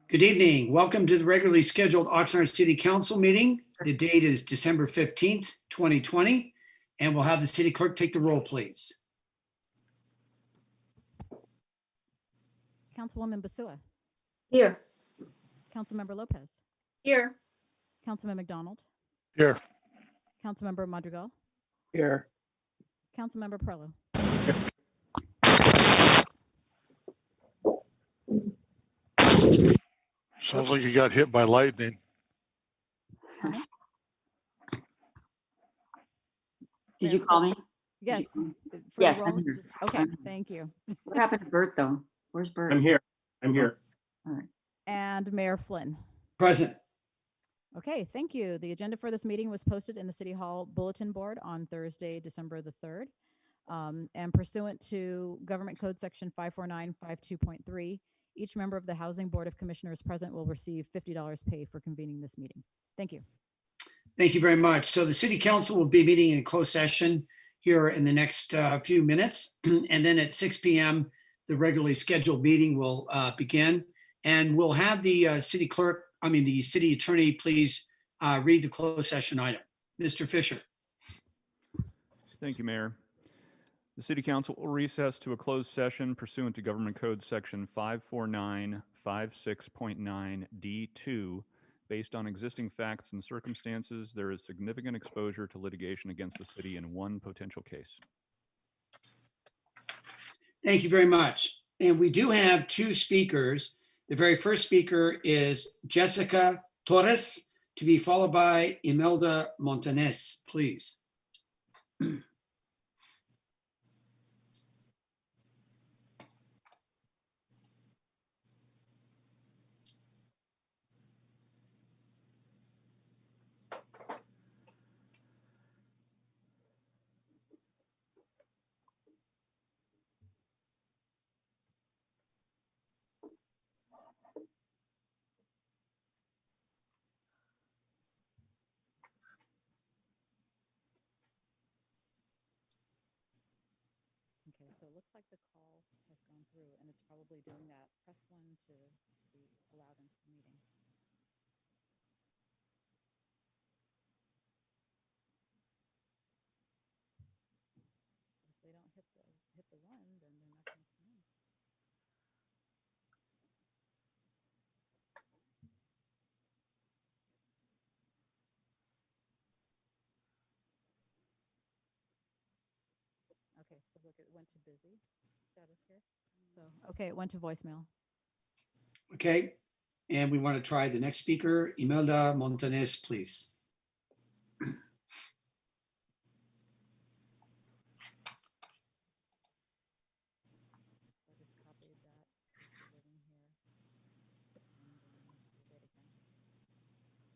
Good evening. Welcome to the regularly scheduled Oxnard City Council meeting. The date is December 15th, 2020, and we'll have the city clerk take the roll, please. Councilwoman Basua, Here. Councilmember Lopez, Here. Councilman McDonald, Here. Councilmember Madrigal, Here. Councilmember Perlo. Sounds like you got hit by lightning. Did you call me? Yes. you- for the Yes, roll, I'm here. Okay, I'm here. thank you. What happened to Bert though? Where's Bert? I'm here. I'm here. And Mayor Flynn. Present. Okay, thank you. The agenda for this meeting was posted in the City Hall bulletin board on Thursday, December the 3rd. And pursuant to Government Code Section 54952.3, each member of the Housing Board of Commissioners present will receive $50 pay for convening this meeting. Thank you. Thank you very much. So the city council will be meeting in closed session here in the next few minutes. And then at 6 p.m., the regularly scheduled meeting will begin. And we'll have the the city attorney, please read the closed session item. Mr. Fisher. Thank you, Mayor. The City Council will recess to a closed session pursuant to Government Code Section 54956.9 D2. Based on existing facts and circumstances, there is significant exposure to litigation against the city in one potential case. Thank you very much. And we do have two speakers. The very first speaker is Jessica Torres, to be followed by Imelda Montanes, please. Okay, so it looks like the call has gone through and it's probably doing that. Press 1 to be allowed into the meeting. If they don't hit the 1, then they're not going to come in. Okay, so look, it went to busy status here. So, okay, it went to voicemail. Okay, and we want to try the next speaker, Imelda Montanes, please. I just copied that, pasted it in here, and did it again. I have to wait until it gets to busy.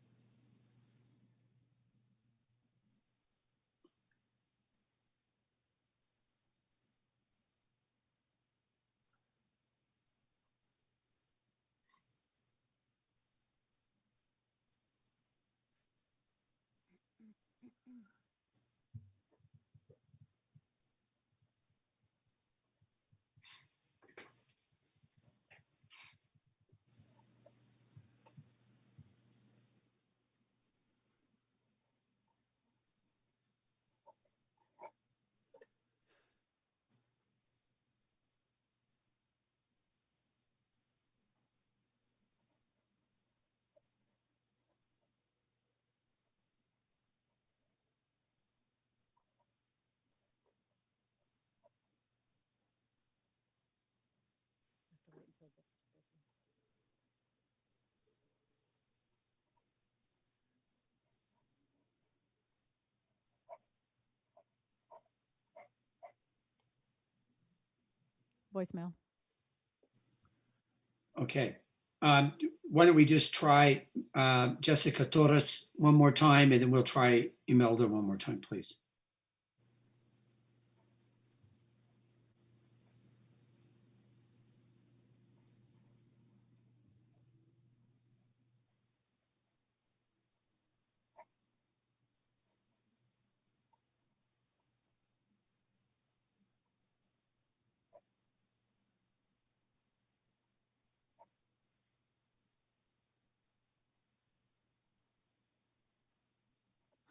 Voicemail. Okay. Why don't we just try Jessica Torres one more time, and then we'll try Imelda one more time, please.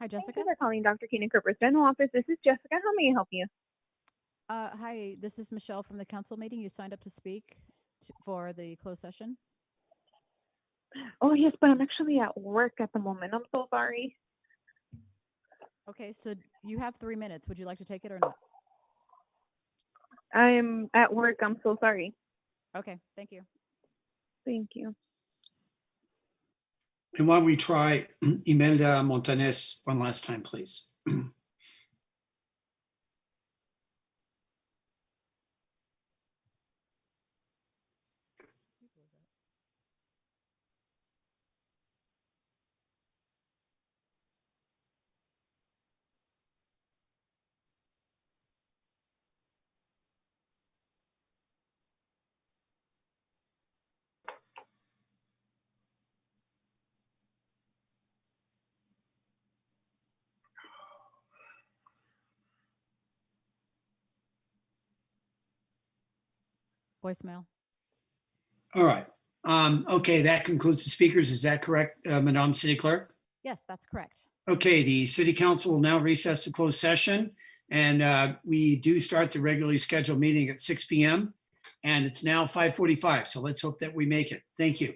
Hi, Thank Jessica. you for calling Dr. Keenan Cooper's dental office. This is Jessica. How may I help you? Hi, this is Michelle from the council meeting. You signed up to speak for the closed session. Oh, yes, but I'm actually at work at the moment. I'm so sorry. Okay, so you have 3 minutes. Would you like to take it or not? I'm at work. I'm so sorry. Okay, thank you. Thank you. And why don't we try Imelda Montanes one last time, please? Voicemail. All right. Okay, that concludes the speakers. Is that correct, Madam City Clerk? Yes, that's correct. Okay, the city council will now recess the closed session. And we do start the regularly scheduled meeting at 6 p.m. And it's now 5:45. So let's hope that we make it. Thank you.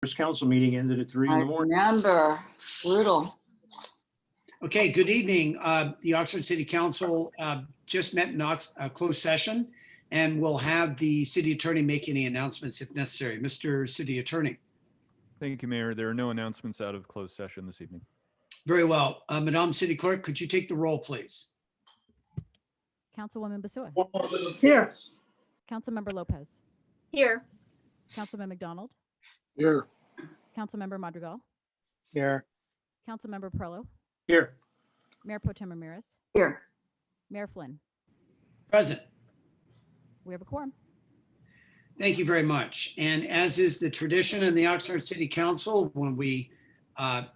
First council meeting ended at 3 in I the morning. remember. Brutal. Okay, good evening. The Oxnard City Council just met in closed session, and we'll have the city attorney make any announcements if necessary. Mr. City Attorney. Thank you, Mayor. There are no announcements out of closed session this evening. Very well. Madam City Clerk, could you take the roll, please? Councilwoman Basua. Here. Councilmember Lopez. Here. Councilman McDonald. Here. Councilmember Madrigal. Here. Councilmember Perlo. Here. Mayor Pro Tem Ramirez. Here. Mayor Flynn. Present. We have a quorum. Thank you very much. And as is the tradition in the Oxnard City Council, when we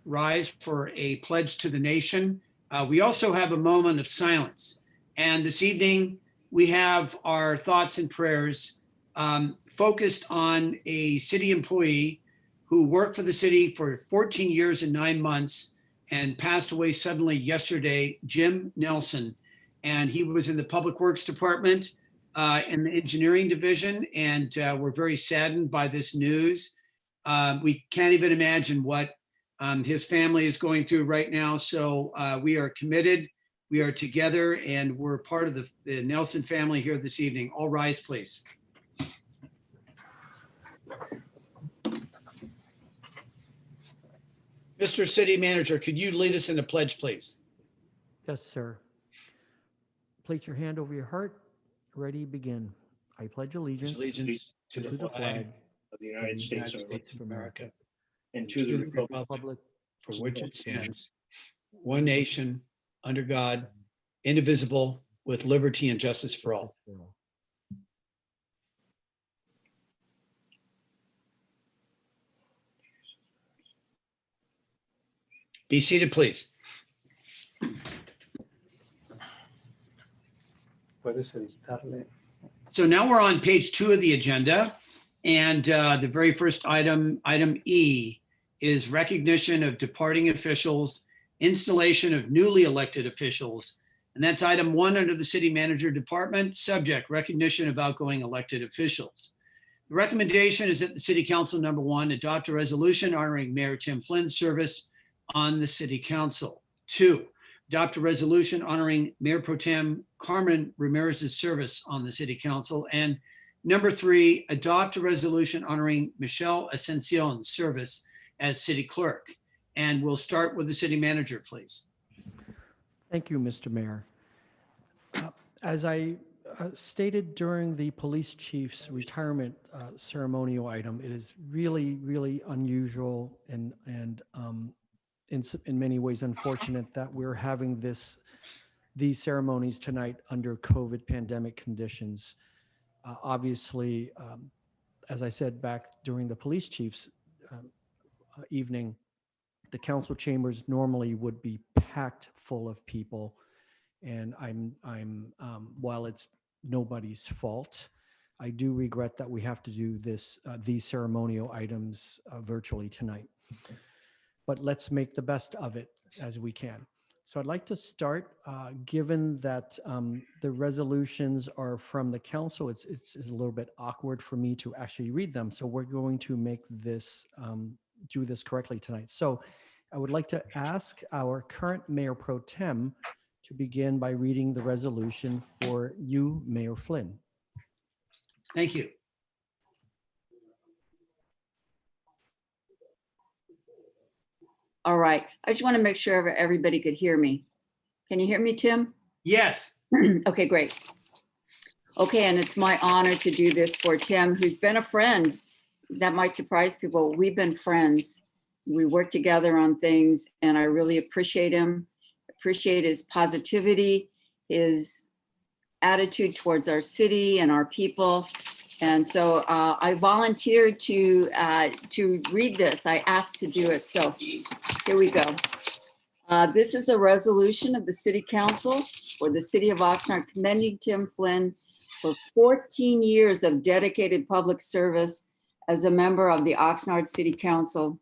rise for a pledge to the nation, we also have a moment of silence. And this evening, we have our thoughts and prayers focused on a city employee who worked for the city for 14 years and 9 months and passed away suddenly yesterday, Jim Nelson. And he was in the Public Works Department in the engineering division, and we're very saddened by this news. We can't even imagine what his family is going through right now. So we are committed, we are together, and we're part of the Nelson family here this evening. All rise, please. Mr. City Manager, could you lead us in the pledge, please? Yes, sir. Place your hand over your heart. Ready, begin. I pledge allegiance To to the flag Of the of United the States United of States of America, and to the republic republic for which it stands, one nation, under God, indivisible, with liberty and justice for all. for all. Be seated, please. So now we're on page 2 of the agenda. And the very first item, item E, is recognition of departing officials, installation of newly elected officials. And that's item 1 under the city manager department, subject recognition of outgoing elected officials. The recommendation is that the city council, number 1, adopt a resolution honoring Mayor Tim Flynn's service on the city council. 2, adopt a resolution honoring Mayor Pro Tem Carmen Ramirez's service on the city council. And number 3, adopt a resolution honoring Michelle Ascension's service as city clerk. And we'll start with the city manager, please. Thank you, Mr. Mayor. As I stated during the police chief's retirement ceremonial item, it is really, really unusual and in many ways unfortunate that we're having these ceremonies tonight under COVID pandemic conditions. Obviously, as I said back during the police chief's evening, the council chambers normally would be packed full of people, and while it's nobody's fault, I do regret that we have to do these ceremonial items virtually tonight. But let's make the best of it as we can. So I'd like to start, given that the resolutions are from the council, it's a little bit awkward for me to actually read them. So we're going to make this, do this correctly tonight. So I would like to ask our current Mayor Pro Tem to begin by reading the resolution for you, Mayor Flynn. Thank you. All right. I just want to make sure everybody could hear me. Can you hear me, Tim? Yes. Okay, great. Okay, and it's my honor to do this for Tim, who's been a friend. That might surprise people. We've been friends. We work together on things, and I really appreciate him, appreciate his positivity, his attitude towards our city and our people. And so I volunteered to read this. I asked to do it. So here we go. This is a resolution of the City Council for the City of Oxnard commending Tim Flynn for 14 years of dedicated public service as a member of the Oxnard City Council.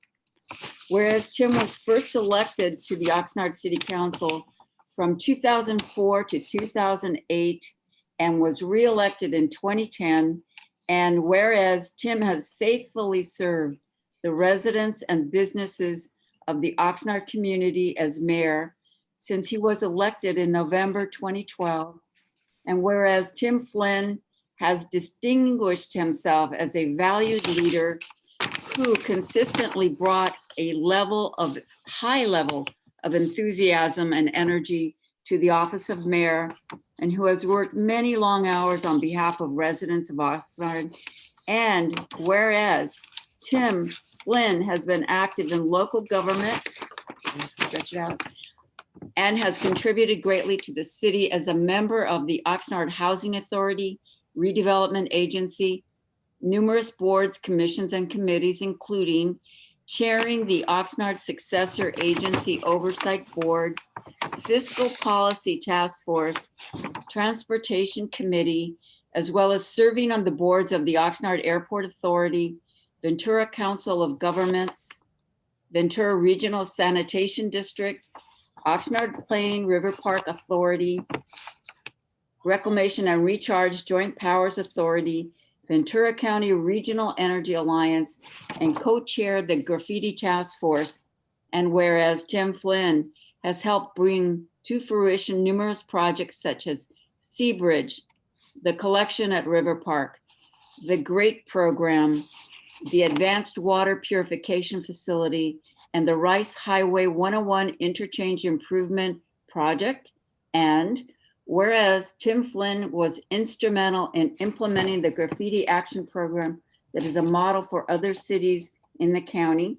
Whereas Tim was first elected to the Oxnard City Council from 2004 to 2008 and was reelected in 2010. And whereas Tim has faithfully served the residents and businesses of the Oxnard community as mayor since he was elected in November 2012. And whereas Tim Flynn has distinguished himself as a valued leader who consistently brought a high level of enthusiasm and energy to the office of mayor, and who has worked many long hours on behalf of residents of Oxnard. And whereas Tim Flynn has been active in local government, stretch it out, and has contributed greatly to the city as a member of the Oxnard Housing Authority, Redevelopment Agency, numerous boards, commissions, and committees, including chairing the Oxnard Successor Agency Oversight Board, Fiscal Policy Task Force, Transportation Committee, as well as serving on the boards of the Oxnard Airport Authority, Ventura Council of Governments, Ventura Regional Sanitation District, Oxnard Plain River Park Authority, Reclamation and Recharge Joint Powers Authority, Ventura County Regional Energy Alliance, and co-chaired the Graffiti Task Force. And whereas Tim Flynn has helped bring to fruition numerous projects such as Seabridge, the collection at River Park, the GREAT program, the Advanced Water Purification Facility, and the Rice Highway 101 Interchange Improvement Project. And whereas Tim Flynn was instrumental in implementing the Graffiti Action Program that is a model for other cities in the county.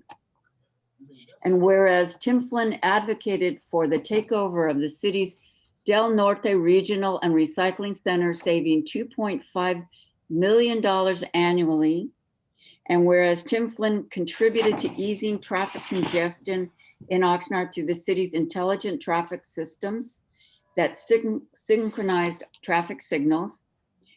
And whereas Tim Flynn advocated for the takeover of the city's Del Norte Regional and Recycling Center, saving $2.5 million annually. And whereas Tim Flynn contributed to easing traffic congestion in Oxnard through the city's intelligent traffic systems that synchronized traffic signals.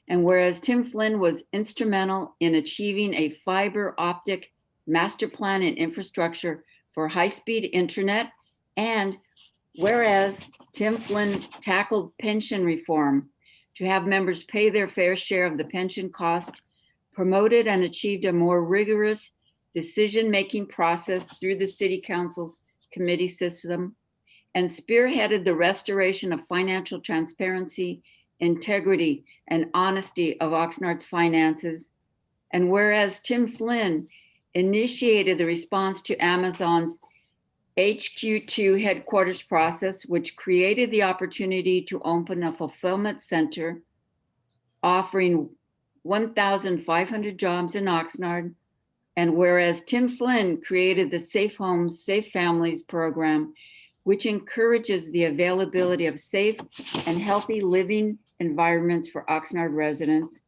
And whereas Tim Flynn was instrumental in achieving a fiber optic master plan and infrastructure for high-speed internet. And whereas Tim Flynn tackled pension reform to have members pay their fair share of the pension cost, promoted and achieved a more rigorous decision-making process through the city council's committee system, and spearheaded the restoration of financial transparency, integrity, and honesty of Oxnard's finances. And whereas Tim Flynn initiated the response to Amazon's HQ2 headquarters process, which created the opportunity to open a fulfillment center offering 1,500 jobs in Oxnard. And whereas Tim Flynn created the Safe Homes, Safe Families program, which encourages the availability of safe and healthy living environments for Oxnard residents.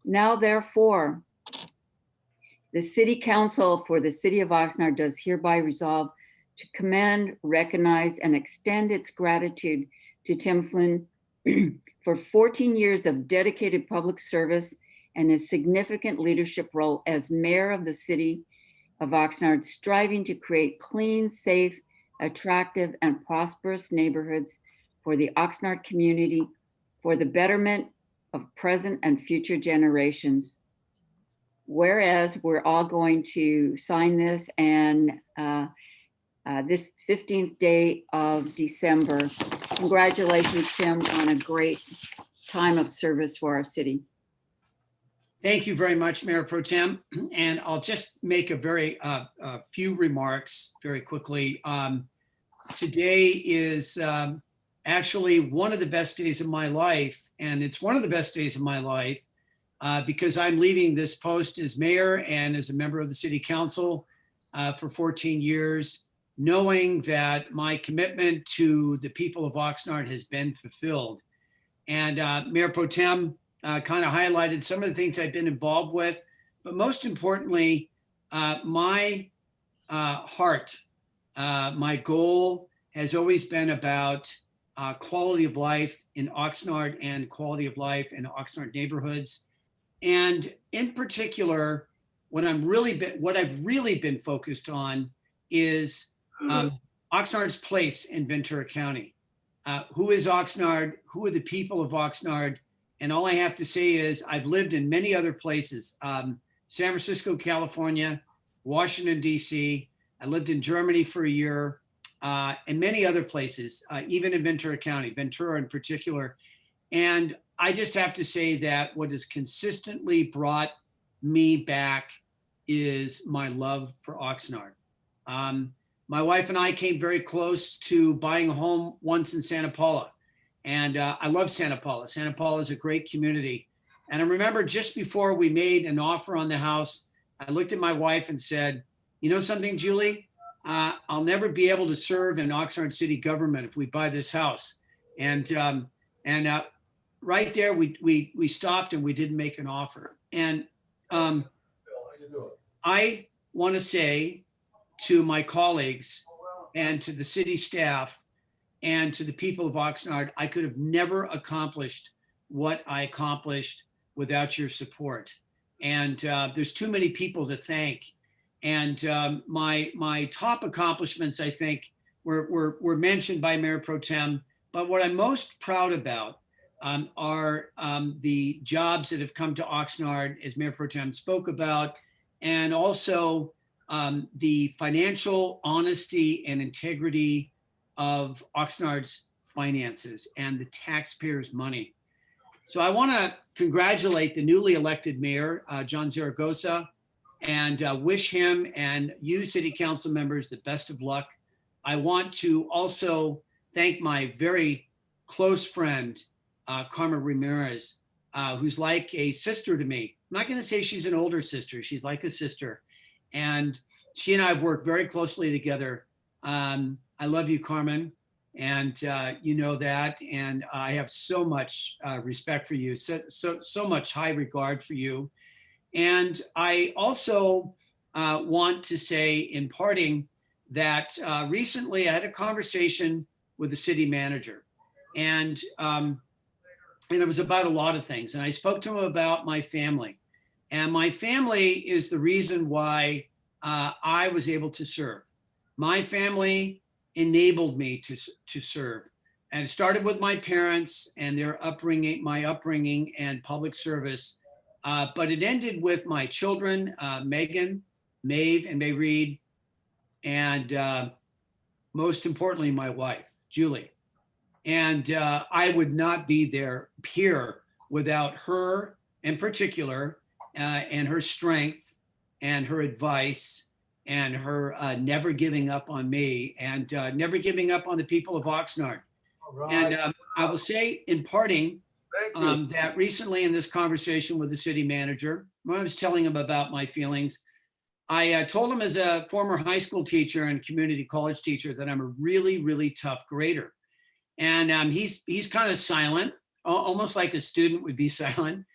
Now, therefore, the City Council for the City of Oxnard does hereby resolve to commend, recognize, and extend its gratitude to Tim Flynn for 14 years of dedicated public service and his significant leadership role as mayor of the City of Oxnard, striving to create clean, safe, attractive, and prosperous neighborhoods for the Oxnard community for the betterment of present and future generations. Whereas we're all going to sign this, and this 15th day of December. Congratulations, Tim, on a great time of service for our city. Thank you very much, Mayor Pro Tem. And I'll just make a very few remarks very quickly. Today is actually one of the best days of my life. And it's one of the best days of my life because I'm leaving this post as mayor and as a member of the city council for 14 years, knowing that my commitment to the people of Oxnard has been fulfilled. And Mayor Pro Tem kind of highlighted some of the things I've been involved with, but most importantly, my heart, my goal has always been about quality of life in Oxnard and quality of life in Oxnard neighborhoods. And in particular, what I've really been focused on is Oxnard's place in Ventura County. Who is Oxnard? Who are the people of Oxnard? And all I have to say is I've lived in many other places, San Francisco, California, Washington, D.C. I lived in Germany for a year, and many other places, even in Ventura County, Ventura in particular. And I just have to say that what has consistently brought me back is my love for Oxnard. My wife and I came very close to buying a home once in Santa Paula. And I love Santa Paula. Santa Paula is a great community. And I remember just before we made an offer on the house, I looked at my wife and said, you know something, Julie? I'll never be able to serve in Oxnard city government if we buy this house. And right there, we stopped and we didn't make an offer. And I want to say to my colleagues and to the city staff and to the people of Oxnard, I could have never accomplished what I accomplished without your support. And there's too many people to thank. And my top accomplishments, I think, were mentioned by Mayor Pro Tem. But what I'm most proud about are the jobs that have come to Oxnard, as Mayor Pro Tem spoke about, and also the financial honesty and integrity of Oxnard's finances and the taxpayers' money. So I want to congratulate the newly elected mayor, John Zaragoza, and wish him and you city council members the best of luck. I want to also thank my very close friend, Carmen Ramirez, who's like a sister to me. I'm not going to say she's an older sister. She's like a sister. And she and I have worked very closely together. I love you, Carmen. And you know that. And I have so much respect for you, so much high regard for you. And I also want to say in parting that recently I had a conversation with the city manager. And it was about a lot of things. And I spoke to him about my family. And my family is the reason why I was able to serve. My family enabled me to serve. And it started with my parents and their upbringing, my upbringing and public service. But it ended with my children, Megan, Maeve, and May Reed, and most importantly, my wife, Julie. And I would not be here without her in particular, and her strength and her advice and her never giving up on me and never giving up on the people of Oxnard. Right. And I will say in parting that recently in this conversation with the city manager, when I was telling him about my feelings, I told him as a former high school teacher and community college teacher that I'm a really, really tough grader. And he's kind of silent, almost like a student would be silent,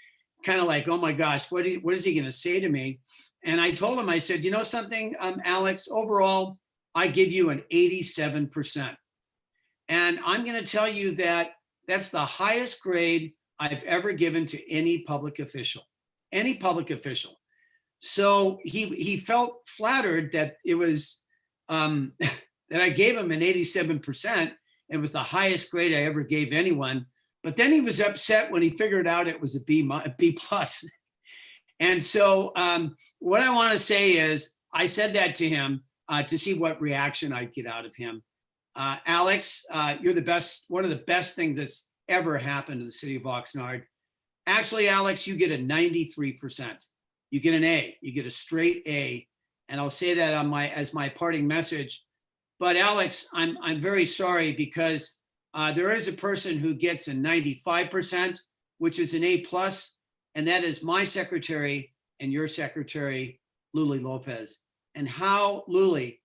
kind of like, oh my gosh, what is he going to say to me? And I told him, I said, you know something, Alex, overall, I give you an 87%. And I'm going to tell you that that's the highest grade I've ever given to any public official. So he felt flattered that it was, that I gave him an 87%. It was the highest grade I ever gave anyone. But then he was upset when he figured out it was a B plus. And so what I want to say is I said that to him to see what reaction I'd get out of him. Alex, you're the best, one of the best things that's ever happened to the city of Oxnard. Actually, Alex, you get a 93%. You get an A, you get a straight A. And I'll say that on as my parting message. But Alex, I'm very sorry because there is a person who gets a 95%, which is an A plus, and that is my secretary and your secretary, Luli Lopez. And how Luli,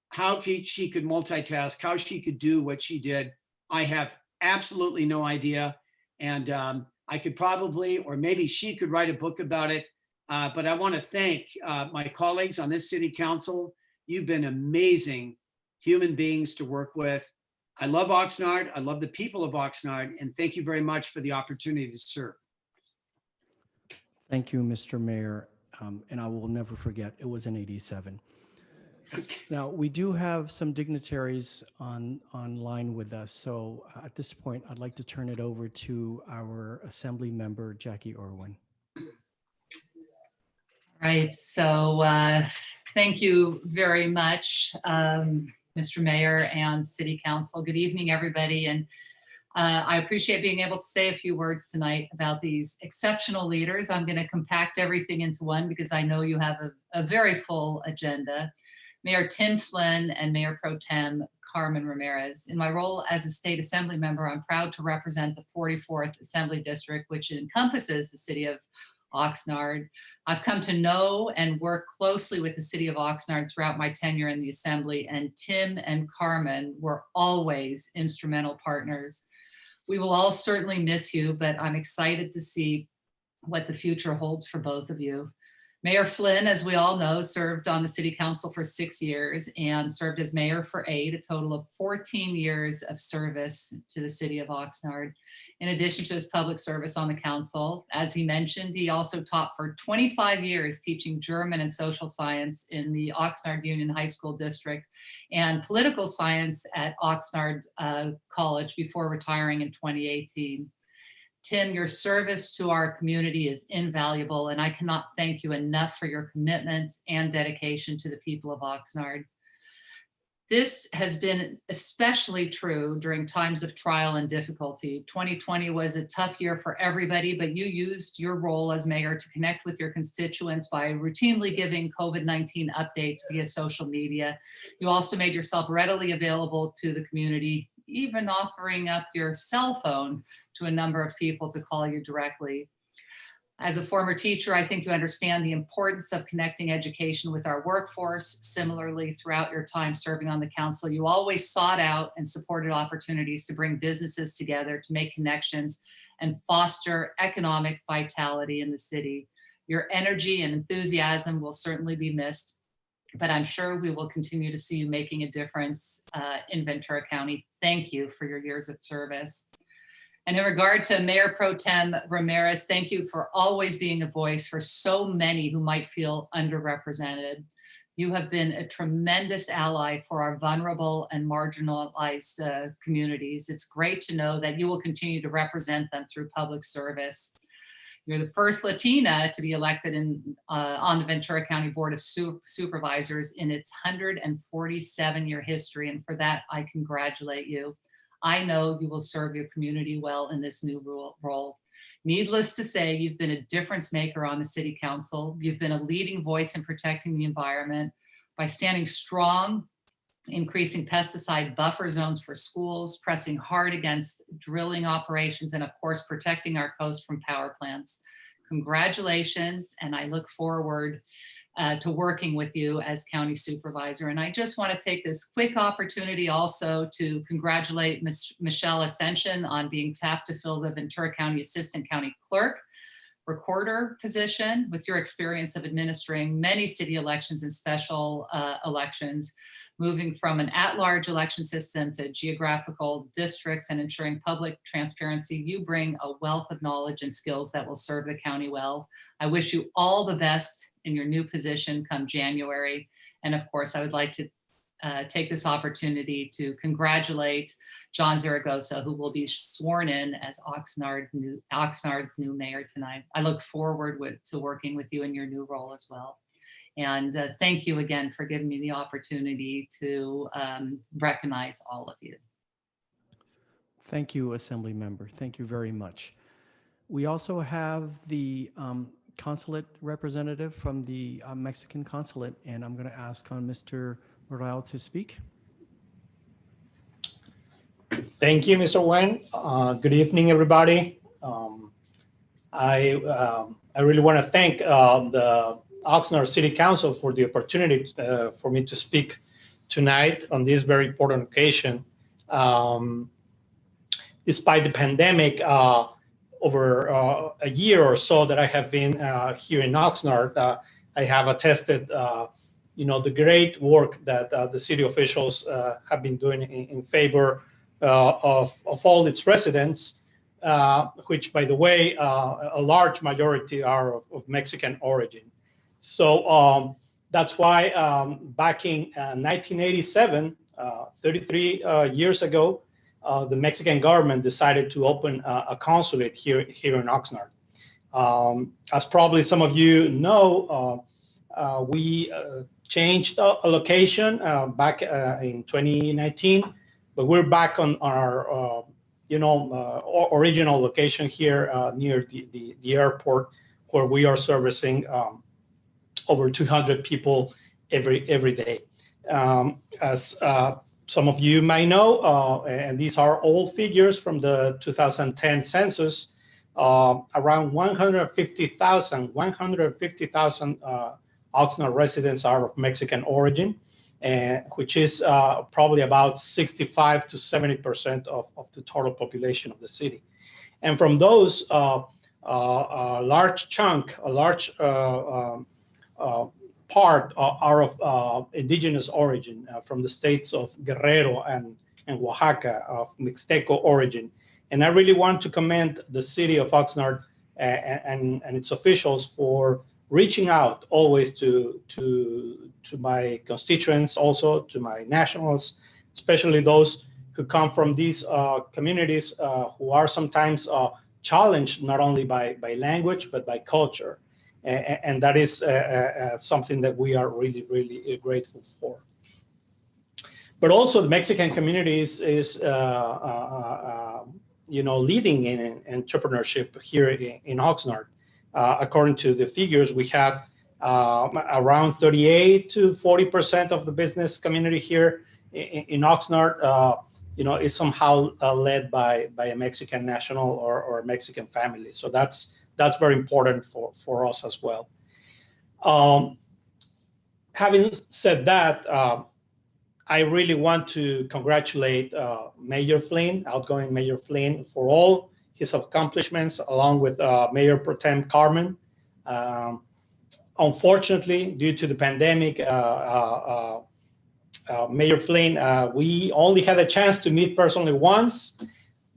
how she could multitask, how she could do what she did, I have absolutely no idea. And I could probably, or maybe she could write a book about it. But I want to thank my colleagues on this city council. You've been amazing human beings to work with. I love Oxnard. I love the people of Oxnard. And thank you very much for the opportunity to serve. Thank you, Mr. Mayor. And I will never forget, it was an 87. Now, we do have some dignitaries online with us. So at this point, I'd like to turn it over to our Assembly member, Jackie Irwin. Right, so Thank you very much, Mr. Mayor and City Council. Good evening, everybody. And I appreciate being able to say a few words tonight about these exceptional leaders. I'm going to compact everything into one because I know you have a very full agenda. Mayor Tim Flynn and Mayor Pro Tem Carmen Ramirez. In my role as a state assembly member, I'm proud to represent the 44th Assembly District, which encompasses the city of Oxnard. I've come to know and work closely with the city of Oxnard throughout my tenure in the assembly, and Tim and Carmen were always instrumental partners. We will all certainly miss you, but I'm excited to see what the future holds for both of you. Mayor Flynn, as we all know, served on the city council for 6 years and served as mayor for 8, a total of 14 years of service to the city of Oxnard. In addition to his public service on the council, as he mentioned, he also taught for 25 years teaching German and social science in the Oxnard Union High School District and political science at Oxnard College before retiring in 2018. Tim, your service to our community is invaluable, and I cannot thank you enough for your commitment and dedication to the people of Oxnard. This has been especially true during times of trial and difficulty. 2020 was a tough year for everybody, but you used your role as mayor to connect with your constituents by routinely giving COVID-19 updates via social media. You also made yourself readily available to the community, even offering up your cell phone to a number of people to call you directly. As a former teacher, I think you understand the importance of connecting education with our workforce. Similarly, throughout your time serving on the council, you always sought out and supported opportunities to bring businesses together to make connections and foster economic vitality in the city. Your energy and enthusiasm will certainly be missed, but I'm sure we will continue to see you making a difference in Ventura County. Thank you for your years of service. And in regard to Mayor Pro Tem Ramirez, thank you for always being a voice for so many who might feel underrepresented. You have been a tremendous ally for our vulnerable and marginalized communities. It's great to know that you will continue to represent them through public service. You're the first Latina to be elected on the Ventura County Board of Supervisors in its 147-year history, and for that, I congratulate you. I know you will serve your community well in this new role. Needless to say, you've been a difference maker on the City Council. You've been a leading voice in protecting the environment by standing strong, increasing pesticide buffer zones for schools, pressing hard against drilling operations, and of course, protecting our coast from power plants. Congratulations, and I look forward to working with you as county supervisor. And I just want to take this quick opportunity also to congratulate Michelle Ascension on being tapped to fill the Ventura County Assistant County Clerk Recorder position. With your experience of administering many city elections and special elections, moving from an at-large election system to geographical districts and ensuring public transparency, you bring a wealth of knowledge and skills that will serve the county well. I wish you all the best in your new position come January. And of course, I would like to take this opportunity to congratulate John Zaragoza, who will be sworn in as Oxnard's new mayor tonight. I look forward to working with you in your new role as well. And thank you again for giving me the opportunity to recognize all of you. Thank you, Assembly Member. Thank you very much. We also have the consulate representative from the Mexican consulate, and I'm going to ask on Mr. Morale to speak. Thank you, Mr. Wen. Good evening, everybody. I really want to thank the Oxnard City Council for the opportunity for me to speak tonight on this very important occasion. Despite the pandemic, over a year or so that I have been here in Oxnard, I have attested, the great work that the city officials have been doing in favor of all its residents, which, by the way, a large majority are of Mexican origin. So that's why back in 1987, 33 years ago, the Mexican government decided to open a consulate here in Oxnard. As probably some of you know, we changed a location back in 2019, but we're back on our original location here near the airport, where we are servicing over 200 people every day. As some of you might know, and these are old figures from the 2010 census, around 150,000 Oxnard residents are of Mexican origin, which is probably about 65 to 70% of the total population of the city. And from those, a large part are of indigenous origin from the states of Guerrero and Oaxaca, of Mixteco origin. And I really want to commend the city of Oxnard and its officials for reaching out always to my constituents, also to my nationals, especially those who come from these communities who are sometimes challenged not only by language, but by culture. And that is something that we are really, really grateful for. But also the Mexican community is leading in entrepreneurship here in Oxnard. According to the figures, we have around 38 to 40% of the business community here in Oxnard, is somehow led by a Mexican national or a Mexican family. So that's very important for us as well. Having said that, I really want to congratulate Mayor Flynn, outgoing Mayor Flynn, for all his accomplishments, along with Mayor Pro Tem Carmen. Unfortunately, due to the pandemic, Mayor Flynn, we only had a chance to meet personally once,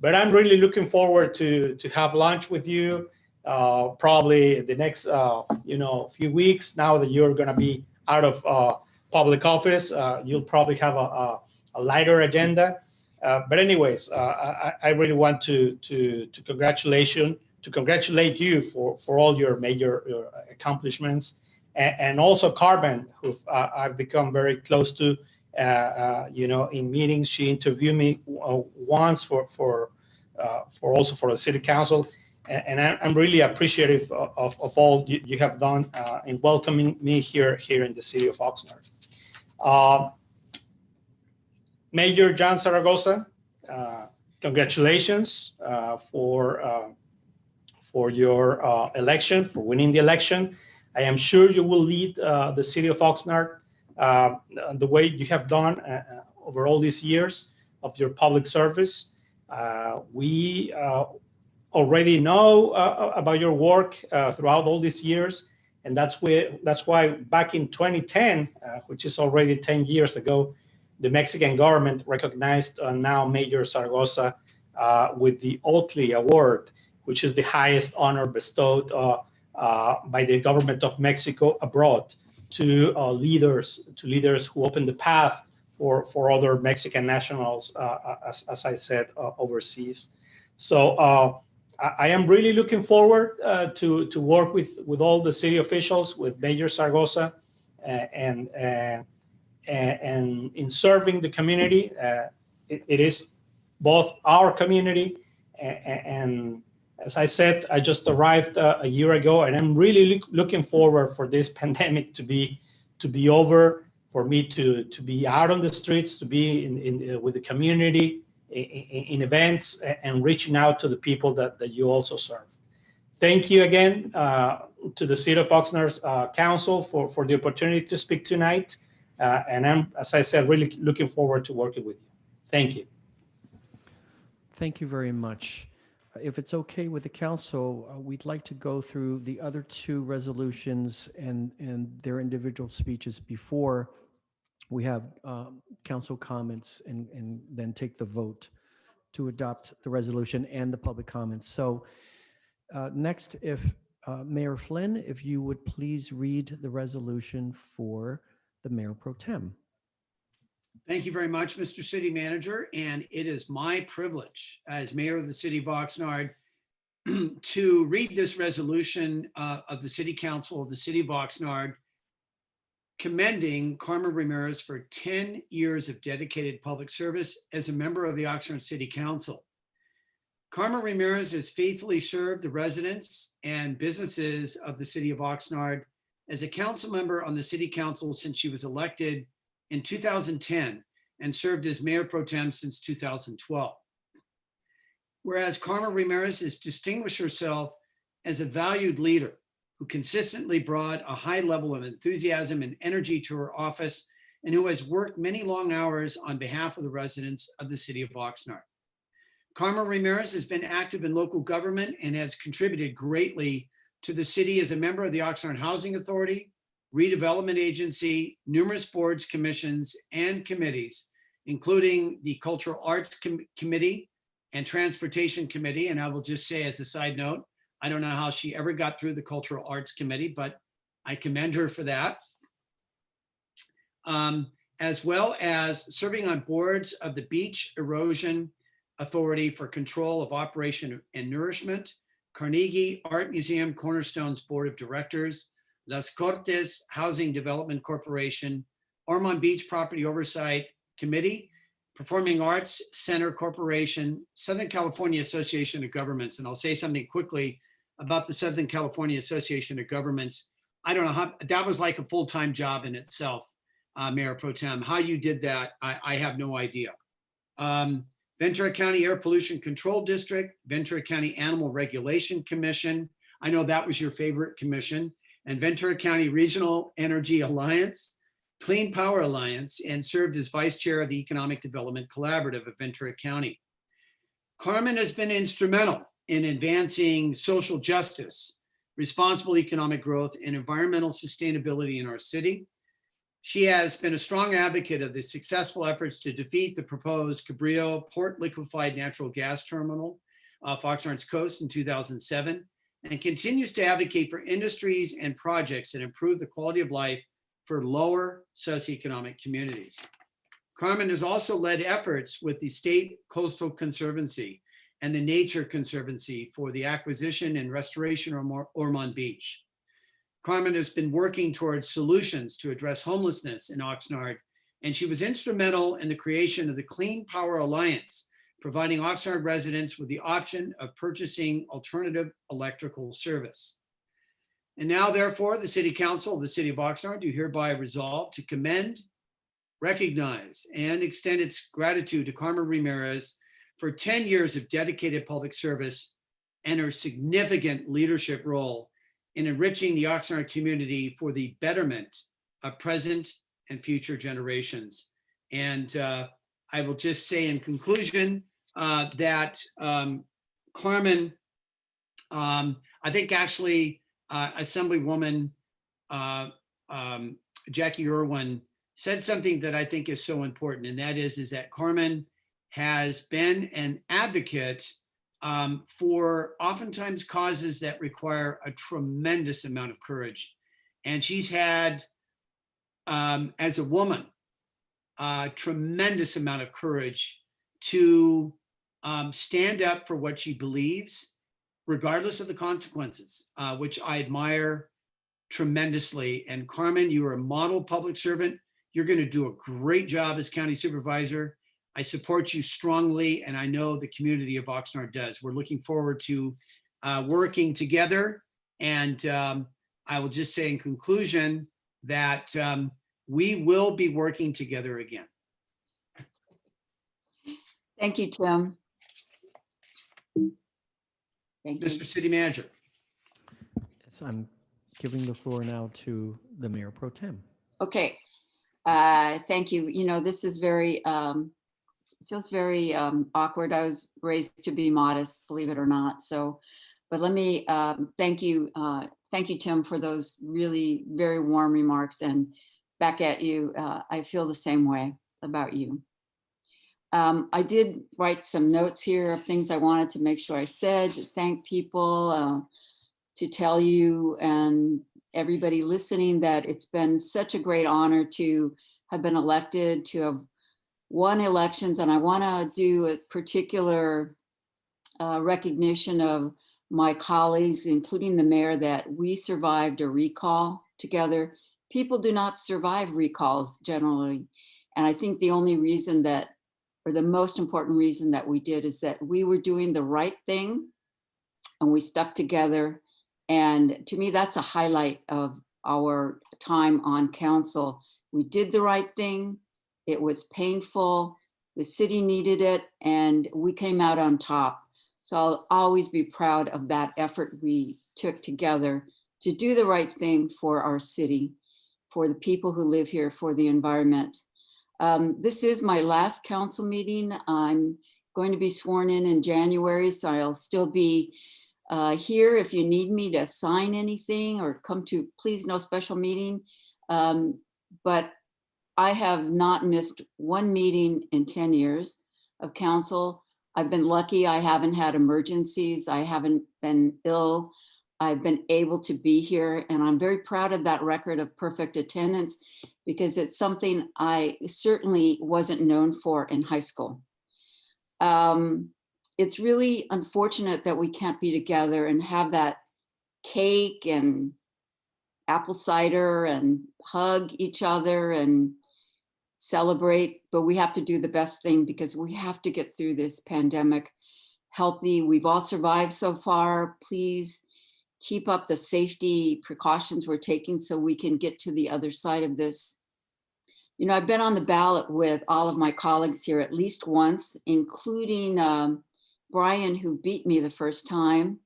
but I'm really looking forward to have lunch with you probably the next few weeks. Now that you're going to be out of public office, you'll probably have a lighter agenda. But anyways, I really want to congratulate you for all your major accomplishments, and also Carmen, who I've become very close to. In meetings, she interviewed me once for also for the city council, and I'm really appreciative of all you have done in welcoming me here in the city of Oxnard. Mayor John Zaragoza, congratulations for your election, for winning the election. I am sure you will lead the city of Oxnard the way you have done over all these years of your public service. We already know about your work throughout all these years, and that's why back in 2010, which is already 10 years ago, the Mexican government recognized now Mayor Zaragoza with the Oatley Award, which is the highest honor bestowed by the government of Mexico abroad to leaders who open the path for other Mexican nationals, as I said, overseas. So I am really looking forward to work with all the city officials, with Mayor Zaragoza, and in serving the community. It is both our community and as I said, I just arrived a year ago, and I'm really looking forward for this pandemic to be over, for me to be out on the streets, to be with the community, in events, and reaching out to the people that you also serve. Thank you again to the City of Oxnard's Council for the opportunity to speak tonight. And I'm, as I said, really looking forward to working with you. Thank you. Thank you very much. If it's okay with the council, we'd like to go through the other two resolutions and their individual speeches before we have council comments and then take the vote to adopt the resolution and the public comments. So next, if Mayor Flynn, if you would please read the resolution for the Mayor Pro Tem. Thank you very much, Mr. City Manager. And it is my privilege as Mayor of the City of Oxnard to read this resolution of the City Council of the City of Oxnard commending Carmen Ramirez for 10 years of dedicated public service as a member of the Oxnard City Council. Carmen Ramirez has faithfully served the residents and businesses of the city of Oxnard as a council member on the city council since she was elected in 2010 and served as mayor pro tem since 2012. Whereas Carmen Ramirez has distinguished herself as a valued leader who consistently brought a high level of enthusiasm and energy to her office and who has worked many long hours on behalf of the residents of the city of Oxnard. Carmen Ramirez has been active in local government and has contributed greatly to the city as a member of the Oxnard Housing Authority, Redevelopment Agency, numerous boards, commissions, and committees, including the Cultural Arts Committee and Transportation Committee. And I will just say as a side note, I don't know how she ever got through the Cultural Arts Committee, but I commend her for that. As well as serving on boards of the Beach Erosion Authority for Control of Operation and Nourishment, Carnegie Art Museum Cornerstone's Board of Directors, Las Cortes Housing Development Corporation, Ormond Beach Property Oversight Committee, Performing Arts Center Corporation, Southern California Association of Governments. And I'll say something quickly about the Southern California Association of Governments. I don't know how, that was like a full-time job in itself, Mayor Pro Tem. How you did that, I have no idea. Ventura County Air Pollution Control District, Ventura County Animal Regulation Commission. I know that was your favorite commission. And Ventura County Regional Energy Alliance, Clean Power Alliance, and served as vice chair of the Economic Development Collaborative of Ventura County. Carmen has been instrumental in advancing social justice, responsible economic growth, and environmental sustainability in our city. She has been a strong advocate of the successful efforts to defeat the proposed Cabrillo Port Liquefied Natural Gas Terminal off Oxnard's coast in 2007, and continues to advocate for industries and projects that improve the quality of life for lower socioeconomic communities. Carmen has also led efforts with the State Coastal Conservancy and the Nature Conservancy for the acquisition and restoration of Ormond Beach. Carmen has been working towards solutions to address homelessness in Oxnard, and she was instrumental in the creation of the Clean Power Alliance, providing Oxnard residents with the option of purchasing alternative electrical service. And now, therefore, the City Council of the City of Oxnard do hereby resolve to commend, recognize, and extend its gratitude to Carmen Ramirez for 10 years of dedicated public service and her significant leadership role in enriching the Oxnard community for the betterment of present and future generations. And I will just say in conclusion that Carmen, I think actually Assemblywoman Jackie Irwin said something that I think is so important, and that is that Carmen has been an advocate for oftentimes causes that require a tremendous amount of courage. And she's had, as a woman, a tremendous amount of courage to stand up for what she believes, regardless of the consequences, which I admire tremendously. And Carmen, you are a model public servant. You're going to do a great job as county supervisor. I support you strongly, and I know the community of Oxnard does. We're looking forward to working together. And I will just say in conclusion that we will be working together again. Thank you, Tim. Thank you. Mr. City Manager. Yes, I'm giving the floor now to the Mayor Pro Tem. Okay. Thank you. You know, this is very, feels very awkward. I was raised to be modest, believe it or not. So, but let me thank you, Tim, for those really very warm remarks. And back at you, I feel the same way about you. I did write some notes here of things I wanted to make sure I said, to thank people, to tell you and everybody listening that it's been such a great honor to have been elected, to have won elections. And I want to do a particular recognition of my colleagues, including the mayor, that we survived a recall together people do not survive recalls generally. And I think the only reason that, or the most important reason that we did, is that we were doing the right thing and we stuck together. And to me, that's a highlight of our time on council. We did the right thing. It was painful. The city needed it, and we came out on top. So I'll always be proud of that effort we took together to do the right thing for our city, for the people who live here, for the environment. This is my last council meeting. I'm going to be sworn in January, so I'll still be here if you need me to sign anything or come to, please, no special meeting. But I have not missed one meeting in 10 years of council. I've been lucky. I haven't had emergencies. I haven't been ill. I've been able to be here, and I'm very proud of that record of perfect attendance, because it's something I certainly wasn't known for in high school. It's really unfortunate that we can't be together and have that cake and apple cider and hug each other and celebrate, but we have to do the best thing because we have to get through this pandemic healthy. We've all survived so far. Please keep up the safety precautions we're taking so we can get to the other side of this. You know, I've been on the ballot with all of my colleagues here at least once, including Brian, who beat me the first time,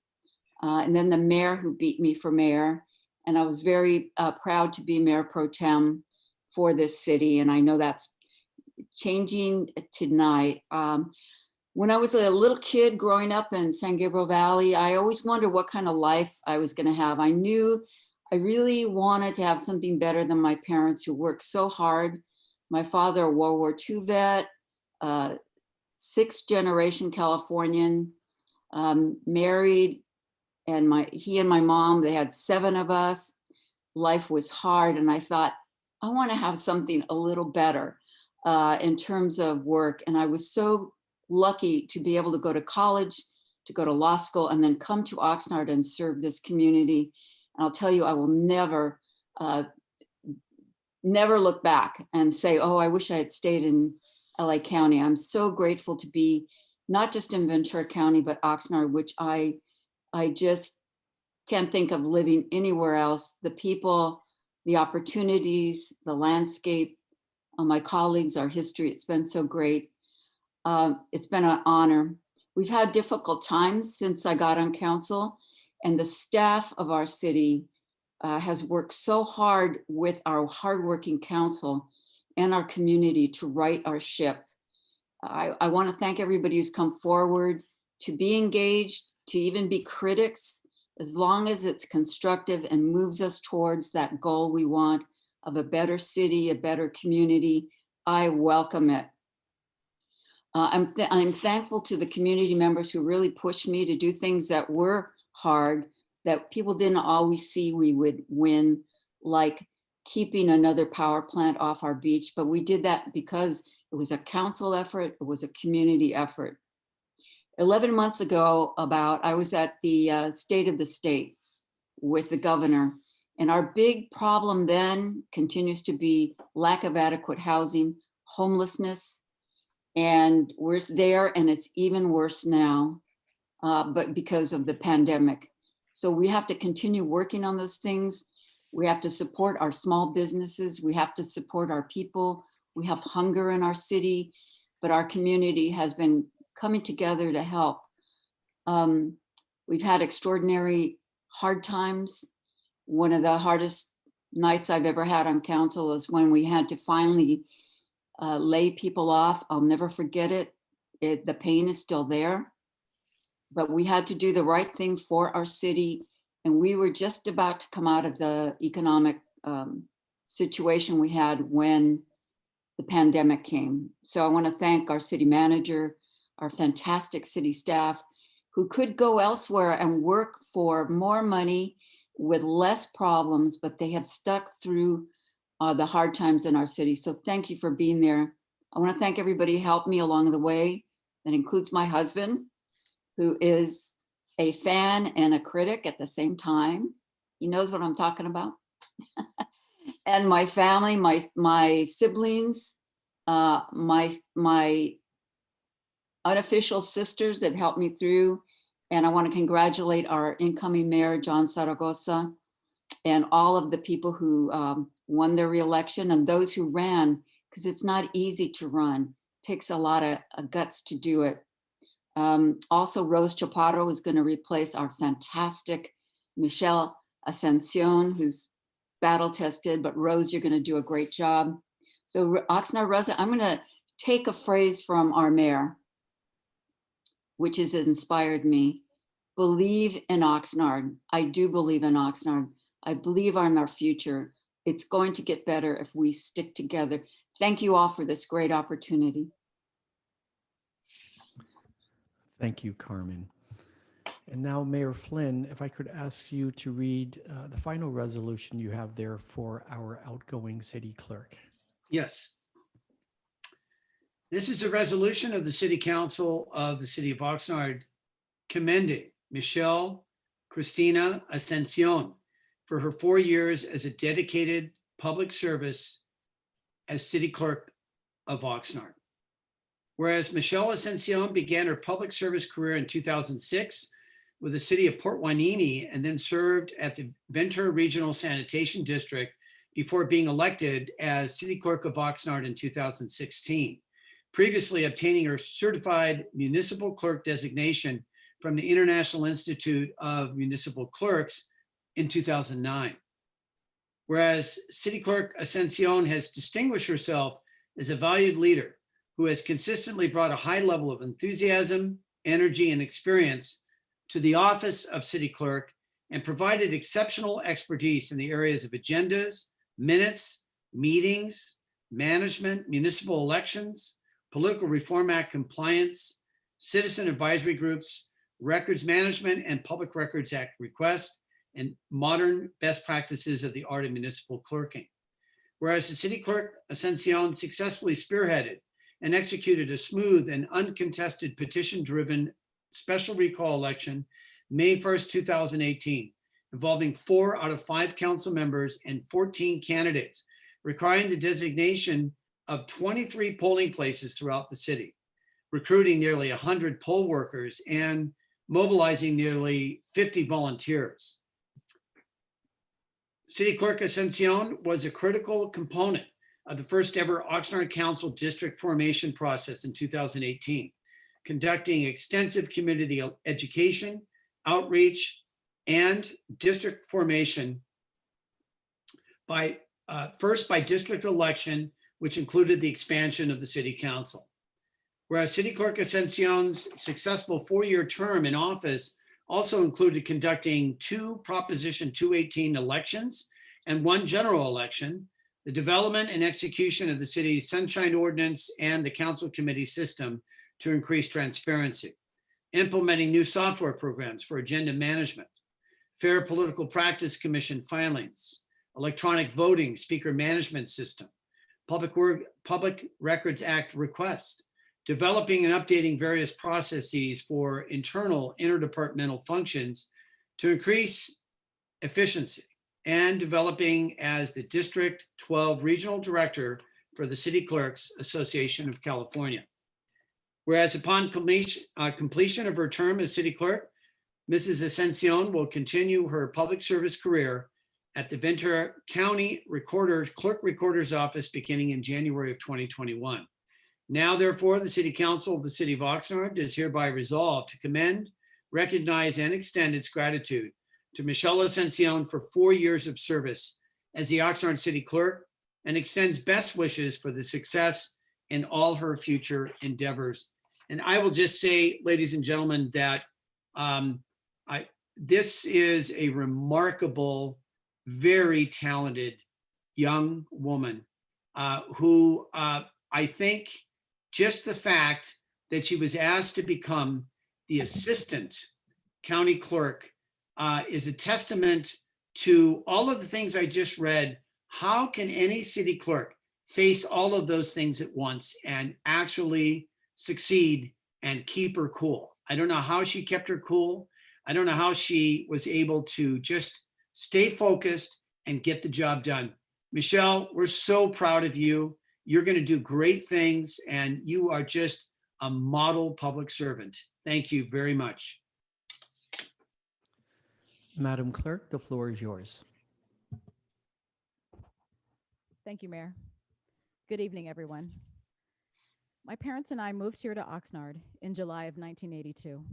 and then the mayor who beat me for mayor. And I was very proud to be mayor pro tem for this city. And I know that's changing tonight. When I was a little kid growing up in San Gabriel Valley, I always wondered what kind of life I was going to have. I knew I really wanted to have something better than my parents, who worked so hard. My father, a World War II vet, sixth generation Californian, married, and he and my mom, they had 7 of us. Life was hard, and I thought, I want to have something a little better in terms of work. And I was so lucky to be able to go to college, to go to law school, and then come to Oxnard and serve this community. And I'll tell you, I will never look back and say, oh, I wish I had stayed in LA County. I'm so grateful to be not just in Ventura County, but Oxnard, which I just can't think of living anywhere else. The people, the opportunities, the landscape, my colleagues, our history, it's been so great. It's been an honor. We've had difficult times since I got on council, and the staff of our city has worked so hard with our hardworking council and our community to right our ship. I want to thank everybody who's come forward to be engaged, to even be critics, as long as it's constructive and moves us towards that goal we want of a better city, a better community. I welcome it. I'm thankful to the community members who really pushed me to do things that were hard, that people didn't always see we would win, like keeping another power plant off our beach. But we did that because it was a council effort, it was a community effort. 11 months ago, I was at the State of the State with the governor, and our big problem then continues to be lack of adequate housing, homelessness, and we're there, and it's even worse now, but because of the pandemic. So we have to continue working on those things. We have to support our small businesses. We have to support our people. We have hunger in our city, but our community has been coming together to help. We've had extraordinary hard times. One of the hardest nights I've ever had on council is when we had to finally lay people off. I'll never forget it. The pain is still there, but we had to do the right thing for our city. And we were just about to come out of the economic situation we had when the pandemic came. So I want to thank our city manager, our fantastic city staff, who could go elsewhere and work for more money with less problems, but they have stuck through the hard times in our city. So thank you for being there. I want to thank everybody who helped me along the way. That includes my husband, who is a fan and a critic at the same time. He knows what I'm talking about. and my family, my siblings, my unofficial sisters that helped me through. And I want to congratulate our incoming mayor, John Zaragoza, and all of the people who won their reelection and those who ran, because it's not easy to run. It takes a lot of guts to do it. Also, Rose Chaparro is going to replace our fantastic Michelle Ascension, who's battle tested, but Rose, you're going to do a great job. So Oxnard resident, I'm going to take a phrase from our mayor, which has inspired me. Believe in Oxnard. I do believe in Oxnard. I believe in our future. It's going to get better if we stick together. Thank you all for this great opportunity. Thank you, Carmen. And now, Mayor Flynn, if I could ask you to read the final resolution you have there for our outgoing city clerk. Yes. This is a resolution of the City Council of the City of Oxnard commending Michelle Cristina Ascension for her 4 years as a dedicated public service as City Clerk of Oxnard. Whereas Michelle Ascension began her public service career in 2006 with the city of Port Hueneme and then served at the Ventura Regional Sanitation District before being elected as City Clerk of Oxnard in 2016, previously obtaining her certified municipal clerk designation from the International Institute of Municipal Clerks in 2009. Whereas City Clerk Ascension has distinguished herself as a valued leader who has consistently brought a high level of enthusiasm, energy, and experience to the office of City Clerk and provided exceptional expertise in the areas of agendas, minutes, meetings, management, municipal elections, Political Reform Act compliance, citizen advisory groups, records management and Public Records Act request, and modern best practices of the art of municipal clerking. Whereas the City Clerk Ascension successfully spearheaded and executed a smooth and uncontested petition-driven special recall election, May 1st, 2018, involving 4 out of 5 council members and 14 candidates, requiring the designation of 23 polling places throughout the city, recruiting nearly 100 poll workers and mobilizing nearly 50 volunteers. City Clerk Ascension was a critical component of the first ever Oxnard Council district formation process in 2018, conducting extensive community education, outreach, and district formation first by district election, which included the expansion of the city council. Whereas City Clerk Ascension's successful 4-year term in office also included conducting 2 Proposition 218 elections and 1 general election, the development and execution of the city's sunshine ordinance and the council committee system to increase transparency, implementing new software programs for agenda management, fair political practice commission filings, electronic voting, speaker management system, Public Records Act requests, developing and updating various processes for internal interdepartmental functions to increase efficiency, and developing as the District 12 Regional Director for the City Clerks Association of California. Whereas upon completion of her term as City Clerk, Mrs. Ascension will continue her public service career at the Ventura County Clerk Recorder's Office beginning in January of 2021. Now, therefore, the City Council of the City of Oxnard is hereby resolved to commend, recognize, and extend its gratitude to Michelle Ascension for 4 years of service as the Oxnard City Clerk and extends best wishes for the success in all her future endeavors. And I will just say, ladies and gentlemen, that this is a remarkable, very talented young woman who I think just the fact that she was asked to become the assistant county clerk is a testament to all of the things I just read. How can any city clerk face all of those things at once and actually succeed and keep her cool? I don't know how she kept her cool. I don't know how she was able to just stay focused and get the job done. Michelle, we're so proud of you. You're going to do great things, and you are just a model public servant. Thank you very much. Madam Clerk, the floor is yours. Thank you, Mayor. Good evening, everyone. My parents and I moved here to Oxnard in July of 1982.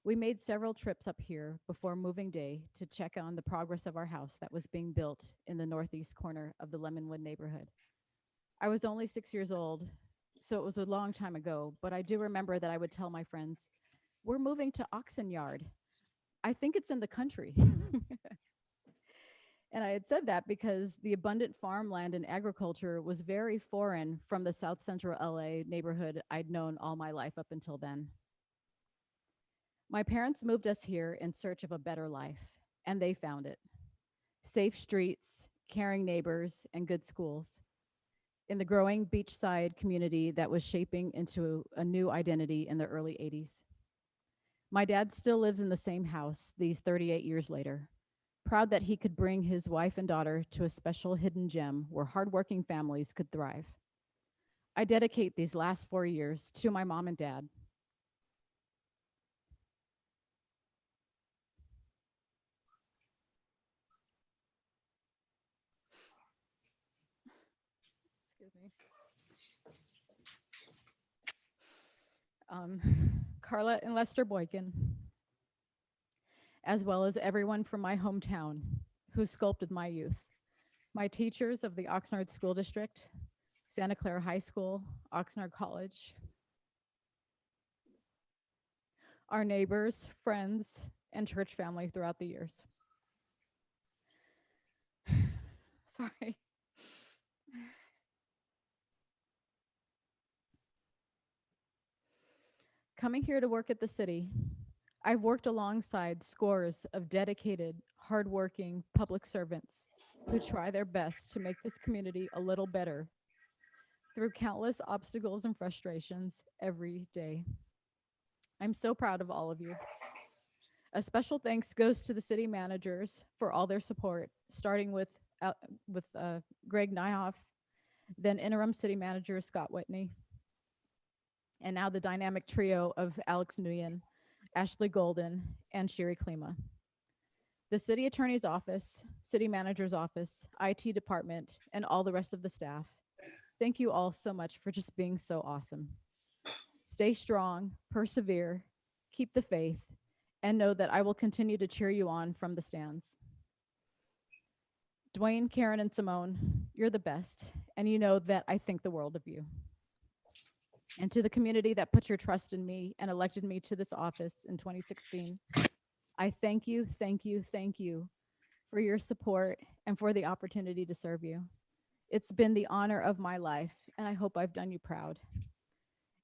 We made several trips up here before moving day to check on the progress of our house that was being built in the northeast corner of the Lemonwood neighborhood. I was only 6 years old, so it was a long time ago, but I do remember that I would tell my friends, "We're moving to Oxnard. I think it's in the country." And I had said that because the abundant farmland and agriculture was very foreign from the South Central LA neighborhood I'd known all my life up until then. My parents moved us here in search of a better life, and they found it. Safe streets, caring neighbors, and good schools in the growing beachside community that was shaping into a new identity in the early 80s. My dad still lives in the same house these 38 years later, proud that he could bring his wife and daughter to a special hidden gem where hardworking families could thrive. I dedicate these last 4 years to my mom and dad. Excuse me. Carla and Lester Boykin, as well as everyone from my hometown who sculpted my youth. My teachers of the Oxnard School District, Santa Clara High School, Oxnard College, our neighbors, friends, and church family throughout the years. Sorry. Coming here to work at the city, I've worked alongside scores of dedicated, hardworking public servants who try their best to make this community a little better through countless obstacles and frustrations every day. I'm so proud of all of you. A special thanks goes to the city managers for all their support, starting with Greg Nyhoff, then interim city manager Scott Whitney, and now the dynamic trio of Alex Nguyen, Ashley Golden, and Sherry Klima. The city attorney's office, city manager's office, IT department, and all the rest of the staff. Thank you all so much for just being so awesome. Stay strong, persevere, keep the faith, and know that I will continue to cheer you on from the stands. Dwayne, Karen, and Simone, you're the best, and you know that I think the world of you. And to the community that put your trust in me and elected me to this office in 2016, I thank you, thank you, thank you for your support and for the opportunity to serve you. It's been the honor of my life, and I hope I've done you proud.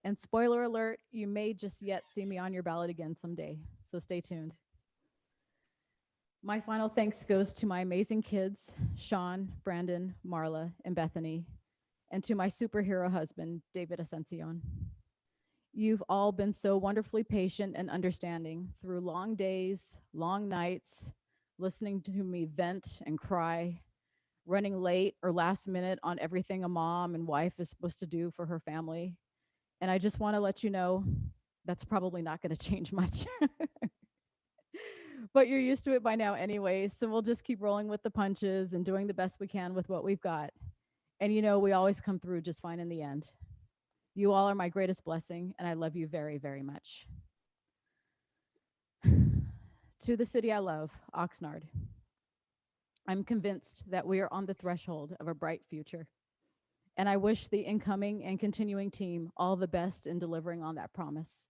And spoiler alert, you may just yet see me on your ballot again someday, so stay tuned. My final thanks goes to my amazing kids, Sean, Brandon, Marla, and Bethany, and to my superhero husband, David Ascension. You've all been so wonderfully patient and understanding through long days, long nights, listening to me vent and cry, running late or last minute on everything a mom and wife is supposed to do for her family. And I just want to let you know that's probably not going to change much. But you're used to it by now anyway, so we'll just keep rolling with the punches and doing the best we can with what we've got. And you know, we always come through just fine in the end. You all are my greatest blessing, and I love you very, very much. To the city I love, Oxnard, I'm convinced that we are on the threshold of a bright future. And I wish the incoming and continuing team all the best in delivering on that promise.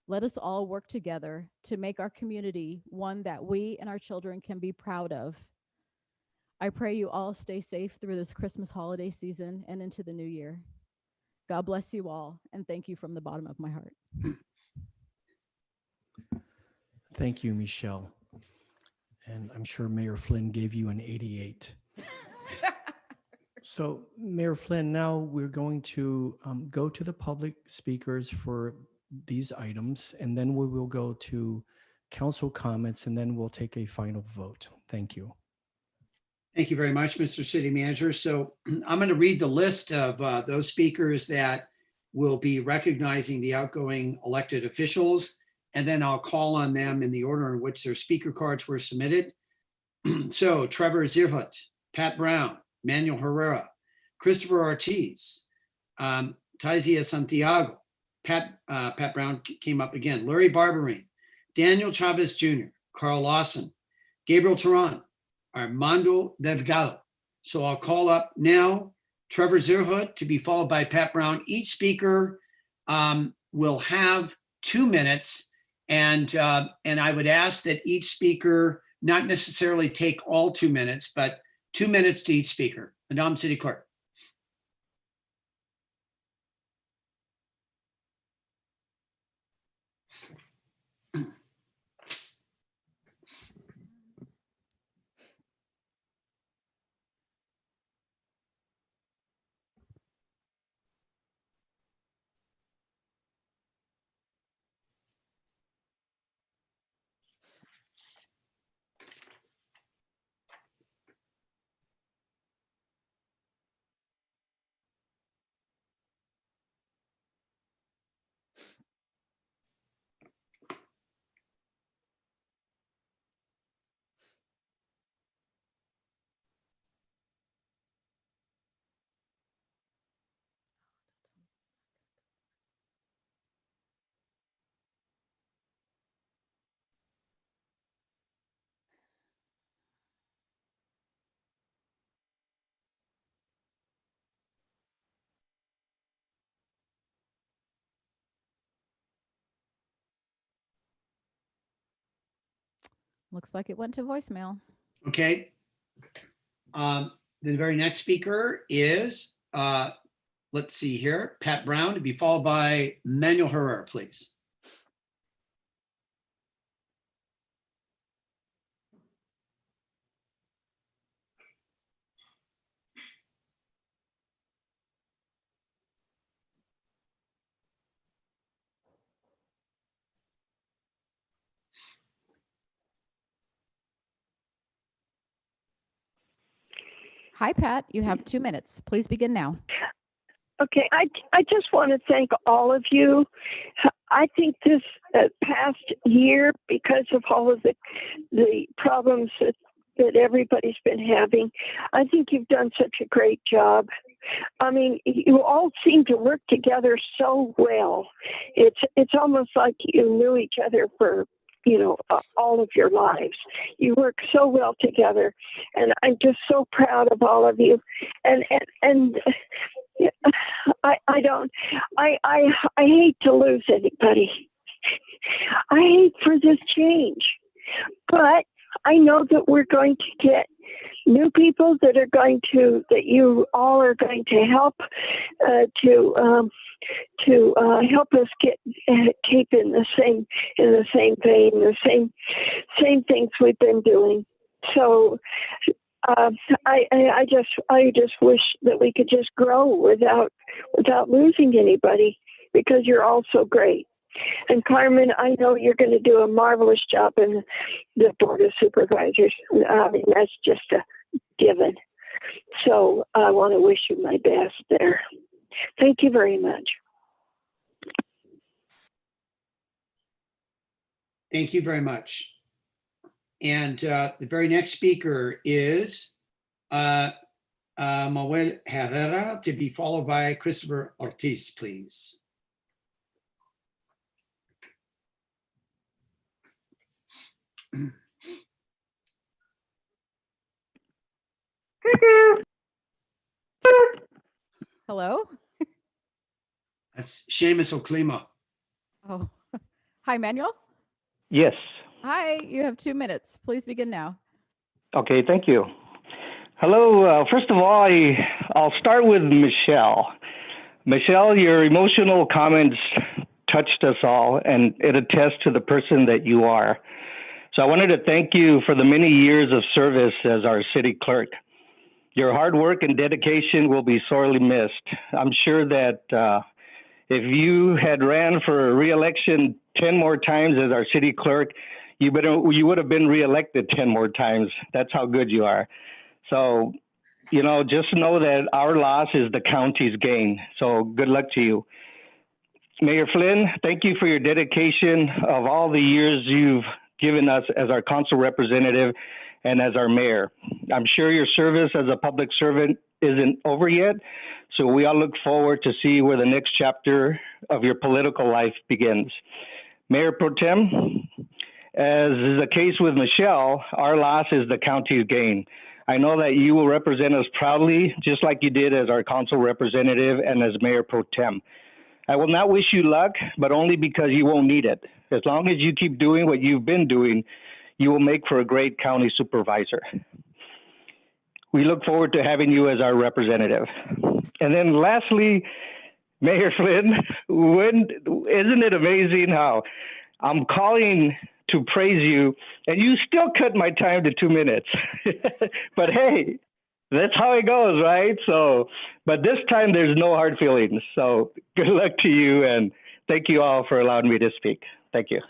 Let us all work together to make our community one that we and our children can be proud of. I pray you all stay safe through this Christmas holiday season and into the new year. God bless you all, and thank you from the bottom of my heart. Thank you, Michelle. And I'm sure Mayor Flynn gave you an 88. So, Mayor Flynn, now we're going to go to the public speakers for these items, and then we will go to council comments, and then we'll take a final vote. Thank you. Thank you very much, Mr. City Manager. So I'm going to read the list of those speakers that will be recognizing the outgoing elected officials, and then I'll call on them in the order in which their speaker cards were submitted. So Trevor Zirhut, Pat Brown, Manuel Herrera, Christopher Ortiz, Taizia Santiago, Pat Brown came up again, Larry Barberine, Daniel Chavez Jr., Carl Lawson, Gabriel Turan, Armando Delgado. So I'll call up now Trevor Zirhut to be followed by Pat Brown. Each speaker will have 2 minutes, and I would ask that each speaker not necessarily take all 2 minutes, but 2 minutes to each speaker. Madam City Clerk. Looks like it went to voicemail. Okay. The very next speaker is, let's see here, Pat Brown, to be followed by Manuel Herrera, please. Hi, Pat. You have 2 minutes. Please begin now. Okay, I just want to thank all of you. I think this past year, because of all of the problems that everybody's been having, I think you've done such a great job. I mean, you all seem to work together so well. It's almost like you knew each other for, you know, all of your lives. You work so well together, and I'm just so proud of all of you. And I hate to lose anybody. I hate for this change, but I know that we're going to get new people that you all are going to help to help us keep in the same vein, the same things we've been doing. So I just wish that we could just grow without losing anybody, because you're all so great. And Carmen, I know you're going to do a marvelous job in the Board of Supervisors. I mean, that's just a given. So I want to wish you my best there. Thank you very much. Thank you very much. And the very next speaker is Manuel Herrera, to be followed by Christopher Ortiz, please. Hello? That's Seamus O'Clima. Oh, hi, Manuel. Yes. Hi, you have 2 minutes. Please begin now. Okay, thank you. Hello. First of all, I'll start with Michelle. Michelle, your emotional comments touched us all, and it attests to the person that you are. So I wanted to thank you for the many years of service as our city clerk. Your hard work and dedication will be sorely missed. I'm sure that if you had ran for re-election 10 more times as our city clerk, you would have been re-elected 10 more times. That's how good you are. So, just know that our loss is the county's gain. So good luck to you. Mayor Flynn, thank you for your dedication of all the years you've given us as our council representative and as our mayor. I'm sure your service as a public servant isn't over yet, so we all look forward to see where the next chapter of your political life begins. Mayor Pro Tem, as is the case with Michelle, our loss is the county's gain. I know that you will represent us proudly, just like you did as our council representative and as Mayor Pro Tem. I will not wish you luck, but only because you won't need it. As long as you keep doing what you've been doing, you will make for a great county supervisor. We look forward to having you as our representative. And then lastly, Mayor Flynn, isn't it amazing how I'm calling to praise you and you still cut my time to 2 minutes? But hey, that's how it goes, right? So, but this time there's no hard feelings. So good luck to you, and thank you all for allowing me to speak. Thank you.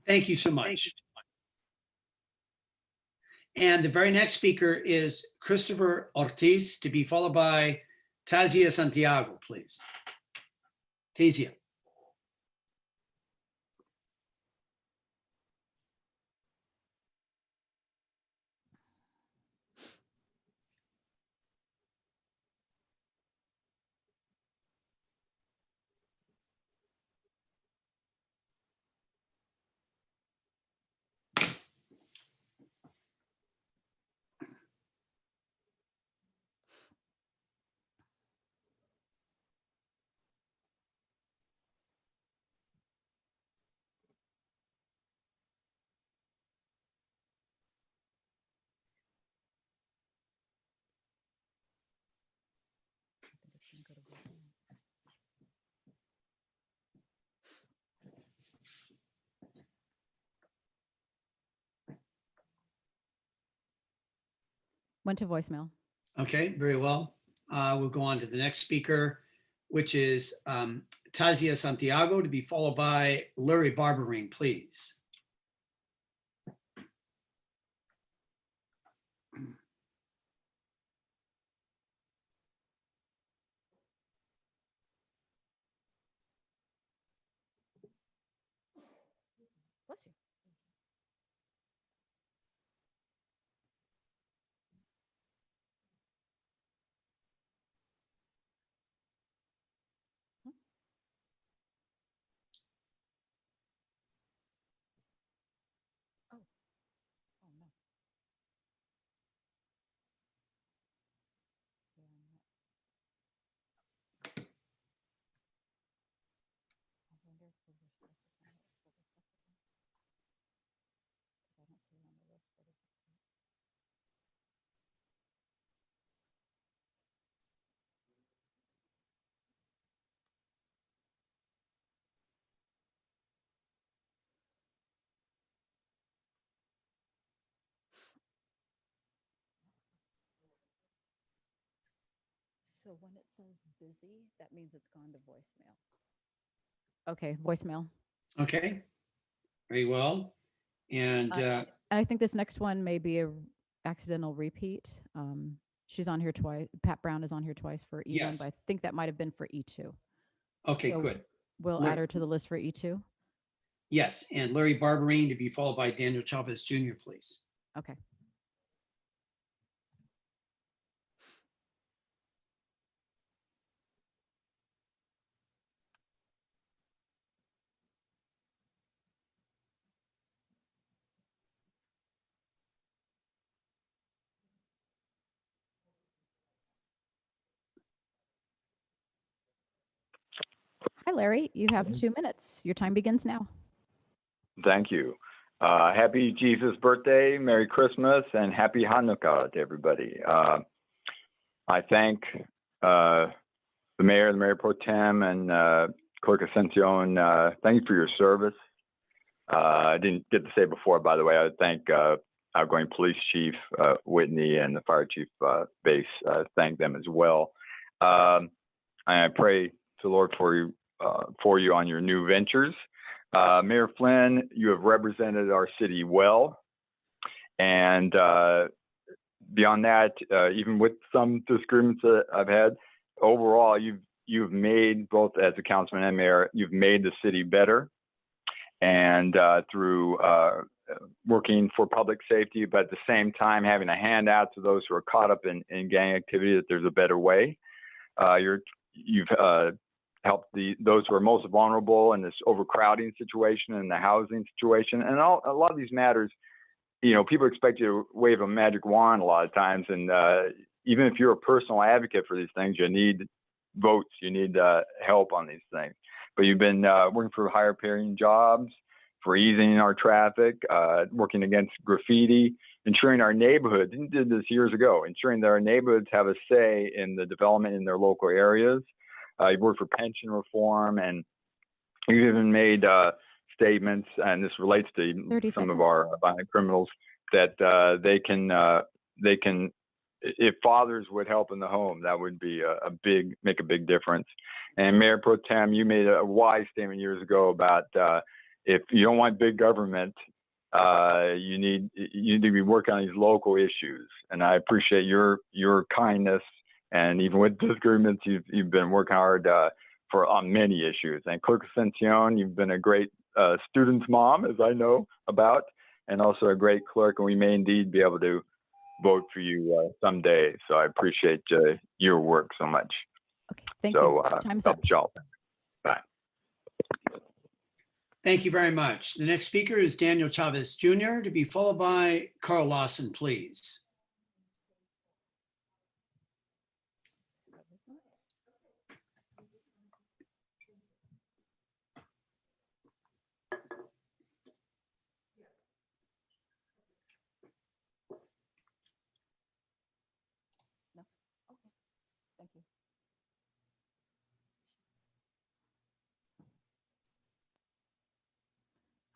Thank you so much. And the very next speaker is Christopher Ortiz, to be followed by Tazia Santiago, please. Tazia. Went to voicemail. Okay, very well. We'll go on to the next speaker, which is Tazia Santiago, to be followed by Larry Barberine, please. Bless you. Oh. Oh no. I wonder if we were supposed to find it for the second one. 'Cause I don't see it on the list for the second one. So when it says busy, that means it's gone to voicemail. Okay, voicemail. Okay, very well. And And I think this next one may be a accidental repeat. She's on here twice. Pat Brown is on here twice for E1, Yes. but I think that might have been for E2. okay, So good. we'll Larry. add her to the list for E2. Yes, and Larry Barberine, to be followed by Daniel Chavez Jr., please. Okay. Hi, Larry. You have 2 minutes. Your time begins now. Thank you. Happy Jesus birthday, Merry Christmas, and Happy Hanukkah to everybody. I thank the Mayor Pro Tem, and Clerk Ascension. Thank you for your service. I didn't get to say before, by the way, I thank outgoing Police Chief Whitney and the Fire Chief Bass. Thank them as well. And I pray to the Lord for you on your new ventures. Mayor Flynn, you have represented our city well, and beyond that, even with some disagreements that I've had, overall, you've made, both as a councilman and mayor, you've made the city better, and through working for public safety, but at the same time having a handout to those who are caught up in gang activity, that there's a better way. You've helped those who are most vulnerable in this overcrowding situation and the housing situation, and a lot of these matters. People expect you to wave a magic wand a lot of times, and even if you're a personal advocate for these things, you need votes, you need help on these things. But you've been working for higher paying jobs, for easing our traffic, working against graffiti, ensuring our neighborhoods, you did this years ago, ensuring that our neighborhoods have a say in the development in their local areas. You've worked for pension reform, and you've even made statements, and this relates to some of our violent criminals, that they can, if fathers would help in the home, that would be make a big difference. And Mayor Pro Tem, you made a wise statement years ago about if you don't want big government, you need to be working on these local issues. And I appreciate your kindness, and even with disagreements, you've been working hard on many issues. And Clerk Ascension, you've been a great student's mom, as I know about, and also a great clerk, and we may indeed be able to vote for you someday. So I appreciate your work so much. Okay, thank you. Time's up. Bye. Thank you very much. The next speaker is Daniel Chavez Jr., to be followed by Carl Lawson, please. Thank you.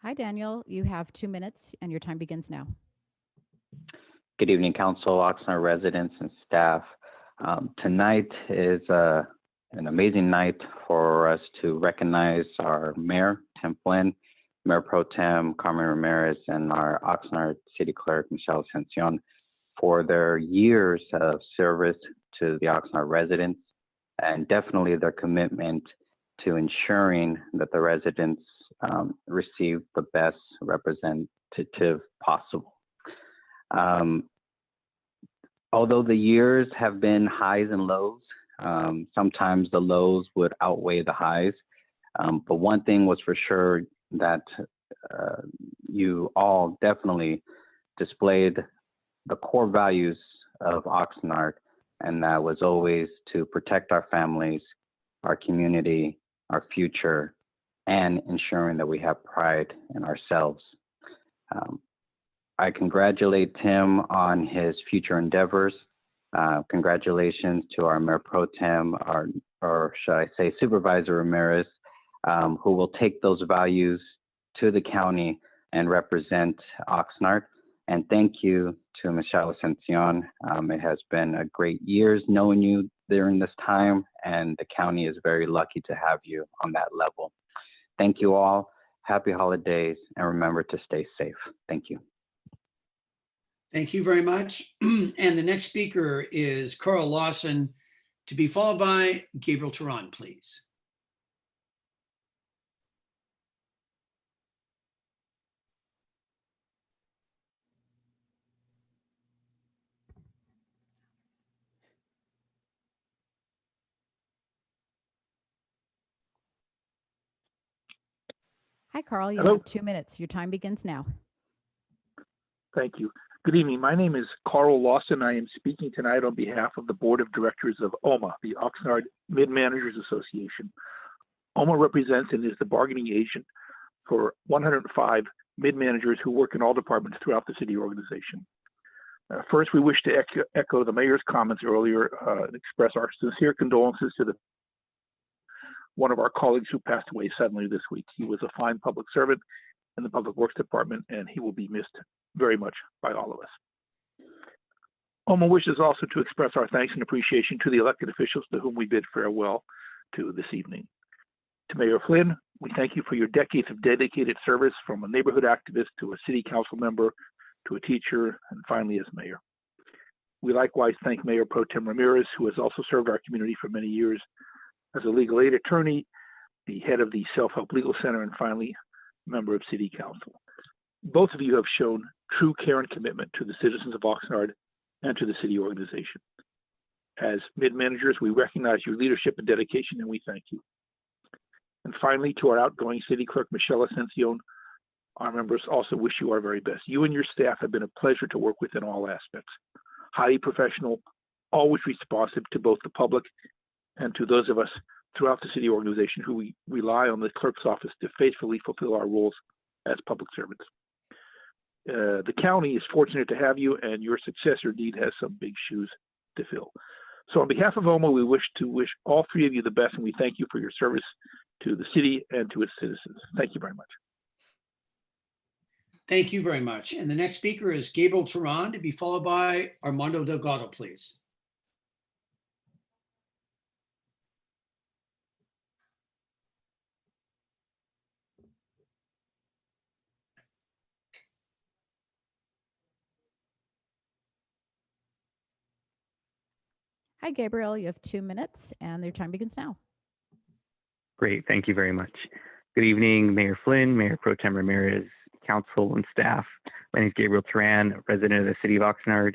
Hi, Daniel. You have 2 minutes and your time begins now. Good evening, Council, Oxnard residents, and staff. Tonight is an amazing night for us to recognize our Mayor, Tim Flynn, Mayor Pro Tem, Carmen Ramirez, and our Oxnard City Clerk, Michelle Ascension, for their years of service to the Oxnard residents, and definitely their commitment to ensuring that the residents receive the best representative possible. Although the years have been highs and lows, sometimes the lows would outweigh the highs. But one thing was for sure, that you all definitely displayed the core values of Oxnard, and that was always to protect our families, our community, our future, and ensuring that we have pride in ourselves. I congratulate Tim on his future endeavors. Congratulations to our Mayor Pro Tem, or should I say Supervisor Ramirez, who will take those values to the county and represent Oxnard. And thank you to Michelle Ascension. It has been a great years knowing you during this time, and the county is very lucky to have you on that level. Thank you all. Happy holidays, and remember to stay safe. Thank you. Thank you very much. And the next speaker is Carl Lawson, to be followed by Gabriel Teran, please. Hi, Carl. You Hello. have 2 minutes. Your time begins now. Thank you. Good evening. My name is Carl Lawson. I am speaking tonight on behalf of the Board of Directors of OMA, the Oxnard Mid-Managers Association. OMA represents and is the bargaining agent for 105 mid-managers who work in all departments throughout the city organization. First, we wish to echo the mayor's comments earlier and express our sincere condolences to one of our colleagues who passed away suddenly this week. He was a fine public servant in the Public Works Department, and he will be missed very much by all of us. OMA wishes also to express our thanks and appreciation to the elected officials to whom we bid farewell to this evening. To Mayor Flynn, we thank you for your decades of dedicated service, from a neighborhood activist to a city council member to a teacher, and finally as mayor. We likewise thank Mayor Pro Tem Ramirez, who has also served our community for many years as a legal aid attorney, the head of the Self-Help Legal Center, and finally, member of City Council. Both of you have shown true care and commitment to the citizens of Oxnard and to the city organization. As mid-managers, we recognize your leadership and dedication, and we thank you. And finally, to our outgoing city clerk, Michelle Ascension, our members also wish you our very best. You and your staff have been a pleasure to work with in all aspects. Highly professional, always responsive to both the public and to those of us throughout the city organization who we rely on the clerk's office to faithfully fulfill our roles as public servants. The county is fortunate to have you, and your successor indeed has some big shoes to fill. So on behalf of OMA, we wish all three of you the best, and we thank you for your service to the city and to its citizens. Thank you very much. Thank you very much. And the next speaker is Gabriel Turan, to be followed by Armando Delgado, please. Hi, Gabriel. You have 2 minutes and your time begins now. Great. Thank you very much. Good evening, Mayor Flynn, Mayor Pro Tem Ramirez, council and staff. My name is Gabriel Turan, a resident of the city of Oxnard.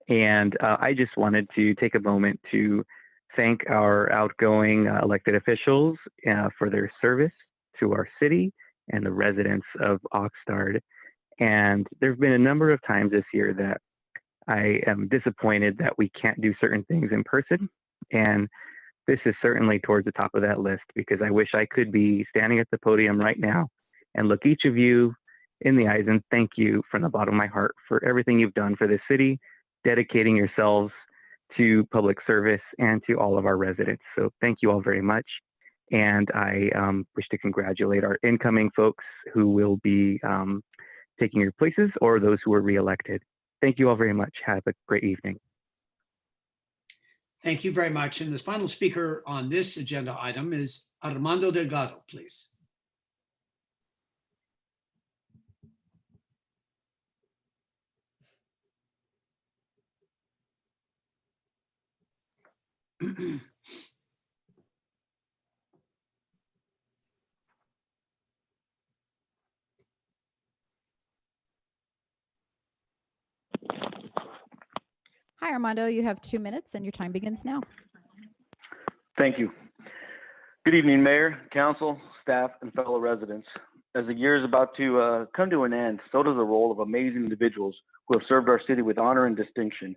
And I just wanted to take a moment to thank our outgoing elected officials for their service to our city and the residents of Oxnard. And there have been a number of times this year that I am disappointed that we can't do certain things in person. And this is certainly towards the top of that list, because I wish I could be standing at the podium right now and look each of you in the eyes and thank you from the bottom of my heart for everything you've done for this city, dedicating yourselves to public service and to all of our residents. So thank you all very much. And I wish to congratulate our incoming folks who will be taking your places, or those who are reelected. Thank you all very much. Have a great evening. Thank you very much. And the final speaker on this agenda item is Armando Delgado, please. Hi, Armando. You have 2 minutes and your time begins now. Thank you. Good evening, Mayor, Council, staff, and fellow residents. As the year is about to come to an end, so does the role of amazing individuals who have served our city with honor and distinction.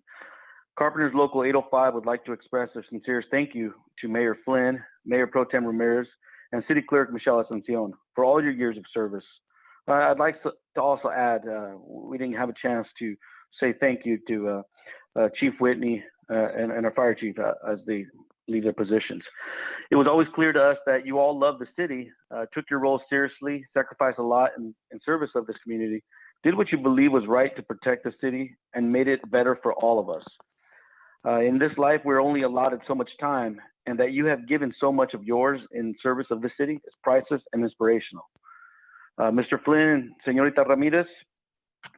Carpenters Local 805 would like to express their sincerest thank you to Mayor Flynn, Mayor Pro Tem Ramirez, and City Clerk Michelle Ascension for all your years of service. I'd like to also add, we didn't have a chance to say thank you to Chief Whitney and our fire chief as they leave their positions. It was always clear to us that you all love the city, took your role seriously, sacrificed a lot in service of this community, did what you believe was right to protect the city, and made it better for all of us. In this life, we're only allotted so much time, and that you have given so much of yours in service of the city is priceless and inspirational. Mr. Flynn, Señorita Ramirez,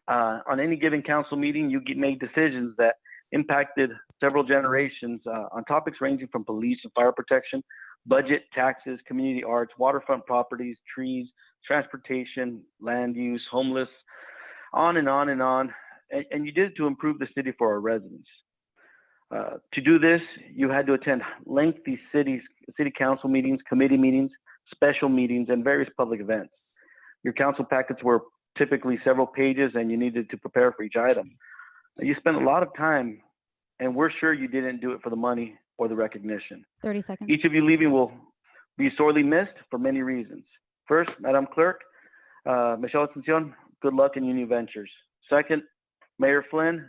on any given council meeting, you made decisions that impacted several generations on topics ranging from police and fire protection, budget, taxes, community arts, waterfront properties, trees, transportation, land use, homeless, on and on and on. And you did it to improve the city for our residents. To do this, you had to attend lengthy city council meetings, committee meetings, special meetings, and various public events. Your council packets were typically several pages, and you needed to prepare for each item. You spent a lot of time, and we're sure you didn't do it for the money or the recognition. 30 seconds. Each of you leaving will be sorely missed for many reasons. First, Madam Clerk, Michelle Ascension, good luck in your new ventures. Second, Mayor Flynn,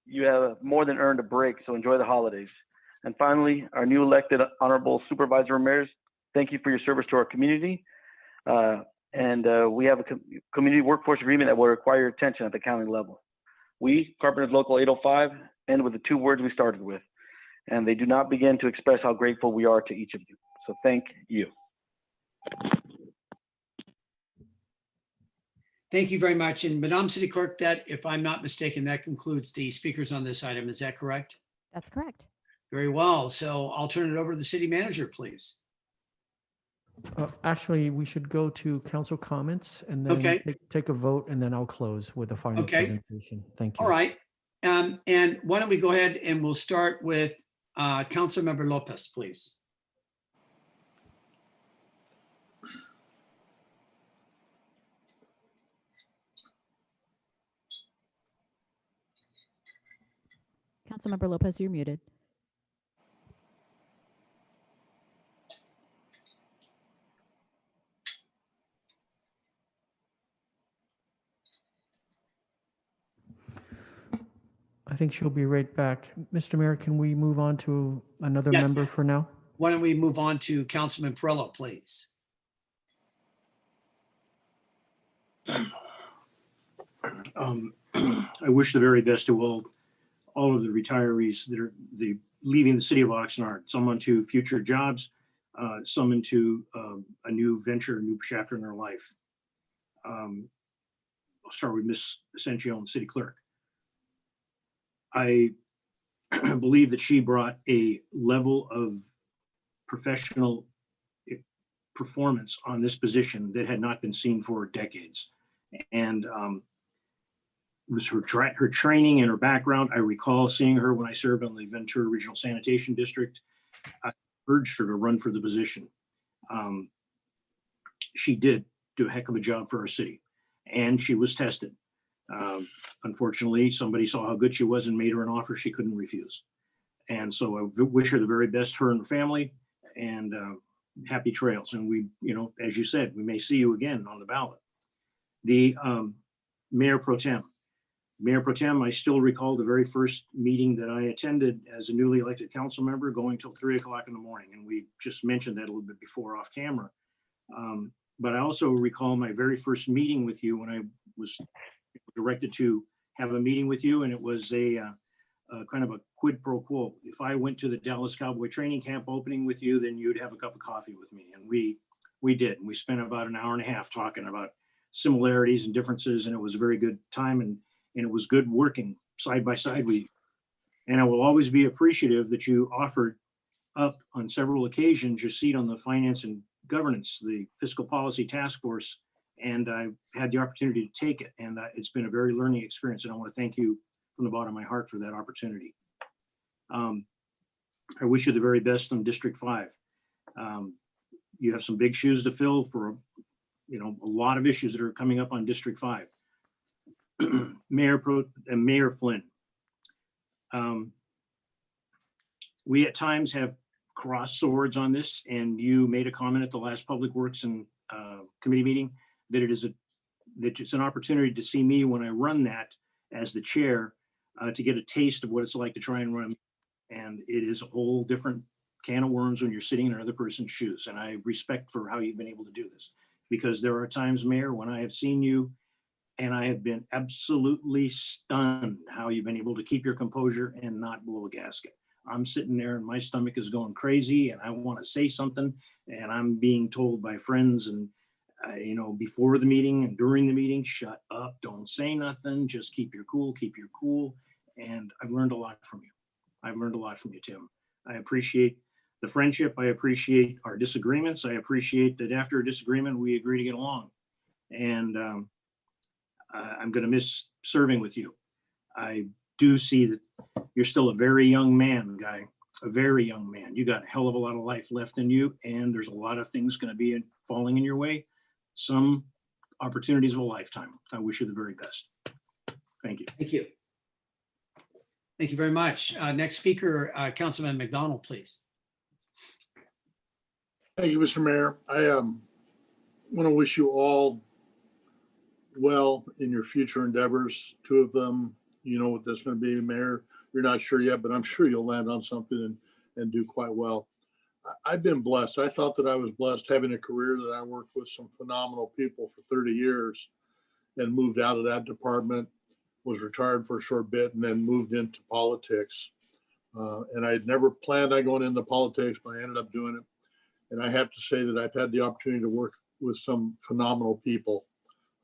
you have more than earned a break, so enjoy the holidays. And finally, our new elected Honorable Supervisor Ramirez, thank you for your service to our community. We have a community workforce agreement that will require your attention at the county level. We, Carpenters Local 805, end with the 2 words we started with, and they do not begin to express how grateful we are to each of you. So thank you. Thank you very much. And Madam City Clerk, that, if I'm not mistaken, that concludes the speakers on this item. Is that correct? That's correct. Very well. So I'll turn it over to the city manager, please. Actually, we should go to council comments and then Okay. take a vote, and then I'll close with a final Okay. presentation. Thank you. All right. And why don't we go ahead and we'll start with Councilmember Lopez, please. Councilmember Lopez, you're muted. I think she'll be right back. Mr. Mayor, can we move on to another Yes. member for now? Why don't we move on to Councilman Perillo, please? I wish the very best to all of the retirees that are leaving the city of Oxnard, some onto future jobs, some into a new venture, a new chapter in their life. I'll start with Ms. Asensio, city clerk. I believe that she brought a level of professional performance on this position that had not been seen for decades. And it was her training and her background. I recall seeing her when I served on the Ventura Regional Sanitation District. I urged her to run for the position. She did do a heck of a job for our city, and she was tested. Unfortunately, somebody saw how good she was and made her an offer she couldn't refuse. And so I wish her the very best, her and her family, and happy trails. And we, as you said, we may see you again on the ballot. The Mayor Pro Tem. Mayor Pro Tem, I still recall the very first meeting that I attended as a newly elected council member, going till 3 o'clock in the morning. And we just mentioned that a little bit before off camera. But I also recall my very first meeting with you when I was directed to have a meeting with you, and it was a kind of a quid pro quo. If I went to the Dallas Cowboy training camp opening with you, then you'd have a cup of coffee with me. And we did. And we spent about an hour and a half talking about similarities and differences, and it was a very good time, and it was good working side by side with you. And I will always be appreciative that you offered up on several occasions your seat on the Finance and Governance, the Fiscal Policy Task Force, and I had the opportunity to take it. And it's been a very learning experience, and I want to thank you from the bottom of my heart for that opportunity. I wish you the very best on District 5. You have some big shoes to fill for a lot of issues that are coming up on District 5. Mayor Flynn. We at times have crossed swords on this, and you made a comment at the last Public Works and committee meeting that it's an opportunity to see me when I run that as the chair to get a taste of what it's like to try and run. And it is a whole different can of worms when you're sitting in another person's shoes. And I respect for how you've been able to do this, because there are times, Mayor, when I have seen you and I have been absolutely stunned how you've been able to keep your composure and not blow a gasket. I'm sitting there and my stomach is going crazy and I want to say something, and I'm being told by friends and before the meeting and during the meeting, shut up, don't say nothing, just keep your cool. And I've learned a lot from you. I've learned a lot from you, Tim. I appreciate the friendship. I appreciate our disagreements. I appreciate that after a disagreement, we agree to get along. And I'm going to miss serving with you. I do see that you're still a very young man, Guy, a very young man. You got a hell of a lot of life left in you, and there's a lot of things going to be falling in your way. Some opportunities of a lifetime. I wish you the very best. Thank you. Thank you. Thank you very much. Next speaker, Councilman McDonald, please. Thank you, Mr. Mayor. I want to wish you all well in your future endeavors. Two of them, you know what that's going to be, Mayor. You're not sure yet, but I'm sure you'll land on something and do quite well. I've been blessed. I thought that I was blessed having a career that I worked with some phenomenal people for 30 years and moved out of that department, was retired for a short bit, and then moved into politics. And I had never planned on going into politics, but I ended up doing it. And I have to say that I've had the opportunity to work with some phenomenal people.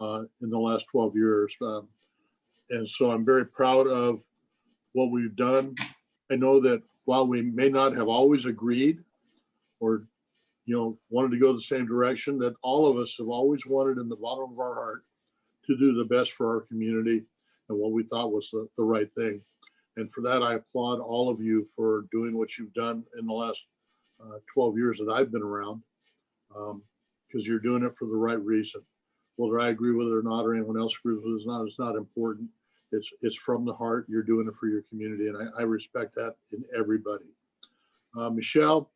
in the last 12 years. And so I'm very proud of what we've done. I know that while we may not have always agreed or wanted to go the same direction, that all of us have always wanted in the bottom of our heart to do the best for our community and what we thought was the right thing. And for that, I applaud all of you for doing what you've done in the last 12 years that I've been around, because you're doing it for the right reason. Whether I agree with it or not, or anyone else agrees with it or not, it's not important. It's from the heart. You're doing it for your community, and I respect that in everybody. Michelle,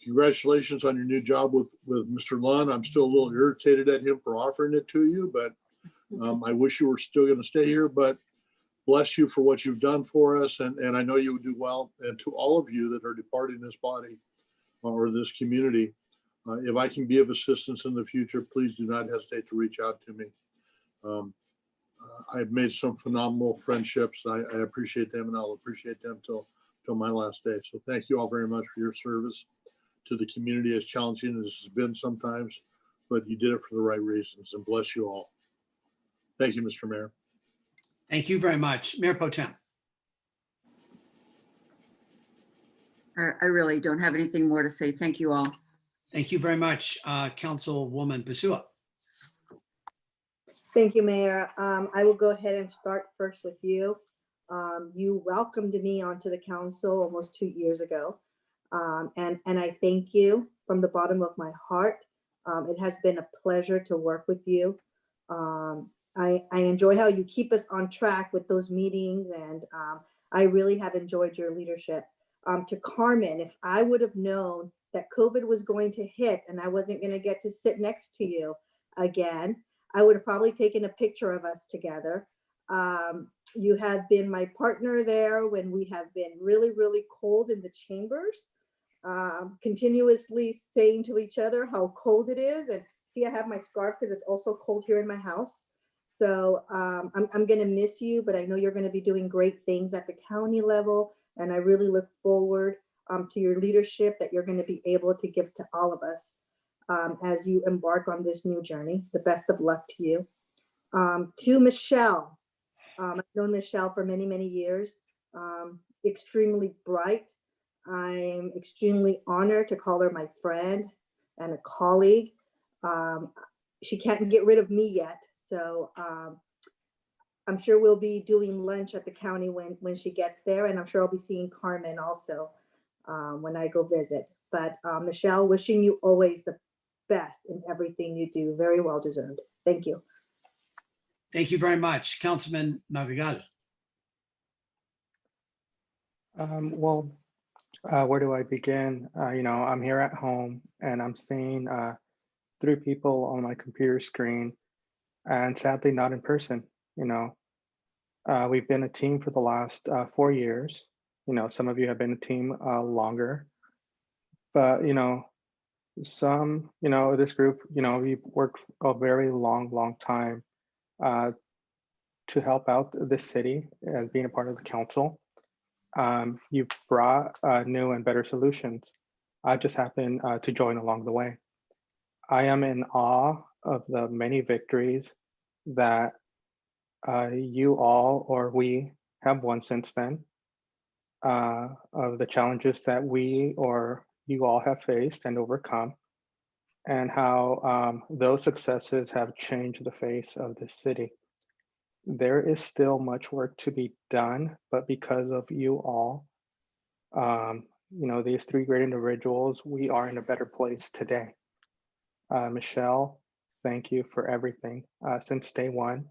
congratulations on your new job with Mr. Lund. I'm still a little irritated at him for offering it to you, but I wish you were still going to stay here. But bless you for what you've done for us, and I know you would do well. And to all of you that are departing this body or this community, if I can be of assistance in the future, please do not hesitate to reach out to me. I've made some phenomenal friendships. I appreciate them, and I'll appreciate them till my last day. So thank you all very much for your service to the community, as challenging as this has been sometimes, but you did it for the right reasons, and bless you all. Thank you, Mr. Mayor. Thank you very much. Mayor Pro Tem. I really don't have anything more to say. Thank you all. Thank you very much, Councilwoman Pasua. Thank you, Mayor. I will go ahead and start first with you. You welcomed me onto the council almost 2 years ago. And I thank you from the bottom of my heart. It has been a pleasure to work with you. I enjoy how you keep us on track with those meetings, and I really have enjoyed your leadership. To Carmen, if I would have known that COVID was going to hit and I wasn't going to get to sit next to you again, I would have probably taken a picture of us together. You have been my partner there when we have been really, really cold in the chambers, continuously saying to each other how cold it is. And see, I have my scarf because it's also cold here in my house. So I'm going to miss you, but I know you're going to be doing great things at the county level. And I really look forward to your leadership that you're going to be able to give to all of us as you embark on this new journey. The best of luck to you. To Michelle, I've known Michelle for many, many years, extremely bright. I'm extremely honored to call her my friend and a colleague. She can't get rid of me yet. So I'm sure we'll be doing lunch at the county when she gets there. And I'm sure I'll be seeing Carmen also when I go visit. But Michelle, wishing you always the best in everything you do. Very well deserved. Thank you. Thank you very much. Councilman Madrigal. Where do I begin? I'm here at home and I'm seeing 3 people on my computer screen, and sadly not in person. We've been a team for the last 4 years. Some of you have been a team longer, but this group, we've worked a very long time to help out the city as being a part of the council. You've brought new and better solutions. I just happened to join along the way. I am in awe of the many victories that you all or we have won since then, of the challenges that we or you all have faced and overcome, and how those successes have changed the face of this city. There is still much work to be done, but because of you all, these 3 great individuals, we are in a better place today. Michelle, thank you for everything. Since day one,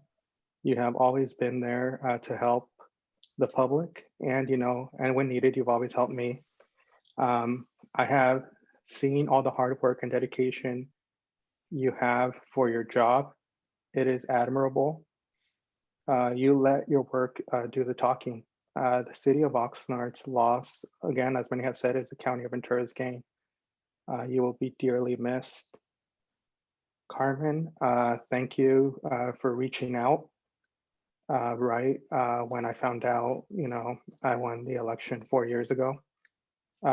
you have always been there to help the public, and when needed, you've always helped me. I have seen all the hard work and dedication you have for your job. It is admirable. You let your work do the talking. The city of Oxnard's loss, again, as many have said, is the county of Ventura's gain. You will be dearly missed. Carmen, thank you for reaching out when I found out, I won the election 4 years ago.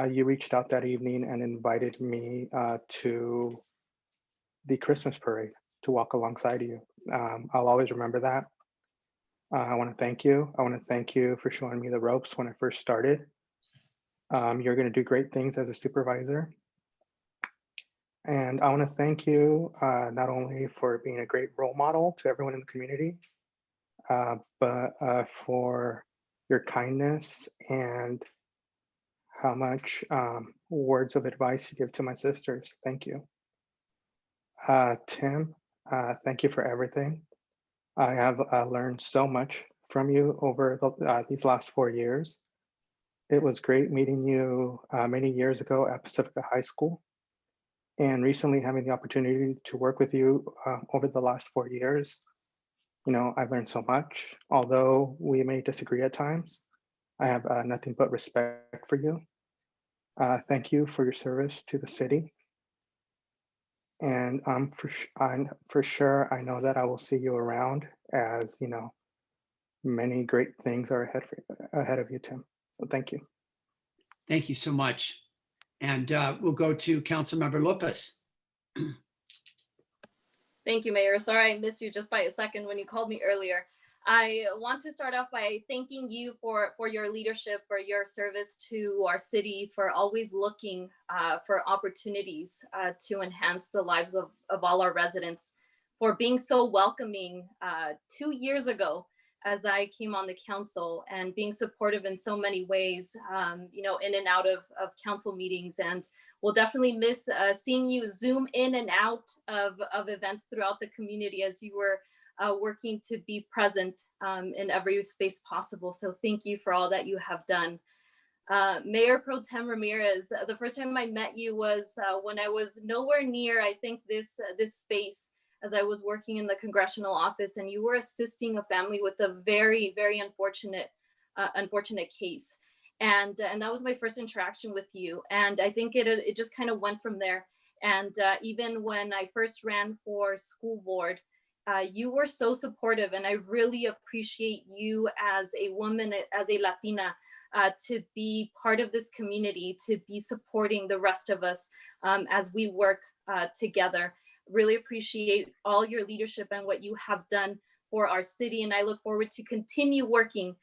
You reached out that evening and invited me to the Christmas parade to walk alongside you. I'll always remember that. I want to thank you. I want to thank you for showing me the ropes when I first started. You're going to do great things as a supervisor. And I want to thank you not only for being a great role model to everyone in the community, but for your kindness and how much words of advice you give to my sisters. Thank you. Tim, thank you for everything. I have learned so much from you over these last 4 years. It was great meeting you many years ago at Pacifica High School, and recently having the opportunity to work with you over the last 4 years. You know, I've learned so much. Although we may disagree at times, I have nothing but respect for you. Thank you for your service to the city. And I'm for sure, I know that I will see you around, as you know, many great things are ahead of you, Tim. So thank you. Thank you so much. And we'll go to Councilmember Lopez. Thank you, Mayor. Sorry I missed you just by a second when you called me earlier. I want to start off by thanking you for your leadership, for your service to our city, for always looking for opportunities to enhance the lives of all our residents, for being so welcoming 2 years ago as I came on the council, and being supportive in so many ways, you know, in and out of council meetings. And we'll definitely miss seeing you zoom in and out of events throughout the community as you were working to be present in every space possible. So thank you for all that you have done. Mayor Pro Tem Ramirez, the first time I met you was when I was nowhere near, I think, this space, as I was working in the congressional office, and you were assisting a family with a very, very unfortunate case. And that was my first interaction with you. And I think it just kind of went from there. And even when I first ran for school board, you were so supportive, and I really appreciate you as a woman, as a Latina, to be part of this community, to be supporting the rest of us as we work together. Really appreciate all your leadership and what you have done for our city, and I look forward to continue working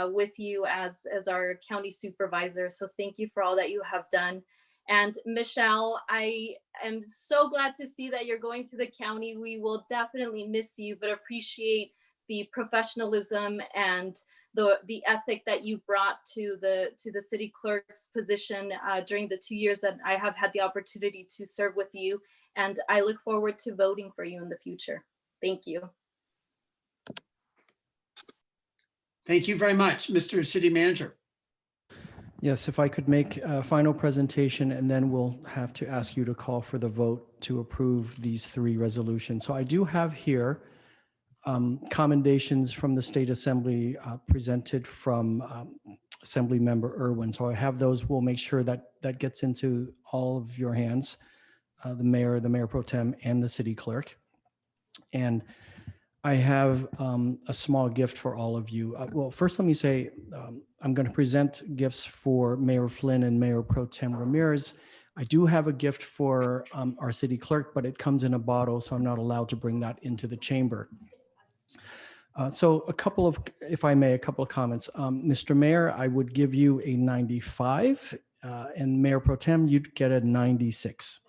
with you as our county supervisor. So thank you for all that you have done. And Michelle, I am so glad to see that you're going to the county. We will definitely miss you, but appreciate the professionalism and the ethic that you brought to the city clerk's position during the 2 years that I have had the opportunity to serve with you. And I look forward to voting for you in the future. Thank you. Thank you very much, Mr. City Manager. Yes, if I could make a final presentation, and then we'll have to ask you to call for the vote to approve these 3 resolutions. So I do have here commendations from the State Assembly presented from Assembly Member Irwin. So I have those. We'll make sure that that gets into all of your hands, the Mayor Pro Tem, and the City Clerk. And I have a small gift for all of you. Well, first let me say, I'm going to present gifts for Mayor Flynn and Mayor Pro Tem Ramirez. I do have a gift for our City Clerk, but it comes in a bottle, so I'm not allowed to bring that into the chamber. So a couple of, if I may, a couple of comments. Mr. Mayor, I would give you a 95, and Mayor Pro Tem, you'd get a 96.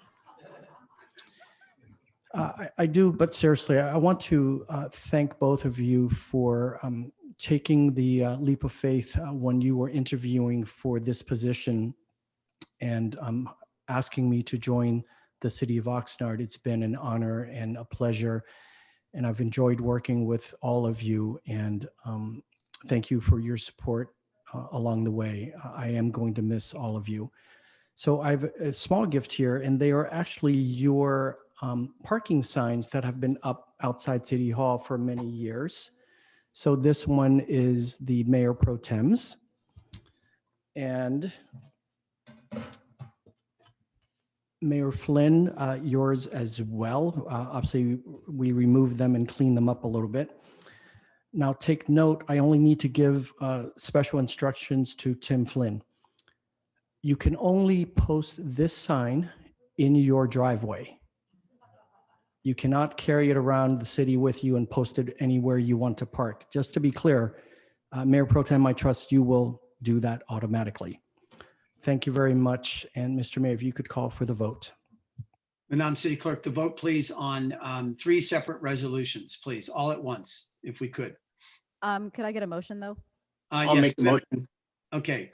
I do, but seriously, I want to thank both of you for taking the leap of faith when you were interviewing for this position and asking me to join the City of Oxnard. It's been an honor and a pleasure, and I've enjoyed working with all of you, and thank you for your support along the way. I am going to miss all of you. So I have a small gift here, and they are actually your parking signs that have been up outside City Hall for many years. So this one is the Mayor Pro Tem's, and Mayor Flynn, yours as well. Obviously, we removed them and cleaned them up a little bit. Now take note, I only need to give special instructions to Tim Flynn. You can only post this sign in your driveway. You cannot carry it around the city with you and post it anywhere you want to park. Just to be clear, Mayor Pro Tem, I trust you will do that automatically. Thank you very much. And Mr. Mayor, if you could call for the vote. Madam City Clerk, the vote please on 3 separate resolutions, please, all at once, if we could. Could I get a motion though? I'll Yes, make the motion. Okay.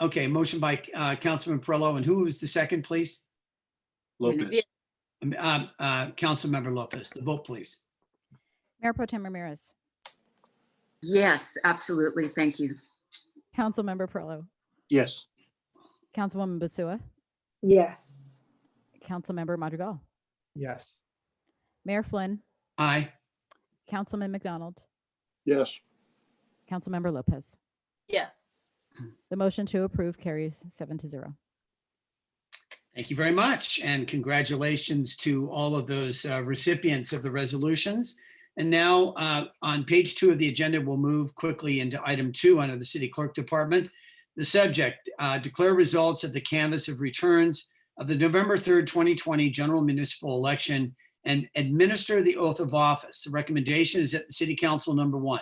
Okay, motion by Councilman Perillo, and who was the second, please? Lopez. Councilmember Lopez, the vote, please. Mayor Pro Tem Ramirez, Yes, absolutely. Thank you. Councilmember Perillo, Yes. Councilwoman Basua, Yes. Councilmember Madrigal, Yes. Mayor Flynn, Aye. Councilman McDonald, Yes. Councilmember Lopez. Yes. The motion to approve carries 7-0. Thank you very much, and congratulations to all of those recipients of the resolutions. And now on page 2 of the agenda, we'll move quickly into item 2 under the City Clerk Department. The subject, declare results of the canvass of returns of the November 3rd, 2020 general municipal election and administer the oath of office. The recommendation is that the City Council, number 1,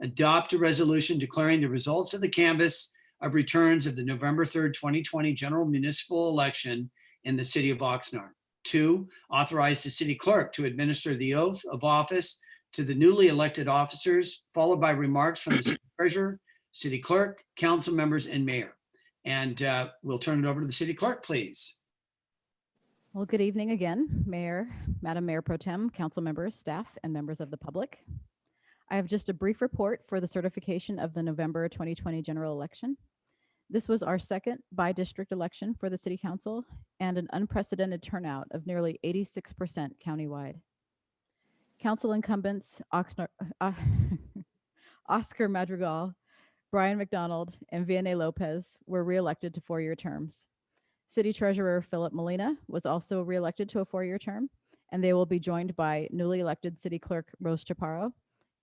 adopt a resolution declaring the results of the canvass of returns of the November 3rd, 2020 general municipal election in the city of Oxnard. 2, authorize the city clerk to administer the oath of office to the newly elected officers, followed by remarks from the city treasurer, city clerk, council members, and mayor. And we'll turn it over to the city clerk, please. Well, good evening again, Mayor, Madam Mayor Pro Tem, council members, staff, and members of the public. I have just a brief report for the certification of the November 2020 general election. This was our second by-district election for the City Council and an unprecedented turnout of nearly 86% countywide. Council incumbents Oxnard, Oscar Madrigal, Brian McDonald, and Vianney Lopez were re-elected to 4-year terms. City Treasurer Philip Molina was also re-elected to a 4-year term, and they will be joined by newly elected City Clerk Rose Chaparro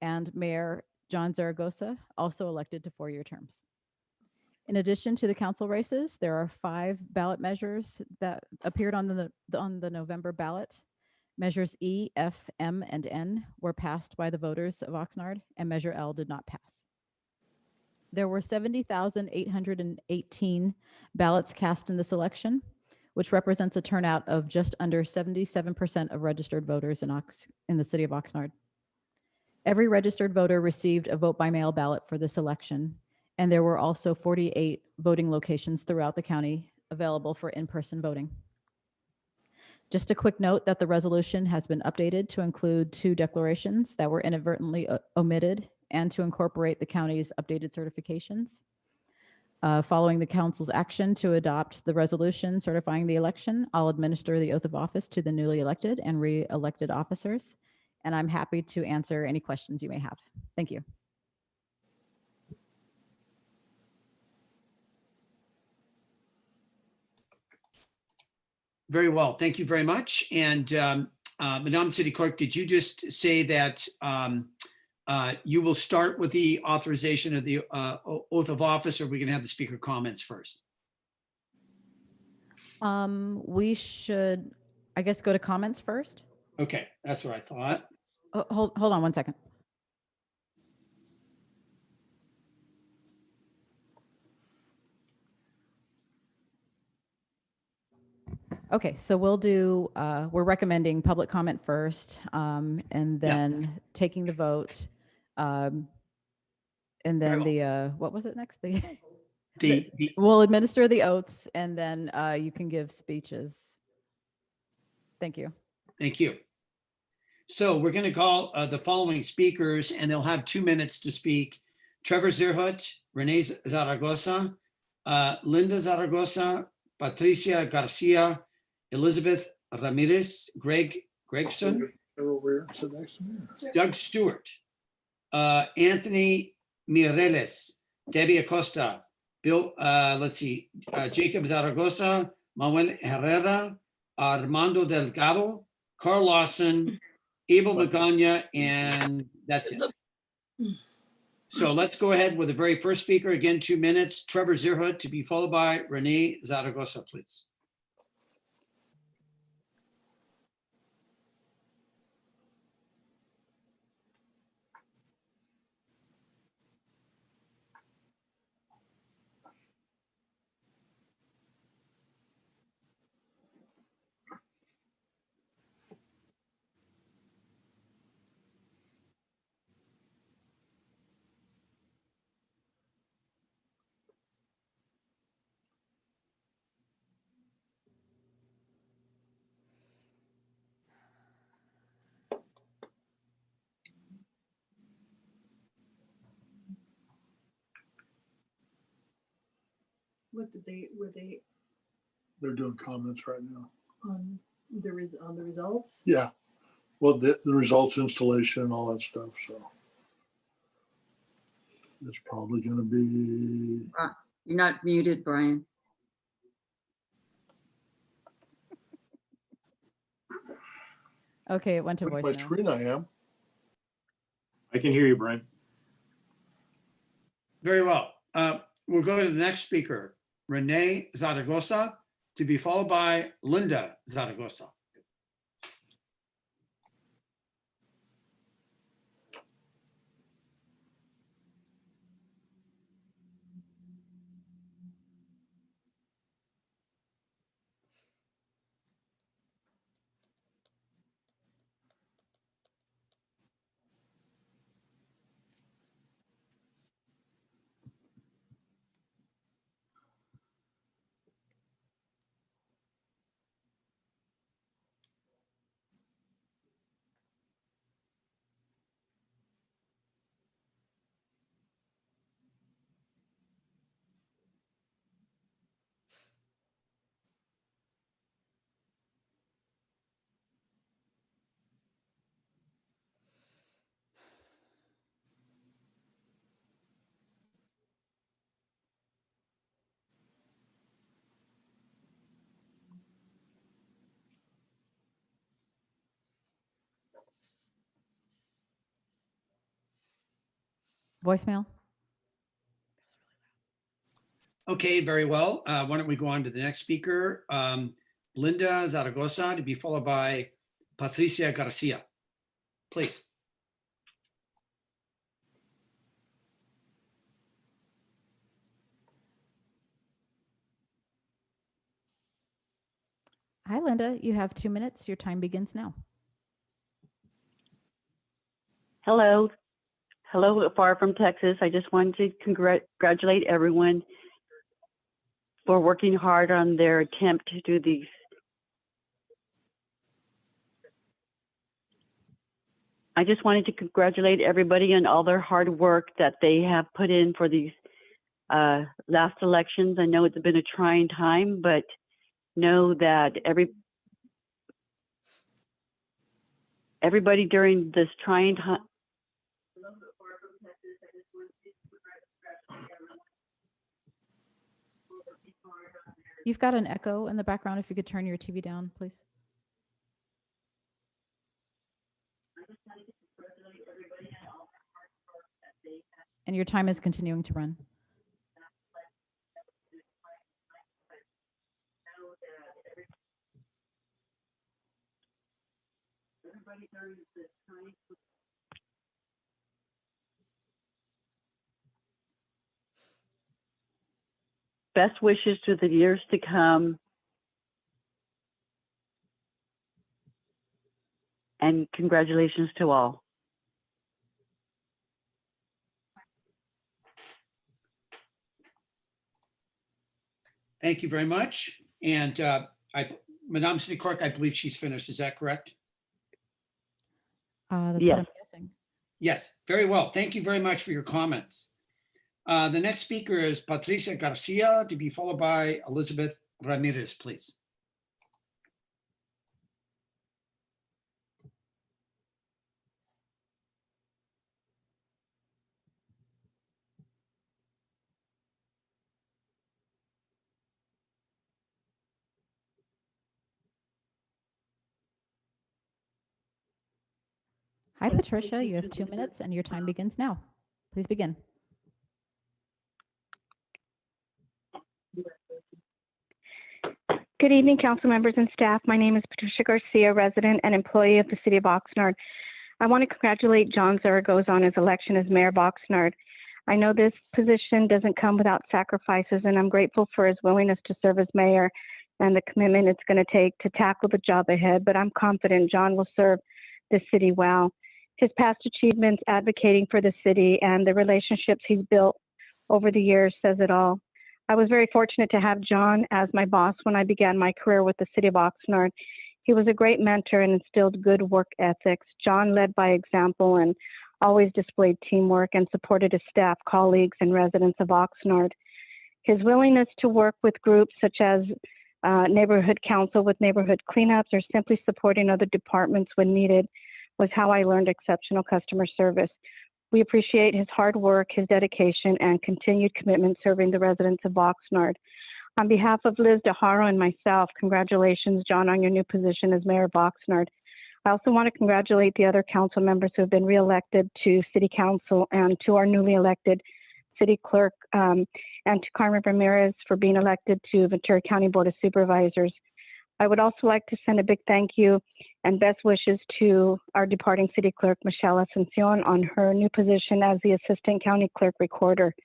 and Mayor John Zaragoza, also elected to 4-year terms. In addition to the council races, there are 5 ballot measures that appeared on the November ballot. Measures E, F, M, and N were passed by the voters of Oxnard, and Measure L did not pass. There were 70,818 ballots cast in this election, which represents a turnout of just under 77% of registered voters in the city of Oxnard. Every registered voter received a vote by mail ballot for this election, and there were also 48 voting locations throughout the county available for in-person voting. Just a quick note that the resolution has been updated to include 2 declarations that were inadvertently omitted and to incorporate the county's updated certifications. Following the council's action to adopt the resolution certifying the election, I'll administer the oath of office to the newly elected and re-elected officers, and I'm happy to answer any questions you may have. Thank you. Very well. Thank you very much. And Madam City Clerk, did you just say that you will start with the authorization of the oath of office, or are we going to have the speaker comments first? We should, I guess, go to comments first. Okay, that's what I thought. Oh, hold on one second. Okay, so we'll do, we're recommending public comment first, and then taking the vote. And then what was it next? We'll administer the oaths, and then you can give speeches. Thank you. Thank you. So we're going to call the following speakers, and they'll have 2 minutes to speak. Trevor Zerhut, Renee Zaragoza, Linda Zaragoza, Patricia Garcia, Elizabeth Ramirez, Gregson, Doug Stewart, Anthony Mireles, Debbie Acosta, Bill, Jacob Zaragoza, Manuel Herrera, Armando Delgado, Carl Lawson, Abel Magana, and that's it. So let's go ahead with the very first speaker. Again, 2 minutes. Trevor Zerhut, to be followed by Renee Zaragoza, please. What did they, were they They're doing comments right now. on on the results? Yeah. Well, the results, installation and all that stuff. So it's probably going to be. You're not muted, Brian. Okay, it went to Look at voicemail. my screen I am. I can hear you, Brian. Very well. We'll go to the next speaker, Renee Zaragoza, to be followed by Linda Zaragoza. Voicemail. Okay, very well. Why don't we go on to the next speaker, Linda Zaragoza, to be followed by Patricia Garcia. Please. Hi, Linda. You have 2 minutes. Your time begins now. Hello. Hello, far from Texas. I just wanted to congratulate everyone for working hard on their attempt to do these. I just wanted to congratulate everybody on all their hard work that they have put in for these last elections. I know it's been a trying time, but know that everybody during this trying time. You've got an echo in the background. If you could turn your TV down, please. And your time is continuing to run. Best wishes to the years to come. And congratulations to all. Thank you very much. And Madame City Clerk, I believe she's finished. Is that correct? That's Yes. what I'm guessing. Yes, very well. Thank you very much for your comments. The next speaker is Patricia Garcia, to be followed by Elizabeth Ramirez, please. Hi, Patricia. You have 2 minutes and your time begins now. Please begin. Good evening, council members and staff. My name is Patricia Garcia, resident and employee of the city of Oxnard. I want to congratulate John Zaragoza on his election as mayor of Oxnard. I know this position doesn't come without sacrifices, and I'm grateful for his willingness to serve as mayor and the commitment it's going to take to tackle the job ahead, but I'm confident John will serve the city well. His past achievements advocating for the city and the relationships he's built over the years says it all. I was very fortunate to have John as my boss when I began my career with the city of Oxnard. He was a great mentor and instilled good work ethics. John led by example and always displayed teamwork and supported his staff, colleagues, and residents of Oxnard. His willingness to work with groups such as Neighborhood Council with neighborhood cleanups or simply supporting other departments when needed was how I learned exceptional customer service. We appreciate his hard work, his dedication, and continued commitment serving the residents of Oxnard. On behalf of Liz DeHaro and myself, congratulations, John, on your new position as Mayor of Oxnard. I also want to congratulate the other council members who have been reelected to City Council and to our newly elected City Clerk and to Carmen Ramirez for being elected to Ventura County Board of Supervisors. I would also like to send a big thank you and best wishes to our departing City Clerk, Michelle Asuncion, on her new position as the Assistant County Clerk Recorder.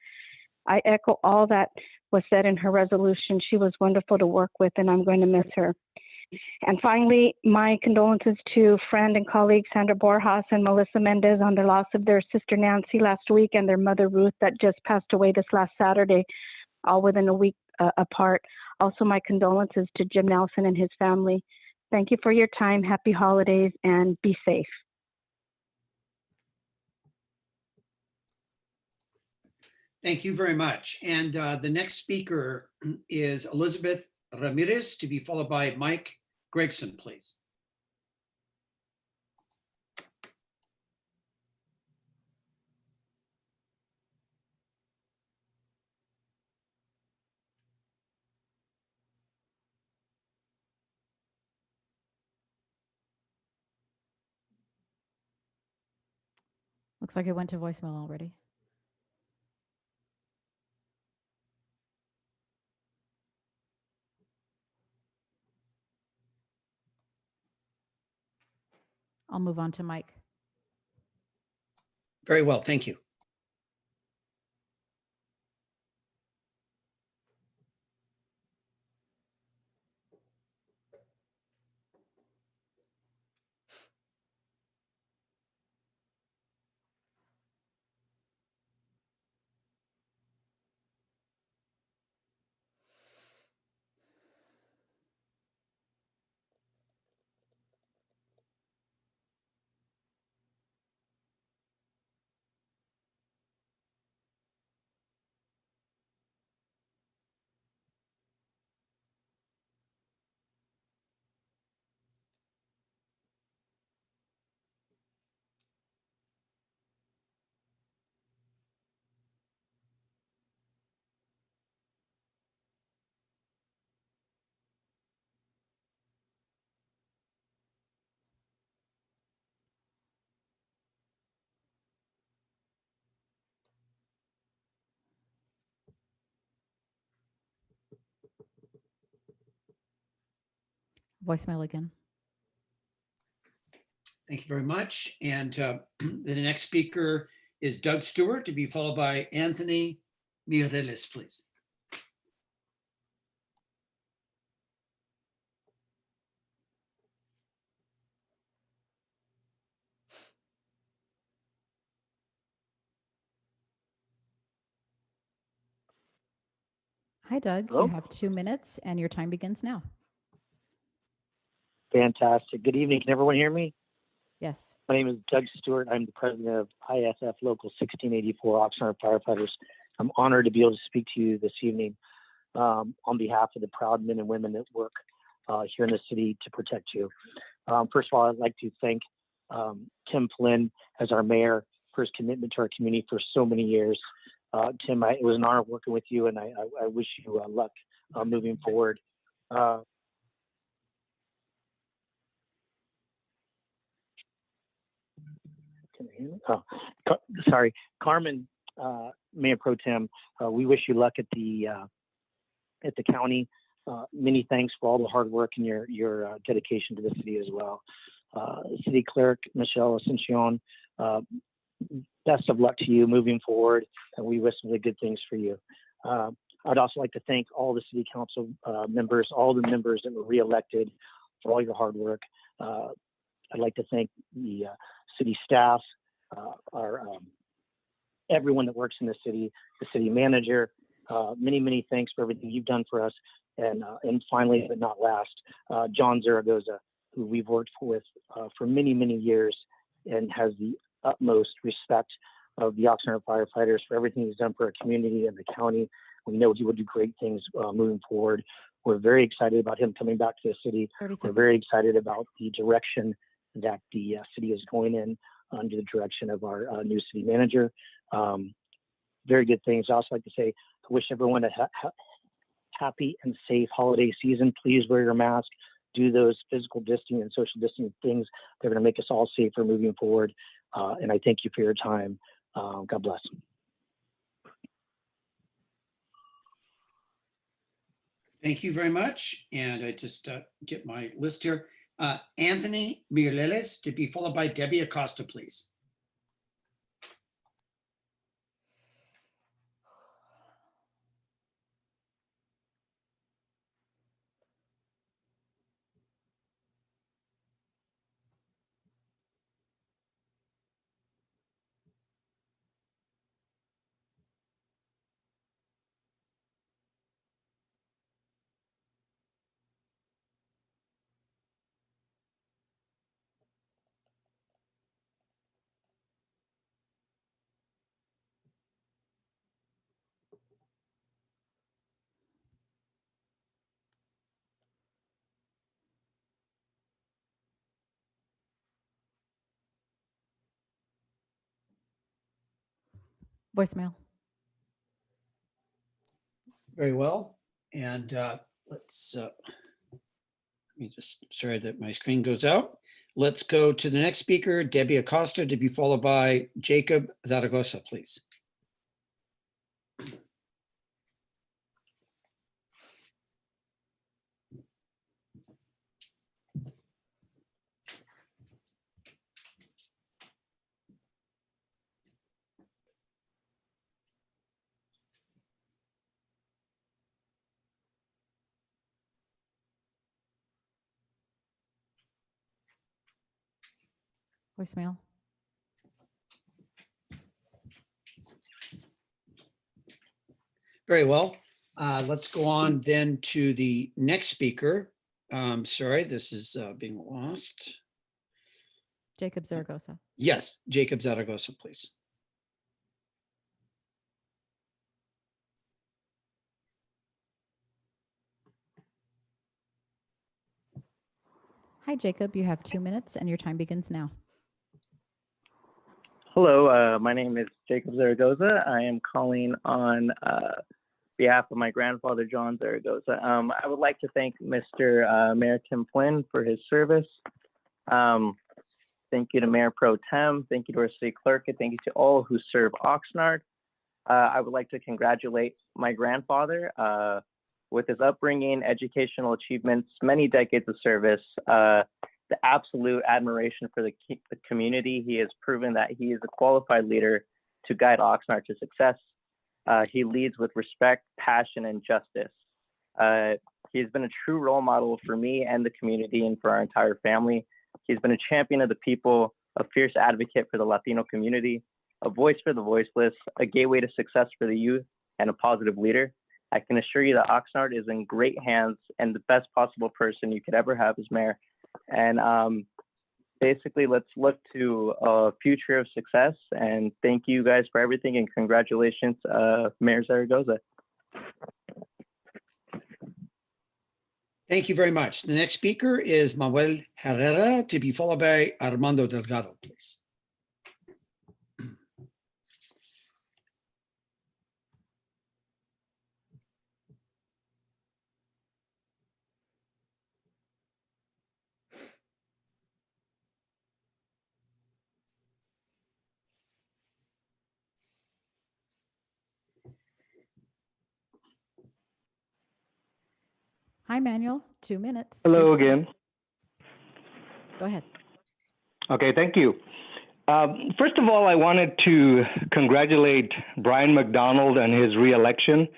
I echo all that was said in her resolution. She was wonderful to work with, and I'm going to miss her. And finally, my condolences to friend and colleague Sandra Borjas and Melissa Mendez on the loss of their sister Nancy last week and their mother Ruth that just passed away this last Saturday, all within a week apart. Also, my condolences to Jim Nelson and his family. Thank you for your time. Happy holidays and be safe. Thank you very much. And the next speaker is Elizabeth Ramirez, to be followed by Mike Gregson, please. Looks like it went to voicemail already. I'll move on to Mike. Very well, thank you. Voicemail again. Thank you very much. And the next speaker is Doug Stewart, to be followed by Anthony Mireles, please. Hi, Doug. Hello? You have 2 minutes and your time begins now. Fantastic. Good evening. Can everyone hear me? Yes. My name is Doug Stewart. I'm the president of ISF Local 1684 Oxnard Firefighters. I'm honored to be able to speak to you this evening on behalf of the proud men and women that work here in the city to protect you. First of all, I'd like to thank Tim Flynn as our mayor for his commitment to our community for so many years. Tim, it was an honor working with you, and I wish you luck moving forward. Can you hear me? Oh, sorry, Carmen, Mayor Pro Tem. We wish you luck at the county. Many thanks for all the hard work and your dedication to the city as well. City Clerk Michelle Asuncion, best of luck to you moving forward, and we wish really good things for you. I'd also like to thank all the city council members, all the members that were reelected for all your hard work. I'd like to thank the city staff, everyone that works in the city manager. Many thanks for everything you've done for us. And finally, but not last, John Zaragoza, who we've worked with for many years and has the utmost respect of the Oxnard firefighters for everything he's done for our community and the county. We know he will do great things moving forward. We're very excited about him coming back to the city. We're very excited about the direction that the city is going in under the direction of our new city manager. Very good things. I also like to say, I wish everyone a happy and safe holiday season. Please wear your mask. Do those physical distancing and social distancing things. They're going to make us all safer moving forward. And I thank you for your time. God bless. Thank you very much. And I just get my list here. Anthony Mireles to be followed by Debbie Acosta, please. Voicemail. Very well. And let's, let me just, sorry that my screen goes out. Let's go to the next speaker, Debbie Acosta, to be followed by Jacob Zaragoza, please. Voicemail. Very well. Let's go on then to the next speaker. Sorry, this is being lost. Jacob Zaragoza. Yes, Jacob Zaragoza, please. Hi, Jacob. You have 2 minutes and your time begins now. Hello, my name is Jacob Zaragoza. I am calling on behalf of my grandfather, John Zaragoza. I would like to thank Mr. Mayor Tim Flynn for his service. Thank you to Mayor Pro Tem. Thank you to our city clerk, and thank you to all who serve Oxnard. I would like to congratulate my grandfather with his upbringing, educational achievements, many decades of service, the absolute admiration for the community. He has proven that he is a qualified leader to guide Oxnard to success. He leads with respect, passion, and justice. He has been a true role model for me and the community and for our entire family. He's been a champion of the people, a fierce advocate for the Latino community, a voice for the voiceless, a gateway to success for the youth, and a positive leader. I can assure you that Oxnard is in great hands and the best possible person you could ever have as mayor. And basically, let's look to a future of success. And thank you guys for everything, and congratulations, Mayor Zaragoza. Thank you very much. The next speaker is Manuel Herrera, to be followed by Armando Delgado, please. Hi, Manuel. 2 minutes. Hello again. Go ahead. Okay, thank you. First of all, I wanted to congratulate Brian McDonald on his reelection.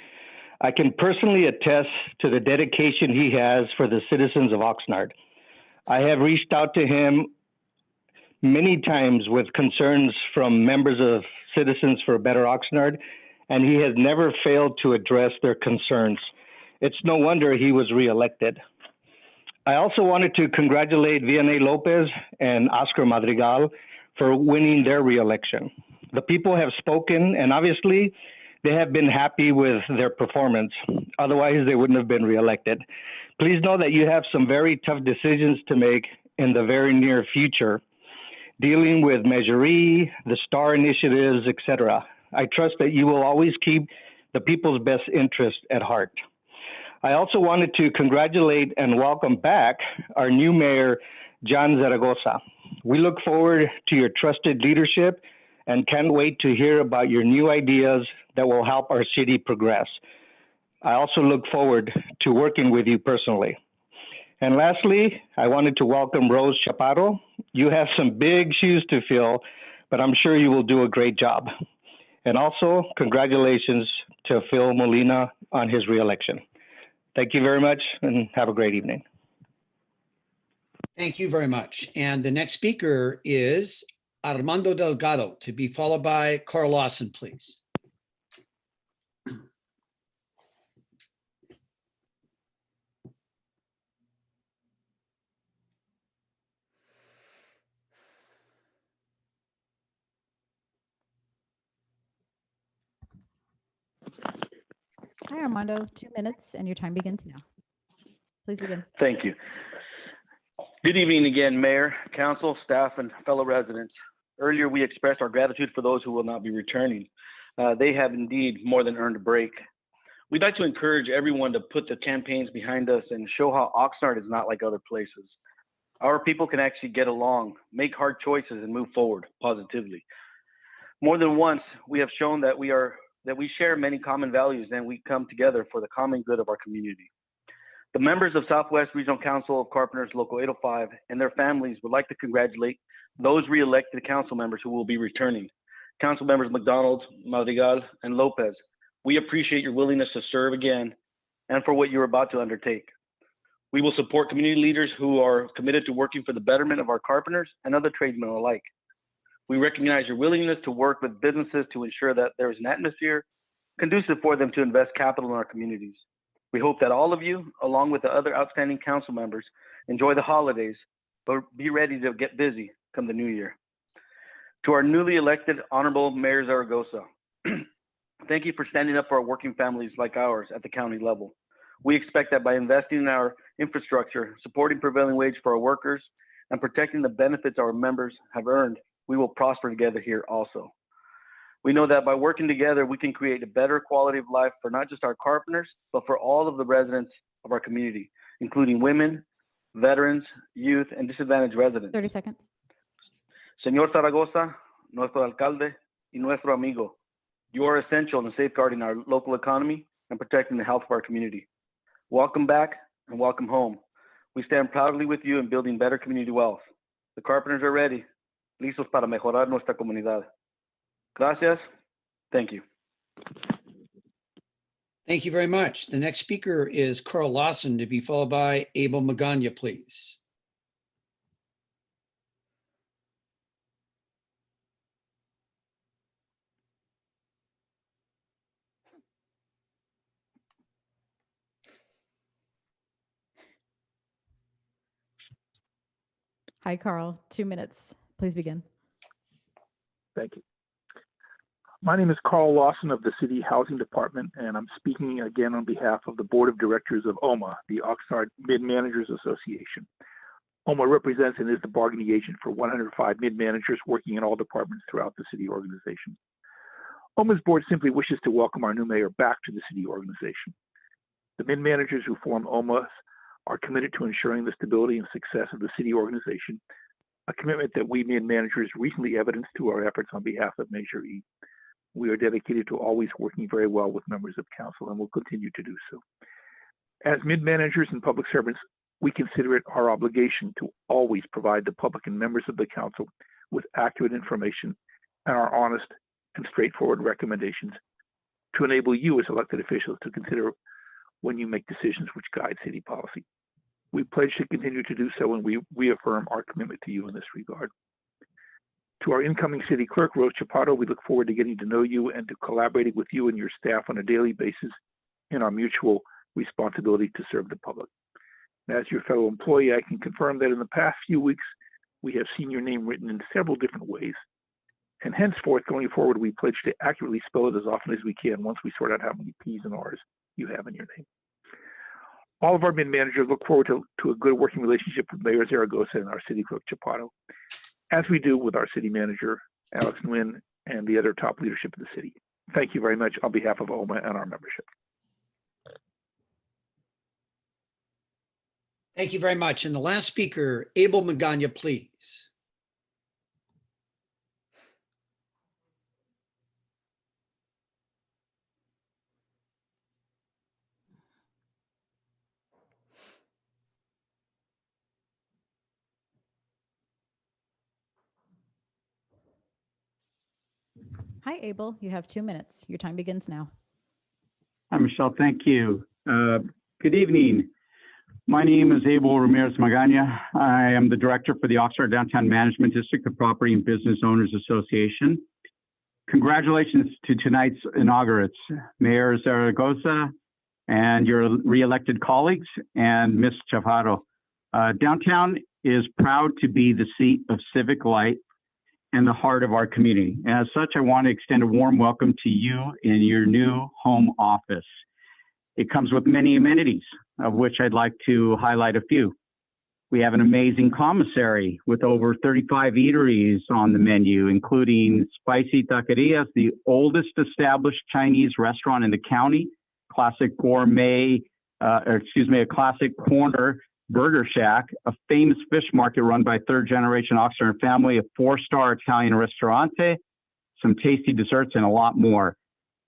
I can personally attest to the dedication he has for the citizens of Oxnard. I have reached out to him many times with concerns from members of Citizens for a Better Oxnard, and he has never failed to address their concerns. It's no wonder he was reelected. I also wanted to congratulate Vianney Lopez and Oscar Madrigal for winning their reelection. The people have spoken, and obviously they have been happy with their performance. Otherwise, they wouldn't have been reelected. Please know that you have some very tough decisions to make in the very near future, dealing with Measure E, the STAR initiatives, etc. I trust that you will always keep the people's best interest at heart. I also wanted to congratulate and welcome back our new mayor, John Zaragoza. We look forward to your trusted leadership and can't wait to hear about your new ideas that will help our city progress. I also look forward to working with you personally. And lastly, I wanted to welcome Rose Chaparro. You have some big shoes to fill, but I'm sure you will do a great job. And also, congratulations to Phil Molina on his reelection. Thank you very much and have a great evening. Thank you very much. And the next speaker is Armando Delgado, to be followed by Carl Lawson, please. Hi, Armando. 2 minutes and your time begins now. Please begin. Thank you. Good evening again, Mayor, Council, staff, and fellow residents. Earlier, we expressed our gratitude for those who will not be returning. They have indeed more than earned a break. We'd like to encourage everyone to put the campaigns behind us and show how Oxnard is not like other places. Our people can actually get along, make hard choices, and move forward positively. More than once, we have shown that we share many common values and we come together for the common good of our community. The members of Southwest Regional Council of Carpenters Local 805 and their families would like to congratulate those re-elected council members who will be returning. Council members McDonald, Madrigal, and Lopez, we appreciate your willingness to serve again and for what you're about to undertake. We will support community leaders who are committed to working for the betterment of our carpenters and other tradesmen alike. We recognize your willingness to work with businesses to ensure that there is an atmosphere conducive for them to invest capital in our communities. We hope that all of you, along with the other outstanding council members, enjoy the holidays, but be ready to get busy come the new year. To our newly elected Honorable Mayor Zaragoza, thank you for standing up for our working families like ours at the county level. We expect that by investing in our infrastructure, supporting prevailing wage for our workers, and protecting the benefits our members have earned, we will prosper together here also. We know that by working together, we can create a better quality of life for not just our carpenters, but for all of the residents of our community, including women, veterans, youth, and disadvantaged residents. 30 seconds. Señor Zaragoza, nuestro alcalde, y nuestro amigo, you are essential in safeguarding our local economy and protecting the health of our community. Welcome back and welcome home. We stand proudly with you in building better community wealth. The carpenters are ready, listos para mejorar nuestra comunidad. Gracias. Thank you. Thank you very much. The next speaker is Carl Lawson, to be followed by Abel Magana, please. Hi, Carl. 2 minutes. Please begin. Thank you. My name is Carl Lawson of the City Housing Department, and I'm speaking again on behalf of the Board of Directors of OMA, the Oxnard Mid-Managers Association. OMA represents and is the bargaining agent for 105 mid-managers working in all departments throughout the city organization. OMA's board simply wishes to welcome our new mayor back to the city organization. The mid-managers who form OMA are committed to ensuring the stability and success of the city organization, a commitment that we mid-managers recently evidenced through our efforts on behalf of Measure E. We are dedicated to always working very well with members of council and will continue to do so. As mid-managers and public servants, we consider it our obligation to always provide the public and members of the council with accurate information and our honest and straightforward recommendations to enable you as elected officials to consider when you make decisions which guide city policy. We pledge to continue to do so, and we reaffirm our commitment to you in this regard. To our incoming city clerk, Rose Chaparro, we look forward to getting to know you and to collaborating with you and your staff on a daily basis in our mutual responsibility to serve the public. As your fellow employee, I can confirm that in the past few weeks, we have seen your name written in several different ways, And henceforth, going forward, we pledge to accurately spell it as often as we can once we sort out how many P's and R's you have in your name. All of our managers look forward to a good working relationship with Mayor Zaragoza and our city clerk Chapato, as we do with our city manager, Alex Nguyen, and the other top leadership of the city. Thank you very much on behalf of OMA and our membership. Thank you very much. And the last speaker, Abel Magana, please. Hi, Abel. You have 2 minutes. Your time begins now. Hi, Michelle. Thank you. Good evening. My name is Abel Ramirez Magana. I am the director for the Oxnard Downtown Management District, the Property and Business Owners Association. Congratulations to tonight's inaugurates, Mayor Zaragoza and your re-elected colleagues, and Ms. Chavarro. Downtown is proud to be the seat of civic light and the heart of our community. And as such, I want to extend a warm welcome to you in your new home office. It comes with many amenities, of which I'd like to highlight a few. We have an amazing commissary with over 35 eateries on the menu, including Spicy Taquerias, the oldest established Chinese restaurant in the county, a classic corner burger shack, a famous fish market run by third-generation Oxnard family, a 4-star Italian restaurante, some tasty desserts, and a lot more.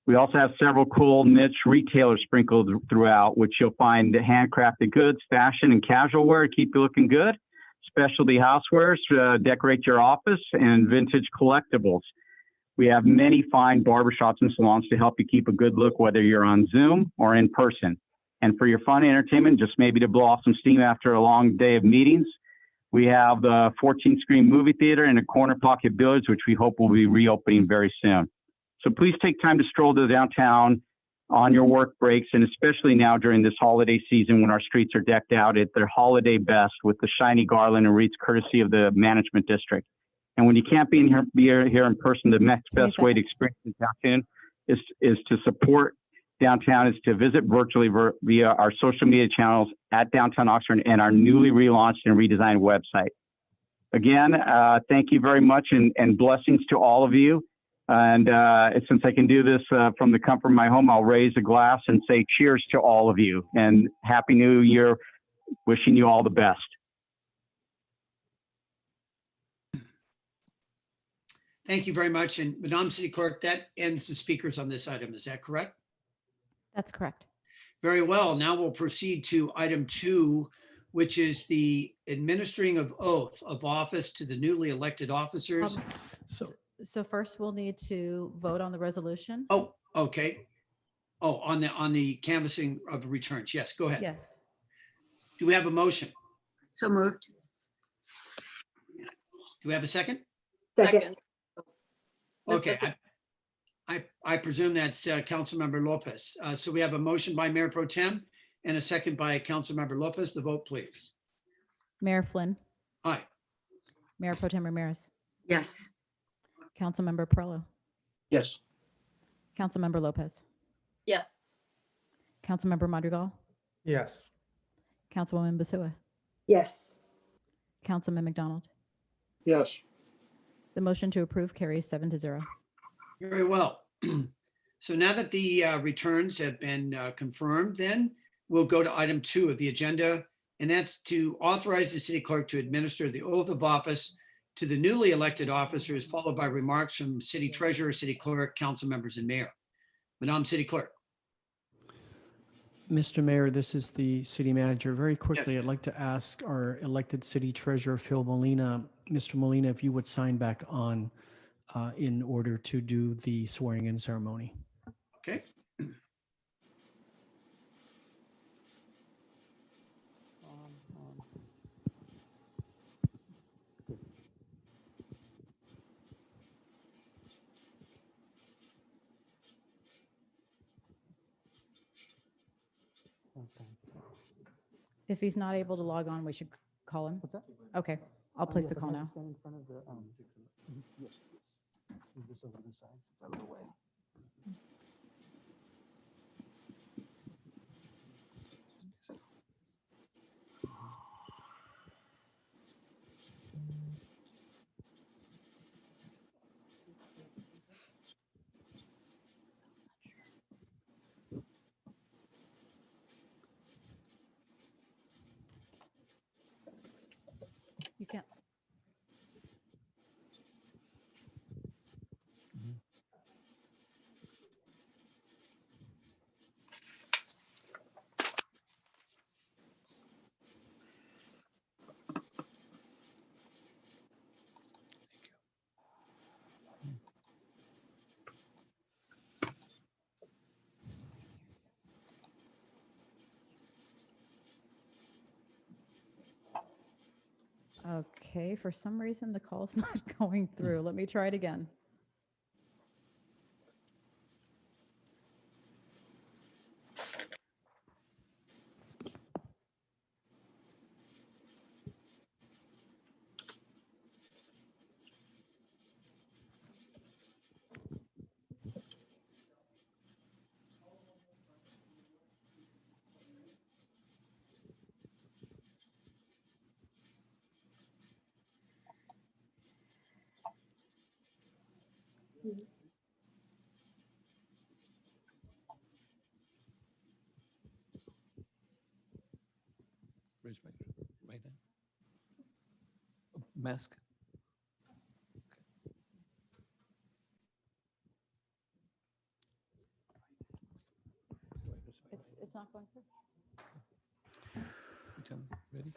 We also have several cool niche retailers sprinkled throughout, which you'll find handcrafted goods, fashion, and casual wear to keep you looking good, specialty housewares to decorate your office, and vintage collectibles. We have many fine barbershops and salons to help you keep a good look, whether you're on Zoom or in person. And for your fun entertainment, just maybe to blow off some steam after a long day of meetings, we have the 14-screen movie theater and a corner pocket billiards, which we hope will be reopening very soon. So please take time to stroll to downtown on your work breaks, and especially now during this holiday season when our streets are decked out at their holiday best with the shiny garland and wreaths courtesy of the management district. And when you can't be here in person, the next best way to experience downtown is to support downtown, is to visit virtually via our social media channels at Downtown Oxnard and our newly relaunched and redesigned website. Again, thank you very much, and blessings to all of you. And since I can do this from the comfort of my home, I'll raise a glass and say cheers to all of you, and Happy New Year. Wishing you all the best. Thank you very much. And Madam City Clerk, that ends the speakers on this item. Is that correct? That's correct. Very well. Now we'll proceed to item 2, which is the administering of oath of office to the newly elected officers. So first we'll need to vote on the resolution. Oh, okay. Oh, on the canvassing of returns. Yes, go ahead. Yes. Do we have a motion? So moved. Do we have a second? Second. Okay. I presume that's Councilmember Lopez. So we have a motion by Mayor Pro Tem and a second by Councilmember Lopez. The vote, please. Mayor Flynn. Aye. Mayor Pro Tem Ramirez. Yes. Councilmember Perello. Yes. Councilmember Lopez. Yes. Councilmember Madrigal. Yes. Councilwoman Basua. Yes. Councilman McDonald. Yes. The motion to approve carries 7-0. Very well. So now that the returns have been confirmed, then we'll go to item 2 of the agenda, and that's to authorize the city clerk to administer the oath of office to the newly elected officers, followed by remarks from city treasurer, city clerk, council members, and mayor. Madam City Clerk. Mr. Mayor, this is the city manager. Very quickly, I'd like to ask our elected city treasurer, Phil Molina. Mr. Molina, if you would sign back on in order to do the swearing in ceremony. Okay. If he's not able to log on, we should call him. What's that? Okay, I'll place the call now. Stand in front of the. Yes. this over the side since I'm away. You can't. Okay, for some reason the call's not going through. Let me try it again. Raise my right hand. Mask. It's not going through. Ready?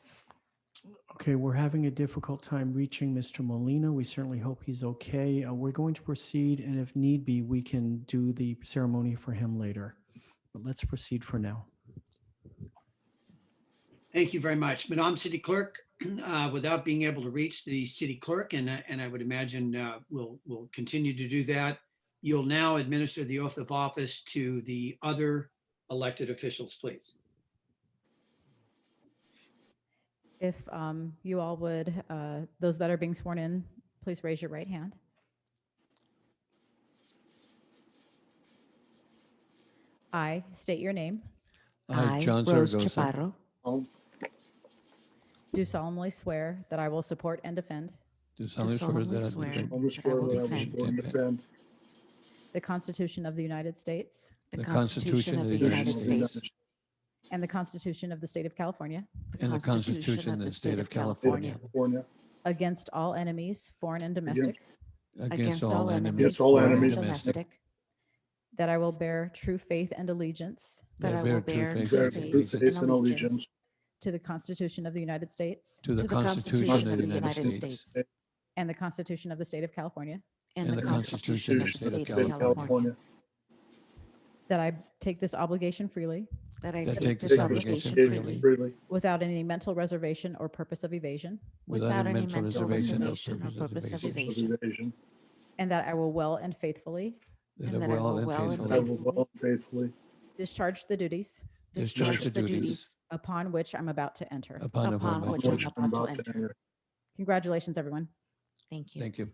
Okay, we're having a difficult time reaching Mr. Molina. We certainly hope he's okay. We're going to proceed, and if need be, we can do the ceremony for him later. But let's proceed for now. Thank you very much. Madam City Clerk, without being able to reach the city clerk, and I would imagine we'll continue to do that, you'll now administer the oath of office to the other elected officials, please. If you all would, those that are being sworn in, please raise your right hand. I state your name. I, John Rose Zaragoza, Chaparro, Do solemnly swear that I will support and defend do solemnly swear that I will defend defend the Constitution of the United States the Constitution of the United States and the Constitution of the State of California and the Constitution of the State of California against all enemies, foreign and domestic, against all enemies, against all foreign and enemies, domestic, that I will bear true faith and allegiance that I will bear true true faith faith and allegiance to the Constitution of the United States to the Constitution of the United States and the Constitution of the State of California, and and the the Constitution of the State of California, that I take this obligation freely that I that take take this this obligation obligation freely without any mental reservation or purpose of evasion, without any mental reservation reservation or purpose of evasion, and that I will well and faithfully that I will well and faithfully discharge the duties discharge the duties upon which I'm about to enter. upon which I'm about to enter. Congratulations, everyone. Thank you. Thank you.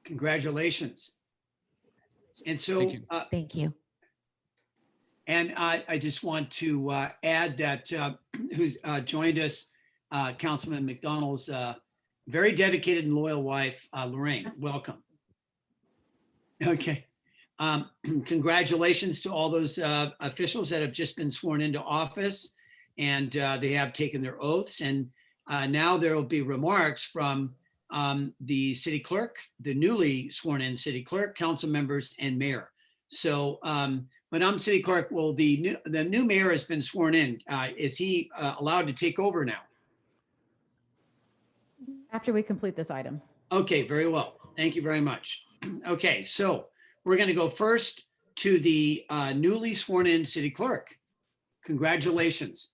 Congratulations. And so, Thank you. Thank you. and I just want to add that who's joined us, Councilman McDonald's very dedicated and loyal wife, Lorraine. Welcome. Okay. Congratulations to all those officials that have just been sworn into office, and they have taken their oaths. And now there will be remarks from the city clerk, the newly sworn in city clerk, council members, and mayor. So, Madam City Clerk, well, the new mayor has been sworn in. Is he allowed to take over now? After we complete this item. Okay, very well. Thank you very much. Okay, so we're going to go first to the newly sworn in city clerk. Congratulations.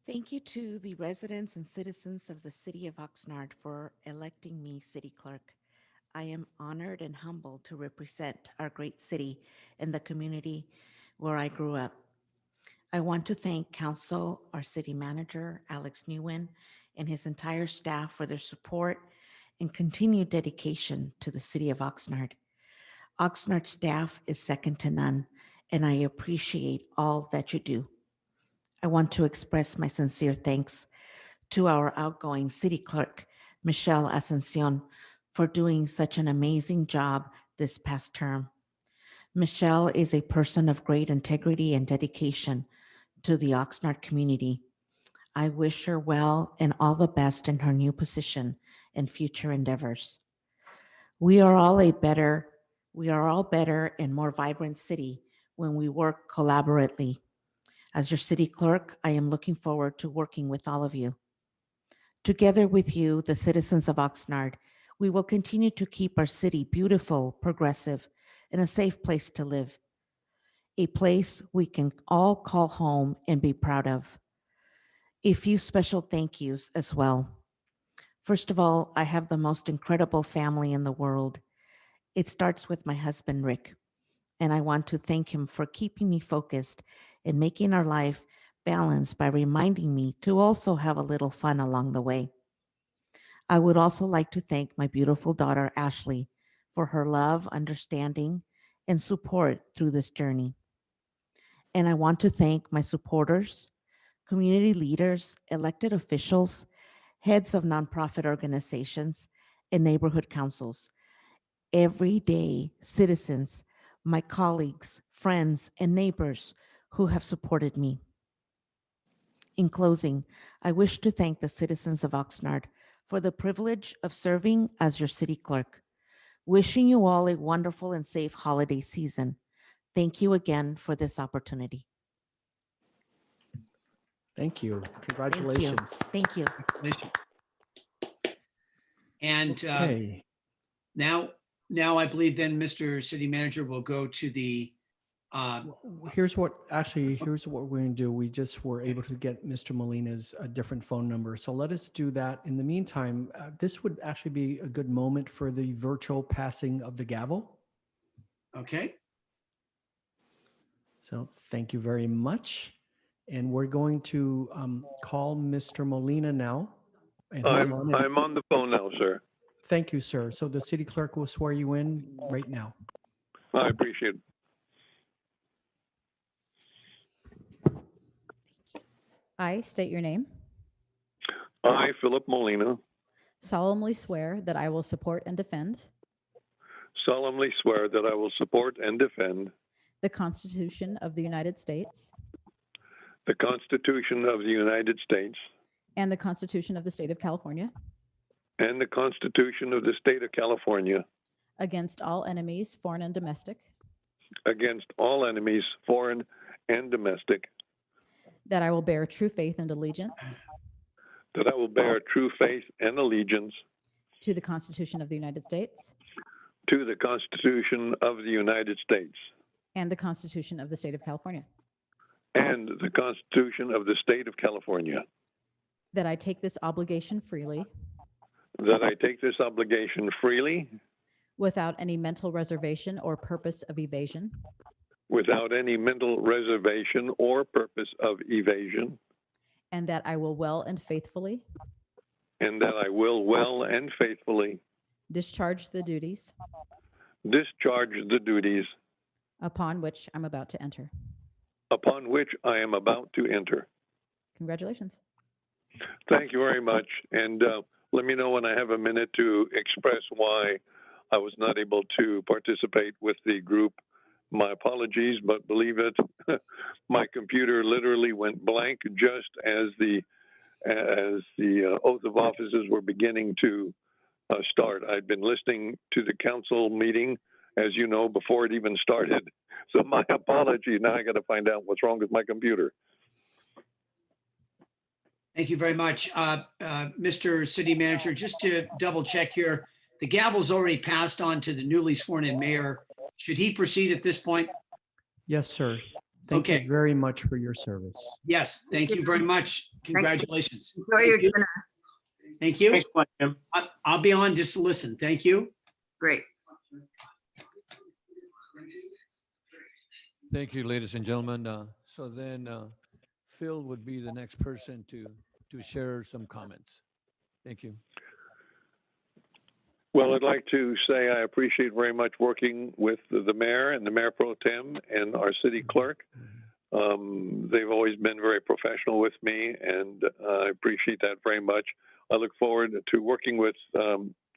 Thank you to the residents and citizens of the city of Oxnard for electing me city clerk. I am honored and humbled to represent our great city and the community where I grew up. I want to thank council, our city manager, Alex Nguyen, and his entire staff for their support and continued dedication to the city of Oxnard. Oxnard staff is second to none, and I appreciate all that you do. I want to express my sincere thanks to our outgoing city clerk, Michelle Asuncion, for doing such an amazing job this past term. Michelle is a person of great integrity and dedication to the Oxnard community. I wish her well and all the best in her new position and future endeavors. We are all better and more vibrant city when we work collaboratively. As your city clerk, I am looking forward to working with all of you. Together with you, the citizens of Oxnard, we will continue to keep our city beautiful, progressive, and a safe place to live. A place we can all call home and be proud of. A few special thank yous as well. First of all, I have the most incredible family in the world. It starts with my husband, Rick, and I want to thank him for keeping me focused and making our life balanced by reminding me to also have a little fun along the way. I would also like to thank my beautiful daughter, Ashley, for her love, understanding, and support through this journey. And I want to thank my supporters, community leaders, elected officials, heads of nonprofit organizations, and neighborhood councils, everyday citizens, my colleagues, friends, and neighbors who have supported me. In closing, I wish to thank the citizens of Oxnard for the privilege of serving as your city clerk. Wishing you all a wonderful and safe holiday season. Thank you again for this opportunity. Thank you. Congratulations. Thank you. And Okay. now I believe then Mr. City Manager will go to the Here's what we're going to do. We just were able to get Mr. Molina's different phone number. So let us do that. In the meantime, this would actually be a good moment for the virtual passing of the gavel. Okay. So thank you very much. And we're going to call Mr. Molina now. And I'm on the phone now, sir. Thank you, sir. So the city clerk will swear you in right now. I appreciate it. I state your name. I, Philip Molina, Solemnly swear that I will support and defend solemnly swear that I will support and defend the Constitution of the United States the Constitution of the United States and the Constitution of the State of California and the Constitution of the State of California against all enemies, foreign and domestic, against all enemies, foreign and domestic, that I will bear true faith and allegiance that I will bear true faith and allegiance to the Constitution of the United States to the Constitution of the United States and the Constitution of the State of California, and the Constitution of the State of California, that I take this obligation freely that I take this obligation freely without any mental reservation or purpose of evasion, without any mental reservation or purpose of evasion, and that I will well and faithfully and that I will well and faithfully discharge the duties upon which I'm about to enter. Upon which I am about to enter. Congratulations. Thank you very much. And let me know when I have a minute to express why I was not able to participate with the group. My apologies, but believe it, my computer literally went blank just as the oath of offices were beginning to start. I'd been listening to the council meeting, as you know, before it even started. So my apology. Now I got to find out what's wrong with my computer. Thank you very much. Mr. City Manager, just to double check here, the gavel's already passed on to the newly sworn in mayor. Should he proceed at this point? Yes, sir. Thank Okay. you very much for your service. Yes, thank you very much. Congratulations. Enjoy your Thank you. dinner. Thank you. Thanks a lot, Jim. I'll be on just to listen. Thank you. Great. Thank you, ladies and gentlemen. So then Phil would be the next person to share some comments. Thank you. Well, I'd like to say I appreciate very much working with the mayor and the mayor pro tem and our city clerk. They've always been very professional with me, and I appreciate that very much. I look forward to working with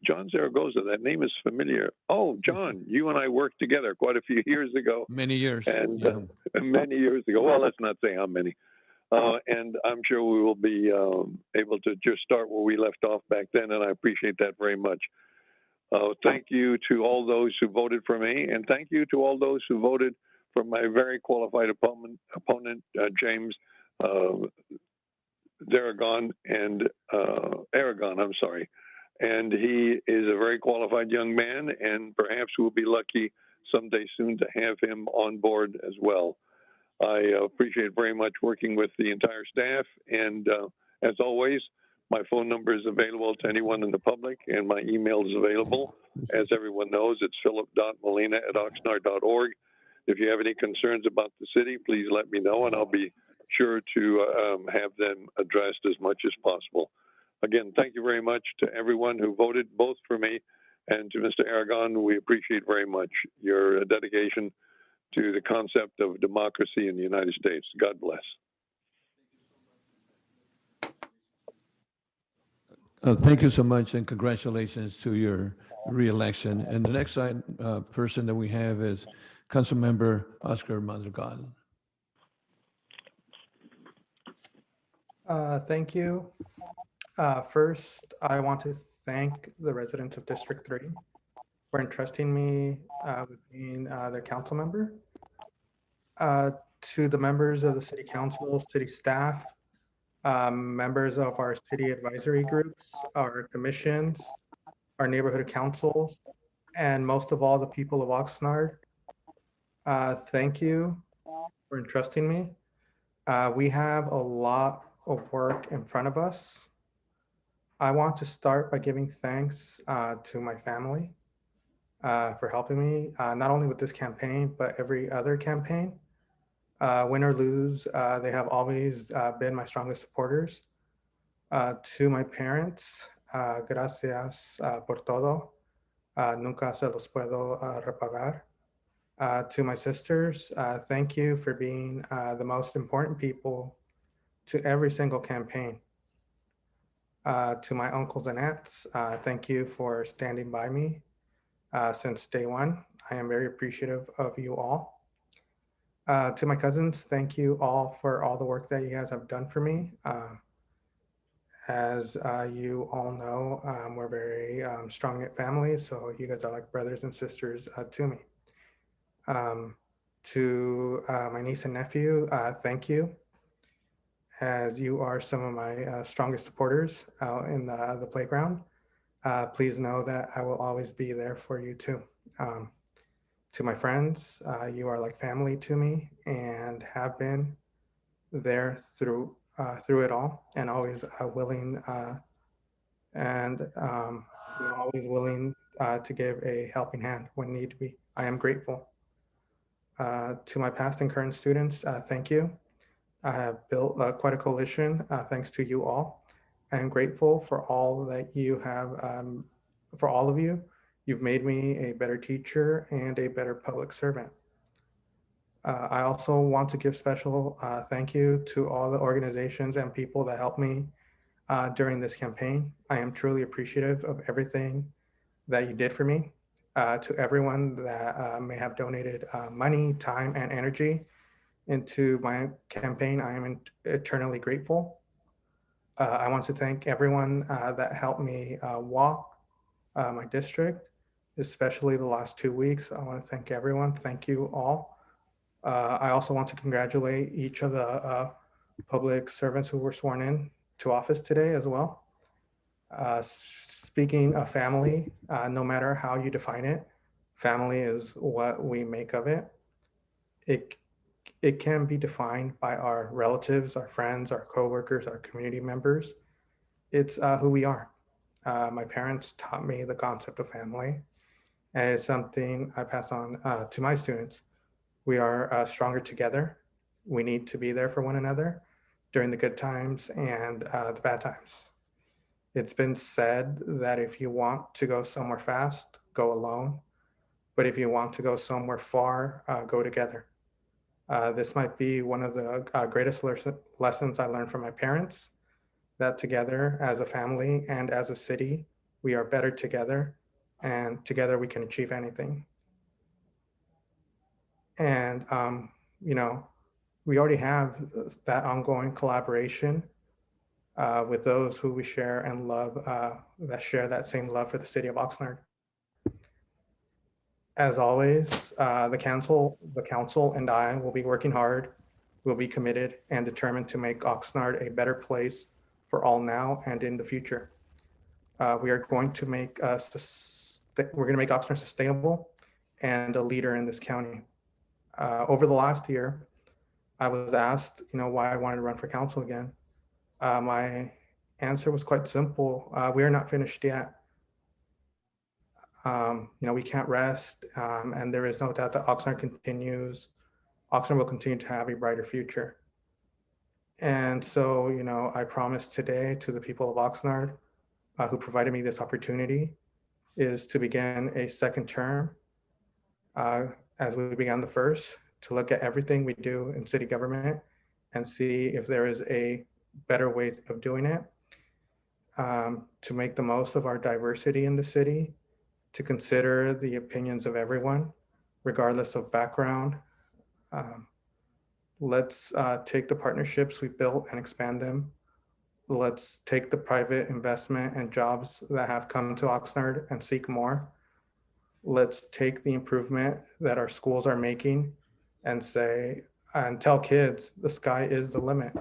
John Zaragoza. That name is familiar. Oh, John, you and I worked together quite a few years ago. Many years. And Yeah. many years ago. Well, let's not say how many. And I'm sure we will be able to just start where we left off back then, and I appreciate that very much. Thank you to all those who voted for me, and thank you to all those who voted for my very qualified opponent James Aragon, I'm sorry. And he is a very qualified young man, and perhaps we'll be lucky someday soon to have him on board as well. I appreciate very much working with the entire staff, and as always, my phone number is available to anyone in the public, and my email is available. As everyone knows, it's philip.molina@oxnard.org. If you have any concerns about the city, please let me know, and I'll be sure to have them addressed as much as possible. Again, thank you very much to everyone who voted both for me and to Mr. Aragon. We appreciate very much your dedication to the concept of democracy in the United States. God bless. Thank you so much, and congratulations to your re-election. And the next person that we have is Councilmember Oscar Madrigal. Thank you. First, I want to thank the residents of District 3 for entrusting me with being their council member. To the members of the city council, city staff, members of our city advisory groups, our commissions, our neighborhood councils, and most of all, the people of Oxnard. Thank you for entrusting me. We have a lot of work in front of us. I want to start by giving thanks to my family for helping me, not only with this campaign, but every other campaign. Win or lose, they have always been my strongest supporters. To my parents, gracias por todo. Nunca se los puedo repagar. To my sisters, thank you for being the most important people to every single campaign. To my uncles and aunts, thank you for standing by me since day one. I am very appreciative of you all. To my cousins, thank you all for all the work that you guys have done for me. As you all know, we're very strong-knit family, so you guys are like brothers and sisters to me. To my niece and nephew, thank you, as you are some of my strongest supporters out in the playground. Please know that I will always be there for you too. To my friends, you are like family to me and have been there through it all, and always willing to give a helping hand when need to be. I am grateful. To my past and current students, thank you. I have built quite a coalition thanks to you all. I am grateful for all that you have, for all of you. You've made me a better teacher and a better public servant. I also want to give special thank you to all the organizations and people that helped me during this campaign. I am truly appreciative of everything that you did for me. To everyone that may have donated money, time, and energy into my campaign, I am eternally grateful. I want to thank everyone that helped me walk my district, especially the last 2 weeks. I want to thank everyone. Thank you all. I also want to congratulate each of the public servants who were sworn in to office today as well. Speaking of family, no matter how you define it, family is what we make of it. it can be defined by our relatives, our friends, our coworkers, our community members. It's who we are. My parents taught me the concept of family, and it's something I pass on to my students. We are stronger together. We need to be there for one another during the good times and the bad times. It's been said that if you want to go somewhere fast, go alone. But if you want to go somewhere far, go together. This might be one of the greatest lessons I learned from my parents, that together as a family and as a city, we are better together, and together we can achieve anything. And, you know, we already have that ongoing collaboration with those who we share and love, that share that same love for the city of Oxnard. As always, the council and I will be working hard. We'll be committed and determined to make Oxnard a better place for all now and in the future. We are going to make Oxnard sustainable and a leader in this county. Over the last year, I was asked, why I wanted to run for council again. My answer was quite simple. We are not finished yet. We can't rest, and there is no doubt that Oxnard will continue to have a brighter future. And so, I promised today to the people of Oxnard who provided me this opportunity is to begin a second term as we began the first, to look at everything we do in city government and see if there is a better way of doing it, to make the most of our diversity in the city, to consider the opinions of everyone, regardless of background. Let's take the partnerships we built and expand them. Let's take the private investment and jobs that have come to Oxnard and seek more. Let's take the improvement that our schools are making and tell kids the sky is the limit.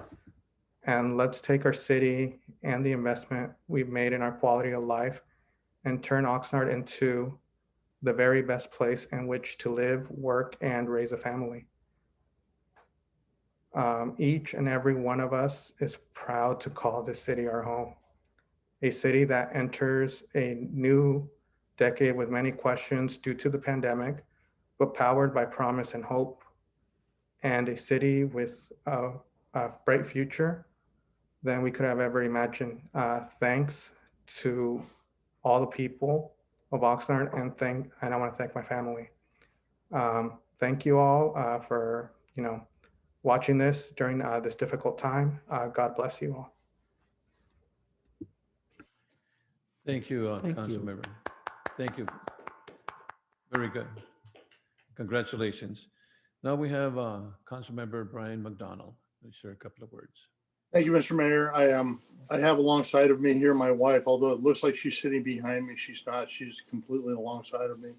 And let's take our city and the investment we've made in our quality of life and turn Oxnard into the very best place in which to live, work, and raise a family. Each and every one of us is proud to call this city our home, a city that enters a new decade with many questions due to the pandemic, but powered by promise and hope, and a city with a bright future than we could have ever imagined. Thanks to all the people of Oxnard, and I want to thank my family. Thank you all for watching this during this difficult time. God bless you all. Thank you, Thank Council you. Member. Thank you. Very good. Congratulations. Now we have Council Member Brian McDonald. Let's share a couple of words. Thank you, Mr. Mayor. I have alongside of me here my wife, although it looks like she's sitting behind me. She's not. She's completely alongside of me.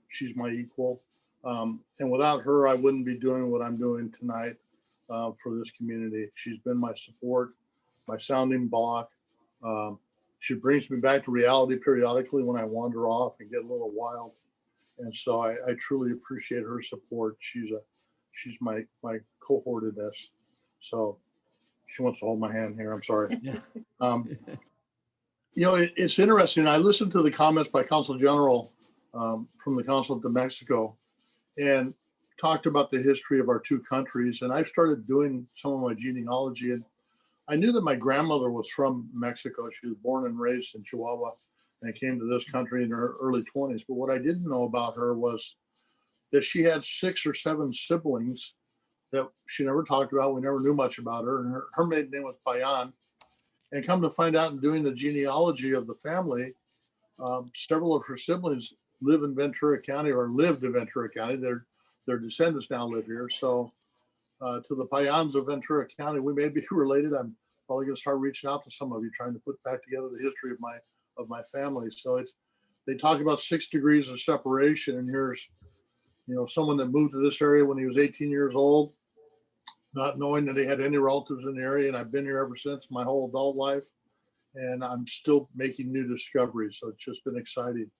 She's my equal. And without her, I wouldn't be doing what I'm doing tonight for this community. She's been my support, my sounding block. She brings me back to reality periodically when I wander off and get a little wild. And so I truly appreciate her support. She's my cohortedness. So she wants to hold my hand here. I'm sorry. Yeah. It's interesting. I listened to the comments by Consul General from the Consulate to Mexico and talked about the history of our two countries. And I've started doing some of my genealogy. And I knew that my grandmother was from Mexico. She was born and raised in Chihuahua and came to this country in her early 20s. But what I didn't know about her was that she had 6 or 7 siblings that she never talked about. We never knew much about her. And her maiden name was Payan. And come to find out in doing the genealogy of the family, several of her siblings live in Ventura County or lived in Ventura County. Their descendants now live here. So to the Payans of Ventura County, we may be related. I'm probably going to start reaching out to some of you, trying to put back together the history of my family. So they talk about 6 degrees of separation. And here's, someone that moved to this area when he was 18 years old, not knowing that he had any relatives in the area. And I've been here ever since, my whole adult life. And I'm still making new discoveries. So it's just been exciting.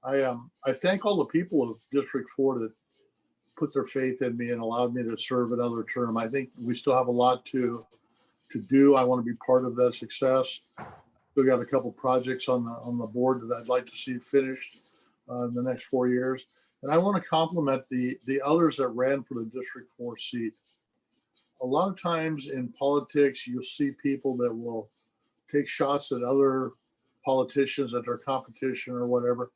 I thank all the people of District 4 that put their faith in me and allowed me to serve another term. I think we still have a lot to do. I want to be part of that success. Still got a couple projects on the board that I'd like to see finished in the next 4 years. And I want to compliment the others that ran for the District 4 seat. A lot of times in politics, you'll see people that will take shots at other politicians, at their competition or whatever.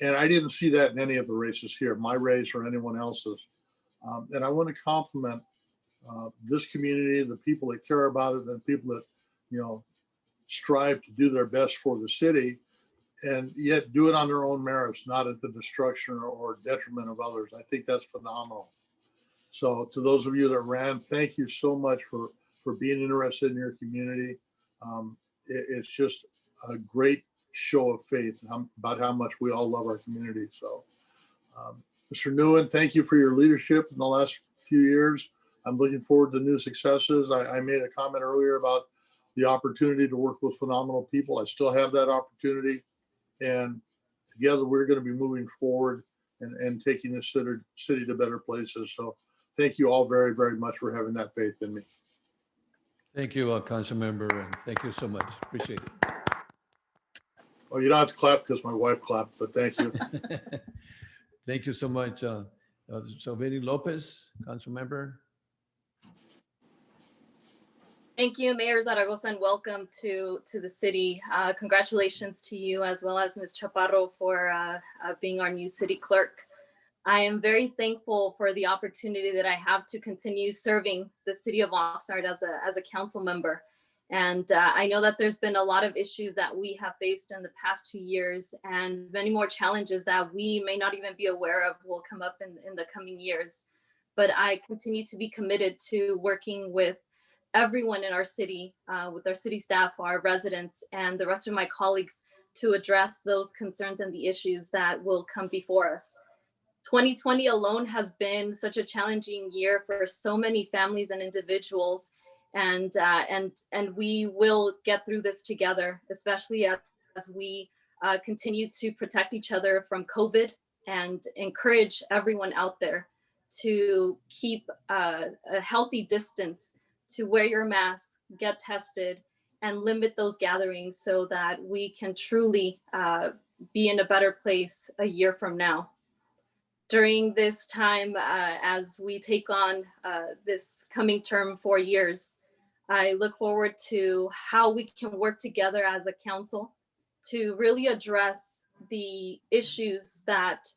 And I didn't see that in any of the races here, my race or anyone else's. And I want to compliment this community, the people that care about it, and people that, strive to do their best for the city, and yet do it on their own merits, not at the destruction or detriment of others. I think that's phenomenal. So to those of you that ran, thank you so much for being interested in your community. It's just a great show of faith about how much we all love our community. So Mr. Nguyen, thank you for your leadership in the last few years. I'm looking forward to new successes. I made a comment earlier about the opportunity to work with phenomenal people. I still have that opportunity. And together we're going to be moving forward and taking this city to better places. So thank you all very, very much for having that faith in me. Thank you, Council Member, and thank you so much. Appreciate it. Well, you don't have to clap because my wife clapped, but thank you. Thank you so much. So Vinny Lopez, Council Member. Thank you, Mayor Zaragoza, and welcome to the city. Congratulations to you as well as Ms. Chaparro for being our new city clerk. I am very thankful for the opportunity that I have to continue serving the city of Oxnard as a council member. And I know that there's been a lot of issues that we have faced in the past 2 years, and many more challenges that we may not even be aware of will come up in the coming years. But I continue to be committed to working with everyone in our city, with our city staff, our residents, and the rest of my colleagues to address those concerns and the issues that will come before us. 2020 alone has been such a challenging year for so many families and individuals, and we will get through this together, especially as we continue to protect each other from COVID and encourage everyone out there to keep a healthy distance, to wear your mask, get tested, and limit those gatherings so that we can truly be in a better place a year from now. During this time, as we take on this coming term 4 years, I look forward to how we can work together as a council to really address the issues that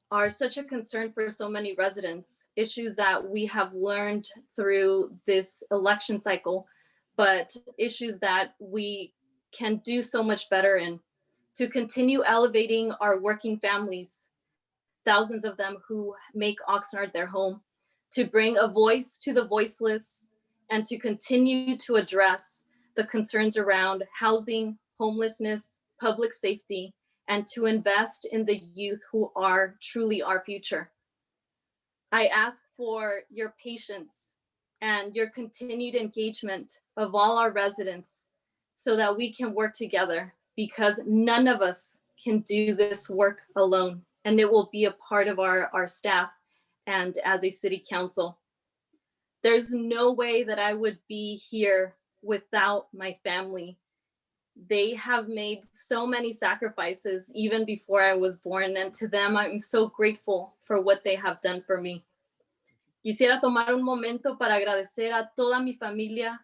are such a concern for so many residents, issues that we have learned through this election cycle, but issues that we can do so much better in, to continue elevating our working families, thousands of them who make Oxnard their home, to bring a voice to the voiceless, and to continue to address the concerns around housing, homelessness, public safety, and to invest in the youth who are truly our future. I ask for your patience and your continued engagement of all our residents so that we can work together, because none of us can do this work alone, and it will be a part of our staff and as a city council. There's no way that I would be here without my family. They have made so many sacrifices even before I was born, and to them, I'm so grateful for what they have done for me. Quisiera tomar un momento para agradecer a toda mi familia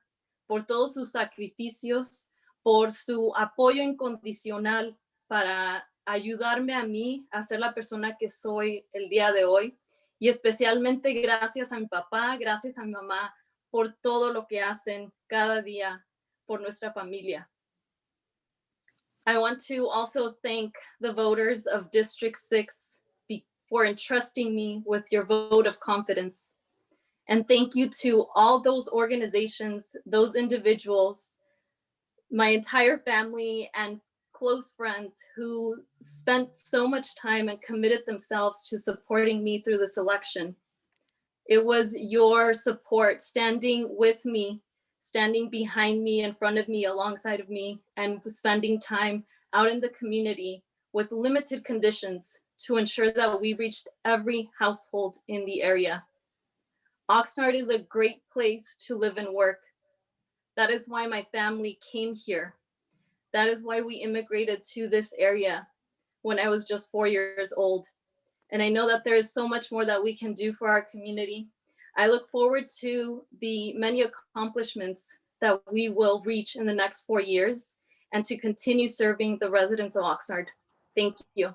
por todos sus sacrificios, por su apoyo incondicional para ayudarme a mí a ser la persona que soy el día de hoy. Y especialmente gracias a mi papá, gracias a mi mamá por todo lo que hacen cada día por nuestra familia. I want to also thank the voters of District 6 for entrusting me with your vote of confidence. And thank you to all those organizations, those individuals, my entire family and close friends who spent so much time and committed themselves to supporting me through this election. It was your support, standing with me, standing behind me, in front of me, alongside of me, and spending time out in the community with limited conditions to ensure that we reached every household in the area. Oxnard is a great place to live and work. That is why my family came here. That is why we immigrated to this area when I was just 4 years old. And I know that there is so much more that we can do for our community. I look forward to the many accomplishments that we will reach in the next 4 years and to continue serving the residents of Oxnard. Thank you.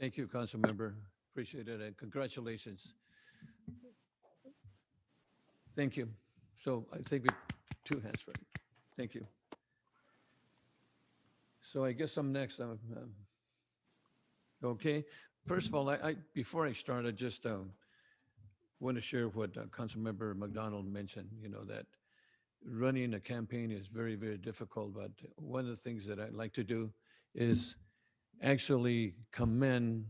Thank you, Council Member. Appreciate it, and congratulations. Thank you. So I think we, 2 hands for it. Thank you. So I guess I'm next. Okay. First of all, before I start, I just want to share what Councilmember McDonald mentioned, that running a campaign is very, very difficult. But one of the things that I'd like to do is actually commend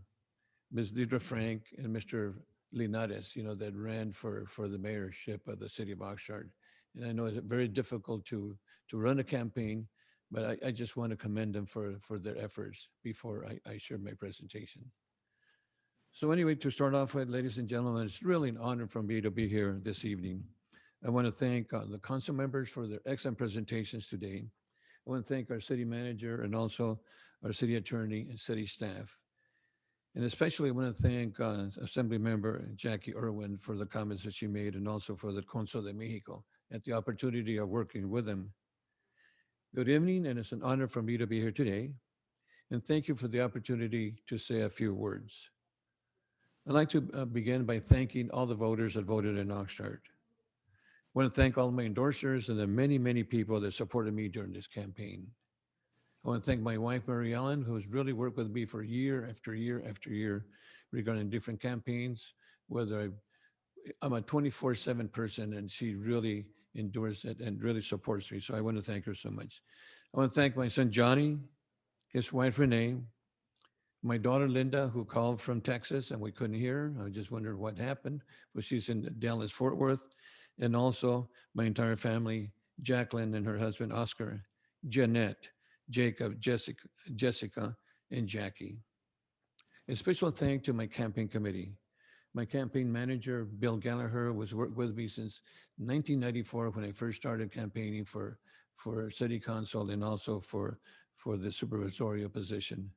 Ms. Deidre Frank and Mr. Linares, that ran for the mayorship of the city of Oxnard. And I know it's very difficult to run a campaign, but I just want to commend them for their efforts before I share my presentation. So anyway, to start off with, ladies and gentlemen, it's really an honor for me to be here this evening. I want to thank the council members for their excellent presentations today. I want to thank our city manager and also our city attorney and city staff. And especially I want to thank Assembly Member Jackie Irwin for the comments that she made, and also for the Consul de Mexico at the opportunity of working with them. Good evening, and it's an honor for me to be here today. And thank you for the opportunity to say a few words. I'd like to begin by thanking all the voters that voted in Oxnard. I want to thank all my endorsers and the many, many people that supported me during this campaign. I want to thank my wife, Mary Ellen, who has really worked with me for year after year after year regarding different campaigns, whether I'm a 24/7 person, and she really endures it and really supports me. So I want to thank her so much. I want to thank my son, Johnny, his wife, Renee, my daughter, Linda, who called from Texas and we couldn't hear her. I just wondered what happened, but she's in Dallas, Fort Worth. And also my entire family, Jacqueline and her husband, Oscar, Jeanette, Jacob, Jessica, and Jackie. A special thank to my campaign committee. My campaign manager, Bill Gallagher, was worked with me since 1994 when I first started campaigning for city council and also for the supervisorial position.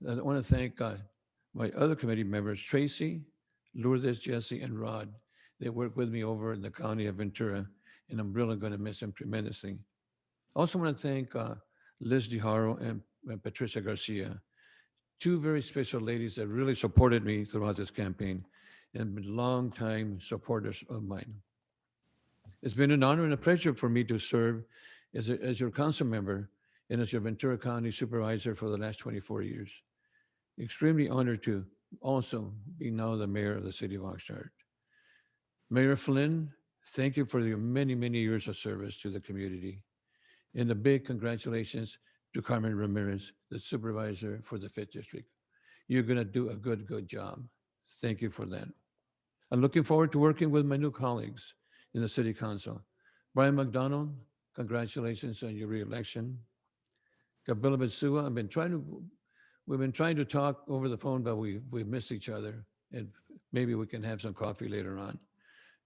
I want to thank my other committee members, Tracy, Lourdes, Jesse, and Rod. They work with me over in the county of Ventura, and I'm really going to miss them tremendously. I also want to thank Liz DeHaro and Patricia Garcia, 2 very special ladies that really supported me throughout this campaign and been long-time supporters of mine. It's been an honor and a pleasure for me to serve as your council member and as your Ventura County supervisor for the last 24 years. Extremely honored to also be now the mayor of the city of Oxnard. Mayor Flynn, thank you for your many, many years of service to the community. And a big congratulations to Carmen Ramirez, the supervisor for the 5th District. You're going to do a good job. Thank you for that. I'm looking forward to working with my new colleagues in the city council. Brian McDonald, congratulations on your reelection. Kabila Betsua, we've been trying to talk over the phone, but we've missed each other, and maybe we can have some coffee later on.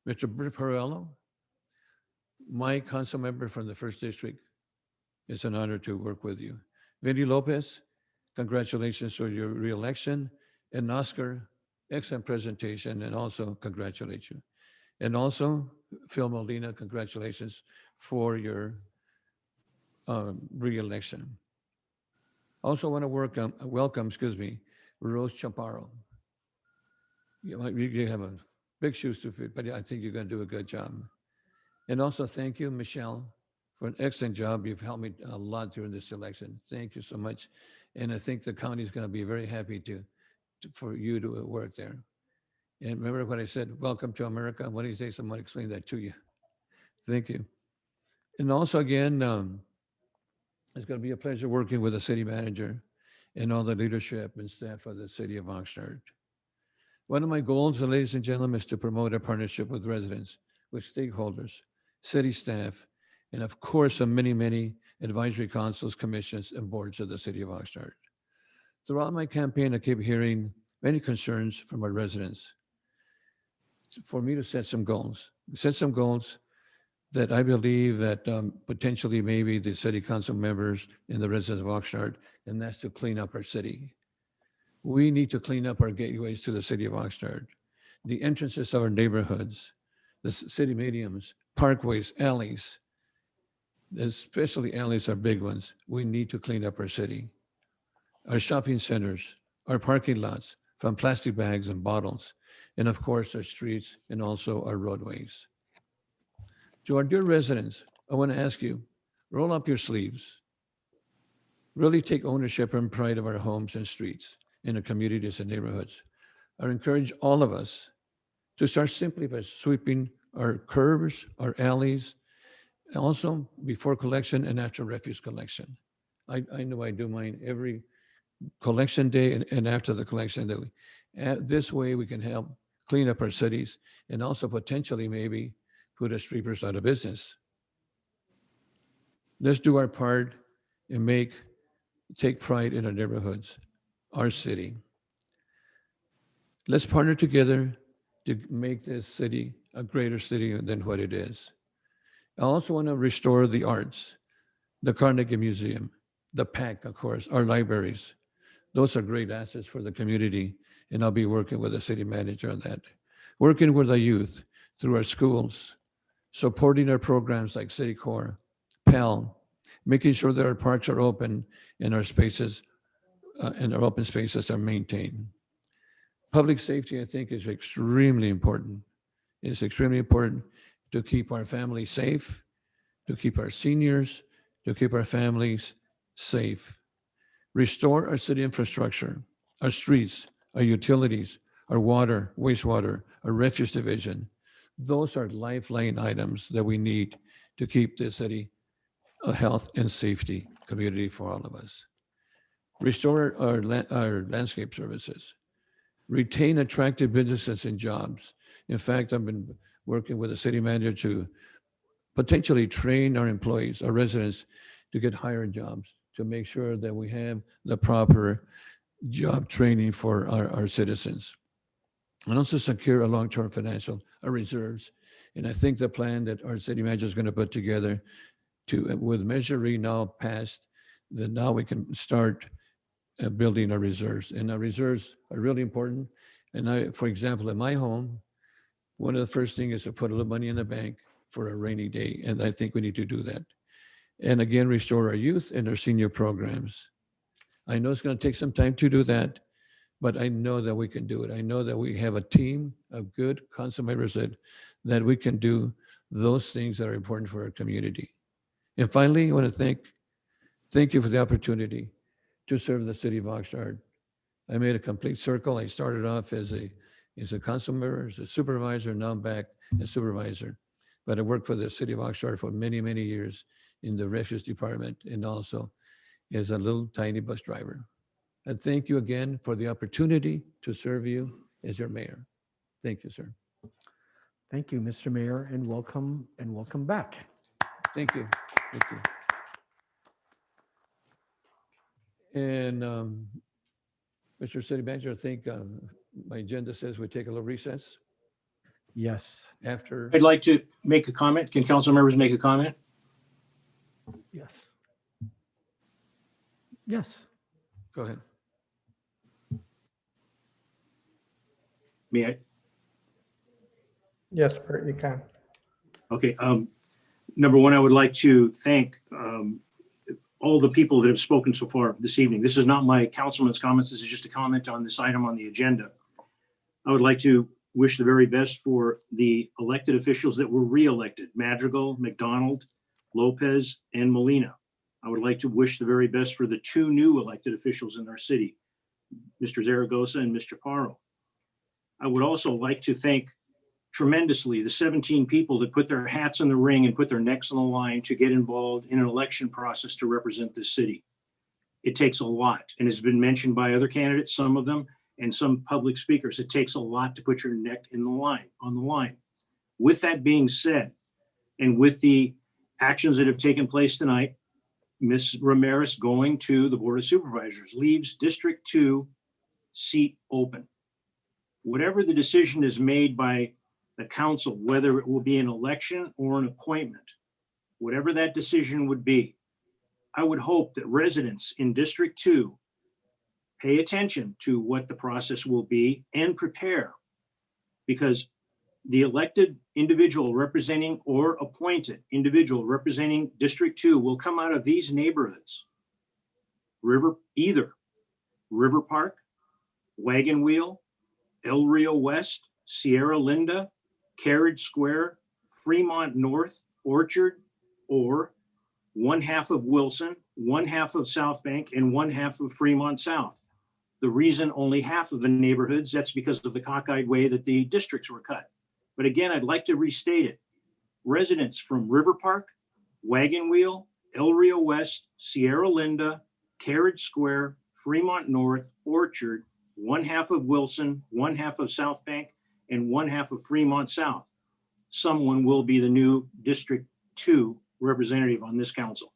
Mr. Britt Perello, my council member from the 1st District, it's an honor to work with you. Vinny Lopez, congratulations on your reelection. And Oscar, excellent presentation, and also congratulate you. And also, Phil Molina, congratulations for your reelection. Also want to welcome, Rose Chaparro. You have a big shoes to fit, but I think you're going to do a good job. And also thank you, Michelle, for an excellent job. You've helped me a lot during this election. Thank you so much. And I think the county is going to be very happy for you to work there. And remember what I said, welcome to America. What do you say? Someone explain that to you. Thank you. And also again, it's going to be a pleasure working with the city manager and all the leadership and staff of the city of Oxnard. One of my goals, ladies and gentlemen, is to promote a partnership with residents, with stakeholders, city staff, and of course, many advisory councils, commissions, and boards of the city of Oxnard. Throughout my campaign, I keep hearing many concerns from our residents for me to set some goals that I believe that potentially maybe the city council members and the residents of Oxnard, and that's to clean up our city. We need to clean up our gateways to the city of Oxnard, the entrances of our neighborhoods, the city mediums, parkways, alleys, especially alleys are big ones. We need to clean up our city. Our shopping centers, our parking lots from plastic bags and bottles, and of course our streets and also our roadways. To our dear residents, I want to ask you, roll up your sleeves. Really take ownership and pride of our homes and streets in our communities and neighborhoods. I encourage all of us to start simply by sweeping our curbs, our alleys, and also before collection and after refuse collection. I know I do mine every collection day and after the collection day. This way we can help clean up our cities and also potentially maybe put our sweepers out of business. Let's do our part and take pride in our neighborhoods, our city. Let's partner together to make this city a greater city than what it is. I also want to restore the arts, the Carnegie Museum, the PAC, of course, our libraries. Those are great assets for the community, and I'll be working with the city manager on that. Working with the youth through our schools, supporting our programs like City Corps, PAL, making sure that our parks are open and our spaces and our open spaces are maintained. Public safety, I think, is extremely important. It's extremely important to keep our families safe, to keep our seniors, to keep our families safe. Restore our city infrastructure, our streets, our utilities, our water, wastewater, our refuse division. Those are lifeline items that we need to keep this city a health and safety community for all of us. Restore our landscape services. Retain attractive businesses and jobs. In fact, I've been working with the city manager to potentially train our employees, our residents, to get higher jobs, to make sure that we have the proper job training for our citizens. And also secure a long-term financial reserves. And I think the plan that our city manager is going to put together with Measure E now passed, that now we can start building our reserves. And our reserves are really important. And for example, in my home, one of the first things is to put a little money in the bank for a rainy day. And I think we need to do that. And again, restore our youth and our senior programs. I know it's going to take some time to do that, but I know that we can do it. I know that we have a team of good council members that we can do those things that are important for our community. And finally, I want to thank you for the opportunity to serve the city of Oxnard. I made a complete circle. I started off as a council member, as a supervisor, now I'm back as supervisor. But I worked for the city of Oxnard for many, many years in the refuse department and also as a little tiny bus driver. And thank you again for the opportunity to serve you as your mayor. Thank you, sir. Thank you, Mr. Mayor, and welcome back. Thank you. Thank you. And Mr. City Manager, I think my agenda says we take a little recess. Yes. After. I'd like to make a comment. Can council members make a comment? Yes. Yes. Go ahead. May I? Yes, Bert, you can. Okay. Number one, I would like to thank all the people that have spoken so far this evening. This is not my councilman's comments. This is just a comment on this item on the agenda. I would like to wish the very best for the elected officials that were re-elected: Madrigal, McDonald, Lopez, and Molina. I would like to wish the very best for the two new elected officials in our city, Mr. Zaragoza and Mr. Parro. I would also like to thank tremendously the 17 people that put their hats in the ring and put their necks on the line to get involved in an election process to represent this city. It takes a lot, and has been mentioned by other candidates, some of them, and some public speakers. It takes a lot to put your neck on the line. With that being said, and with the actions that have taken place tonight, Ms. Ramirez going to the Board of Supervisors leaves District 2 seat open. Whatever the decision is made by the council, whether it will be an election or an appointment, whatever that decision would be, I would hope that residents in District 2 pay attention to what the process will be and prepare, because the elected individual representing or appointed individual representing District 2 will come out of these neighborhoods. Either River Park, Wagon Wheel, El Rio West, Sierra Linda, Carriage Square, Fremont North, Orchard, or one half of Wilson, one half of South Bank, and one half of Fremont South. The reason only half of the neighborhoods, that's because of the cockeyed way that the districts were cut. But again, I'd like to restate it. Residents from River Park, Wagon Wheel, El Rio West, Sierra Linda, Carriage Square, Fremont North, Orchard, one half of Wilson, one half of South Bank, and one half of Fremont South. Someone will be the new District 2 representative on this council.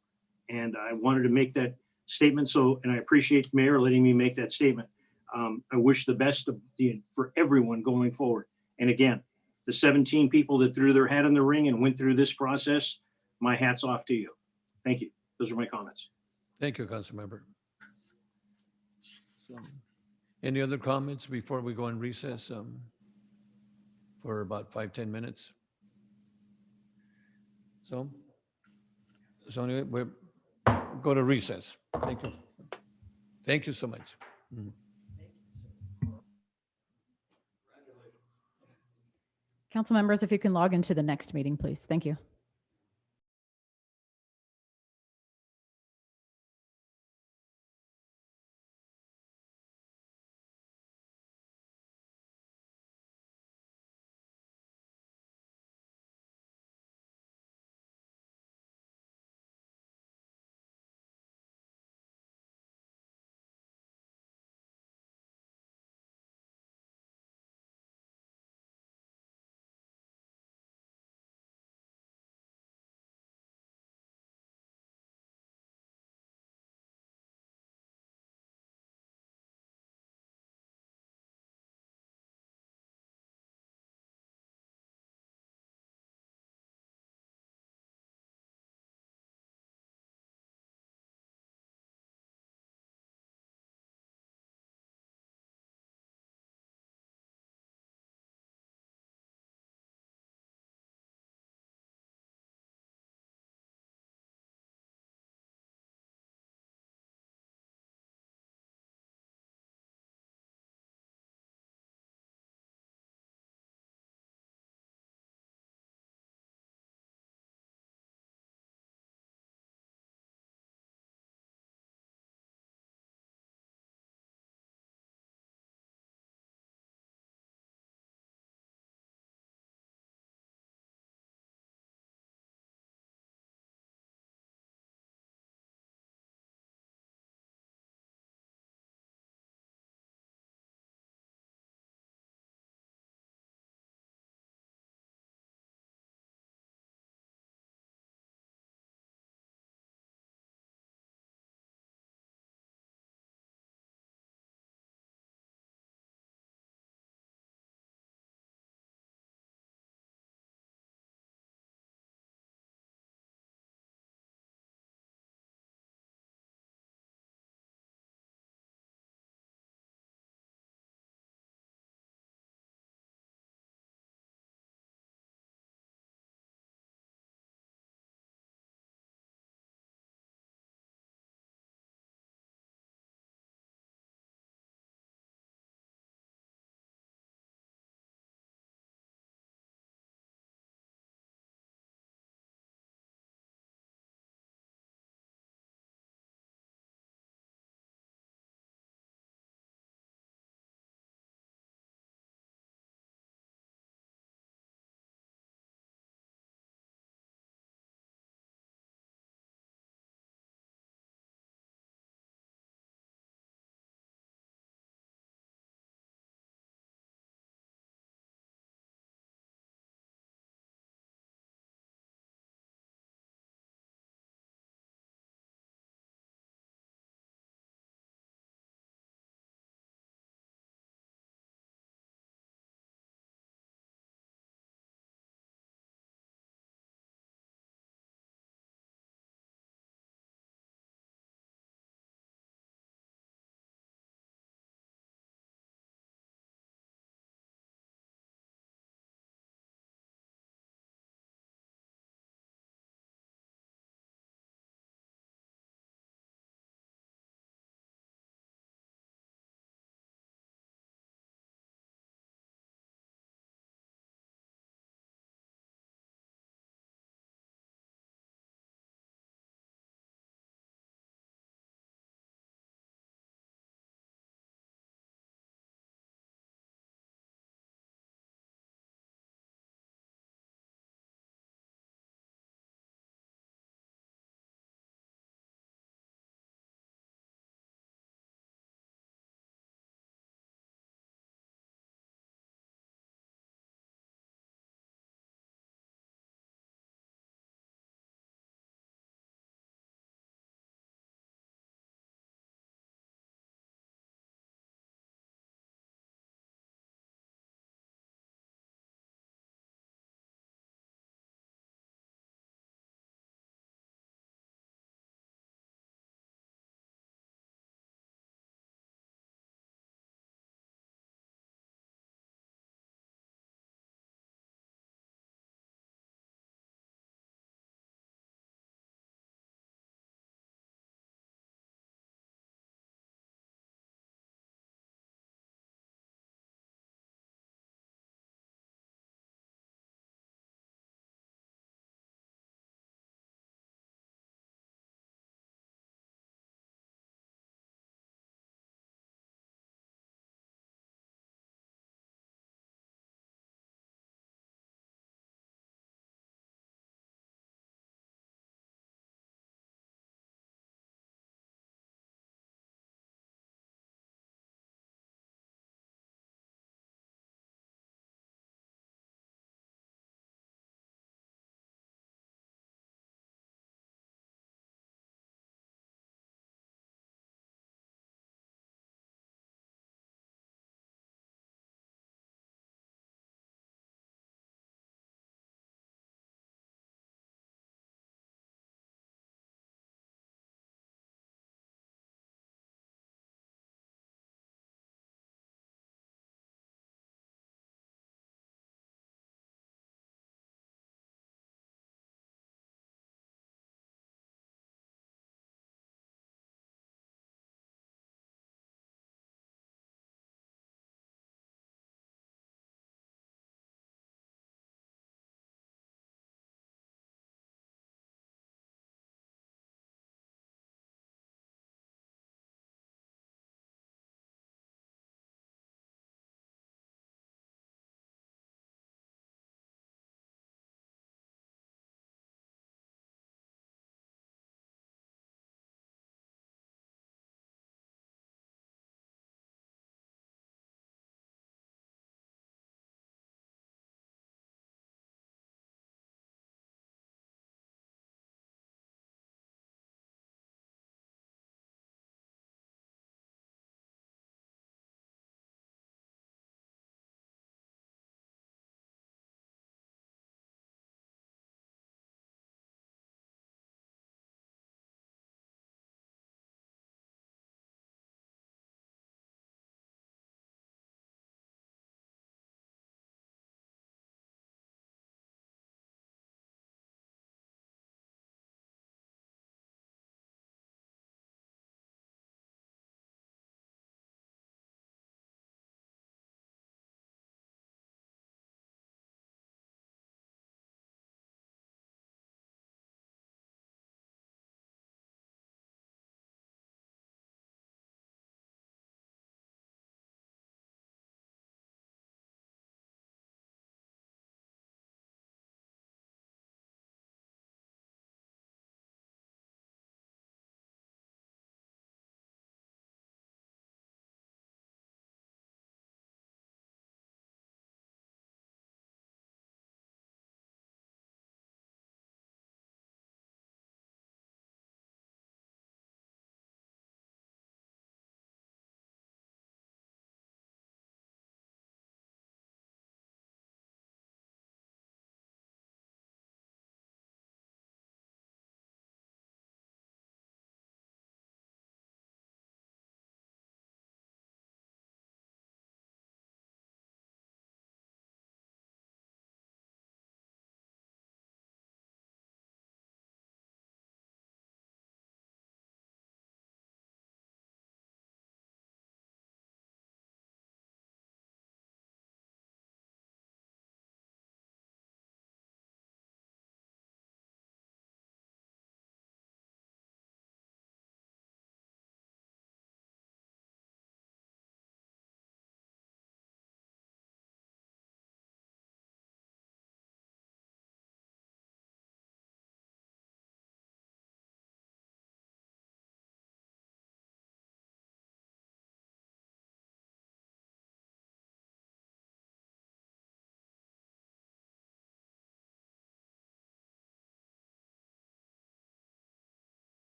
And I wanted to make that statement. And I appreciate Mayor letting me make that statement. I wish the best for everyone going forward. And again, the 17 people that threw their hat in the ring and went through this process, my hat's off to you. Thank you. Those are my comments. Thank you, Councilmember. So, any other comments before we go in recess for about 5-10 minutes? So anyway, we'll go to recess. Thank you. Thank you so much. Mhm. Council members, if you can log into the next meeting, please. Thank you.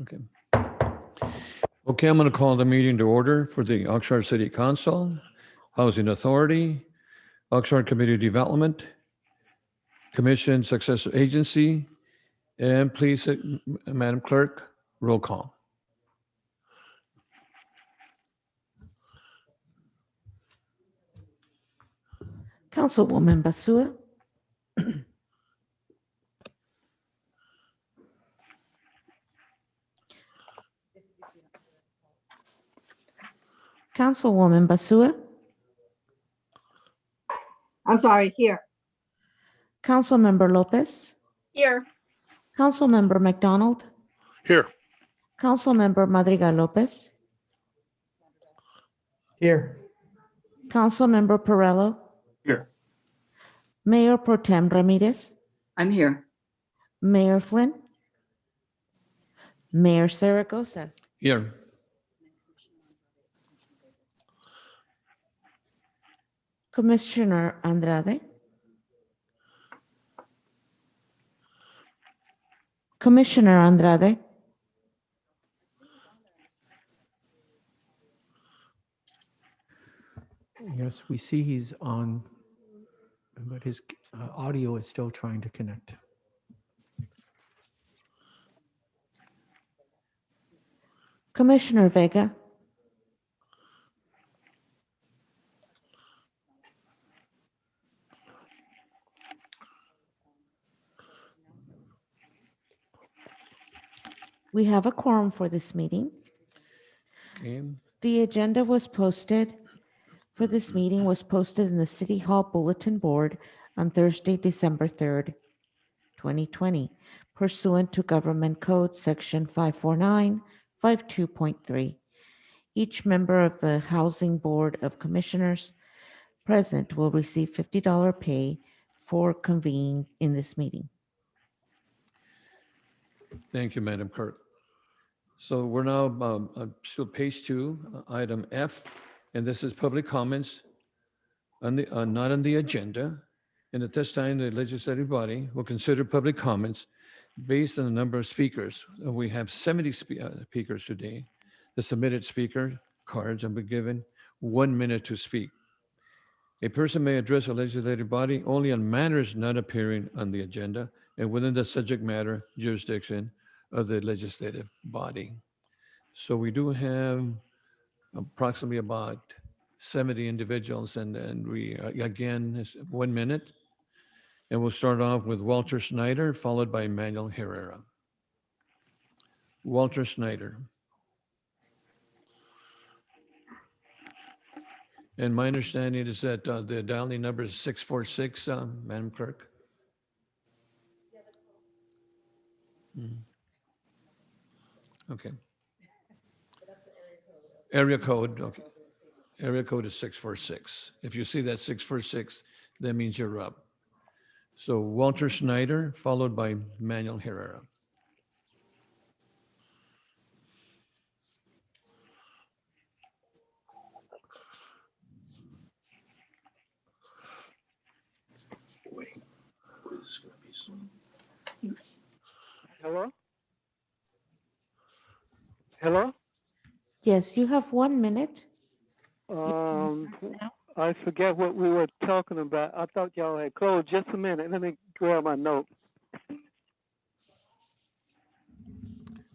Okay. Okay, I'm going to call the meeting to order for the Oxnard City Council, Housing Authority, Oxnard Community Development, Commission Successor Agency, and please, Madam Clerk, roll call. Councilwoman Basua. Councilwoman Basua. I'm sorry, here. Councilmember Lopez. Here. Councilmember McDonald. Here. Councilmember Madrigal Lopez. Here. Councilmember Perello. Here. Mayor Pro Tem Ramirez. I'm here. Mayor Flynn. Mayor Zaragoza. Here. Commissioner Andrade. Commissioner Andrade. Yes, we see he's on, but his audio is still trying to connect. Commissioner Vega. We have a quorum for this meeting. Okay. The agenda was posted for this meeting was posted in the City Hall Bulletin Board on Thursday, December 3rd, 2020, pursuant to Government Code Section 54952.3. Each member of the Housing Board of Commissioners present will receive $50 pay for convening in this meeting. Thank you, Madam Clerk. So we're now still page 2, item F, and this is public comments on the, not on the agenda. And at this time, the legislative body will consider public comments based on the number of speakers. We have 70 speakers today. The submitted speaker cards will be given 1 minute to speak. A person may address a legislative body only on matters not appearing on the agenda and within the subject matter jurisdiction of the legislative body. So we do have approximately about 70 individuals, and we, again, is 1 minute. And we'll start off with Walter Snyder, followed by Manuel Herrera. Walter Snyder. And my understanding is that the dialing number is 646, Madam Clerk. Okay. Area code, okay. Area code is 646. If you see that 646, that means you're up. So Walter Snyder, followed by Manuel Herrera. Hello? Hello? Yes, you have 1 minute. I forget what we were talking about. I thought y'all had closed. Just a minute. Let me grab my note.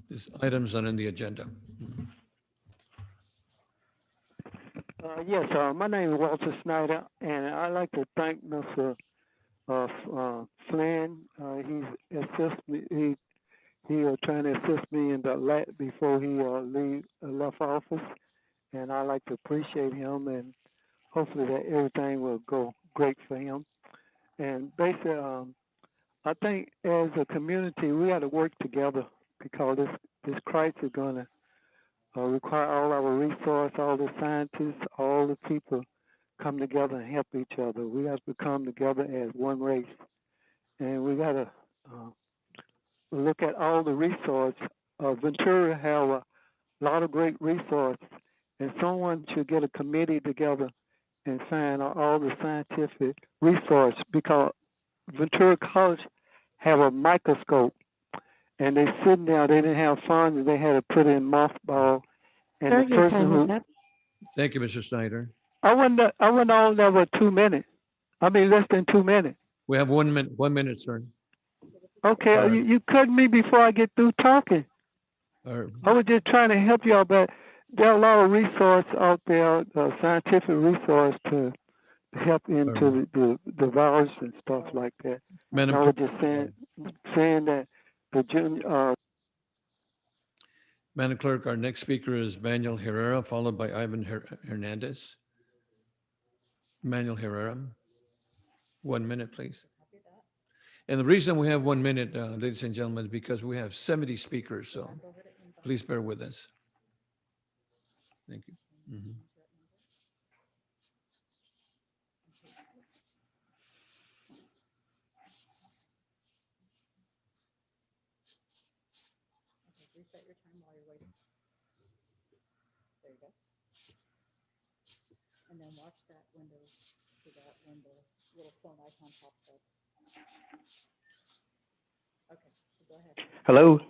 This item's not in the agenda. Yes, my name is Walter Snyder, and I'd like to thank Mr. Flynn. He's assist me. He trying to assist me in the before he left office, and I like to appreciate him, and hopefully that everything will go great for him. And basically, I think as a community we got to work together because this crisis is going to require all our resources, all the scientists, all the people come together and help each other. We have to come together as one race, and we got to look at all the resources. Ventura have a lot of great resources, and someone should get a committee together and find all the scientific resources because Ventura College have a microscope, and they sitting there. They didn't have funds. They had to put it in mothball. And Sir, the your person time is who up. Thank you, Mr. Snyder. I went on there with 2 minutes. I mean, less than 2 minutes. We have 1 minute. 1 minute, sir. Okay, All right. you cut me before I get through talking. All right. I was just trying to help y'all, but there are a lot of resources out there, scientific resource to help into the virus and stuff like that. Madam I was Clerk, just saying that the junior. Madam Clerk, our next speaker is Manuel Herrera, followed by Ivan Hernandez. Manuel Herrera. 1 minute, please. And the reason we have 1 minute, ladies and gentlemen, is because we have 70 speakers, so please bear with us. Thank you. Mhm. Reset your time while you're waiting. There you go. And then watch that window so that when the little phone icon pops up. Okay, so go ahead. Hello.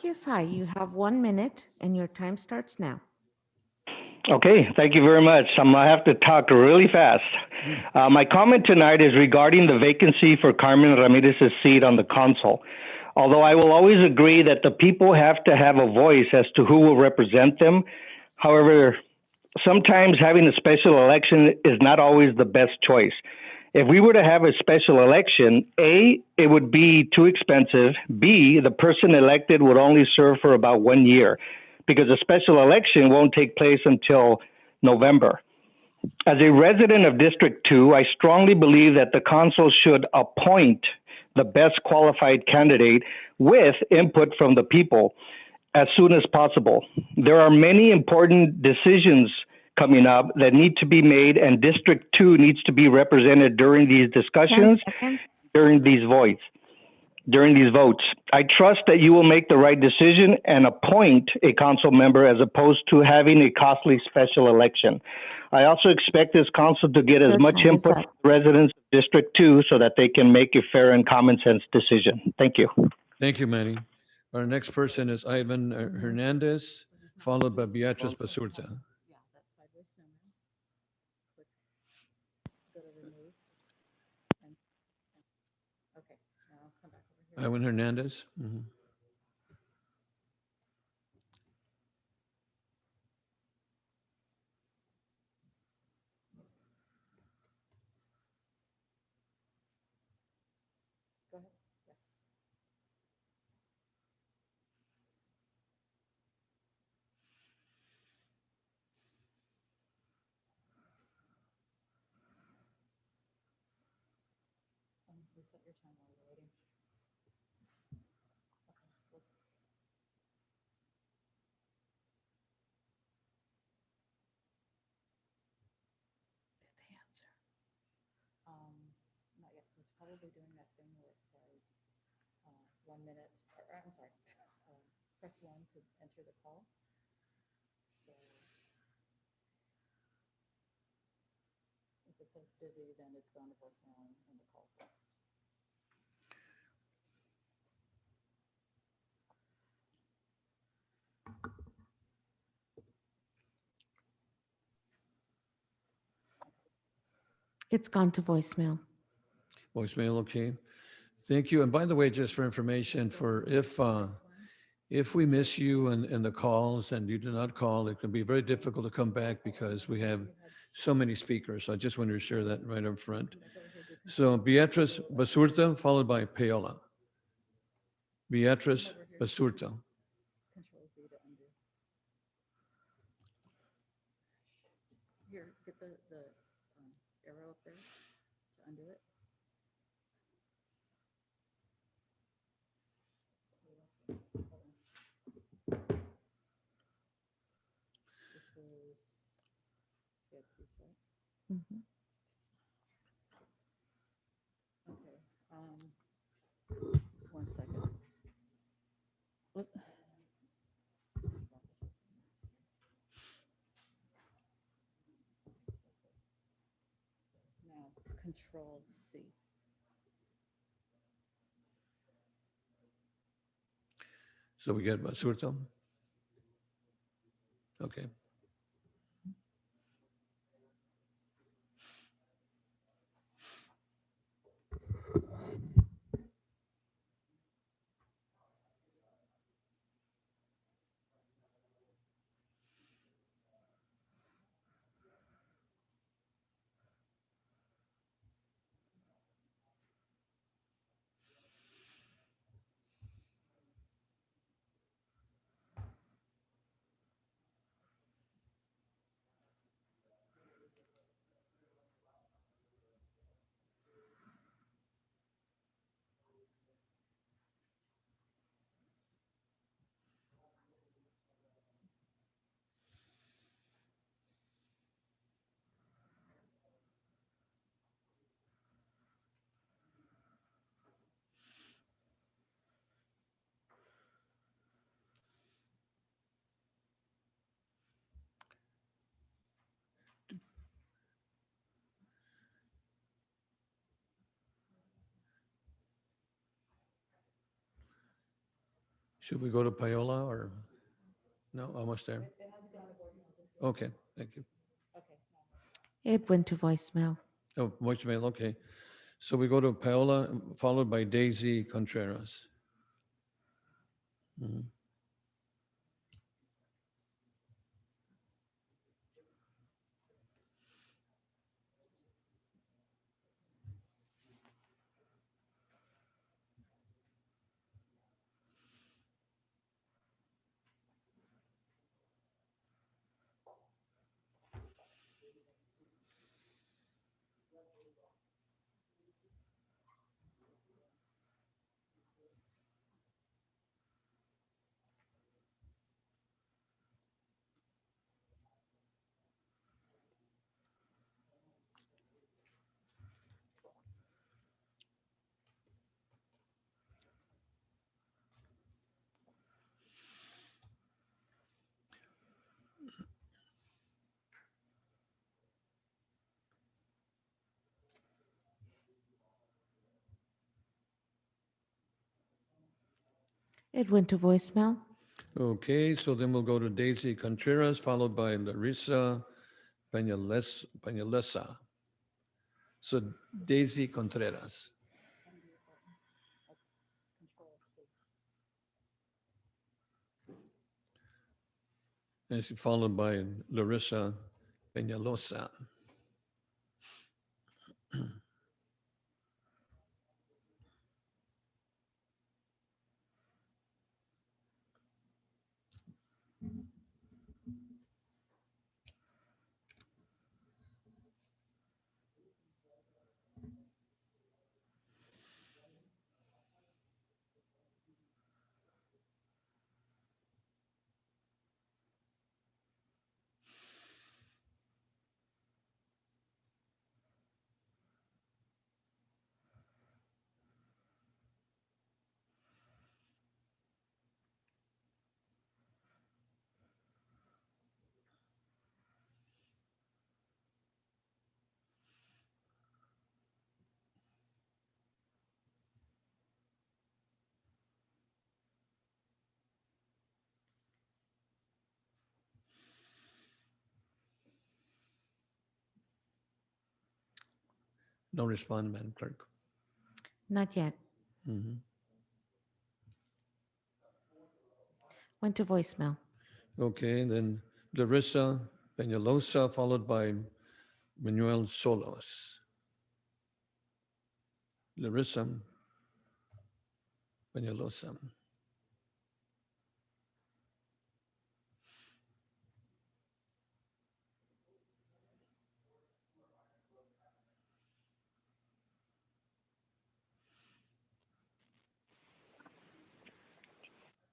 Yes, hi. You have 1 minute and your time starts now. Okay, thank you very much. I'm gonna have to talk really fast. My comment tonight is regarding the vacancy for Carmen Ramirez's seat on the council. Although I will always agree that the people have to have a voice as to who will represent them. However, sometimes having a special election is not always the best choice. If we were to have a special election, A, it would be too expensive. B, the person elected would only serve for about 1 year because a special election won't take place until November. As a resident of District 2, I strongly believe that the council should appoint the best qualified candidate with input from the people as soon as possible. There are many important decisions coming up that need to be made, and District 2 needs to be represented during these discussions, during these votes. I trust that you will make the right decision and appoint a council member as opposed to having a costly special election. I also expect this council to get as much input from residents of District 2 so that they can make a fair and common sense decision. Thank you. Thank you, Manny. Our next person is Ivan Hernandez, followed by Beatriz Basurta. Ivan Hernandez. Mhm. Go ahead. Yeah. Reset your time while you're waiting. Okay. Not yet. So it's probably doing that thing where it says 1 minute, or I'm sorry, press 1 to enter the call. So if it says busy, then it's gone to voicemail and the call's lost. It's gone to voicemail. Voicemail, okay. Thank you. And by the way, just for information, if we miss you in the calls and you do not call, it can be very difficult to come back because we have so many speakers. So I just want to share that right up front. So Beatriz Basurta, followed by Paola. Beatriz Basurta. Control Z to undo. Here, get the arrow up there to undo it. This was Beatriz, right? Mhm. Okay. 1 second. What? Now, Control C. So we get Basurto? Okay. Should we go to Paola or no? Almost there. Okay, thank you. It went to voicemail. Oh, voicemail. Okay. So we go to Paola, followed by Daisy Contreras. Mhm. It went to voicemail. Okay, so then we'll go to Daisy Contreras, followed by Larissa Peñalesa. So Daisy Contreras. And she's followed by Larissa Peñalosa. No response, Madam Clerk. Not yet. Mhm. Went to voicemail. Okay, then Larissa Peñalosa, followed by Manuel Solos. Larissa Peñalosa.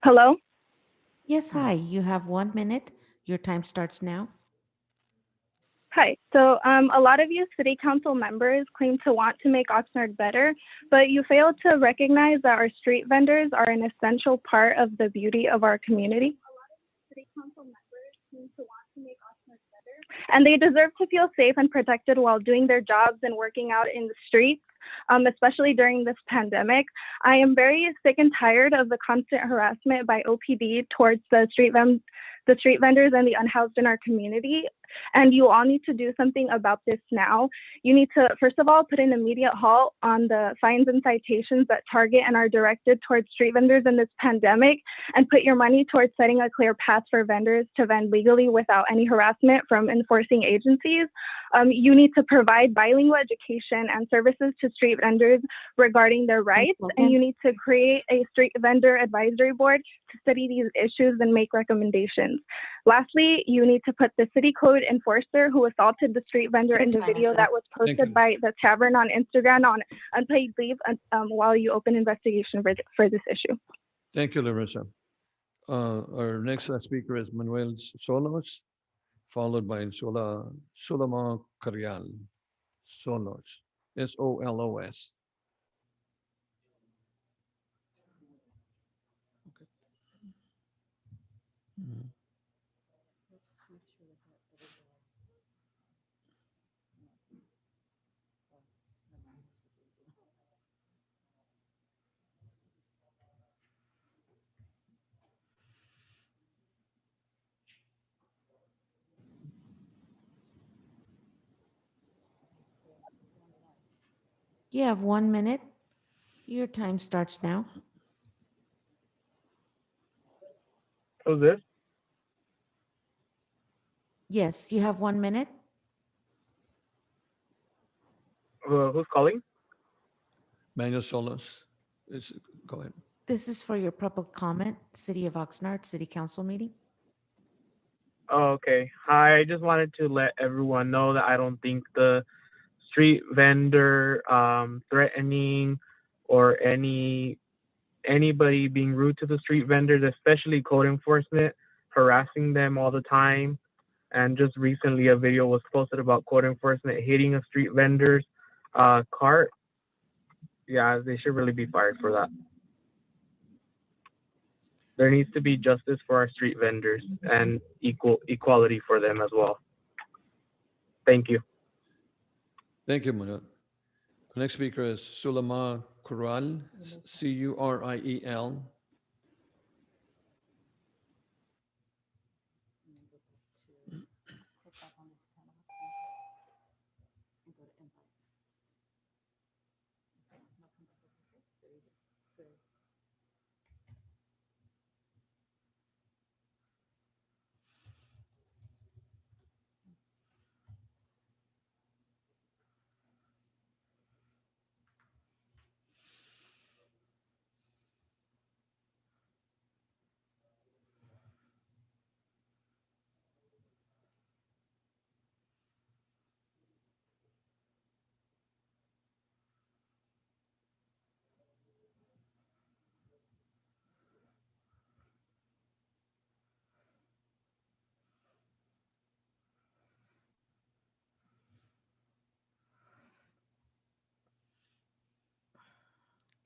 Hello? Yes, hi. You have 1 minute. Your time starts now. Hi. So a lot of you city council members claim to want to make Oxnard better, but you fail to recognize that our street vendors are an essential part of the beauty of our community. City council members claim to want to make Oxnard better, and they deserve to feel safe and protected while doing their jobs and working out in the streets. especially during this pandemic. I am very sick and tired of the constant harassment by OPD towards the street vendors and the unhoused in our community. And you all need to do something about this now. You need to, first of all, put an immediate halt on the fines and citations that target and are directed towards street vendors in this pandemic, and put your money towards setting a clear path for vendors to vend legally without any harassment from enforcing agencies. You need to provide bilingual education and services to street vendors regarding their rights, and you need to create a street vendor advisory board to study these issues and make recommendations. Lastly, you need to put the city code enforcer who assaulted the street vendor in the video that was posted by the tavern on Instagram on unpaid leave while you open investigation for this issue. Thank you, Larissa. Our next speaker is Manuel Solos, followed by Sulama Carial. Solos, S-O-L-O-S. Okay. You have 1 minute. Your time starts now. Who's this? Yes, you have 1 minute. Who's calling? Manuel Solos. Go ahead. This is for your public comment, City of Oxnard City Council meeting. Oh, okay. Hi, I just wanted to let everyone know that I don't think the street vendor threatening or anybody being rude to the street vendors, especially code enforcement, harassing them all the time. And just recently a video was posted about code enforcement hitting a street vendor's cart. Yeah, they should really be fired for that. There needs to be justice for our street vendors and equality for them as well. Thank you. Thank you, Manuel. The next speaker is Sulama Curiel, C-U-R-I-E-L.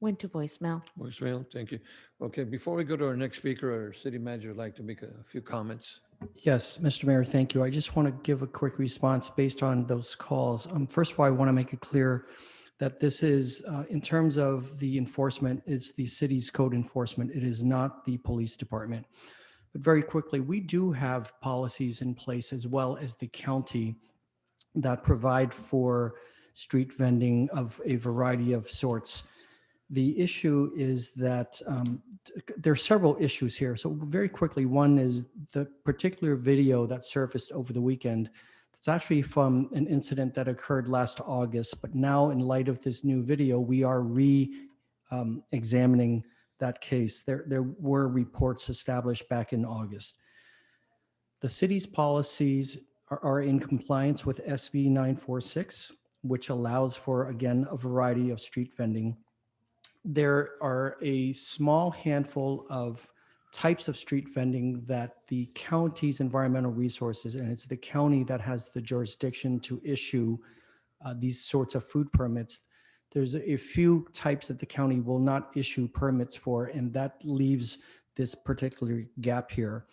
Went to voicemail. Voicemail, thank you. Okay, before we go to our next speaker, our city manager would like to make a few comments. Yes, Mr. Mayor, thank you. I just want to give a quick response based on those calls. First of all, I want to make it clear that this is, in terms of the enforcement, it's the city's code enforcement. It is not the police department. But very quickly, we do have policies in place as well as the county that provide for street vending of a variety of sorts. The issue is that there are several issues here. So very quickly, one is the particular video that surfaced over the weekend. It's actually from an incident that occurred last August, but now in light of this new video, we are examining that case. There were reports established back in August. The city's policies are in compliance with SB 946, which allows for, again, a variety of street vending. There are a small handful of types of street vending that the county's environmental resources, and it's the county that has the jurisdiction to issue these sorts of food permits. There's a few types that the county will not issue permits for, and that leaves this particular gap here.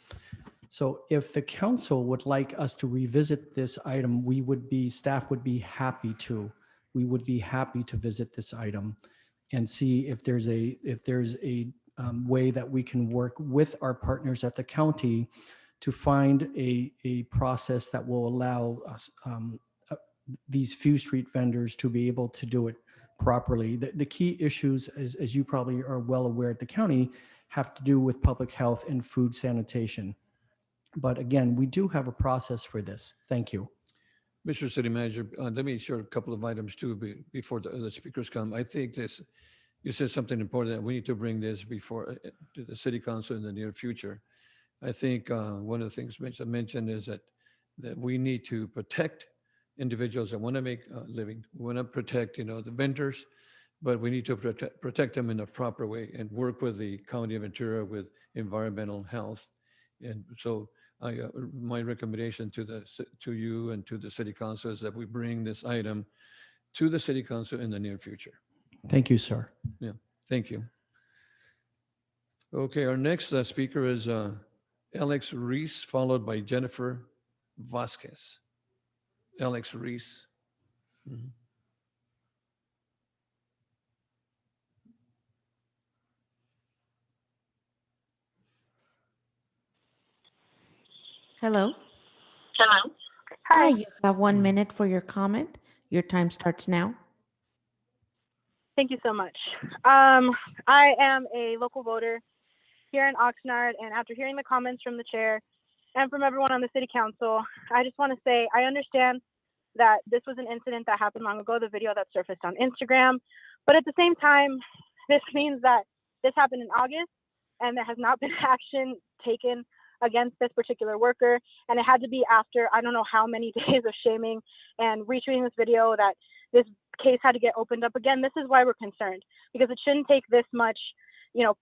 So if the council would like us to revisit this item, staff would be happy to. we would be happy to visit this item and see if there's a way that we can work with our partners at the county to find a process that will allow us these few street vendors to be able to do it properly. The key issues, as you probably are well aware at the county, have to do with public health and food sanitation. But again, we do have a process for this. Thank you. Mr. City Manager, let me share a couple of items too before the speakers come. I think you said something important that we need to bring this before to the City Council in the near future. I think one of the things mentioned is that we need to protect individuals that want to make a living. We want to protect, the vendors, but we need to protect them in a proper way and work with the County of Ventura with environmental health. And so my recommendation to you and to the City Council is that we bring this item to the City Council in the near future. Thank you, sir. Yeah, thank you. Okay, our next speaker is Alex Reese, followed by Jennifer Vasquez. Alex Reese. Mm-hmm. Hello. Hello. Hi, you have 1 minute for your comment. Your time starts now. Thank you so much. I am a local voter here in Oxnard, and after hearing the comments from the chair and from everyone on the city council, I just want to say I understand that this was an incident that happened long ago, the video that surfaced on Instagram, but at the same time, this means that this happened in August and there has not been action taken against this particular worker, and it had to be after I don't know how many days of shaming and retweeting this video that this case had to get opened up again. This is why we're concerned, because it shouldn't take this much,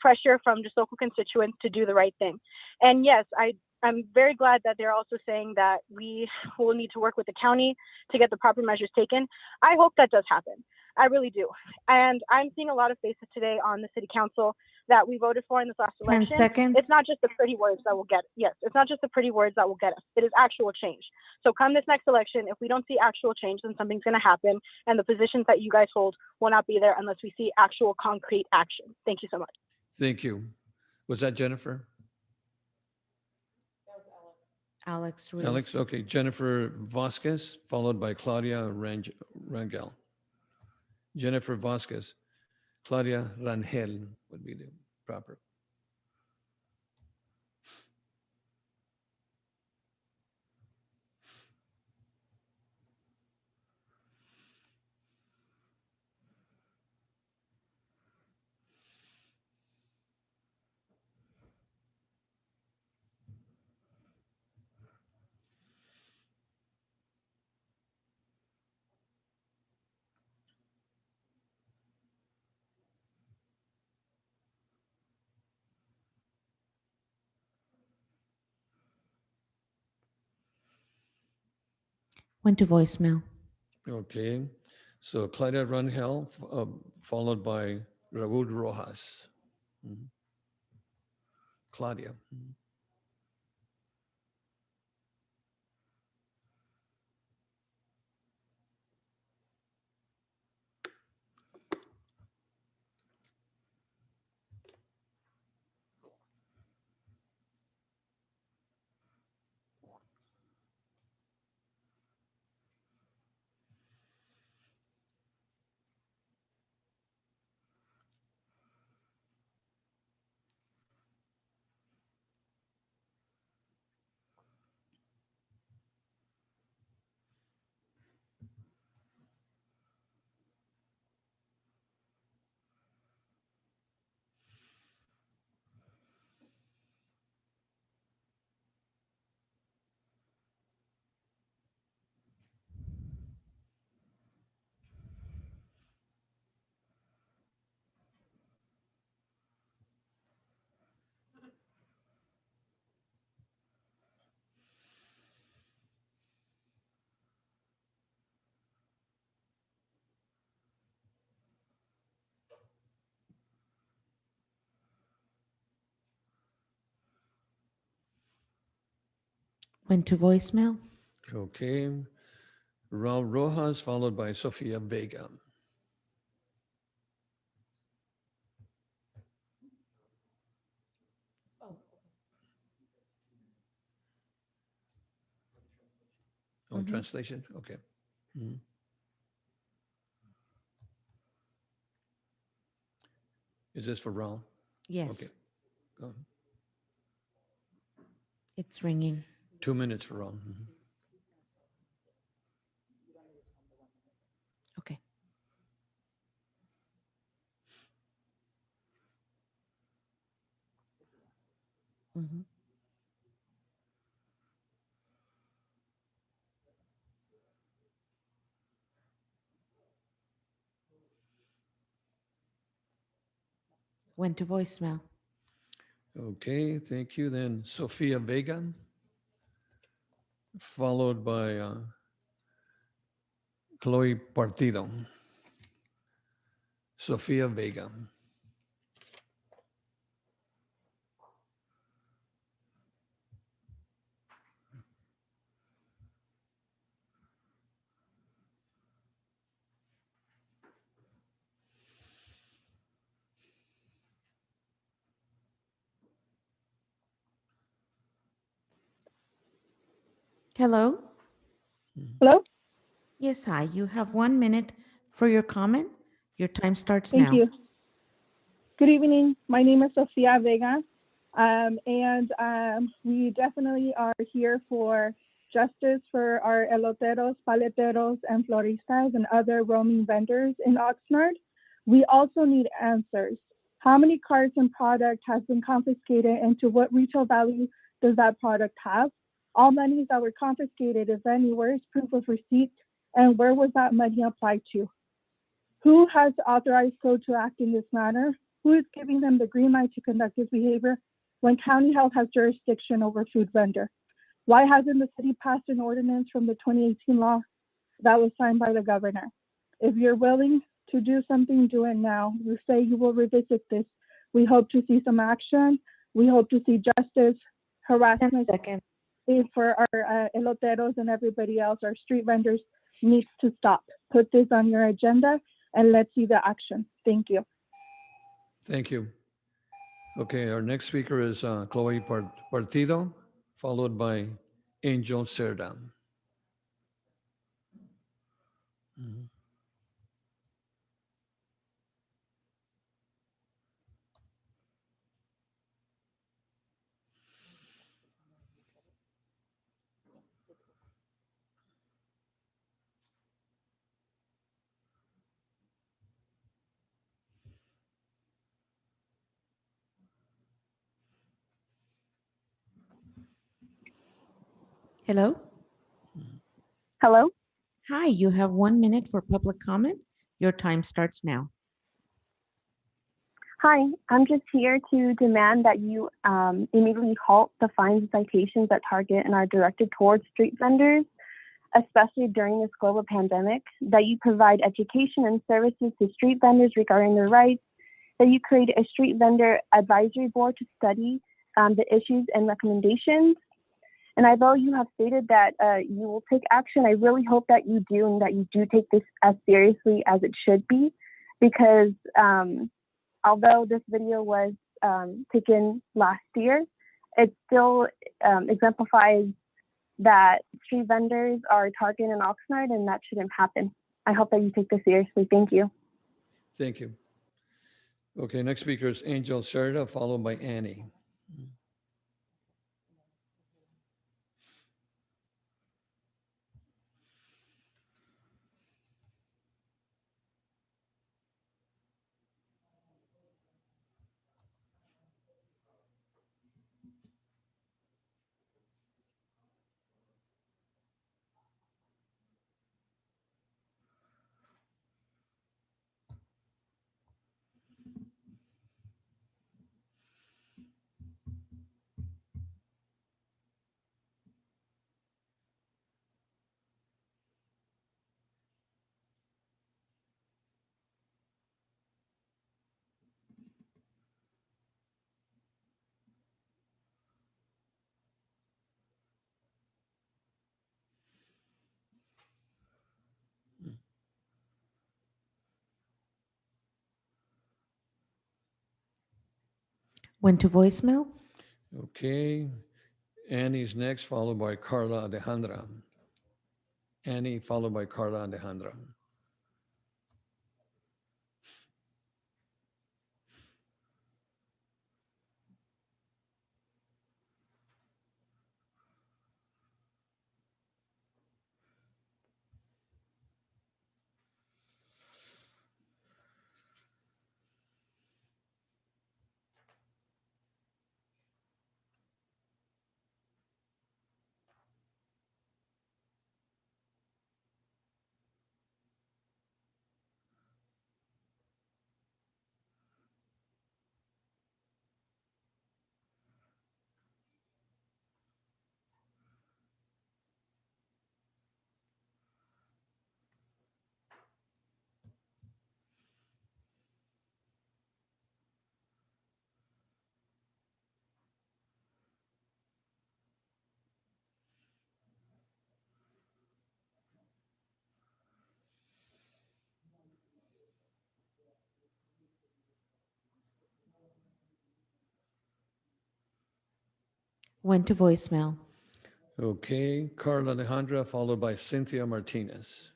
pressure from just local constituents to do the right thing. And yes, I'm very glad that they're also saying that we will need to work with the county to get the proper measures taken. I hope that does happen. I really do. And I'm seeing a lot of faces today on the city council that we voted for in this last 10 election. seconds. It's not just the pretty words that will get it. Yes, it's not just the pretty words that will get us. It is actual change. So come this next election, if we don't see actual change, then something's going to happen. And the positions that you guys hold will not be there unless we see actual concrete action. Thank you so much. Thank you. Was that Jennifer? Alex Reese. Alex, okay. Jennifer Vasquez, followed by Claudia Rangel. Jennifer Vasquez. Claudia Rangel would be the proper. Went to voicemail. Okay. So Claudia Rangel, followed by Raúl Rojas. Mhm. Claudia. Mhm. Went to voicemail. Okay. Raul Rojas, followed by Sofia Vega. Oh, Mhm. translation? Okay. Mhm. Is this for Raul? Yes, Okay. Go on. it's ringing. 2 minutes for Raul. Mhm. Okay. Mhm. Went to voicemail. Okay, thank you. Then Sofia Vega, followed by Chloe Partido. Sofia Vega. Hello? Hello? Yes, hi. You have 1 minute for your comment. Your time starts Thank now. you. Good evening. My name is Sofia Vega, and we definitely are here for justice for our eloteros, paleteros, and floristas and other roaming vendors in Oxnard. We also need answers. How many carts and product has been confiscated, and to what retail value does that product have? All monies that were confiscated, if any, where is proof of receipt, and where was that money applied to? Who has authorized code to act in this manner? Who is giving them the green light to conduct this behavior when county health has jurisdiction over food vendor? Why hasn't the city passed an ordinance from the 2018 law that was signed by the governor? If you're willing to do something, do it now. You say you will revisit this. We hope to see some action. We hope to see justice. Harassment for our eloteros and everybody else, our street vendors, needs to stop. Put this on your agenda and let's see the action. Thank you. Thank you. Okay, our next speaker is Chloe Partido, followed by Angel Cerda. Mhm. Hello? Hello? Hi, you have 1 minute for public comment. Your time starts now. Hi, I'm just here to demand that you immediately halt the fines and citations at Target and are directed towards street vendors, especially during this global pandemic, that you provide education and services to street vendors regarding their rights, that you create a street vendor advisory board to study the issues and recommendations. And although you have stated that you will take action, I really hope that you do and that you do take this as seriously as it should be, because although this video was taken last year, it still exemplifies that street vendors are targeted in Oxnard, and that shouldn't happen. I hope that you take this seriously. Thank you. Thank you. Okay, next speaker is Angel Cerda, followed by Annie. Went to voicemail. Okay. Annie's next, followed by Carla Alejandra. Annie, followed by Carla Alejandra. Went to voicemail. Okay. Carla Alejandra, followed by Cynthia Martinez.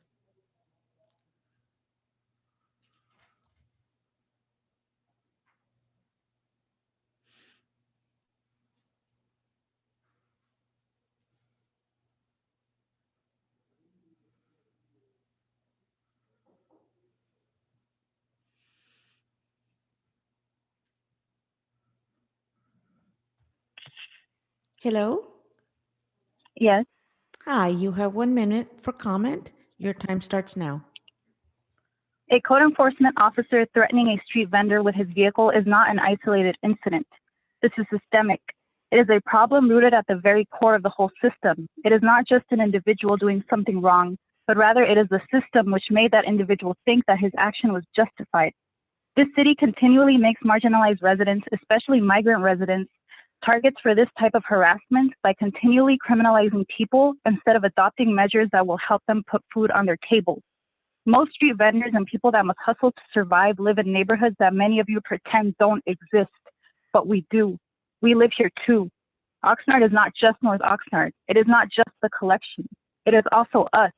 Hello? Yes. Hi, you have 1 minute for comment. Your time starts now. A code enforcement officer threatening a street vendor with his vehicle is not an isolated incident. This is systemic. It is a problem rooted at the very core of the whole system. It is not just an individual doing something wrong, but rather it is the system which made that individual think that his action was justified. This city continually makes marginalized residents, especially migrant residents, targets for this type of harassment by continually criminalizing people instead of adopting measures that will help them put food on their tables. Most street vendors and people that must hustle to survive live in neighborhoods that many of you pretend don't exist, but we do. We live here too. Oxnard is not just North Oxnard. It is not just the collection. It is also us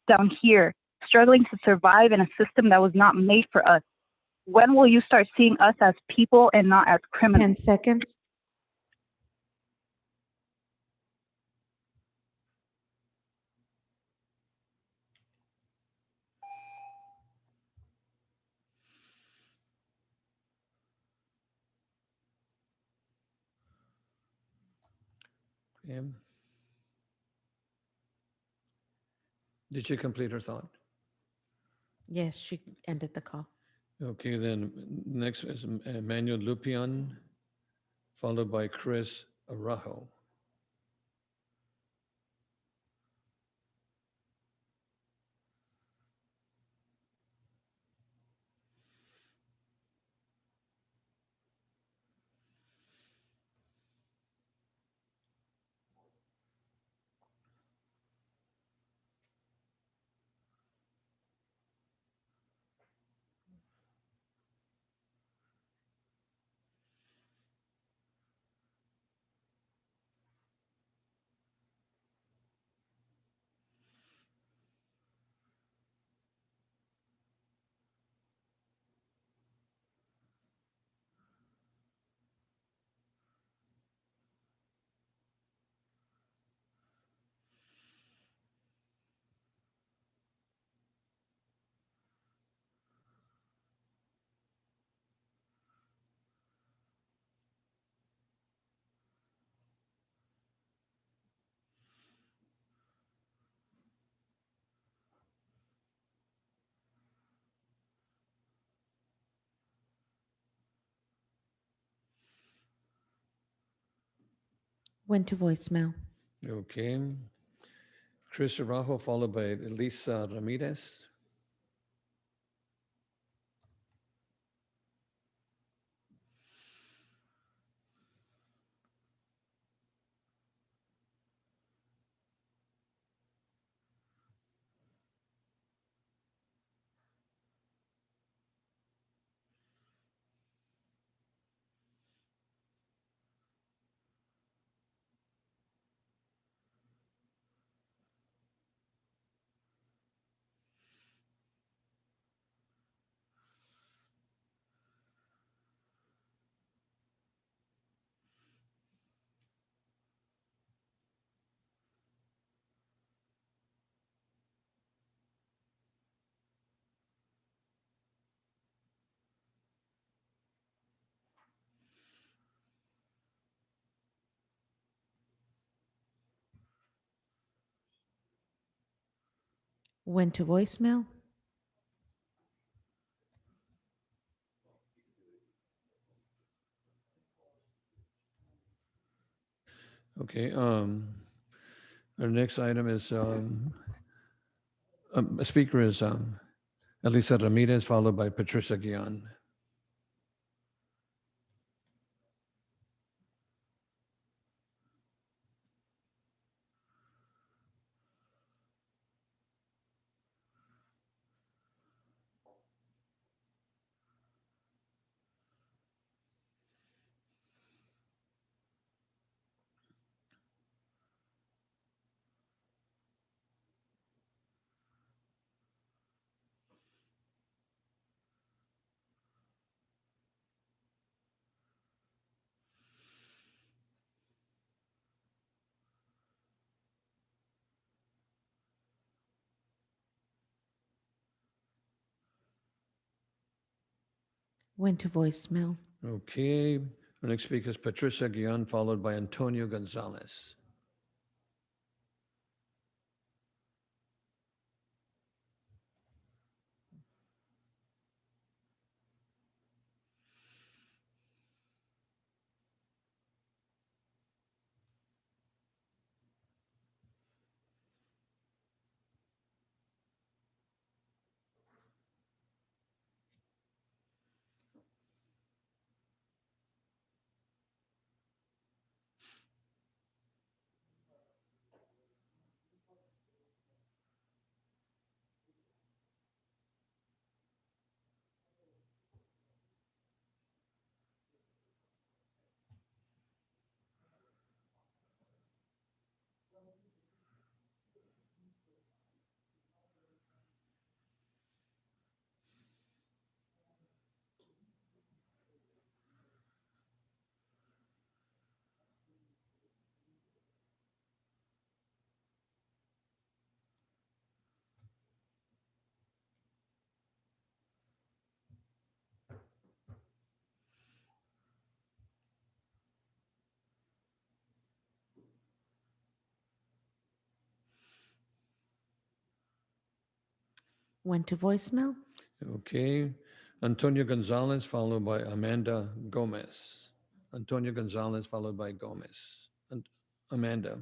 down here, struggling to survive in a system that was not made for us. When will you start seeing us as people and not as criminals? 10 seconds. Okay. Did she complete her thought? Yes, she ended the call. Okay, then next is Emmanuel Lupian, followed by Chris Araujo. Went to voicemail. Okay. Chris Araujo, followed by Elisa Ramirez. Went to voicemail. Okay, our next item is, a speaker is Elisa Ramirez, followed by Patricia Guion. Went to voicemail. Okay, our next speaker is Patricia Guion, followed by Antonio Gonzalez. Went to voicemail. Okay, Antonio Gonzalez, followed by Amanda Gomez. Antonio Gonzalez, followed by Gomez. And Amanda.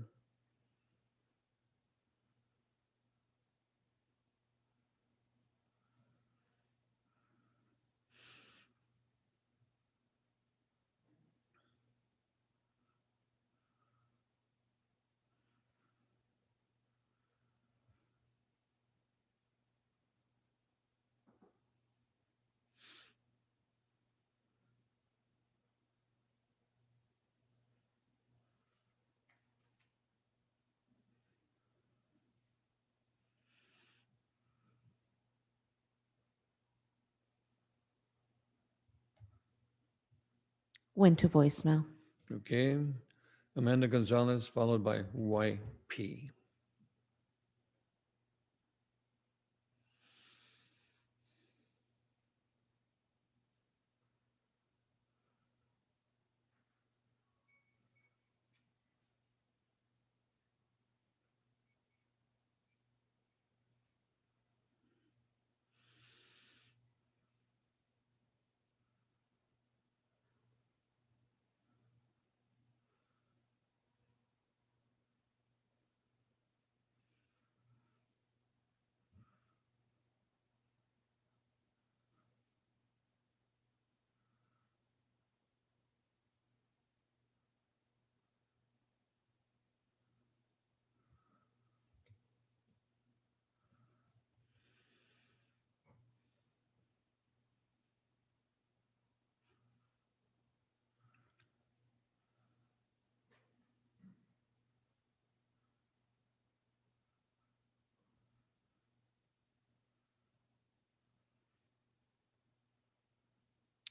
Went to voicemail. Okay, Amanda Gonzalez, followed by YP.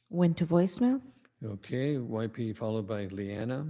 Went to voicemail. Okay, YP, followed by Leanna.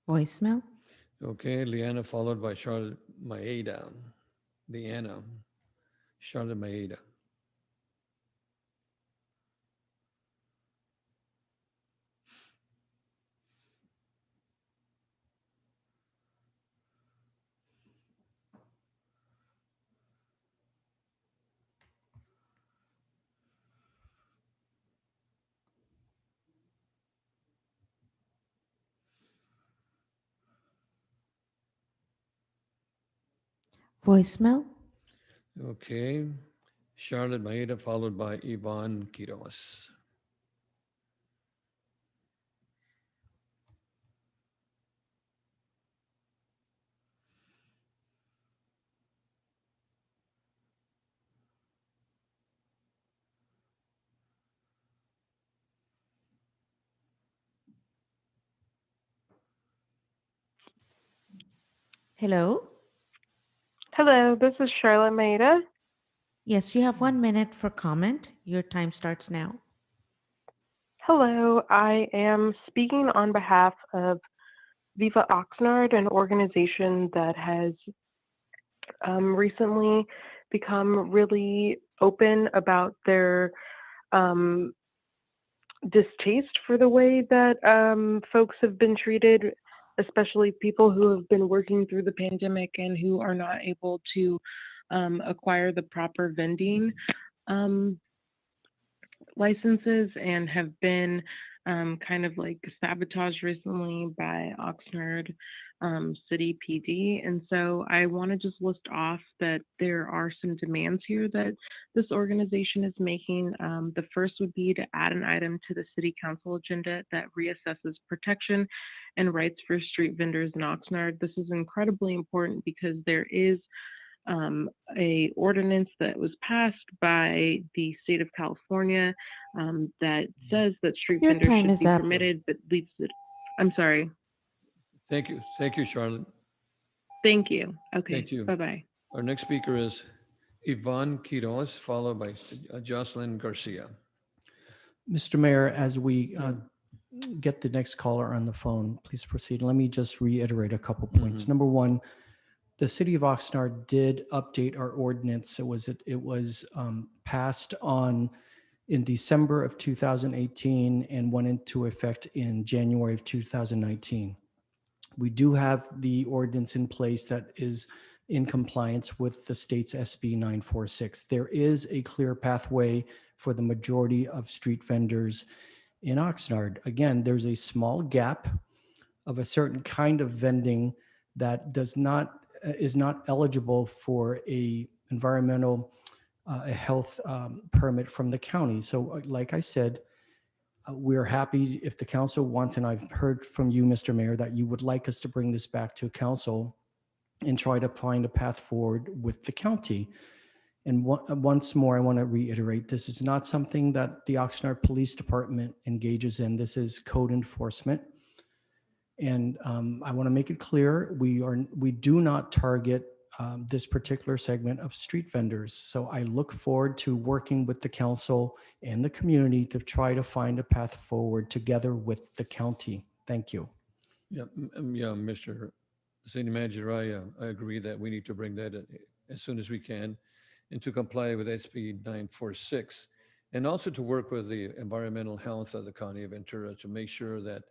Voicemail. Okay, Leanna followed by Charlotte Maeda. Leanna, Charlotte Maeda. Voicemail. Okay, Charlotte Maeda followed by Yvonne Quiroz. Hello. Hello, this is Charlotte Maida. Yes, you have 1 minute for comment. Your time starts now. Hello, I am speaking on behalf of Viva Oxnard, an organization that has recently become really open about their distaste for the way that folks have been treated, especially people who have been working through the pandemic and who are not able to acquire the proper vending licenses and have been kind of like sabotaged recently by Oxnard City PD. And so I want to just list off that there are some demands here that this organization is making. The first would be to add an item to the City Council agenda that reassesses protection and rights for street vendors in Oxnard. This is incredibly important because there is a ordinance that was passed by the state of California that says that street Your vendors time should is be up. permitted, but leaves it. I'm sorry. Thank you, Charlotte. Thank you. Okay. Thank you. Bye-bye. Our next speaker is Yvonne Quiroz, followed by Jocelyn Garcia. Mr. Mayor, as we get the next caller on the phone, please proceed. Let me just reiterate a couple points. Number one, the city of Oxnard did update our ordinance. It was passed in December of 2018 and went into effect in January of 2019. We do have the ordinance in place that is in compliance with the state's SB 946. There is a clear pathway for the majority of street vendors in Oxnard. Again, there's a small gap of a certain kind of vending that is not eligible for a environmental a health permit from the county. So like I said, we're happy if the council wants, and I've heard from you, Mr. Mayor, that you would like us to bring this back to council and try to find a path forward with the county. And once more, I want to reiterate, this is not something that the Oxnard Police Department engages in. This is code enforcement. And I want to make it clear, we do not target this particular segment of street vendors. So I look forward to working with the council and the community to try to find a path forward together with the county. Thank you. Yeah, Mr. City Manager, I agree that we need to bring that as soon as we can and to comply with SB 946 and also to work with the environmental health of the County of Ventura to make sure that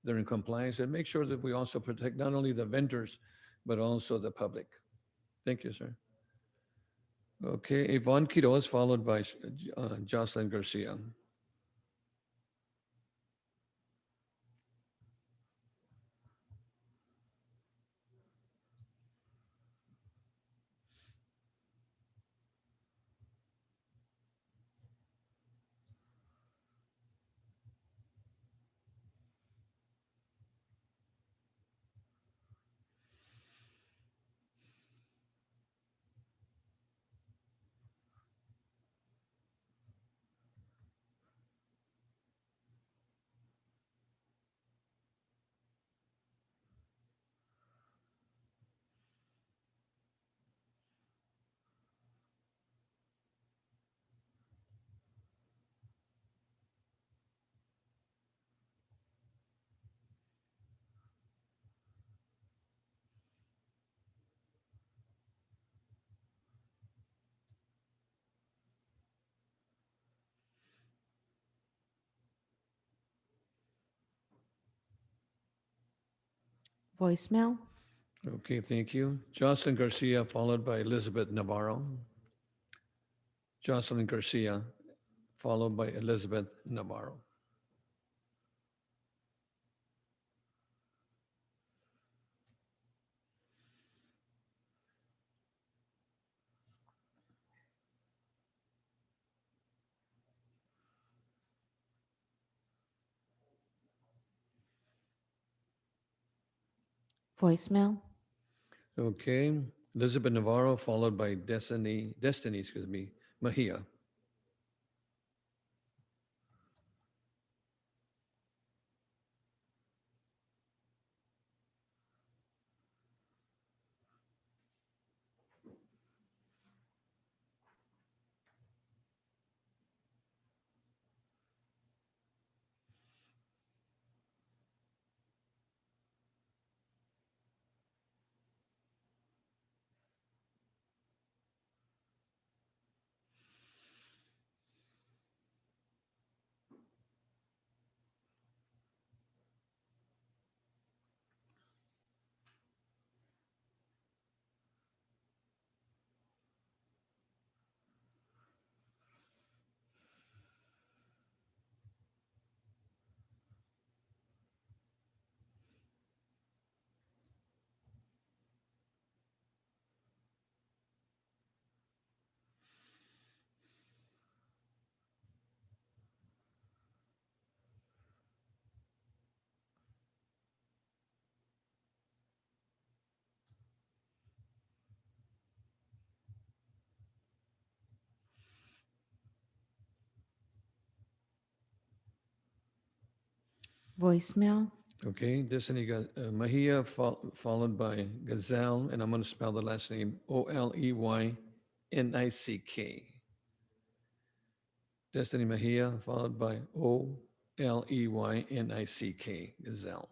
they're in compliance and make sure that we also protect not only the vendors, but also the public. Thank you, sir. Okay, Yvonne Quiroz, followed by Jocelyn Garcia. Voicemail. Okay, thank you. Jocelyn Garcia, followed by Elizabeth Navarro. Jocelyn Garcia, followed by Elizabeth Navarro. Voicemail. Okay, Elizabeth Navarro, followed by Destiny, Mejia. Voicemail. Okay, Destiny Mejia, followed by Gazelle, and I'm going to spell the last name Oleynick. Destiny Mejia, followed by Oleynick, Gazelle.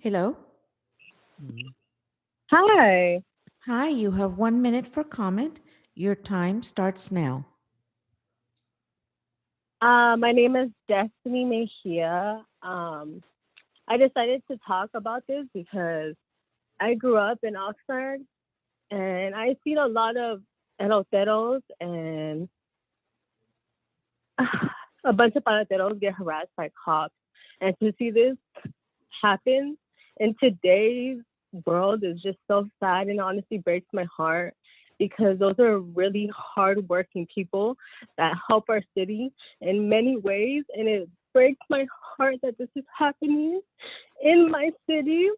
Hello. Hi. Hi, you have 1 minute for comment. Your time starts now. My name is Destiny Mejia. I decided to talk about this because I grew up in Oxnard and I've seen a lot of eloteros and a bunch of paleteros get harassed by cops. And to see this happen in today's world is just so sad and honestly breaks my heart because those are really hardworking people that help our city in many ways. And it breaks my heart that this is happening in my city.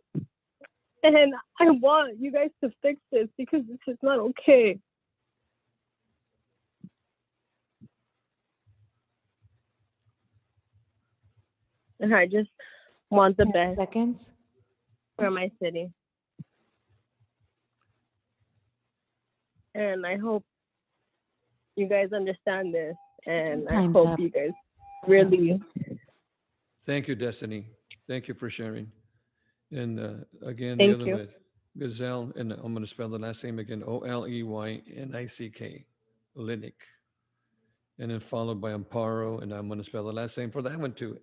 And I want you guys to fix this because this is not okay. And I just want the 10 best seconds. for my city. And I hope you guys understand this. And I Time's hope up. you guys really. Thank you, Destiny. Thank you for sharing. And again, Thank the you. other with Gazelle, and I'm going to spell the last name again, Oleynick, Linick. And then followed by Amparo, and I'm going to spell the last name for that one too,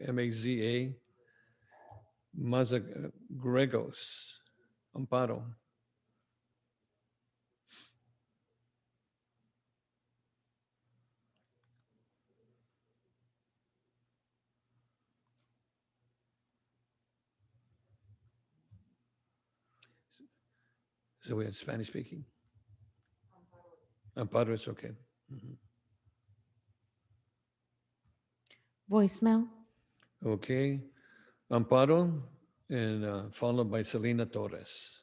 Maza, Mazagregos, Amparo. So we had Spanish speaking? Amparo is okay. Mhm. Voicemail. Okay. Amparo, and followed by Selena Torres.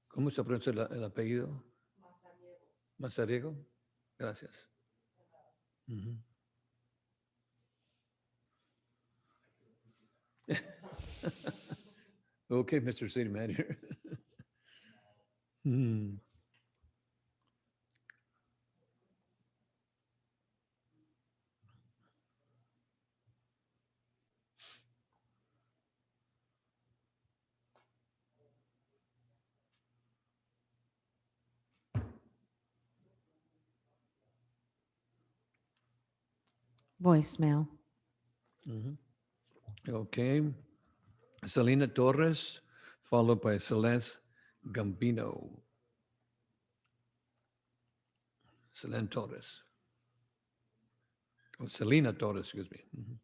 ¿Cómo se pronuncia el apellido? Mazariego. Gracias. Ujú. Okay, Mr. City Manager. Hmm. Voicemail. Mhm. Okay. Selena Torres, followed by Celeste Gambino. Selena Torres. Oh, Selena Torres, excuse me. Mhm.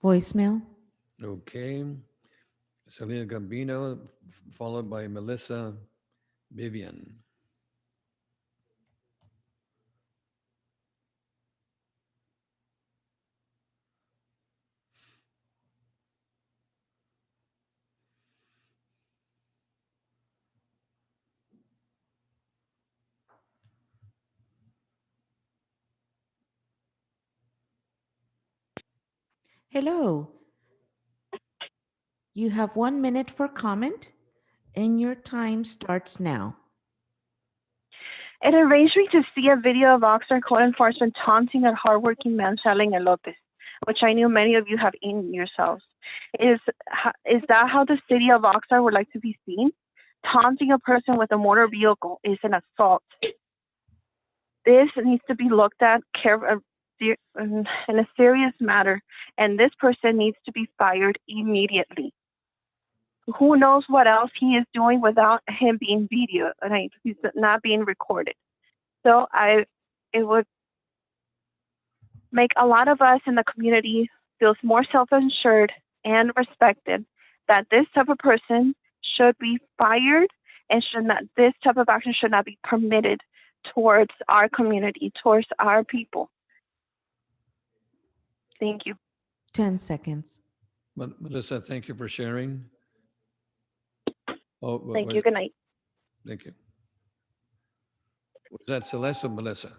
Voicemail. Okay. Selena Gambino, followed by Melissa Vivian. Hello. You have 1 minute for comment, and your time starts now. It enraged me to see a video of Oxnard code enforcement taunting a hardworking man selling elotes, which I knew many of you have eaten yourselves. Is that how the city of Oxnard would like to be seen? Taunting a person with a motor vehicle is an assault. This needs to be looked at in a serious matter, and this person needs to be fired immediately. Who knows what else he is doing without him being videoed, right? He's not being recorded. So it would make a lot of us in the community feel more self-assured and respected that this type of person should be fired and this type of action should not be permitted towards our community, towards our people. Thank you. 10 seconds. Melissa, thank you for sharing. Oh, Thank you. Good night. Thank you. Was that Celeste or Melissa?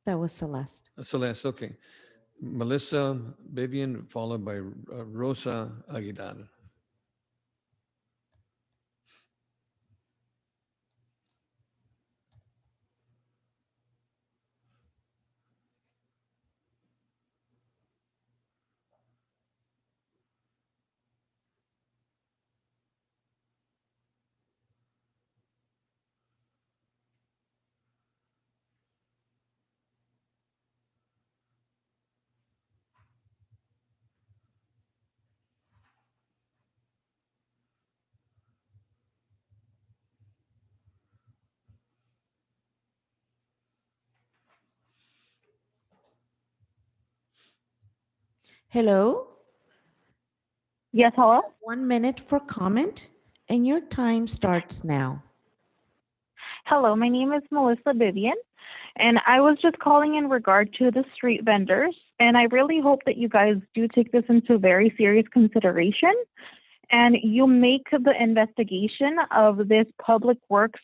That was Celeste. Celeste, okay. Melissa Vivian, followed by Rosa Aguilar. Hello. Yes, hello. 1 minute for comment, and your time starts now. Hello, my name is Melissa Vivian, and I was just calling in regard to the street vendors. And I really hope that you guys do take this into very serious consideration and you make the investigation of this public works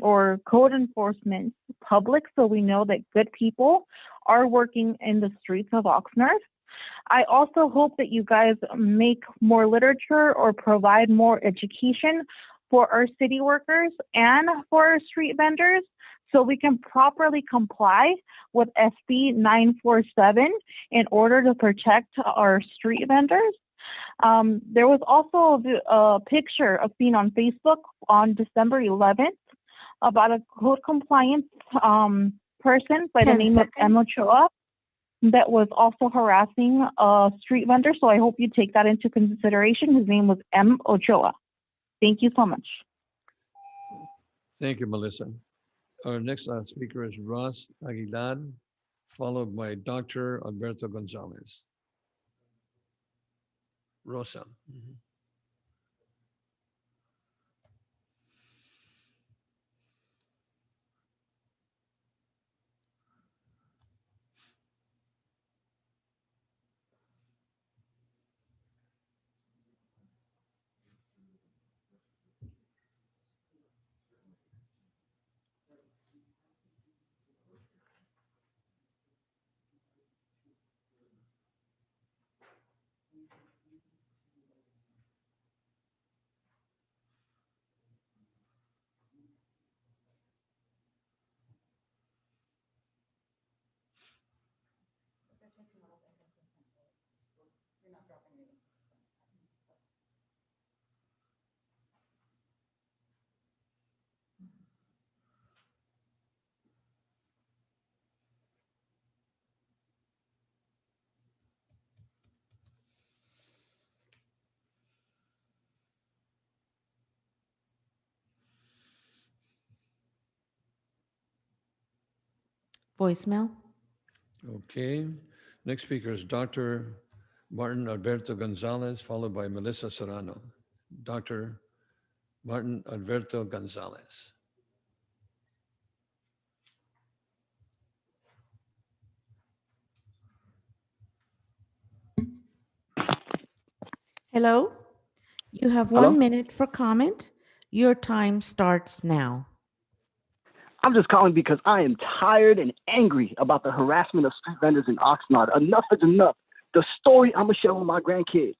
or code enforcement public so we know that good people are working in the streets of Oxnard. I also hope that you guys make more literature or provide more education for our city workers and for our street vendors so we can properly comply with SB 947 in order to protect our street vendors. There was also a picture seen on Facebook on December 11th about a code compliance person by the name of M. Ochoa that was also harassing a street vendor. So I hope you take that into consideration. His name was M. Ochoa. Thank you so much. Thank you, Melissa. Our next speaker is Ross Aguilar, followed by Dr. Alberto Gonzalez. Rosa. Voicemail. Okay. Next speaker is Dr. Martin Alberto Gonzalez, followed by Melissa Serrano. Dr. Martin Alberto Gonzalez. Hello. You have Hello? 1 minute for comment. Your time starts now. I'm just calling because I am tired and angry about the harassment of street vendors in Oxnard. Enough is enough. The story I'm going to share with my grandkids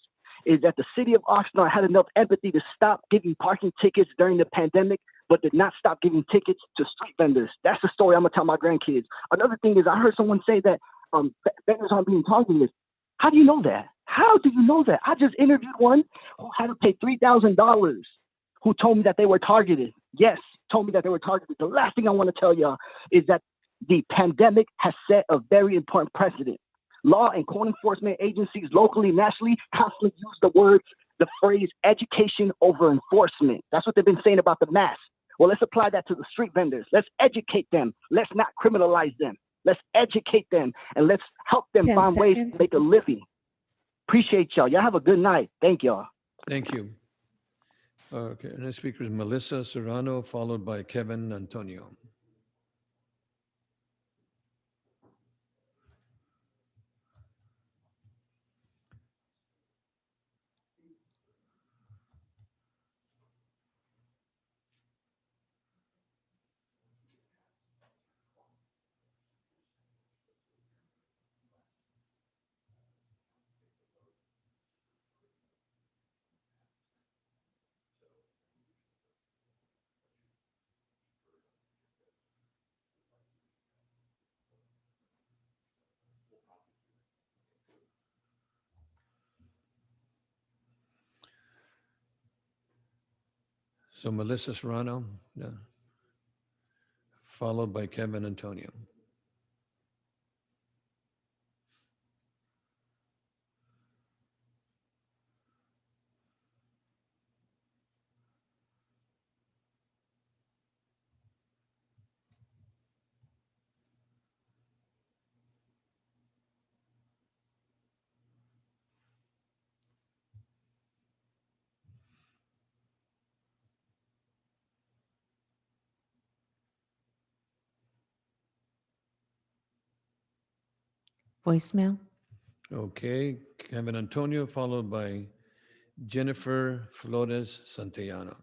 is that the city of Oxnard had enough empathy to stop giving parking tickets during the pandemic, but did not stop giving tickets to street vendors. That's the story I'm going to tell my grandkids. Another thing is I heard someone say that vendors aren't being targeted. How do you know that? How do you know that? I just interviewed one who had to pay $3,000 who told me that they were targeted. Yes, told me that they were targeted. The last thing I want to tell y'all is that the pandemic has set a very important precedent. Law and code enforcement agencies locally, nationally, constantly use the phrase education over enforcement. That's what they've been saying about the mask. Well, let's apply that to the street vendors. Let's educate them. Let's not criminalize them. Let's educate them and let's help them 10 find ways to seconds. make a living. Appreciate y'all. Y'all have a good night. Thank y'all. Thank you. Okay, next speaker is Melissa Serrano, followed by Kevin Antonio. So Melissa Serrano, yeah, followed by Kevin Antonio. Voicemail. Okay, Kevin Antonio, followed by Jennifer Flores Santillano.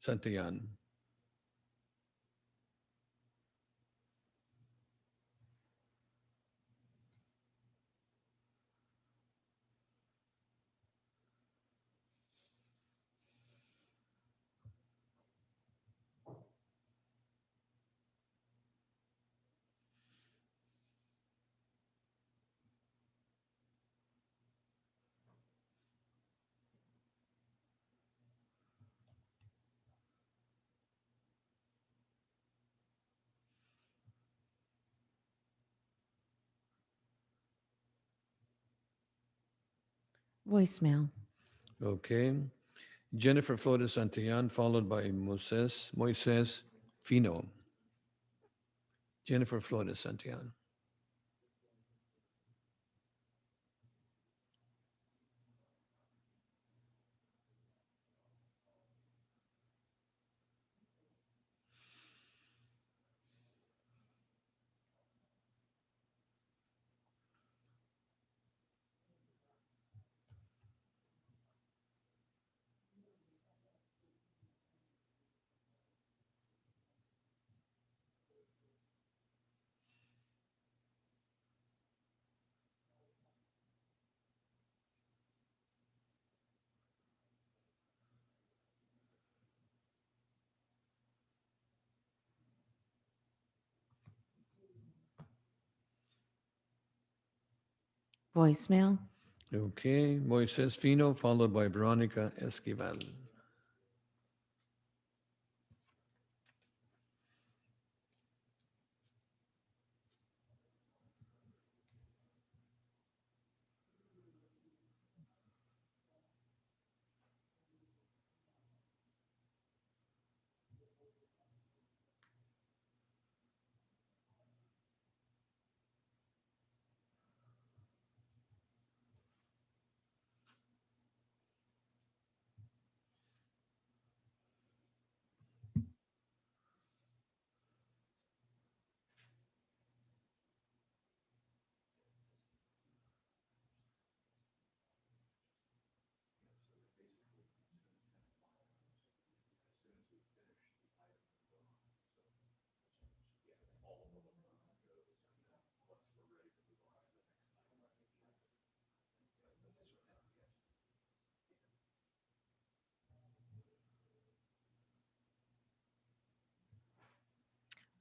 Santillan. Voicemail. Okay, Jennifer Flores Santillan, followed by Moises Fino. Jennifer Flores Santillan. Voicemail. Okay, Moises Fino, followed by Veronica Esquivel.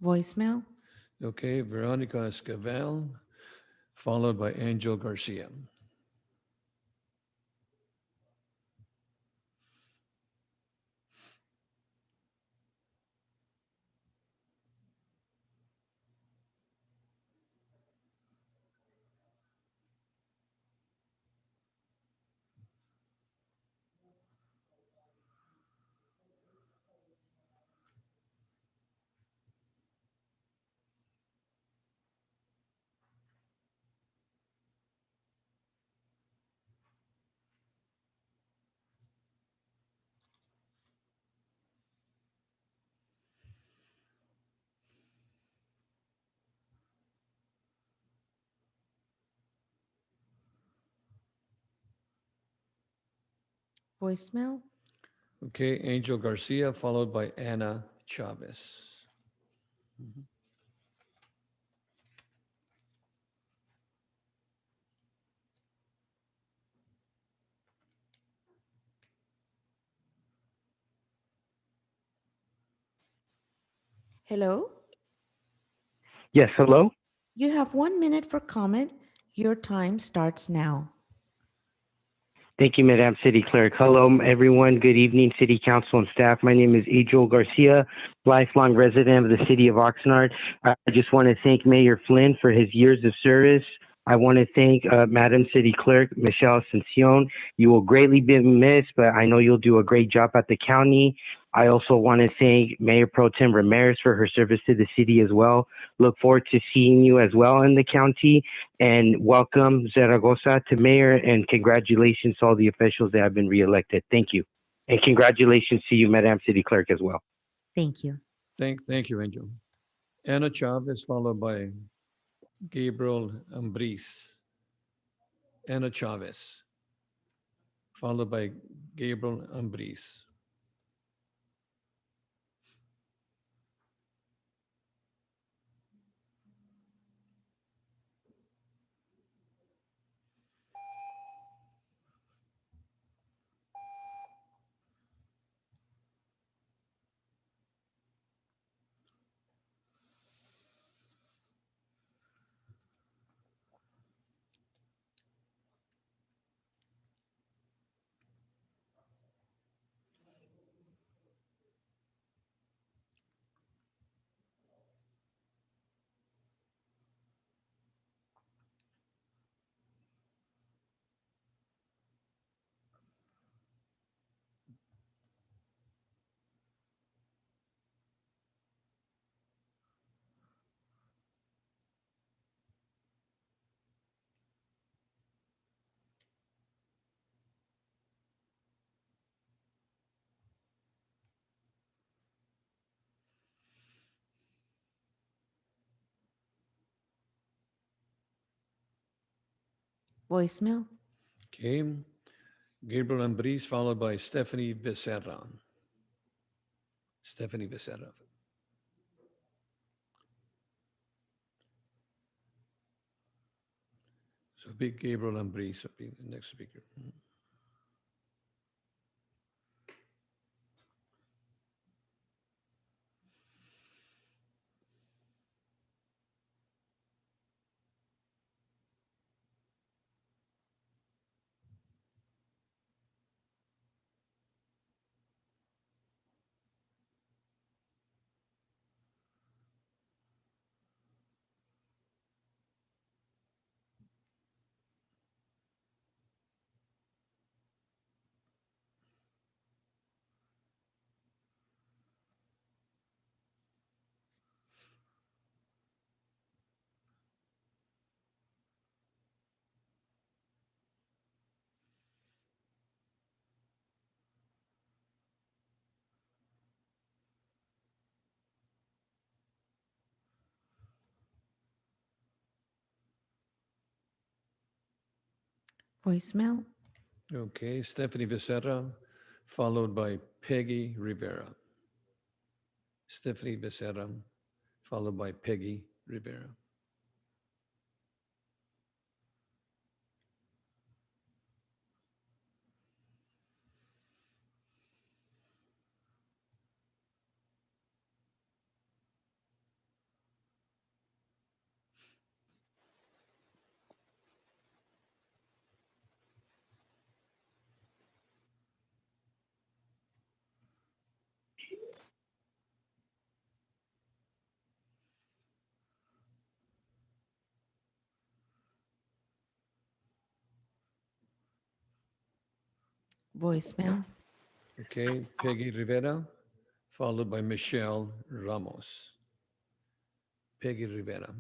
Voicemail. Okay, Veronica Esquivel, followed by Angel Garcia. Voicemail. Okay, Angel Garcia, followed by Anna Chavez. Hello. Yes, hello. You have 1 minute for comment. Your time starts now. Thank you, Madam City Clerk. Hello, everyone. Good evening, City Council and staff. My name is Adriel Garcia, lifelong resident of the City of Oxnard. I just want to thank Mayor Flynn for his years of service. I want to thank Madam City Clerk, Michelle Ascension. You will greatly be missed, but I know you'll do a great job at the county. I also want to thank Mayor Pro Tem Ramirez for her service to the city as well. Look forward to seeing you as well in the county. And welcome Zaragoza to mayor, and congratulations to all the officials that have been reelected. Thank you. And congratulations to you, Madam City Clerk, as well. Thank you. Thank you, Angel. Anna Chavez, followed by Gabriel Ambris. Anna Chavez, followed by Gabriel Ambris. Voicemail. Okay. Gabriel Ambris, followed by Stephanie Becerra. Stephanie Becerra. So big Gabriel Ambris will be the next speaker. Voicemail. Okay, Stephanie Becerra, followed by Peggy Rivera. Stephanie Becerra, followed by Peggy Rivera. Voicemail. Okay, Peggy Rivera, followed by Michelle Ramos. Peggy Rivera.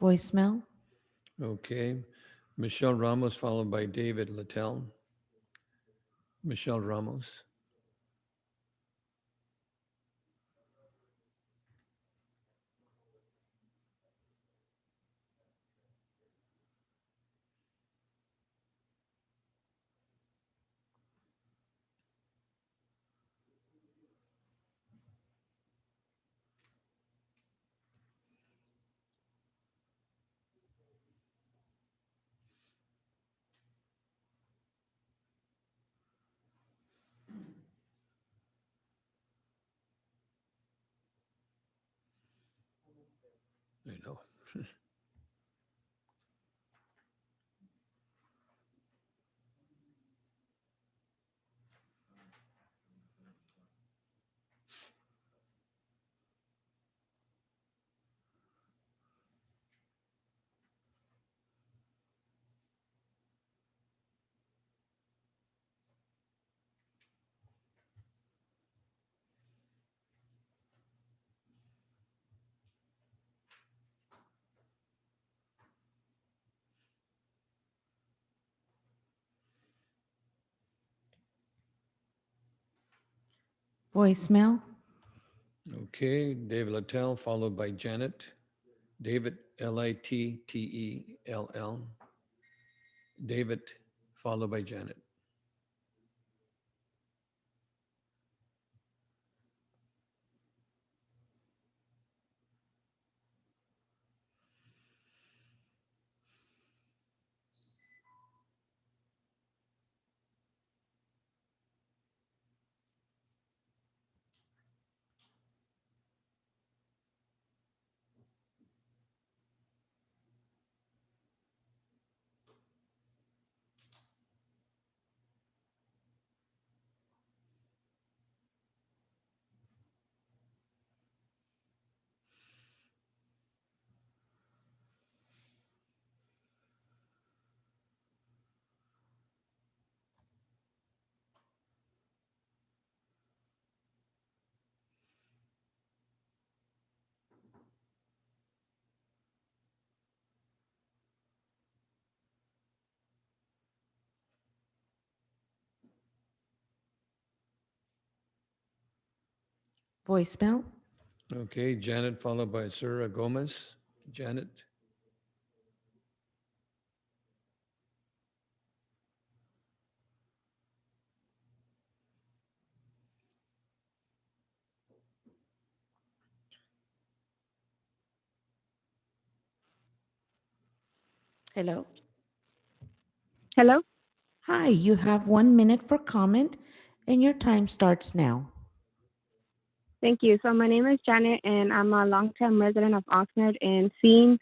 Voicemail. Okay, Michelle Ramos, followed by David Littell. Michelle Ramos. I know. Voicemail. Okay, David Littell, followed by Janet. David, Littell. David, followed by Janet. Voicemail. Okay, Janet, followed by Sarah Gomez. Janet. Hello. Hello. Hi, you have 1 minute for comment, and your time starts now. Thank you. So my name is Janet, and I'm a longtime resident of Oxnard, and seeing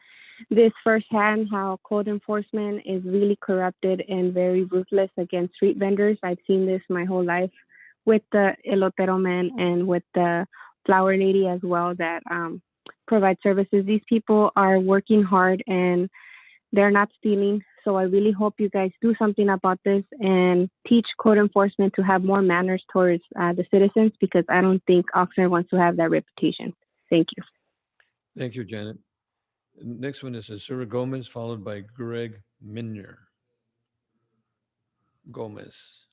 this firsthand how code enforcement is really corrupted and very ruthless against street vendors. I've seen this my whole life with the elotero man and with the flower lady as well that provide services. These people are working hard and they're not stealing. So I really hope you guys do something about this and teach code enforcement to have more manners towards the citizens, because I don't think Oxnard wants to have that reputation. Thank you. Thank you, Janet. Next one is Sarah Gomez, followed by Greg Minner. Gomez.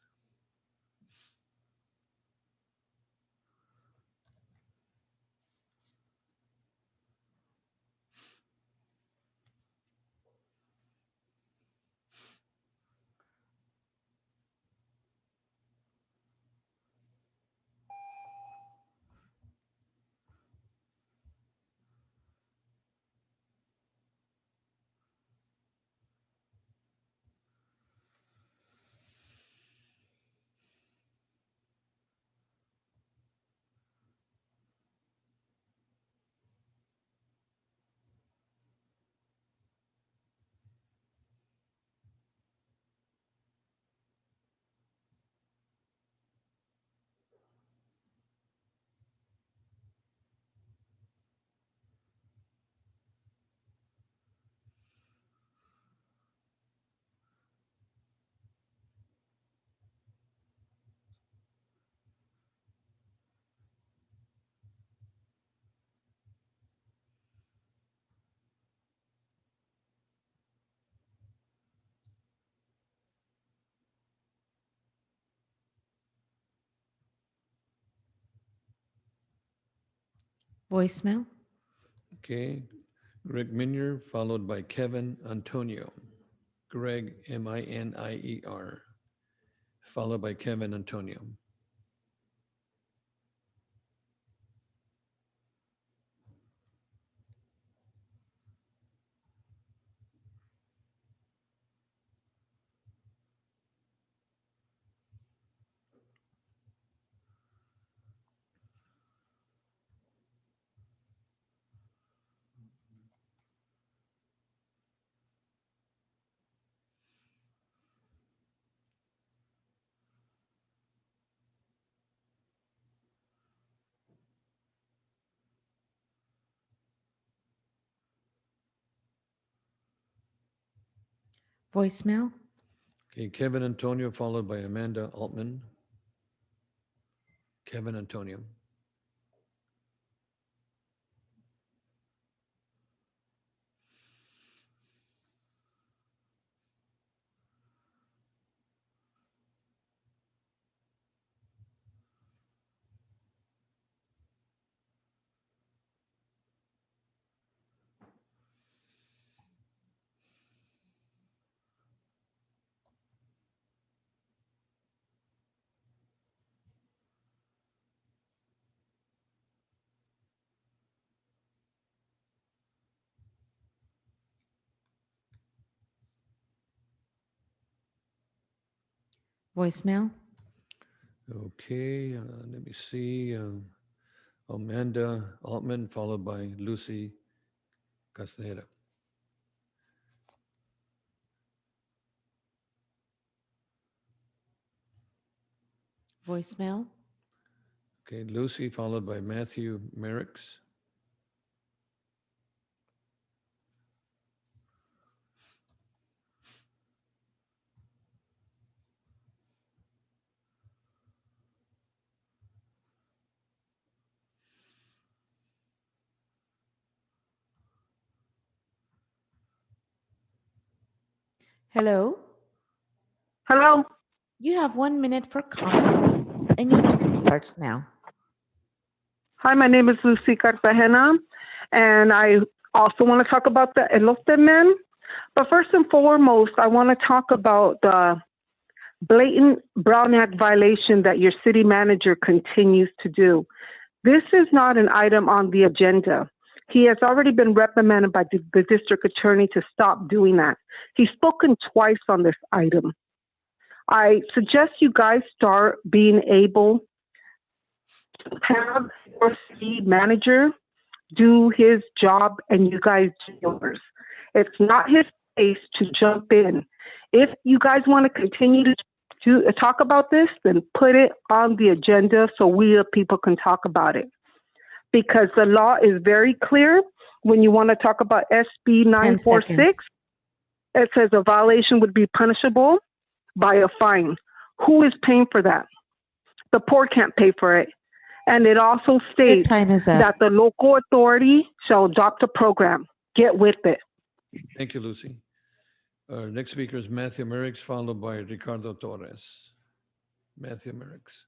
Voicemail. Okay, Greg Minier, followed by Kevin Antonio. Greg, Minier, followed by Kevin Antonio. Voicemail. Okay, Kevin Antonio, followed by Amanda Altman. Kevin Antonio. Voicemail. Okay, let me see. Amanda Altman, followed by Lucy Castaneda. Voicemail. Okay, Lucy, followed by Matthew Merricks. Hello. Hello. You have 1 minute for comment, and your time starts now. Hi, my name is Lucy Cartagena, and I also want to talk about the elote men. But first and foremost, I want to talk about the blatant Brown Act violation that your city manager continues to do. This is not an item on the agenda. He has already been reprimanded by the district attorney to stop doing that. He's spoken twice on this item. I suggest you guys start being able to have your city manager do his job and you guys do yours. It's not his place to jump in. If you guys want to continue to talk about this, then put it on the agenda so we the people can talk about it. Because the law is very clear when you want to talk about SB 946. It says a violation would be punishable by a fine. Who is paying for that? The poor can't pay for it. And it also states that the local authority shall adopt a program. Get with it. Thank you, Lucy. Our next speaker is Matthew Merricks, followed by Ricardo Torres. Matthew Merricks.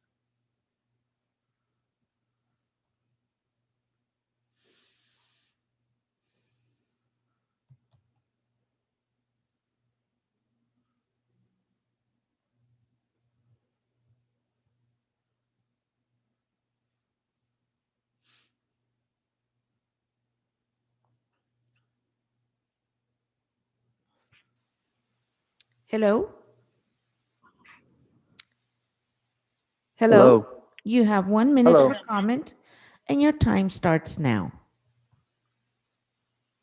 Hello? Hello. You have 1 minute Hello. for comment, and your time starts now.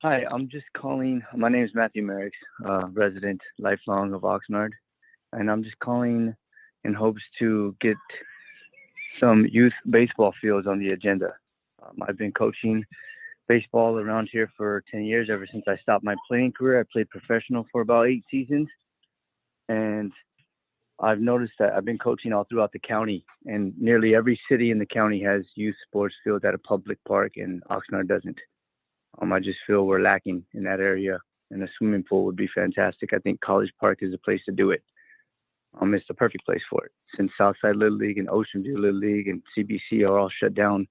Hi, I'm just calling. My name is Matthew Merricks, resident lifelong of Oxnard, and I'm just calling in hopes to get some youth baseball fields on the agenda. I've been coaching baseball around here for 10 years, ever since I stopped my playing career. I played professional for about 8 seasons, and I've noticed that I've been coaching all throughout the county, and nearly every city in the county has youth sports fields at a public park, and Oxnard doesn't. I just feel we're lacking in that area, and a swimming pool would be fantastic. I think College Park is the place to do it. It's the perfect place for it. Since Southside Little League and Ocean View Little League and CBC are all shut down,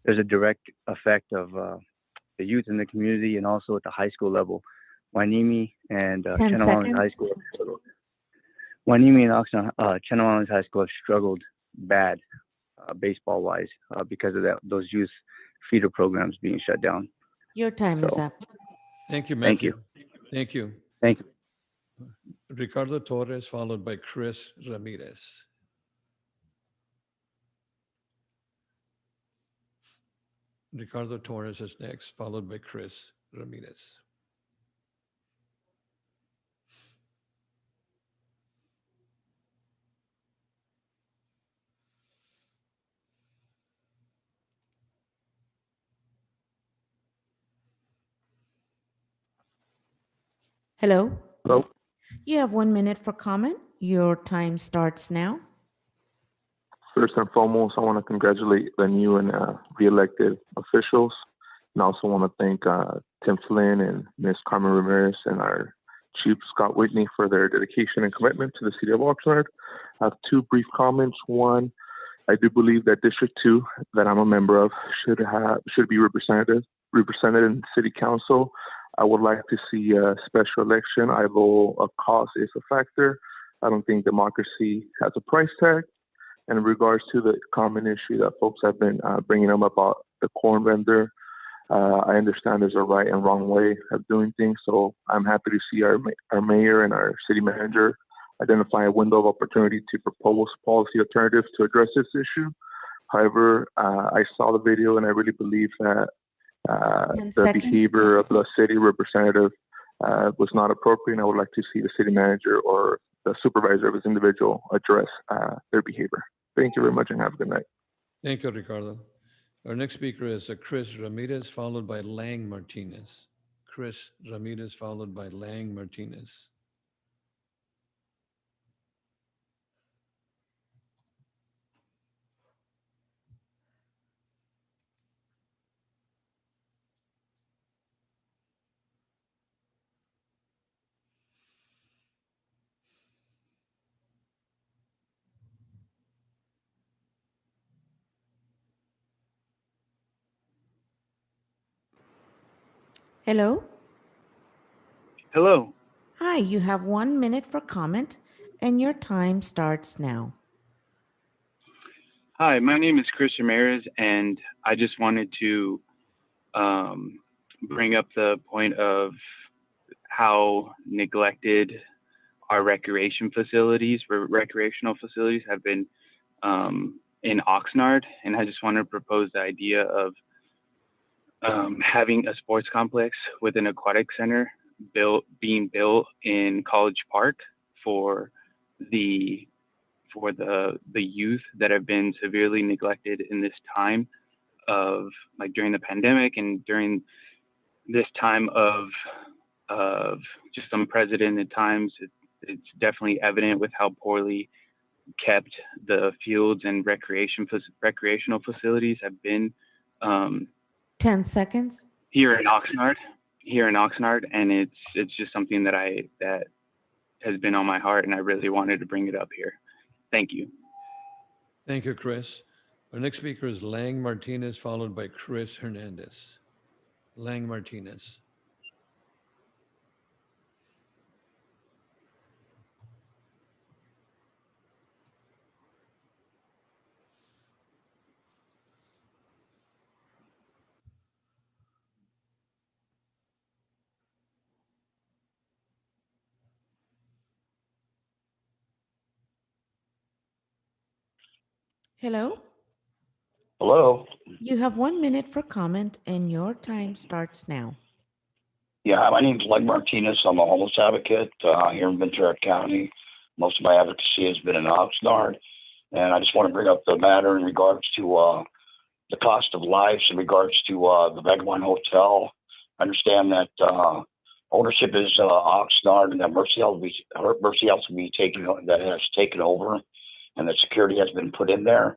there's a direct effect of the youth in the community and also at the high school level. Wainimi and 10 Chenawam's High seconds. School have struggled. Wainimi and Chenawam's High School have struggled bad baseball-wise because of those youth feeder programs being shut down. Your time is up. Thank you, Thank Matthew. Thank you. Thank you. Ricardo Torres, followed by Chris Ramirez. Ricardo Torres is next, followed by Chris Ramirez. Hello? Hello. You have 1 minute for comment. Your time starts now. First and foremost, I want to congratulate the new and re-elected officials, and I also want to thank Tim Flynn and Ms. Carmen Ramirez and our Chief Scott Whitney for their dedication and commitment to the city of Oxnard. I have 2 brief comments. One, I do believe that District 2, that I'm a member of, should be represented in the city council. I would like to see a special election, although a cost is a factor. I don't think democracy has a price tag. And in regards to the common issue that folks have been bringing up about the corn vendor, I understand there's a right and wrong way of doing things. So I'm happy to see our mayor and our city manager identify a window of opportunity to propose policy alternatives to address this issue. However, I saw the video and I really believe that the behavior of the city representative was not appropriate. And I would like to see the city manager or the supervisor of this individual address their behavior. Thank you very much and have a good night. Thank you, Ricardo. Our next speaker is Chris Ramirez, followed by Lang Martinez. Chris Ramirez, followed by Lang Martinez. Hello? Hello. Hi, you have 1 minute for comment, and your time starts now. Hi, my name is Chris Ramirez, and I just wanted to bring up the point of how neglected our recreational facilities have been in Oxnard, and I just want to propose the idea of having a sports complex with an aquatic center being built in College Park for the youth that have been severely neglected in this time of, like, during the pandemic and during this time of just unprecedented times. It's definitely evident with how poorly kept the fields and recreational facilities have been 10 seconds. here in Oxnard, and it's just something that has been on my heart, and I really wanted to bring it up here. Thank you. Thank you, Chris. Our next speaker is Lang Martinez, followed by Chris Hernandez. Lang Martinez. Hello? Hello. You have 1 minute for comment, and your time starts now. Yeah, my name's Leg Martinez. I'm a homeless advocate here in Ventura County. Most of my advocacy has been in Oxnard, and I just want to bring up the matter in regards to the cost of lives in regards to the Vagabond Hotel. I understand that ownership is Oxnard, and that Mercy House will be taken over, and that security has been put in there.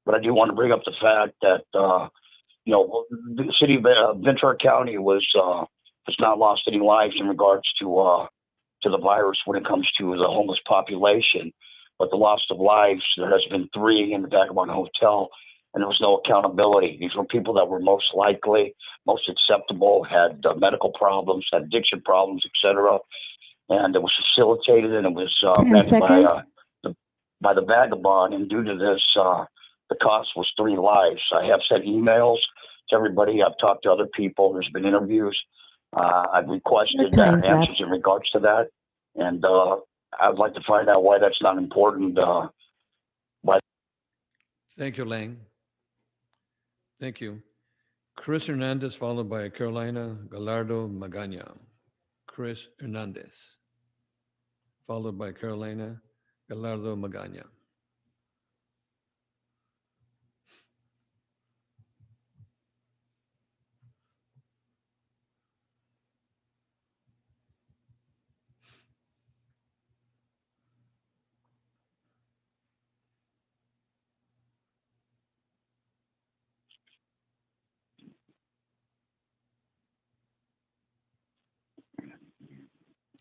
But I do want to bring up the fact that the city of Ventura County has not lost any lives in regards to the virus when it comes to the homeless population. But the loss of lives, there has been 3 in the Vagabond Hotel, and there was no accountability. These were people that were most likely, most acceptable, had medical problems, had addiction problems, etc. And it was facilitated, and it was 10 managed seconds. by the Vagabond. And due to this, the cost was 3 lives. I have sent emails to everybody. I've talked to other people. There's been interviews. I've requested answers in regards to that. And I'd like to find out why that's not important. Thank you, Lang. Thank you. Chris Hernandez, followed by Carolina Gallardo Magana. Chris Hernandez, followed by Carolina Gallardo Magana.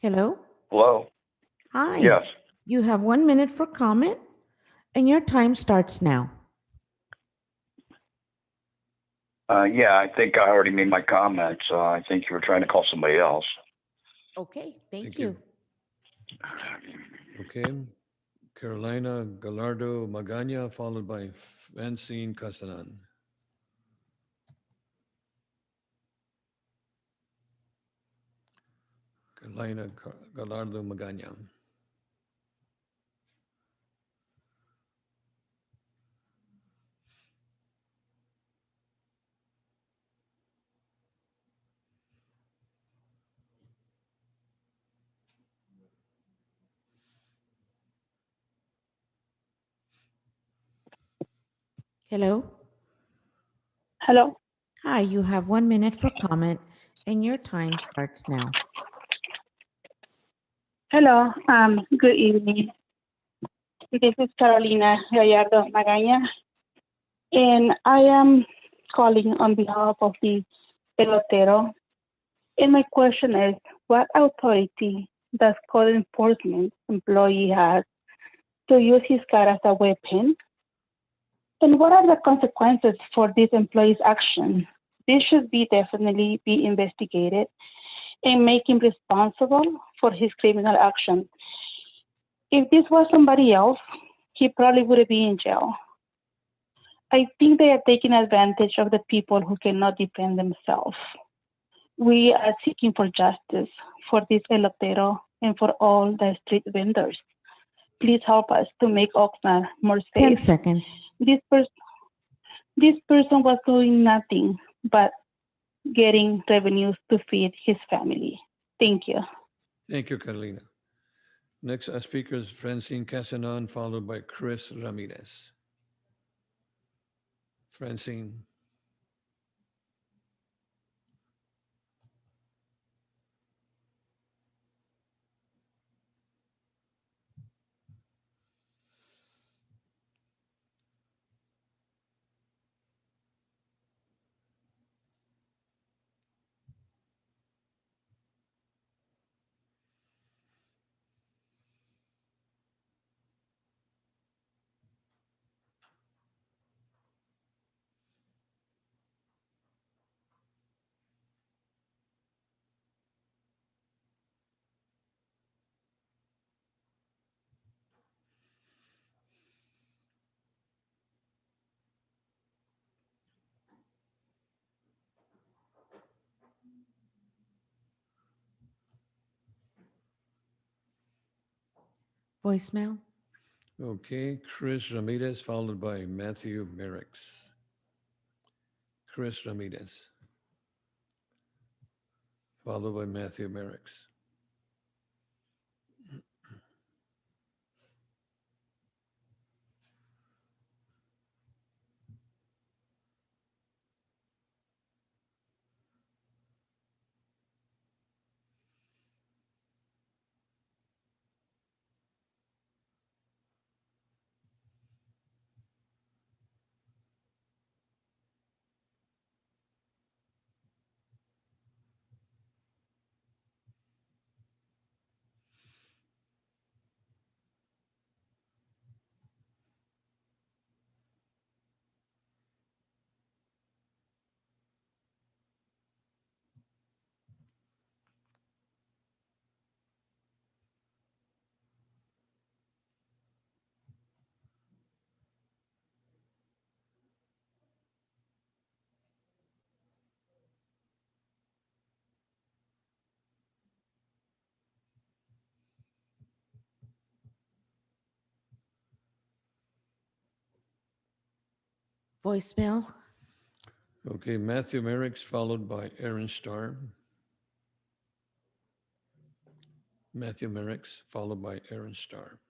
Hello? Hello? Hi. Yes. You have 1 minute for comment, and your time starts now. Yeah, I think I already made my comments. I think you were trying to call somebody else. Okay, thank you. Okay. Carolina Gallardo Magana, followed by Francine Castanan. Carolina Gallardo Magana. Hello? Hello. Hi, you have 1 minute for comment, and your time starts now. Hello, good evening. This is Carolina Gallardo Magaña, and I am calling on behalf of the pelotero. And my question is, what authority does code enforcement employee has to use his car as a weapon? And what are the consequences for this employee's action? this should be definitely be investigated and make him responsible for his criminal action. If this was somebody else, he probably would be in jail. I think they are taking advantage of the people who cannot defend themselves. We are seeking for justice for this elotero and for all the street vendors. Please help us to make Oxnard more 10 safe. seconds. This person was doing nothing but getting revenues to feed his family. Thank you. Thank you, Carolina. Next speaker is Francine Casanon, followed by Chris Ramirez. Francine. Voicemail. Okay, Chris Ramirez, followed by Matthew Merricks. Chris Ramirez, followed by Matthew Merricks. Voicemail. Okay, Matthew Merricks, followed by Aaron Starr. Matthew Merricks, followed by Aaron Starr.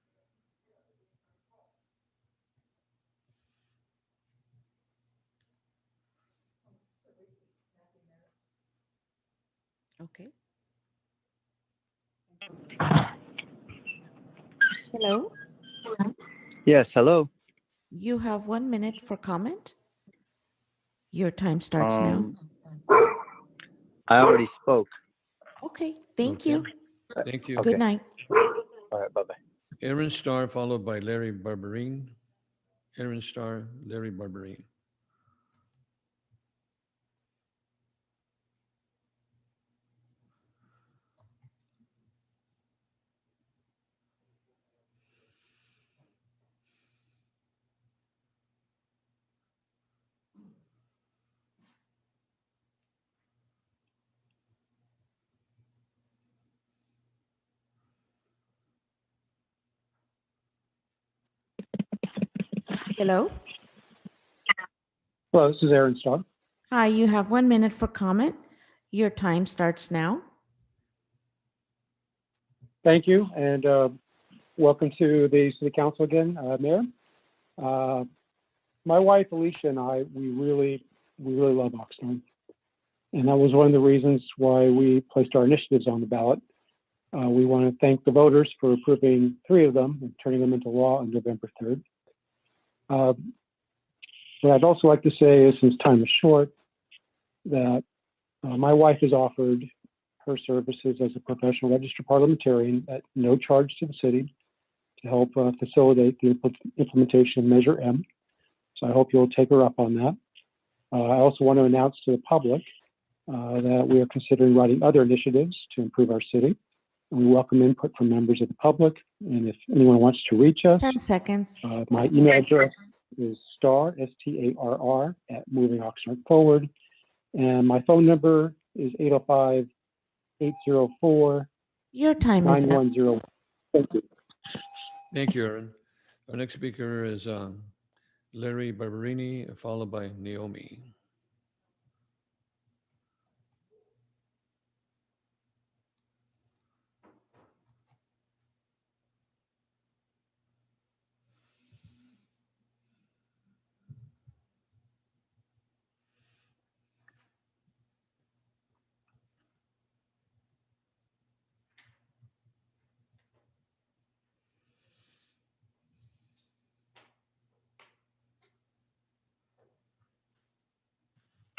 Okay. Hello. Yes, hello. You have 1 minute for comment. Your time starts now. I already spoke. Okay, thank Okay. you. Thank you. Good night. All right, bye-bye. Aaron Starr, followed by Larry Barberine. Aaron Starr, Larry Barberine. Hello. Hello, this is Aaron Starr. Hi, you have 1 minute for comment. Your time starts now. Thank you, and welcome to the City Council again, Mayor. My wife Alicia and I, we really love Oxnard, and that was one of the reasons why we placed our initiatives on the ballot. We want to thank the voters for approving 3 of them and turning them into law on November 3rd. What I'd also like to say is, since time is short, that my wife has offered her services as a professional registered parliamentarian at no charge to the city to help facilitate the implementation of Measure M. So I hope you'll take her up on that. I also want to announce to the public that we are considering writing other initiatives to improve our city. And we welcome input from members of the public. And if anyone wants to reach us, 10 seconds. My email address is STARR at Moving Oxnard Forward. And my phone number is 805-804-9101. Your time is up. Thank you. Thank you, Aaron. Our next speaker is Larry Barberini, followed by Naomi.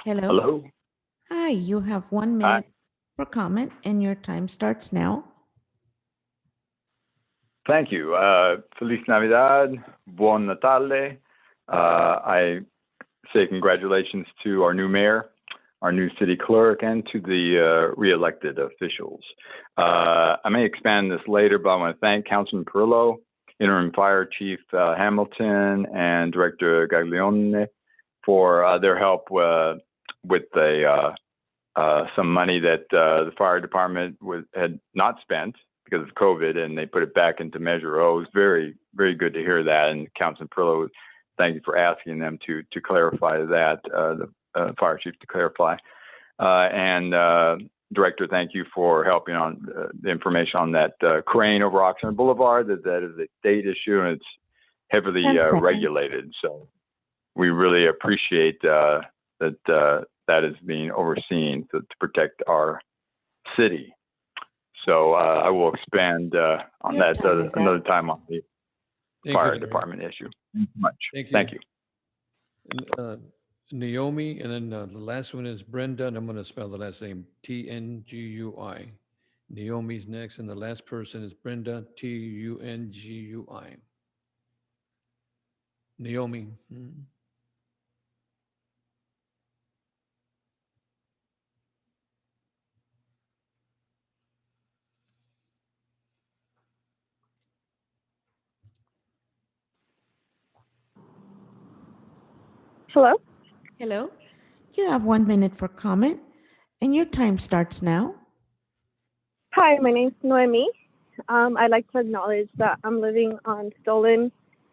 Hello. Hello. Hi, you have 1 minute for comment, and your time starts now. Thank you. Feliz Navidad. Buon Natale. I say congratulations to our new mayor, our new city clerk, and to the re-elected officials. I may expand this later, but I want to thank Councilman Perillo, Interim Fire Chief Hamilton, and Director Gaglione for their help with some money that the fire department had not spent because of COVID, and they put it back into Measure O. It was very, very good to hear that. And Councilman Perillo, thank you for asking them to clarify that, the fire chief to clarify. And Director, thank you for helping on the information on that crane over Oxnard Boulevard. That is a state issue, and it's heavily regulated. So we really appreciate that is being overseen to protect our city. So I will expand on that another time on the fire department issue. Thank you much. Thank you. And, Naomi, and then the last one is Brenda, and I'm going to spell the last name Tngui. Naomi's next, and the last person is Brenda, Tungui. Naomi. Hello? Hello. You have 1 minute for comment, and your time starts now. Hi, my name's Noemi. I'd like to acknowledge that I'm living on stolen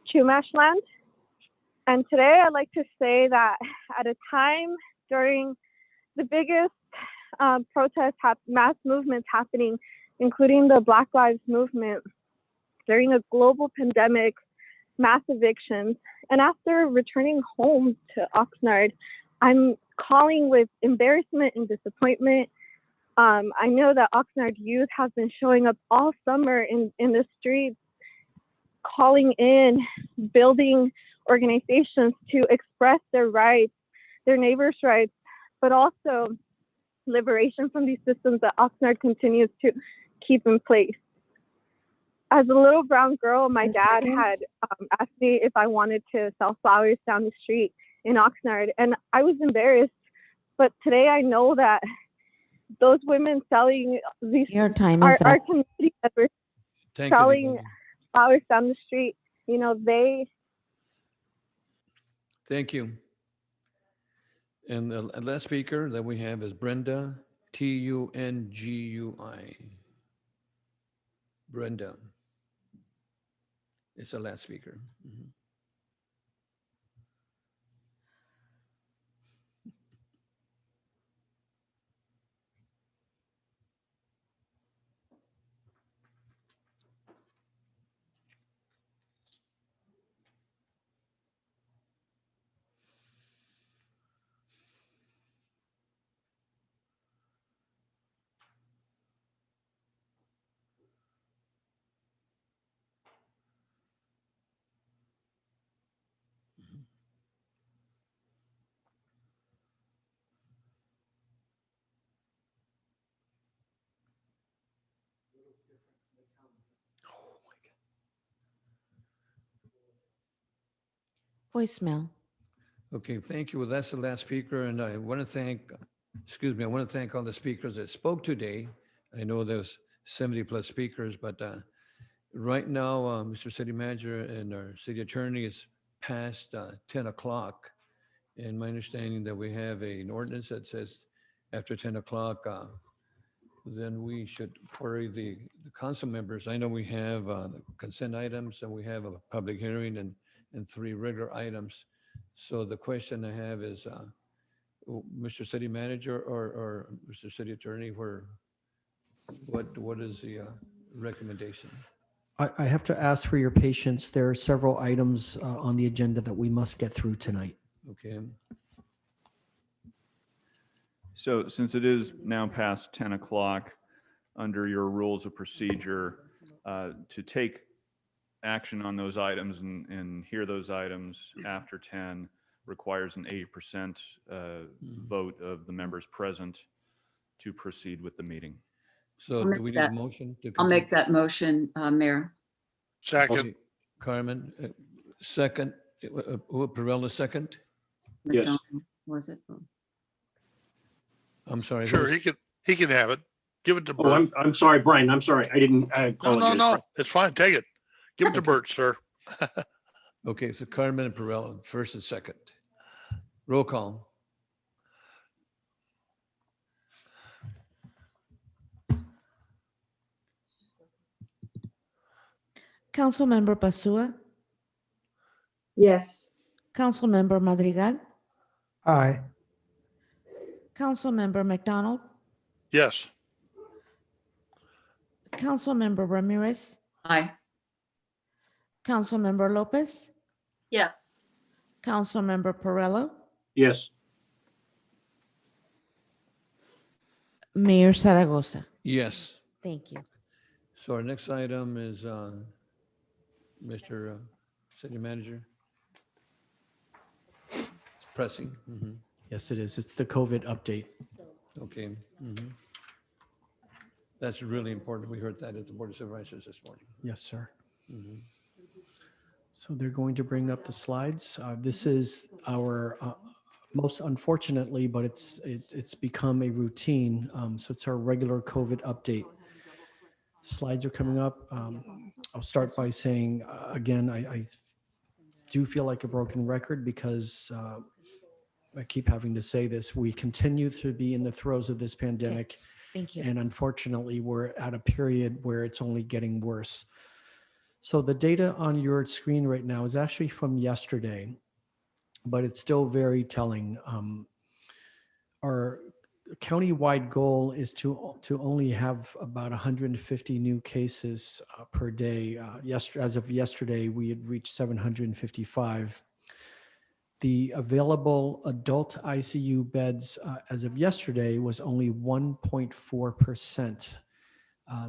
Chumash land. And today I'd like to say that at a time during the biggest mass movements happening, including the Black Lives Movement, during a global pandemic, mass evictions, and after returning home to Oxnard, I'm calling with embarrassment and disappointment. I know that Oxnard youth have been showing up all summer in the streets, calling in, building organizations to express their rights, their neighbors' rights, but also liberation from these systems that Oxnard continues to keep in place. As a little brown girl, my dad had asked me if I wanted to sell flowers down the street in Oxnard, and I was embarrassed. But today I know that those women selling these Your time is our up. community members selling flowers down the street, they. Thank you. And the last speaker that we have is Brenda, Tungui. Brenda is the last speaker. Voicemail. Okay, thank you. Well, that's the last speaker, and I want to thank, I want to thank all the speakers that spoke today. I know there's 70 plus speakers, but right now, Mr. City Manager and our city attorney is past 10 o'clock. And my understanding that we have an ordinance that says after 10 o'clock, then we should query the council members. I know we have the consent items and we have a public hearing and 3 regular items. So the question I have is, Mr. City Manager or Mr. City Attorney, what is the recommendation? I have to ask for your patience. There are several items on the agenda that we must get through tonight. Okay. So since it is now past 10 o'clock, under your rules of procedure, to take action on those items and hear those items after 10 requires an 80% vote of the members present to proceed with the meeting. So do we need a motion? I'll make that motion, Mayor. Second. Okay. Carmen, second. Perella, second? Yes. Was it? I'm sorry. Sure, he can have it. Give it to Bert. I'm sorry, Brian. I'm sorry. I apologize. No. It's fine. Take it. Give it to Bert, sir. Okay, so Carmen and Perella, first and second. Roll call. Councilmember Pasua, Yes. Councilmember Madrigal, Aye. Councilmember McDonald, Yes. Councilmember Ramirez, Aye. Councilmember Lopez, Yes. Councilmember Perello, Yes. Mayor Zaragoza. Yes. Thank you. So our next item is Mr. City Manager. It's pressing. Yes, it is. It's the COVID update. Okay. That's really important. We heard that at the Board of Supervisors this morning. Yes, sir. So they're going to bring up the slides. This is our most unfortunately, but it's become a routine. So it's our regular COVID update. Slides are coming up. I'll start by saying, again, I do feel like a broken record because I keep having to say this. We continue to be in the throes of this pandemic. Okay. Thank you. And unfortunately, we're at a period where it's only getting worse. So the data on your screen right now is actually from yesterday, but it's still very telling. Our county-wide goal is to only have about 150 new cases per day. As of yesterday, we had reached 755. The available adult ICU beds as of yesterday was only 1.4%.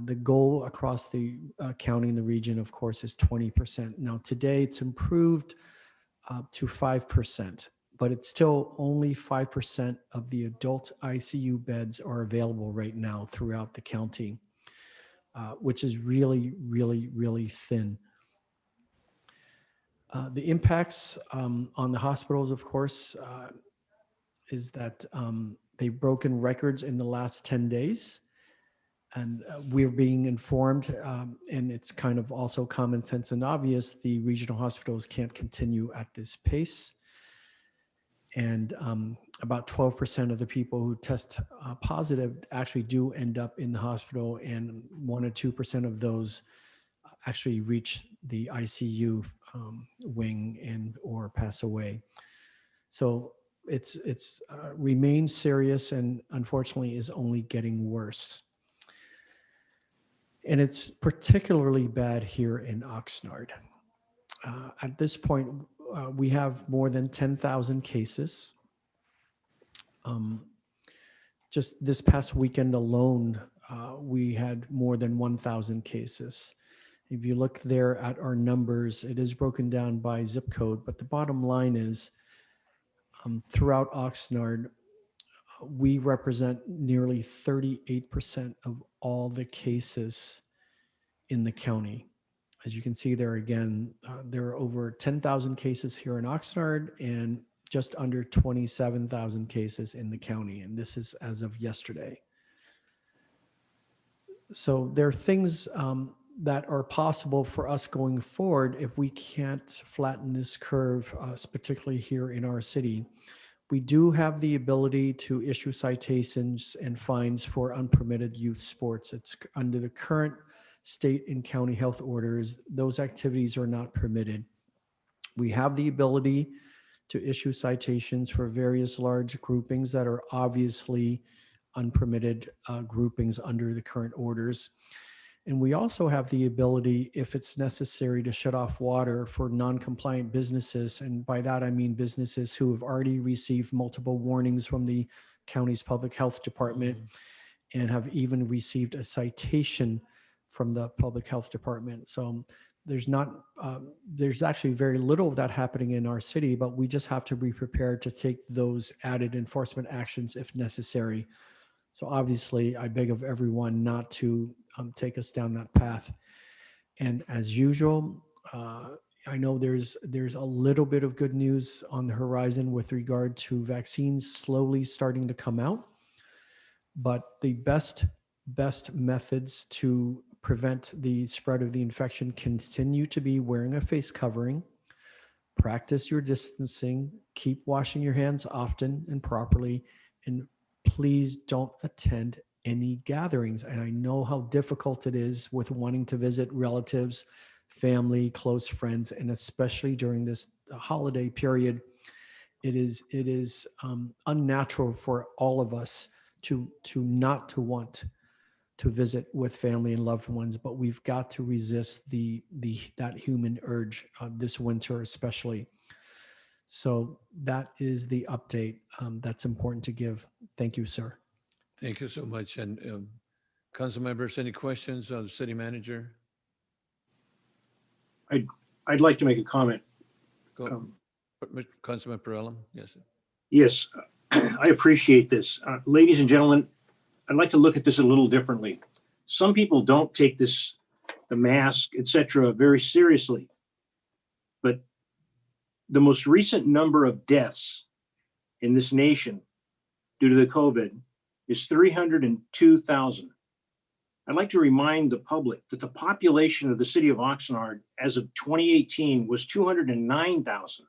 The goal across the county and the region, of course, is 20%. Now, today it's improved to 5%, but it's still only 5% of the adult ICU beds are available right now throughout the county, which is really, really, really thin. The impacts on the hospitals, of course, is that they've broken records in the last 10 days. And we're being informed, and it's kind of also common sense and obvious, the regional hospitals can't continue at this pace. And about 12% of the people who test positive actually do end up in the hospital, and 1 or 2% of those actually reach the ICU wing and or pass away. So it's remains serious and unfortunately is only getting worse. And it's particularly bad here in Oxnard. At this point, we have more than 10,000 cases. Just this past weekend alone, we had more than 1,000 cases. If you look there at our numbers, it is broken down by zip code, but the bottom line is throughout Oxnard, we represent nearly 38% of all the cases in the county. As you can see there again, there are over 10,000 cases here in Oxnard and just under 27,000 cases in the county, and this is as of yesterday. So there are things that are possible for us going forward if we can't flatten this curve, particularly here in our city. We do have the ability to issue citations and fines for unpermitted youth sports. It's under the current state and county health orders. Those activities are not permitted. We have the ability to issue citations for various large groupings that are obviously unpermitted groupings under the current orders. And we also have the ability, if it's necessary, to shut off water for non-compliant businesses. And by that, I mean businesses who have already received multiple warnings from the county's public health department and have even received a citation from the public health department. So there's actually very little of that happening in our city, but we just have to be prepared to take those added enforcement actions if necessary. So obviously, I beg of everyone not to take us down that path. And as usual, I know there's a little bit of good news on the horizon with regard to vaccines slowly starting to come out. But the best methods to prevent the spread of the infection continue to be wearing a face covering, practice your distancing, keep washing your hands often and properly, and please don't attend any gatherings. And I know how difficult it is with wanting to visit relatives, family, close friends, and especially during this holiday period, it is unnatural for all of us to not to want to visit with family and loved ones, but we've got to resist that human urge this winter especially. So that is the update that's important to give. Thank you, sir. Thank you so much. And council members, any questions of the city manager? I'd like to make a comment. Go. Councilman Perella, yes. Sir. Yes, I appreciate this. Ladies and gentlemen, I'd like to look at this a little differently. Some people don't take this, the mask, etc., very seriously. But the most recent number of deaths in this nation due to the COVID is 302,000. I'd like to remind the public that the population of the city of Oxnard as of 2018 was 209,000.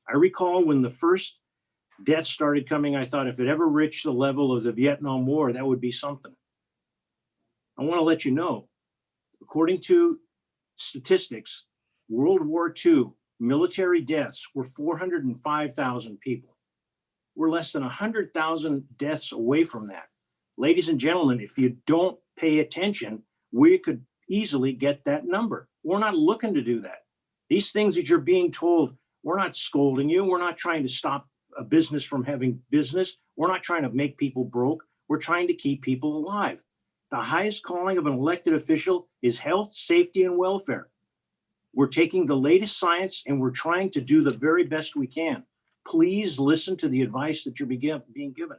I recall when the first deaths started coming, I thought if it ever reached the level of the Vietnam War, that would be something. I want to let you know, according to statistics, World War II military deaths were 405,000 people. We're less than 100,000 deaths away from that. Ladies and gentlemen, if you don't pay attention, we could easily get that number. We're not looking to do that. These things that you're being told, we're not scolding you. We're not trying to stop a business from having business. We're not trying to make people broke. We're trying to keep people alive. The highest calling of an elected official is health, safety, and welfare. We're taking the latest science and we're trying to do the very best we can. Please listen to the advice that you're being given.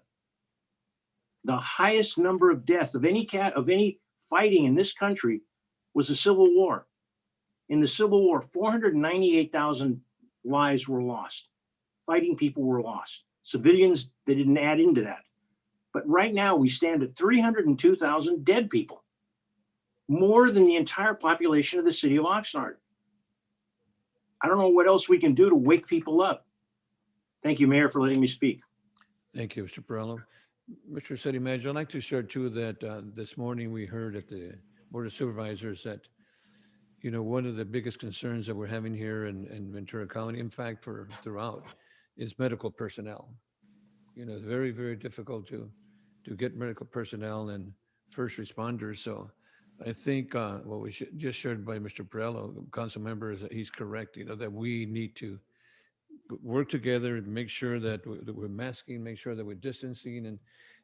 The highest number of deaths of any fighting in this country was the Civil War. In the Civil War, 498,000 lives were lost. Fighting people were lost. Civilians, they didn't add into that. But right now we stand at 302,000 dead people, more than the entire population of the city of Oxnard. I don't know what else we can do to wake people up. Thank you, Mayor, for letting me speak. Thank you, Mr. Perello. Mr. City Manager, I'd like to share too that this morning we heard at the Board of Supervisors that, you know, one of the biggest concerns that we're having here in Ventura County, in fact, throughout, is medical personnel. You know, it's very, very difficult to get medical personnel and first responders. So I think what we just shared by Mr. Perello, council member, is that he's correct, you know, that we need to work together and make sure that we're masking, make sure that we're distancing,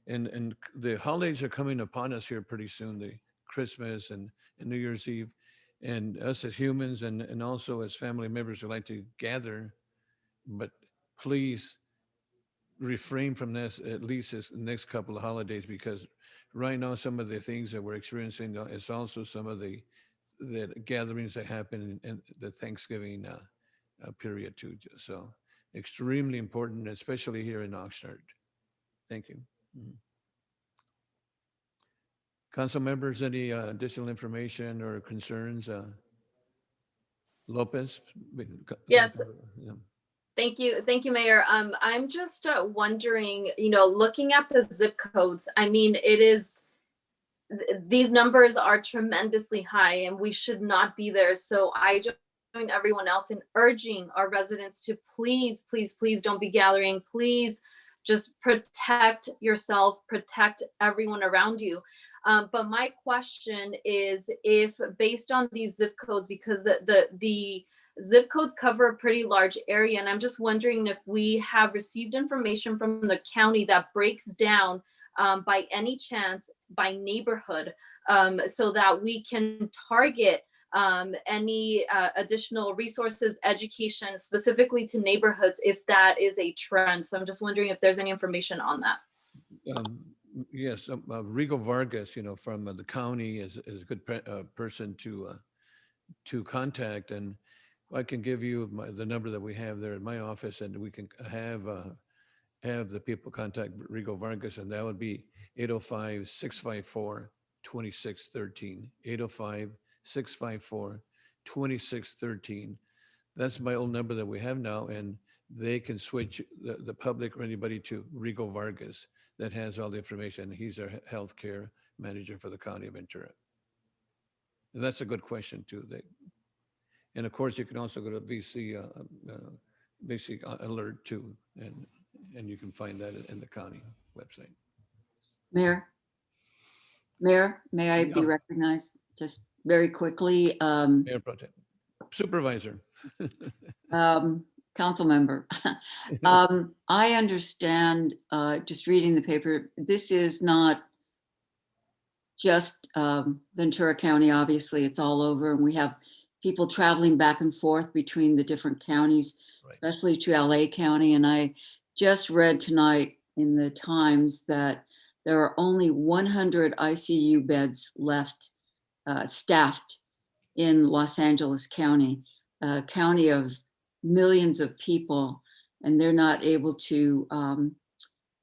and the holidays are coming upon us here pretty soon, the Christmas and New Year's Eve, and us as humans and also as family members who like to gather, but please refrain from this at least this next couple of holidays, because right now some of the things that we're experiencing is also some of the gatherings that happen in the Thanksgiving period too. So extremely important, especially here in Oxnard. Thank you. Mhm. Council members, any additional information or concerns? Lopez? Yes. Yeah. Thank you, Mayor. I'm just wondering, looking at the zip codes, I mean, these numbers are tremendously high and we should not be there. So I join everyone else in urging our residents to please, please, please don't be gathering. Please just protect yourself, protect everyone around you. But my question is, if based on these zip codes, because the zip codes cover a pretty large area, and I'm just wondering if we have received information from the county that breaks down by any chance by neighborhood, so that we can target any additional resources, education specifically to neighborhoods if that is a trend. So I'm just wondering if there's any information on that. Yes, Rigo Vargas, from the county is a good person to contact, and I can give you the number that we have there in my office, and we can have the people contact Rigo Vargas, and that would be 805-654-2613. 805-654-2613. That's my old number that we have now, and they can switch the public or anybody to Rigo Vargas that has all the information. He's our healthcare manager for the county of Ventura. And that's a good question too. And of course, you can also go to VC Alert too, and you can find that in the county website. Mayor, may I be recognized just very quickly? Mayor Pro Tem. Supervisor. Council member. I understand, just reading the paper, this is not just Ventura County, obviously, it's all over. And we have people traveling back and forth between the different counties, especially to LA County. And I just read tonight in the Times that there are only 100 ICU beds left staffed in Los Angeles County, a county of millions of people, and they're not able to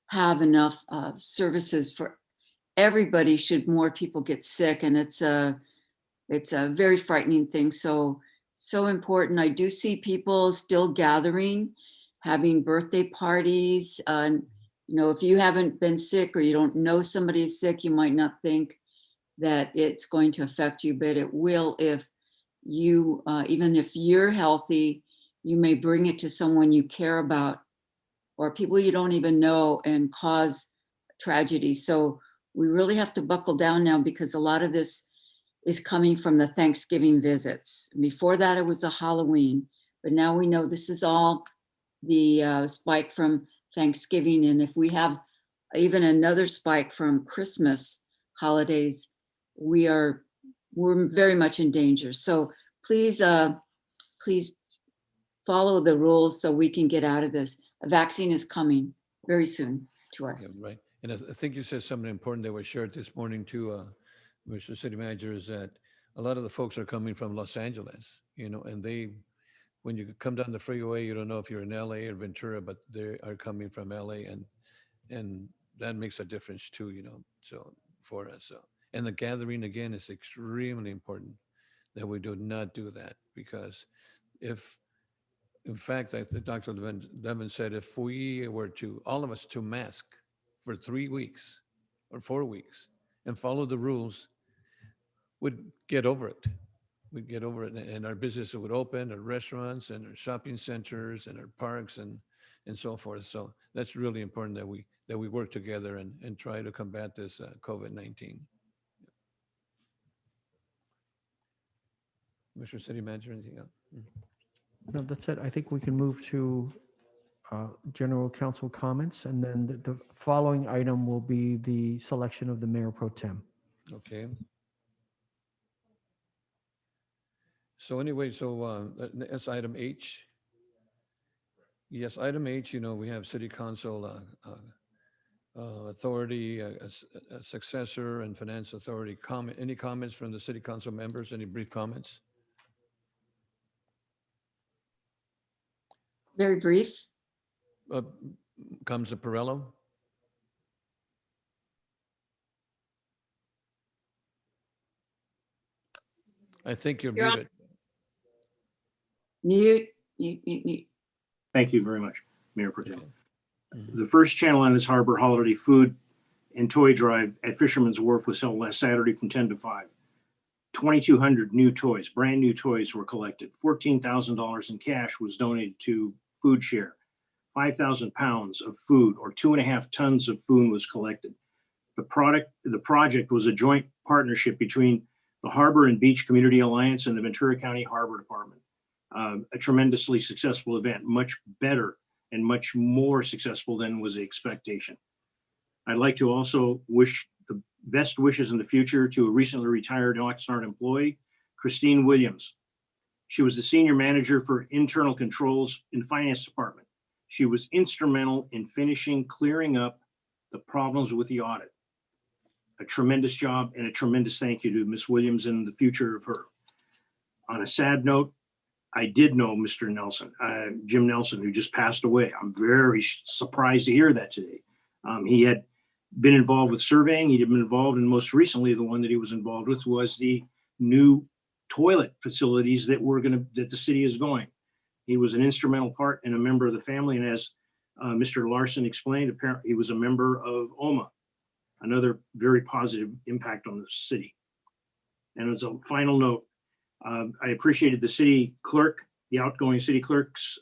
have enough services for everybody should more people get sick. And it's a very frightening thing. So important. I do see people still gathering, having birthday parties. If you haven't been sick or you don't know somebody is sick, you might not think that it's going to affect you, but it will if you, even if you're healthy, you may bring it to someone you care about or people you don't even know and cause tragedy. So we really have to buckle down now because a lot of this is coming from the Thanksgiving visits. Before that, it was the Halloween, but now we know this is all the spike from Thanksgiving. And if we have even another spike from Christmas holidays, we're very much in danger. So please follow the rules so we can get out of this. A vaccine is coming very soon to us. Yeah, right. And I think you said something important that was shared this morning too, Mr. City Manager, is that a lot of the folks are coming from Los Angeles, and when you come down the freeway, you don't know if you're in LA or Ventura, but they are coming from LA, and that makes a difference too, so for us. And the gathering again is extremely important that we do not do that, because in fact, I think Dr. Levin said, if we were all of us to mask for 3 weeks or 4 weeks and follow the rules, we'd get over it. We'd get over it, and our business would open, our restaurants and our shopping centers and our parks and so forth. So that's really important that we work together and try to combat this COVID-19. Mr. City Manager, anything else? No, that's it. I think we can move to general council comments, and then the following item will be the selection of the mayor pro tem. Okay. So anyway, that's item H. Yes, item H, we have city council authority, a successor and finance authority. Any comments from the city council members? Any brief comments? Very brief. Comes Perello. I think you're You're on. muted. Mute. Thank you very much, Mayor Pro Tem. The first Channel Islands Harbor Holiday Food and Toy Drive at Fisherman's Wharf was held last Saturday from 10 to 5. 2,200 new toys, brand new toys were collected. $14,000 in cash was donated to Food Share. 5,000 pounds of food, or 2.5 tons of food, was collected. The project was a joint partnership between the Harbor and Beach Community Alliance and the Ventura County Harbor Department. A tremendously successful event, much better and much more successful than was the expectation. I'd like to also wish the best wishes in the future to a recently retired Oxnard employee, Christine Williams. She was the senior manager for internal controls in finance department. She was instrumental in clearing up the problems with the audit. A tremendous job and a tremendous thank you to Ms. Williams and the future of her. On a sad note, I did know Mr. Nelson, Jim Nelson, who just passed away. I'm very surprised to hear that today. He had been involved with surveying. He'd been involved, and most recently, the one that he was involved with was the new toilet facilities that the city is going. He was an instrumental part and a member of the family. And as Mr. Larson explained, apparently he was a member of OMA, another very positive impact on the city. And as a final note, I appreciated the city clerk, the outgoing city clerk's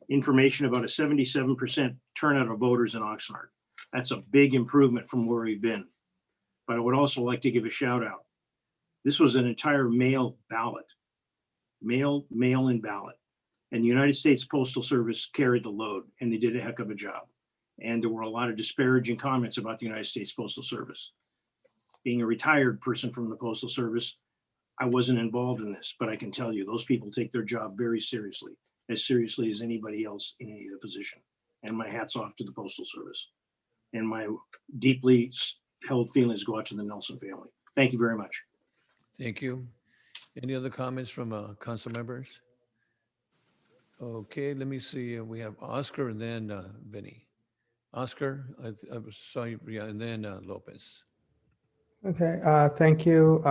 information about a 77% turnout of voters in Oxnard. That's a big improvement from where we've been. But I would also like to give a shout out. This was an entire mail ballot, mail-in ballot. And the United States Postal Service carried the load, and they did a heck of a job. And there were a lot of disparaging comments about the United States Postal Service. Being a retired person from the Postal Service, I wasn't involved in this, but I can tell you those people take their job very seriously as anybody else in any other position. And my hat's off to the Postal Service. And my deeply held feelings go out to the Nelson family. Thank you very much. Thank you. Any other comments from council members? Okay, let me see. We have Oscar and then Vinny. Oscar, I saw you, yeah, and then Lopez. Okay, thank you.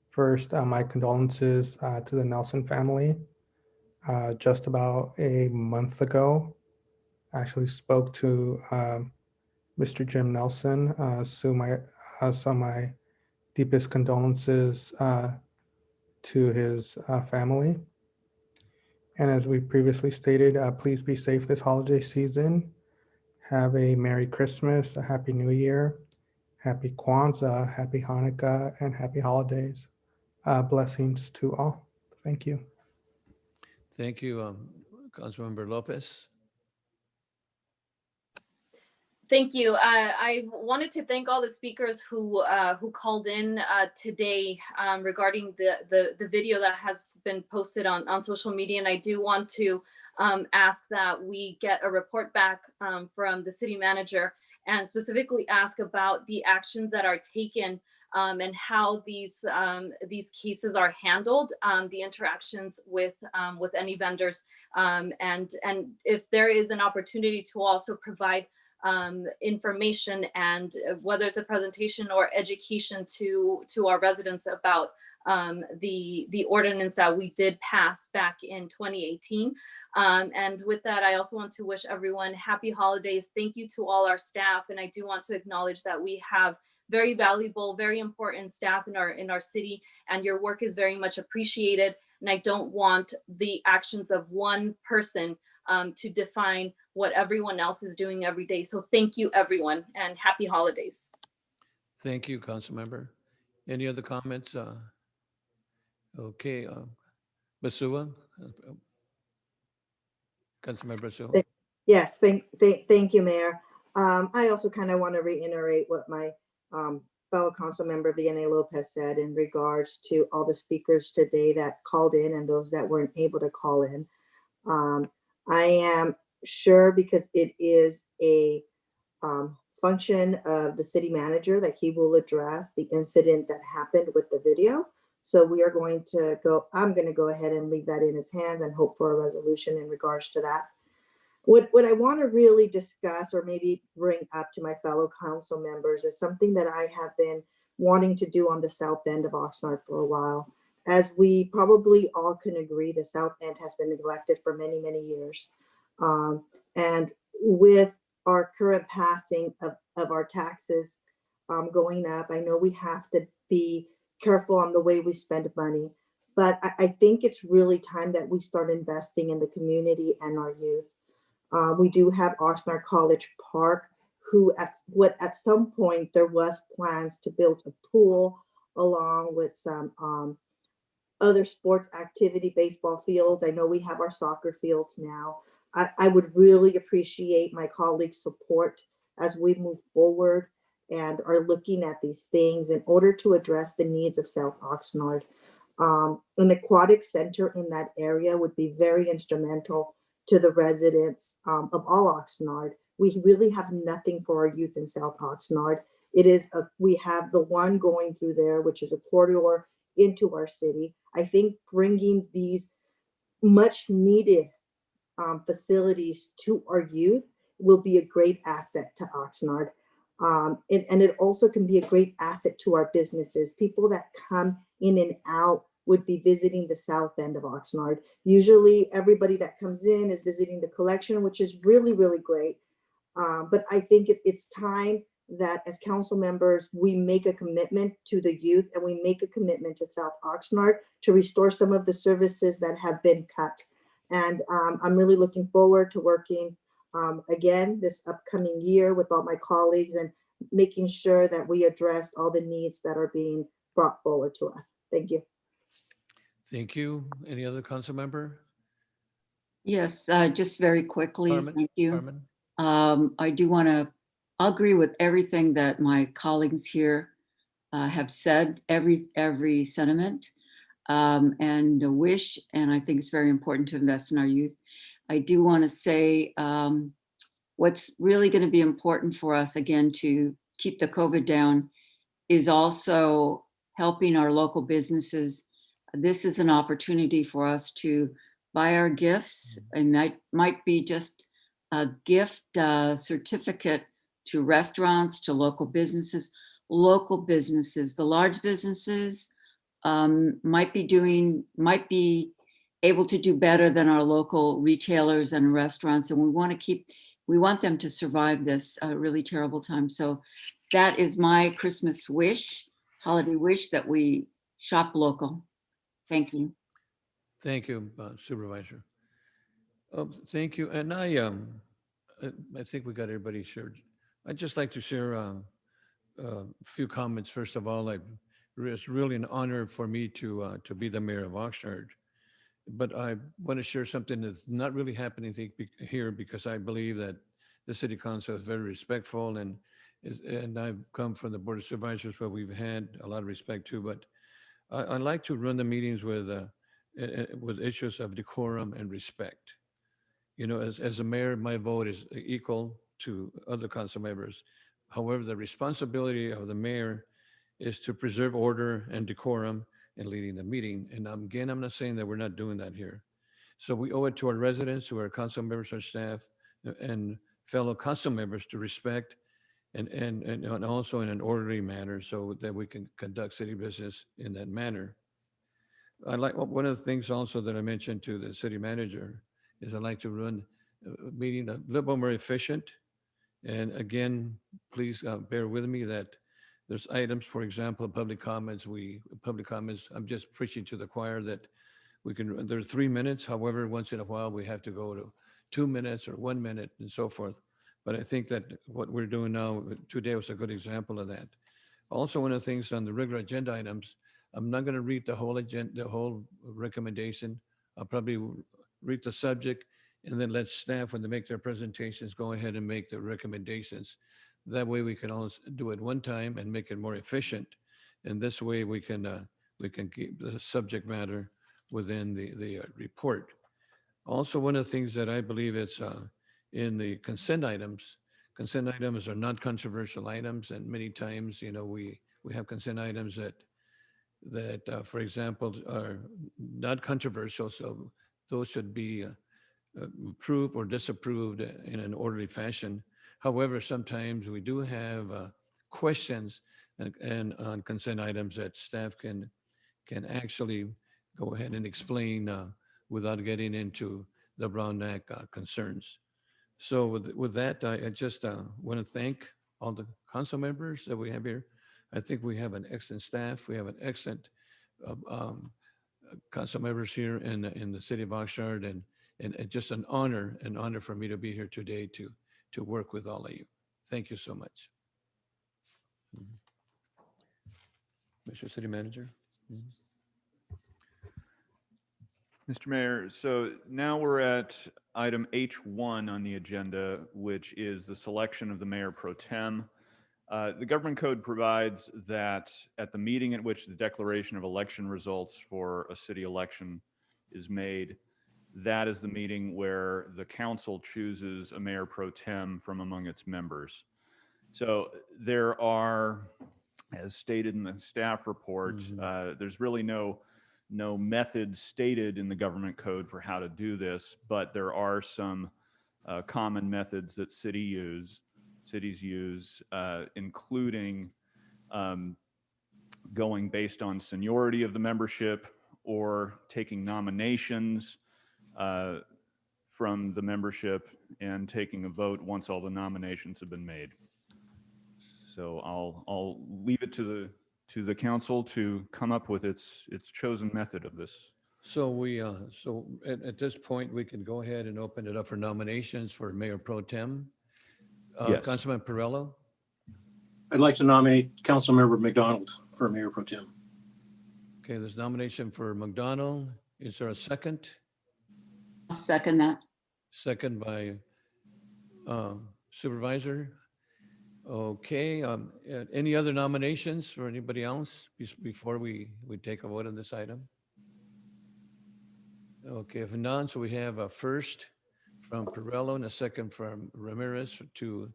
First, my condolences to the Nelson family. Just about a month ago, I actually spoke to Mr. Jim Nelson, so my deepest condolences to his family. And as we previously stated, please be safe this holiday season. Have a Merry Christmas, a Happy New Year, Happy Kwanzaa, Happy Hanukkah, and Happy Holidays. Blessings to all. Thank you. Thank you, Councilmember Lopez. Thank you. I wanted to thank all the speakers who called in today regarding the video that has been posted on social media. And I do want to ask that we get a report back from the city manager and specifically ask about the actions that are taken and how these cases are handled, the interactions with any vendors, and if there is an opportunity to also provide information, and whether it's a presentation or education to our residents about the ordinance that we did pass back in 2018. And with that, I also want to wish everyone happy holidays. Thank you to all our staff. And I do want to acknowledge that we have very valuable, very important staff in our city, and your work is very much appreciated. And I don't want the actions of one person to define what everyone else is doing every day. So thank you, everyone, and happy holidays. Thank you, Councilmember. Any other comments? Okay, Basua, Councilmember Basua. Yes, thank you, Mayor. I also kind of want to reiterate what my fellow council member Vianney Lopez said in regards to all the speakers today that called in and those that weren't able to call in. I am sure, because it is a function of the city manager, that he will address the incident that happened with the video. So we are going to I'm going to go ahead and leave that in his hands and hope for a resolution in regards to that. What I want to really discuss or maybe bring up to my fellow council members is something that I have been wanting to do on the south end of Oxnard for a while. As we probably all can agree, the south end has been neglected for many, many years. And with our current passing of our taxes going up, I know we have to be careful on the way we spend money. But I think it's really time that we start investing in the community and our youth. We do have Oxnard College Park, who at some point there was plans to build a pool along with some other sports activity, baseball fields. I know we have our soccer fields now. I would really appreciate my colleagues' support as we move forward and are looking at these things in order to address the needs of South Oxnard. An aquatic center in that area would be very instrumental to the residents of all Oxnard. We really have nothing for our youth in South Oxnard. We have the one going through there, which is a corridor into our city. I think bringing these much needed facilities to our youth will be a great asset to Oxnard. And it also can be a great asset to our businesses. People that come in and out would be visiting the south end of Oxnard. Usually everybody that comes in is visiting the collection, which is really, really great. But I think it's time that as council members, we make a commitment to the youth and we make a commitment to South Oxnard to restore some of the services that have been cut. And I'm really looking forward to working again this upcoming year with all my colleagues and making sure that we address all the needs that are being brought forward to us. Thank you. Thank you. Any other council member? Yes, just very quickly, Carmen? thank you. Carmen? I do want to agree with everything that my colleagues here have said, every sentiment and a wish, and I think it's very important to invest in our youth. I do want to say what's really going to be important for us, again, to keep the COVID down is also helping our local businesses. This is an opportunity for us to buy our gifts, and that might be just a gift certificate to restaurants, to local businesses. The large businesses might be able to do better than our local retailers and restaurants, and we want them to survive this really terrible time. So that is my Christmas wish, holiday wish, that we shop local. Thank you. Thank you, Supervisor. Thank you. And I think we got everybody shared. I'd just like to share a few comments. First of all, it's really an honor for me to be the mayor of Oxnard. But I want to share something that's not really happening here, because I believe that the city council is very respectful, and I've come from the board of supervisors where we've had a lot of respect too. But I like to run the meetings with issues of decorum and respect. You know, as a mayor, my vote is equal to other council members. However, the responsibility of the mayor is to preserve order and decorum in leading the meeting. And again, I'm not saying that we're not doing that here. So we owe it to our residents, to our council members, our staff, and fellow council members to respect and also in an orderly manner so that we can conduct city business in that manner. I like one of the things also that I mentioned to the city manager is I like to run a meeting a little bit more efficient. And again, please bear with me that there's items, for example, public comments. I'm just preaching to the choir that there are 3 minutes. However, once in a while, we have to go to 2 minutes or 1 minute and so forth. But I think that what we're doing now today was a good example of that. Also, one of the things on the regular agenda items, I'm not going to read the whole agenda, the whole recommendation. I'll probably read the subject and then let staff, when they make their presentations, go ahead and make the recommendations. That way we can also do it one time and make it more efficient. And this way we can keep the subject matter within the report. Also, one of the things that I believe it's in the consent items are not controversial items. And many times, you know, we have consent items that for example, are not controversial. So those should be approved or disapproved in an orderly fashion. However, sometimes we do have questions and on consent items that staff can actually go ahead and explain without getting into the Brown Act concerns. So with that, I just want to thank all the council members that we have here. I think we have an excellent staff. We have an excellent council members here in the city of Oxnard, and just an honor for me to be here today to work with all of you. Thank you so much. Mr. City Manager. Mr. Mayor, so now we're at item H1 on the agenda, which is the selection of the mayor pro tem. The government code provides that at the meeting at which the declaration of election results for a city election is made, that is the meeting where the council chooses a mayor pro tem from among its members. So there are, as stated in the staff report, there's really no method stated in the government code for how to do this, but there are some common methods that cities use, including going based on seniority of the membership or taking nominations from the membership and taking a vote once all the nominations have been made. So I'll leave it to the council to come up with its chosen method of this. So so at this point, we can go ahead and open it up for nominations for Mayor Pro Tem. Yes. Councilman Perello. I'd like to nominate Councilmember McDonald for Mayor Pro Tem. Okay, there's nomination for McDonald. Is there a second? I'll second that. Second by Supervisor. Okay, any other nominations for anybody else before we take a vote on this item? Okay, if none, so we have a first from Perello and a second from Ramirez to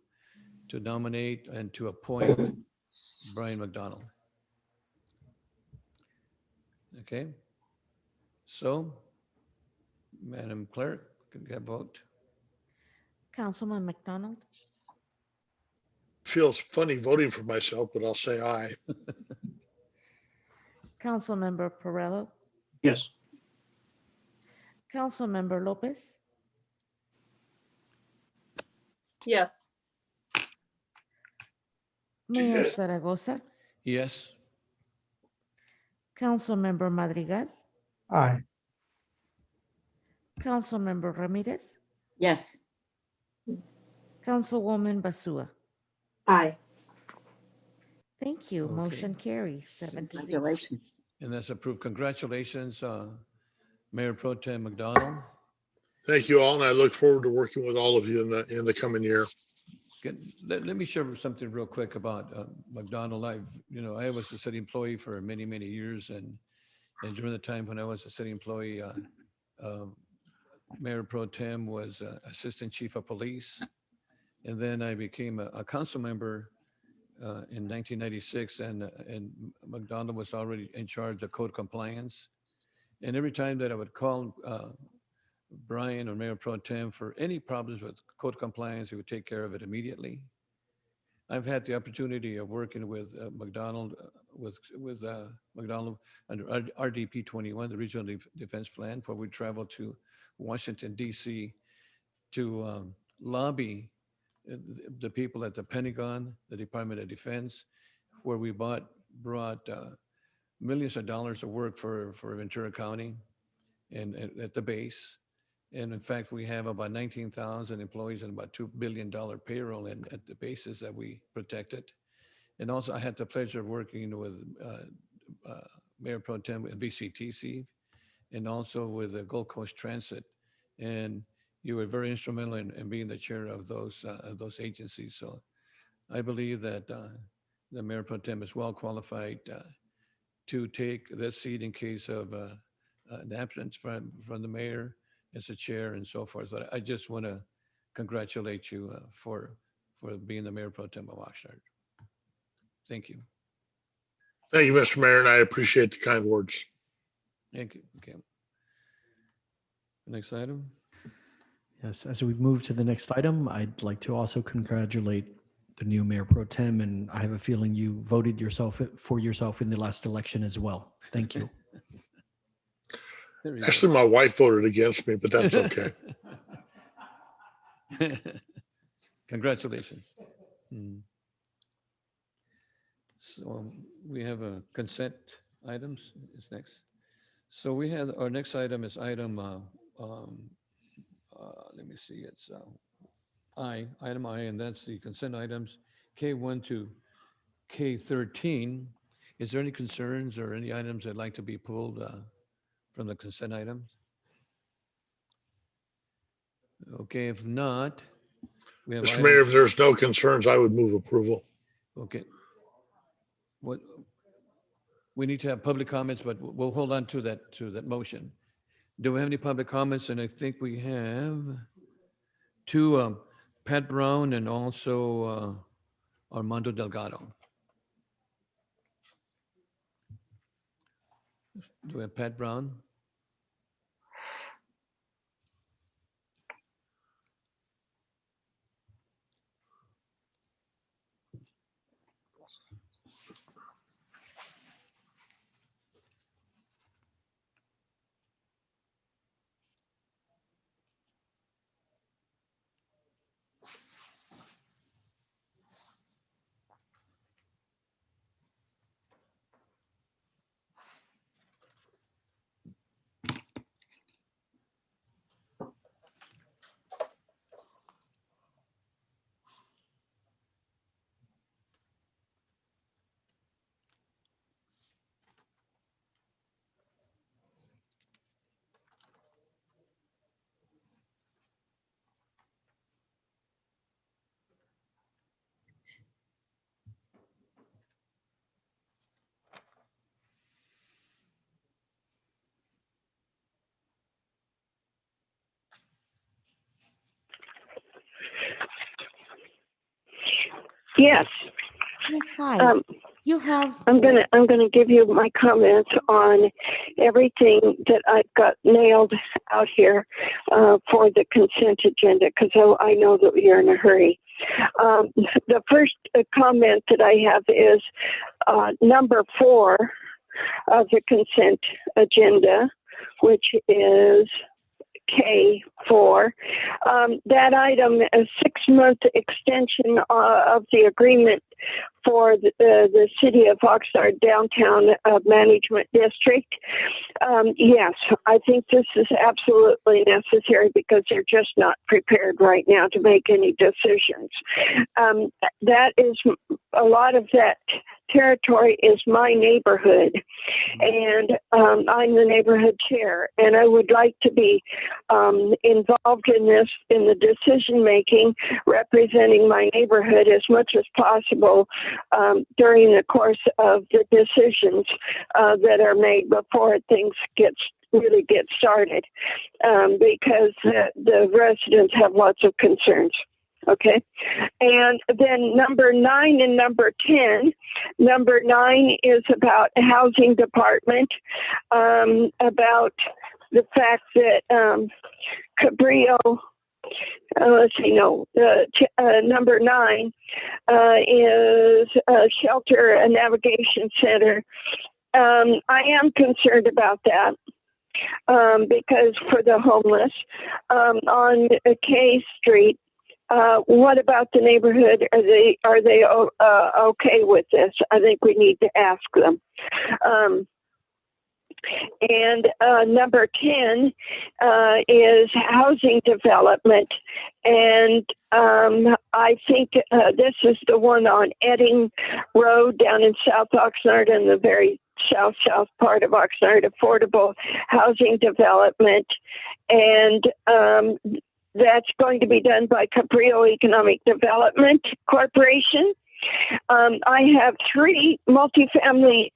nominate and to appoint Brian McDonald. Okay, so Madam Clerk, can you vote? Councilman McDonald, Feels funny voting for myself, but I'll say aye. Councilmember Perello, Yes. Councilmember Lopez, Yes. Mayor Zaragoza, Yes. Councilmember Madrigal, Aye. Councilmember Ramirez, Yes. Councilwoman Basua. Aye. Thank you. Okay. Motion carries 7-0. Congratulations. And that's approved. Congratulations, Mayor Pro Tem McDonald. Thank you all, and I look forward to working with all of you in the coming year. Let me share something real quick about McDonald. I was a city employee for many, many years, and during the time when I was a city employee, Mayor Pro Tem was Assistant Chief of Police. And then I became a council member in 1996, and McDonald was already in charge of code compliance. And every time that I would call Brian or Mayor Pro Tem for any problems with code compliance, he would take care of it immediately. I've had the opportunity of working with McDonald, McDonald under RDP 21, the Regional Defense Plan, where we traveled to Washington, D.C. to lobby the people at the Pentagon, the Department of Defense, where we brought millions of dollars of work for Ventura County and at the base. And in fact, we have about 19,000 employees and about $2 billion payroll at the bases that we protected. And also I had the pleasure of working with Mayor Pro Tem at VCTC and also with the Gold Coast Transit. And you were very instrumental in being the chair of those agencies. So I believe that the Mayor Pro Tem is well qualified to take this seat in case of an absence from the mayor as a chair and so forth. But I just want to congratulate you for being the Mayor Pro Tem of Oxnard. Thank you. Thank you, Mr. Mayor, and I appreciate the kind words. Thank you. Okay. Next item. Yes, as we move to the next item, I'd like to also congratulate the new Mayor Pro Tem, and I have a feeling you voted for yourself in the last election as well. Thank you. Actually, my wife voted against me, but that's okay. Congratulations. So we have a consent items is next. So we have our next item is item, let me see, it's item I, and that's the consent items K1 to K13. Is there any concerns or any items that'd like to be pulled from the consent items? Okay, if not, we have. Mr. Mayor, if there's no concerns, I would move approval. Okay. What, we need to have public comments, but we'll hold on to that motion. Do we have any public comments? And I think we have two, Pat Brown and also Armando Delgado. Do we have Pat Brown? Yes. Yes, hi. You have. I'm gonna give you my comments on everything that I've got nailed out here for the consent agenda, because I know that you're in a hurry. The first comment that I have is number 4 of the consent agenda, which is K4. That item, a 6-month extension of the agreement for the city of Oxnard Downtown Management District. Yes, I think this is absolutely necessary because they're just not prepared right now to make any decisions. That is, a lot of that territory is my neighborhood, and I'm the neighborhood chair, and I would like to be involved in this, in the decision making, representing my neighborhood as much as possible during the course of the decisions that are made before things really get started, because the residents have lots of concerns. Okay. And then number 9 and number 10. Number 9 is about the housing department, about the fact that Cabrillo, let's see, no, number 9 is a shelter, a navigation center. I am concerned about that. Because for the homeless on K Street, what about the neighborhood? Are they okay with this? I think we need to ask them. And number 10 is housing development, and I think this is the one on Edding Road down in South Oxnard, in the very south part of Oxnard, affordable housing development, and that's going to be done by Cabrillo Economic Development Corporation. I have 3 multifamily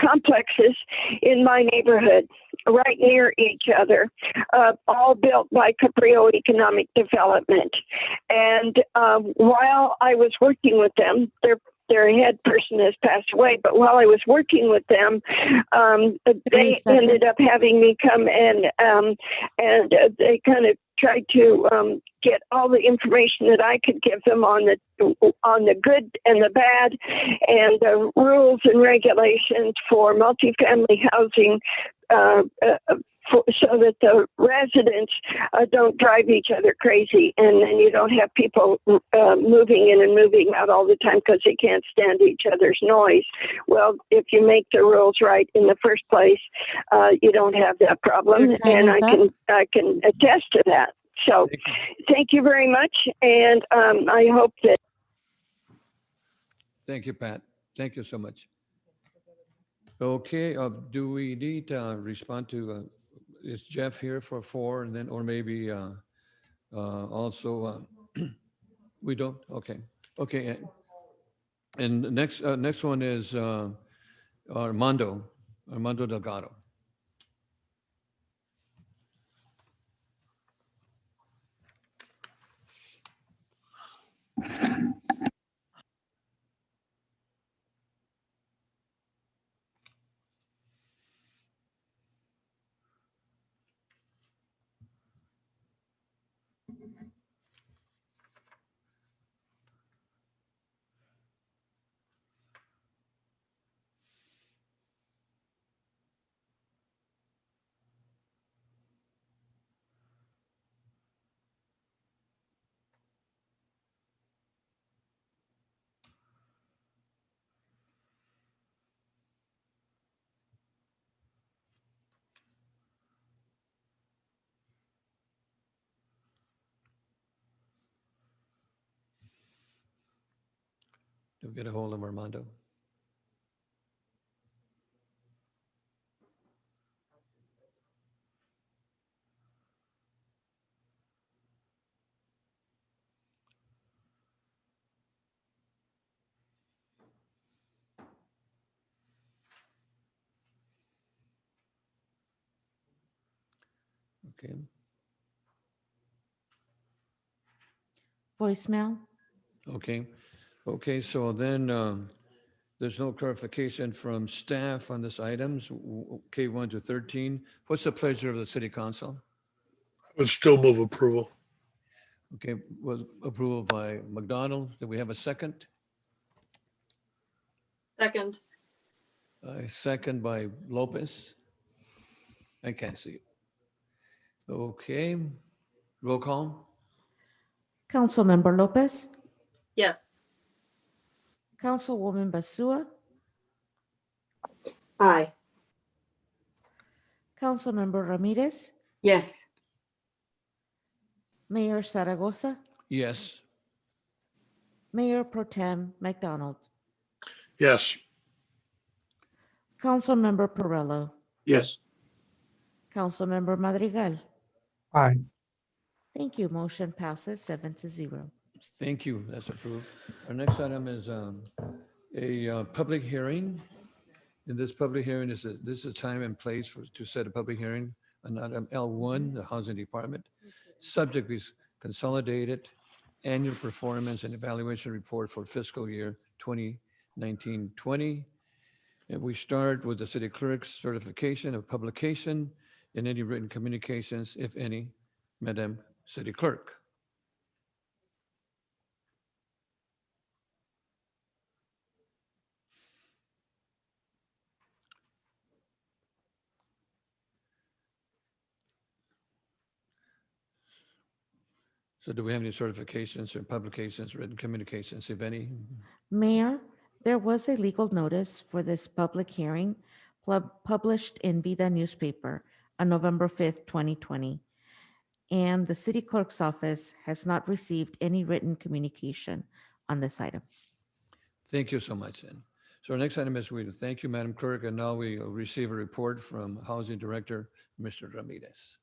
complexes in my neighborhood, right near each other, all built by Cabrillo Economic Development. And while I was working with them, their head person has passed away, but while I was working with them, they ended up having me come and they kind of tried to get all the information that I could give them on the good and the bad, and the rules and regulations for multifamily housing, so that the residents don't drive each other crazy, and then you don't have people moving in and moving out all the time because they can't stand each other's noise. Well, if you make the rules right in the first place, you don't have that problem, and I can attest to that. So, thank you very much, and I hope that. Thank you, Pat. Thank you so much. Okay, do we need to respond to, is Jeff here for 4, and then, or maybe also, we don't? Okay, okay. And the next one is Armando Delgado. Do we get a hold of Armando? Okay. Voicemail. Okay. Okay, so then there's no clarification from staff on this items, K1 to 13. What's the pleasure of the city council? I would still move approval. Okay, was approval by McDonald. Do we have a second? Second. A second by Lopez. I can't see it. Okay, roll call. Councilmember Lopez. Yes. Councilwoman Basua. Aye. Councilmember Ramirez. Yes. Mayor Zaragoza. Yes. Mayor Pro Tem McDonald. Yes. Councilmember Perrello. Yes. Councilmember Madrigal. Aye. Thank you. Motion passes 7-0. Thank you. That's approved. Our next item is a public hearing. In this public hearing, this is a time and place to set a public hearing on item L1, the Housing Department. Subject is consolidated annual performance and evaluation report for fiscal year 2019-20. And we start with the city clerk's certification of publication and any written communications, if any, Madam City Clerk. So do we have any certifications or publications, written communications, if any? Mayor, there was a legal notice for this public hearing published in Vida newspaper on November 5th, 2020. And the city clerk's office has not received any written communication on this item. Thank you so much. And so our next item is we thank you, Madam Clerk, and now we receive a report from Housing Director, Mr. Ramirez.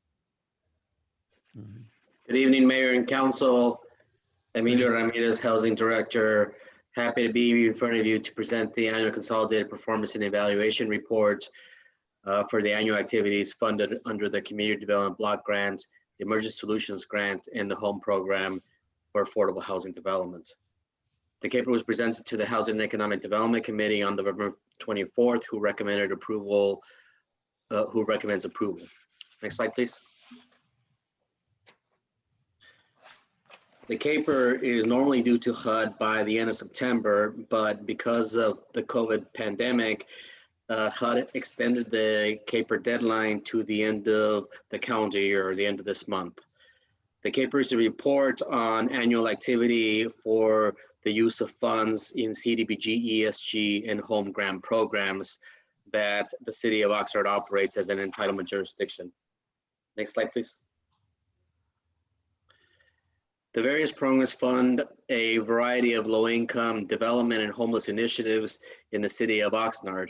Good evening, Mayor and Council. Emilio Ramirez, Housing Director. Happy to be in front of you to present the annual consolidated performance and evaluation report for the annual activities funded under the Community Development Block Grant, the Emergency Solutions Grant, and the Home Program for Affordable Housing Development. The paper was presented to the Housing and Economic Development Committee on November 24th, who recommends approval. Next slide, please. The caper is normally due to HUD by the end of September, but because of the COVID pandemic, HUD extended the caper deadline to the end of the calendar year, or the end of this month. The caper is a report on annual activity for the use of funds in CDBG, ESG, and home grant programs that the city of Oxnard operates as an entitlement jurisdiction. Next slide, please. The various programs fund a variety of low-income development and homeless initiatives in the city of Oxnard,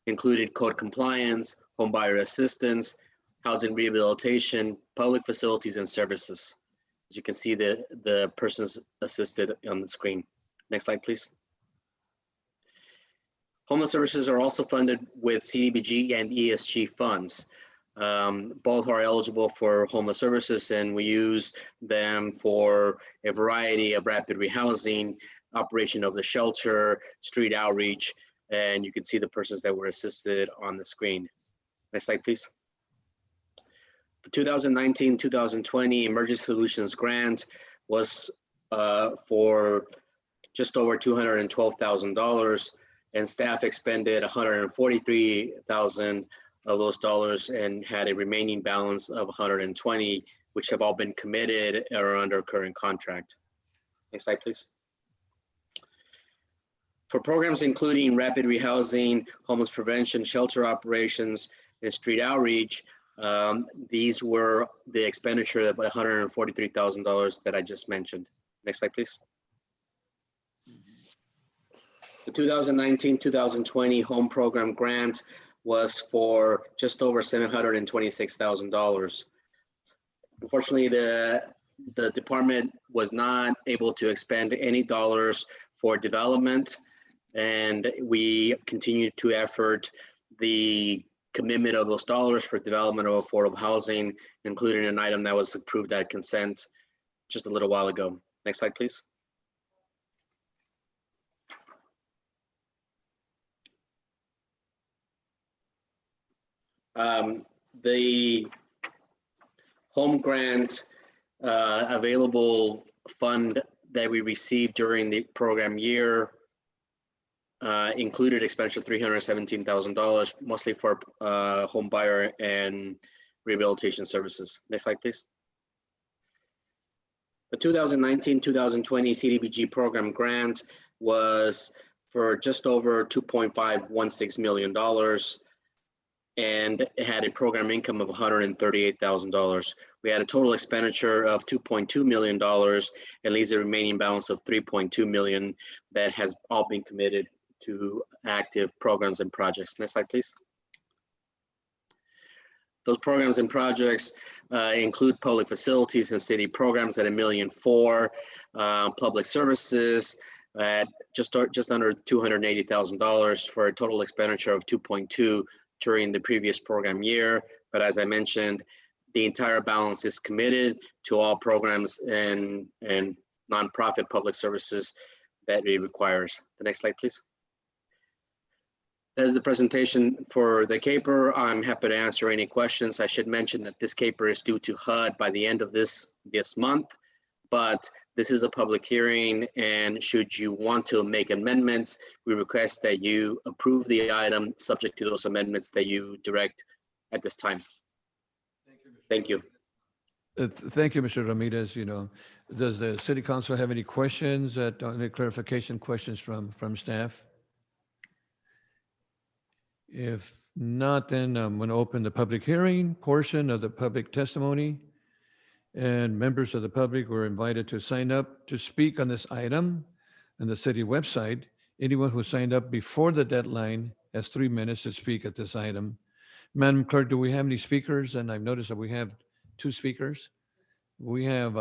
including code compliance, home buyer assistance, housing rehabilitation, public facilities, and services. As you can see, the persons assisted on the screen. Next slide, please. Homeless services are also funded with CDBG and ESG funds. Both are eligible for homeless services, and we use them for a variety of rapid rehousing, operation of the shelter, street outreach, and you can see the persons that were assisted on the screen. Next slide, please. The 2019-2020 Emergency Solutions Grant was for just over $212,000, and staff expended $143,000 of those dollars and had a remaining balance of 120, which have all been committed or are under current contract. Next slide, please. For programs including rapid rehousing, homeless prevention, shelter operations, and street outreach, these were the expenditure of $143,000 that I just mentioned. Next slide, please. The 2019-2020 home program grant was for just over $726,000. Unfortunately, the department was not able to expend any dollars for development, and we continue to effort the commitment of those dollars for development of affordable housing, including an item that was approved at consent just a little while ago. Next slide, please. The home grant available fund that we received during the program year included expenditure of $317,000, mostly for home buyer and rehabilitation services. Next slide, please. The 2019-2020 CDBG program grant was for just over $2.516 million, and it had a program income of $138,000. We had a total expenditure of $2.2 million and leaves a remaining balance of $3.2 million that has all been committed to active programs and projects. Next slide, please. Those programs and projects include public facilities and city programs at $1.4 million, public services at just under $280,000 for a total expenditure of $2.2 million during the previous program year. But as I mentioned, the entire balance is committed to all programs and nonprofit public services that it requires. The next slide, please. That is the presentation for the caper. I'm happy to answer any questions. I should mention that this caper is due to HUD by the end of this month, but this is a public hearing, and should you want to make amendments, we request that you approve the item subject to those amendments that you direct at this time. Thank you. Thank you, Mr. Ramirez. You know, does the city council have any questions, any clarification questions from staff? If not, then I'm going to open the public hearing portion of the public testimony. And members of the public were invited to sign up to speak on this item on the city website. Anyone who signed up before the deadline has 3 minutes to speak at this item. Madam Clerk, do we have any speakers? And I've noticed that we have 2 speakers. We have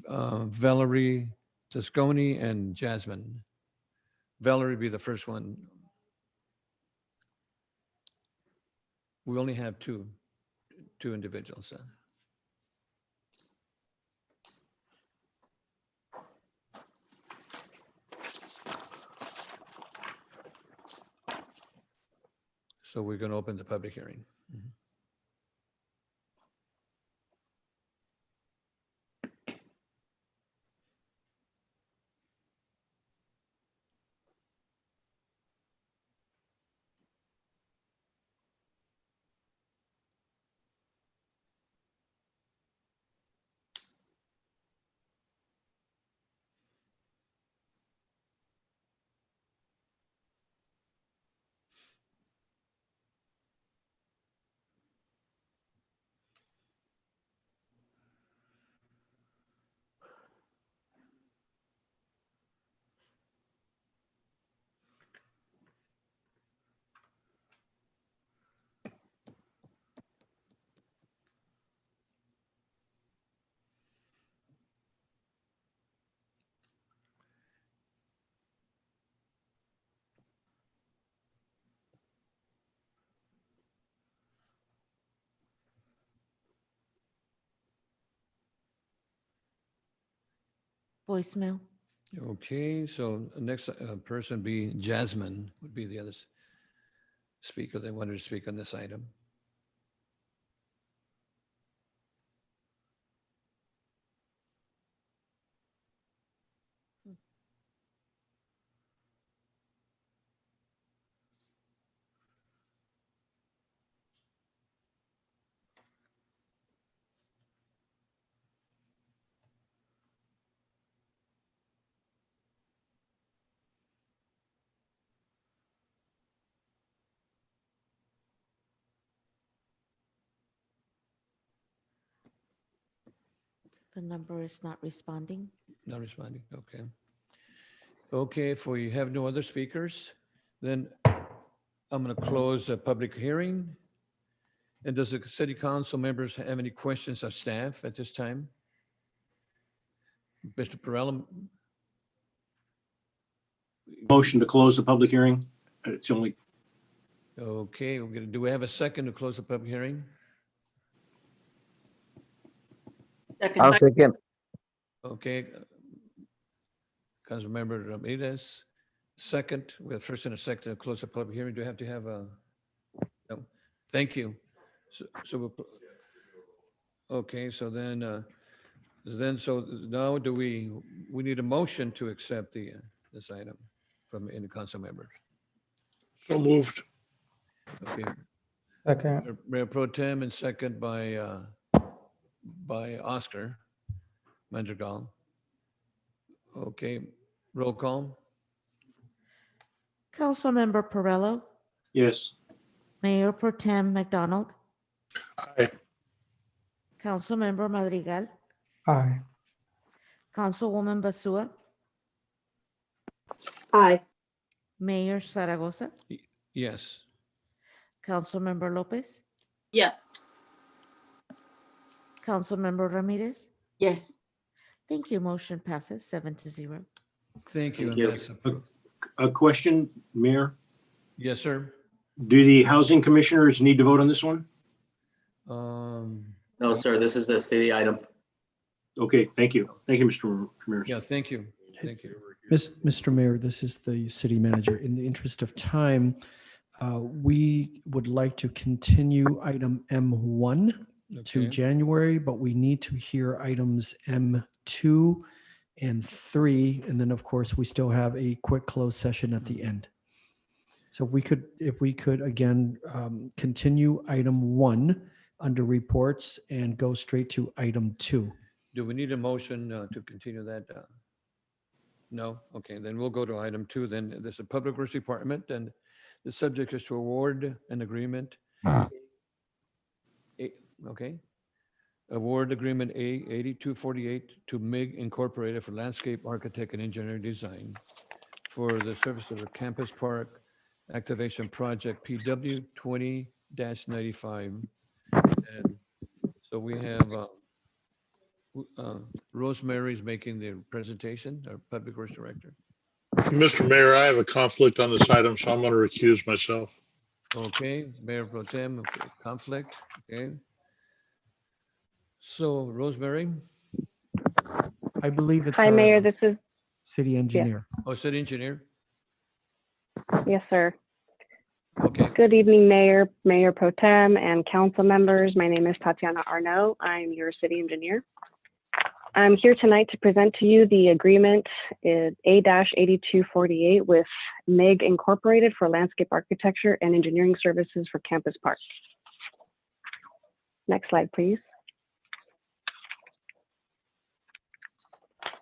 Valerie Tosconi and Jasmine. Valerie be the first one. We only have two individuals. So we're going to open the public hearing. Voicemail. Okay, so next person be Jasmine would be the other speaker that wanted to speak on this item. The number is not responding. Not responding, okay. Okay, if we have no other speakers, then I'm going to close the public hearing. And does the city council members have any questions of staff at this time? Mr. Perella? Motion to close the public hearing. It's only, Okay, we're gonna, do we have a second to close the public hearing? Second. Second. Okay. Councilmember Ramirez, second. We have first and a second to close the public hearing. Do we have to have a? No. Thank you. Okay, so then so now we need a motion to accept this item from any council members. So moved. Okay. Second. Mayor Pro Tem and second by Oscar Madrigal. Okay, roll call. Councilmember Perello, yes. Mayor Pro Tem McDonald, Aye. Councilmember Madrigal, Aye. Councilwoman Basua, Aye. Mayor Zaragoza, Yes. Councilmember Lopez, Yes. Councilmember Ramirez. Yes. Thank you. Motion passes 7-0. Thank you. Thank and you. that's approved. A question, Mayor. Yes, sir. Do the housing commissioners need to vote on this one? No, sir, this is the city item. Okay, thank you. Thank you, Mr. Ramirez. Yeah, thank you. Thank you. Mr. Mayor, this is the city manager. In the interest of time, we would like to continue item M1 to Okay. January, but we need to hear items M2 and 3. And then, of course, we still have a quick closed session at the end. So if we could again, continue item 1 under reports and go straight to item 2. Do we need a motion to continue that? No? Okay, then we'll go to item 2 then. There's a Public Works Department and the subject is to award an agreement. Okay. Award agreement A8248 to MIG Incorporated for landscape architect and engineering design for the service of the Campus Park Activation Project PW 20-95. And so we have Rosemary's making the presentation, our Public Works Director. Mr. Mayor, I have a conflict on this item, so I'm going to recuse myself. Okay, Mayor Pro Tem, okay, conflict, okay. So Rosemary? I believe it's Hi, our Mayor. This is, city engineer. Oh, city engineer? yes, sir. Okay. Good evening, Mayor, Mayor Pro Tem, and council members. My name is Tatiana Arnaud. I'm your city engineer. I'm here tonight to present to you the agreement A-8248 with MIG Incorporated for landscape architecture and engineering services for Campus Park. Next slide, please.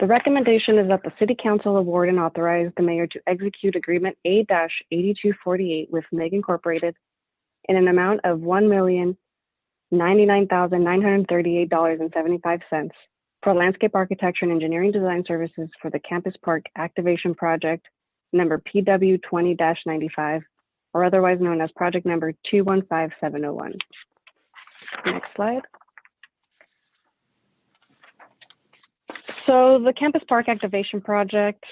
The recommendation is that the City Council award and authorize the mayor to execute agreement A-8248 with MIG Incorporated in an amount of $1,099,938.75 for landscape architecture and engineering design services for the Campus Park Activation Project number PW 20-95, or otherwise known as project number 215701. Next slide. So the Campus Park Activation Project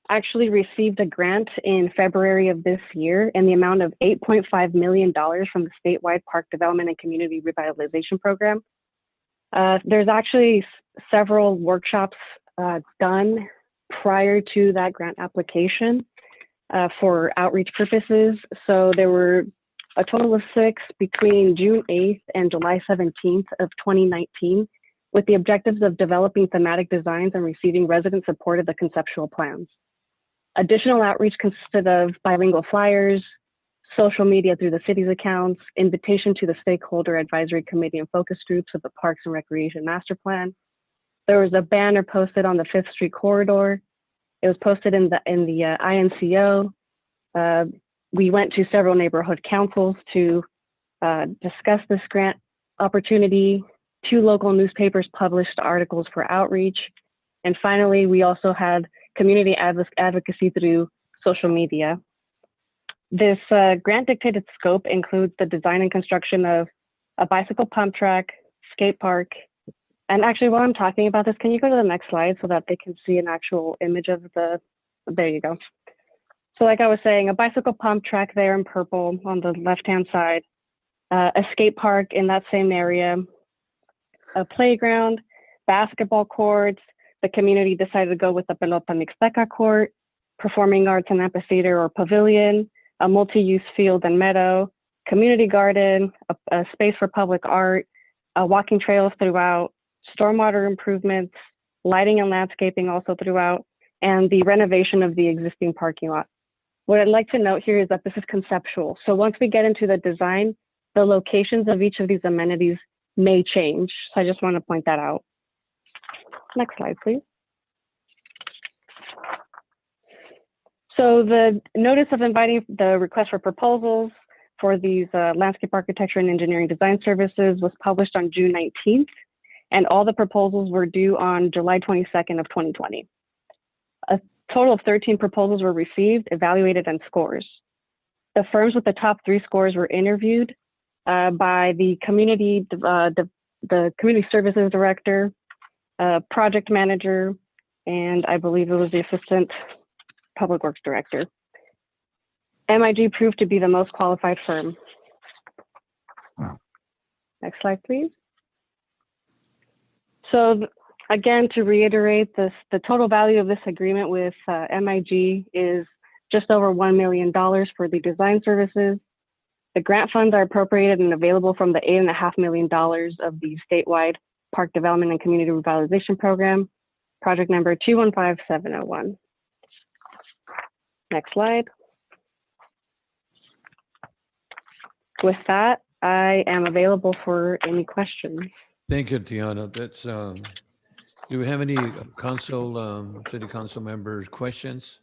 actually received a grant in February of this year in the amount of $8.5 million from the statewide Park Development and Community Revitalization Program. There's actually several workshops done prior to that grant application for outreach purposes. So there were a total of 6 between June 8th and July 17th of 2019, with the objectives of developing thematic designs and receiving resident support of the conceptual plans. Additional outreach consisted of bilingual flyers, social media through the city's accounts, invitation to the stakeholder advisory committee and focus groups of the Parks and Recreation Master Plan. There was a banner posted on the 5th Street corridor. It was posted in the INCO. We went to several neighborhood councils to discuss this grant opportunity. 2 local newspapers published articles for outreach. And finally, we also had community advocacy through social media. This grant dictated scope includes the design and construction of a bicycle pump track, skate park, and actually while I'm talking about this, can you go to the next slide so that they can see an actual image of there you go. So like I was saying, a bicycle pump track there in purple on the left-hand side, a skate park in that same area, a playground, basketball courts. The community decided to go with the Pelota Mixteca court, performing arts and amphitheater or pavilion, a multi-use field and meadow, community garden, a space for public art, walking trails throughout, stormwater improvements, lighting and landscaping also throughout, and the renovation of the existing parking lot. What I'd like to note here is that this is conceptual. So once we get into the design, the locations of each of these amenities may change. So I just want to point that out. Next slide, please. So the notice of inviting the request for proposals for these landscape architecture and engineering design services was published on June 19th, and all the proposals were due on July 22nd of 2020. A total of 13 proposals were received, evaluated, and scores. The firms with the top 3 scores were interviewed by the community services director, project manager, and I believe it was the assistant public works director. MIG proved to be the most qualified firm. Next slide, please. So again, to reiterate this, the total value of this agreement with MIG is just over $1 million for the design services. The grant funds are appropriated and available from the $8.5 million of the statewide Park Development and Community Revitalization Program, project number 215701. Next slide. With that, I am available for any questions. Thank you, Tiana. That's, do we have any city council members questions?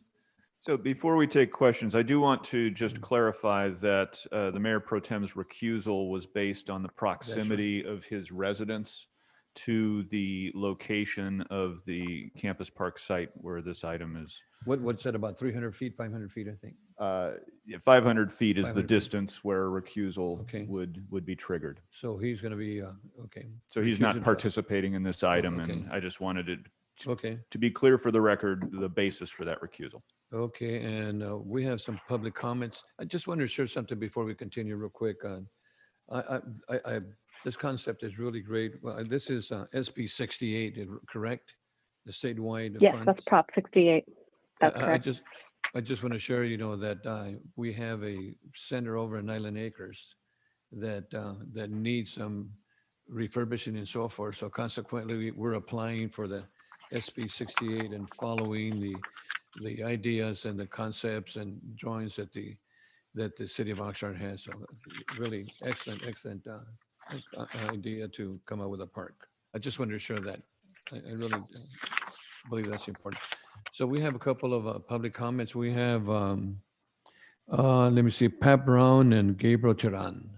So before we take questions, I do want to just clarify that the Mayor Pro Tem's recusal was based on the proximity of his residence to the location of the campus park site where this item is. What's that, about 300 feet, 500 feet, I think? 500 feet is 500 the feet. distance where recusal would be triggered. So he's going to be, okay. So he's Recuse not himself. participating in this item, okay. and I just wanted it Okay. to be clear for the record, the basis for that recusal. Okay, and we have some public comments. I just want to share something before we continue real quick. This concept is really great. Well, this is SB 68, correct? The statewide Yes, funds. that's Prop 68. That's correct. I just want to share, that we have a center over in Island Acres that needs some refurbishing and so forth. So consequently, we're applying for the SB 68 and following the ideas and the concepts and drawings that the city of Oxnard has. So really excellent idea to come up with a park. I just wanted to share that. I really believe that's important. So we have a couple of public comments. We have, let me see, Pat Brown and Gabriel Turan.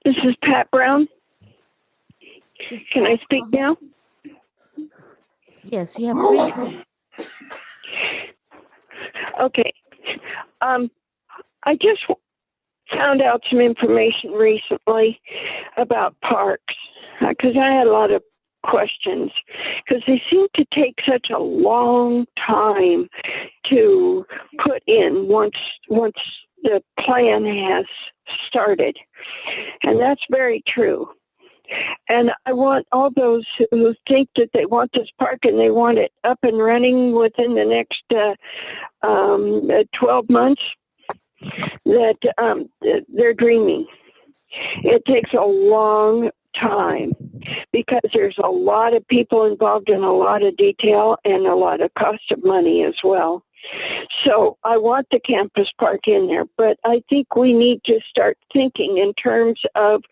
This is Pat Brown. Can I speak now? Yes, you have 3 minutes. Okay. I just found out some information recently about parks because I had a lot of questions because they seem to take such a long time to put in once the plan has started, and that's very true. And I want all those who think that they want this park and they want it up and running within the next 12 months, that they're dreaming. It takes a long time because there's a lot of people involved in a lot of detail and a lot of cost of money as well. So I want the campus park in there, but I think we need to start thinking in terms of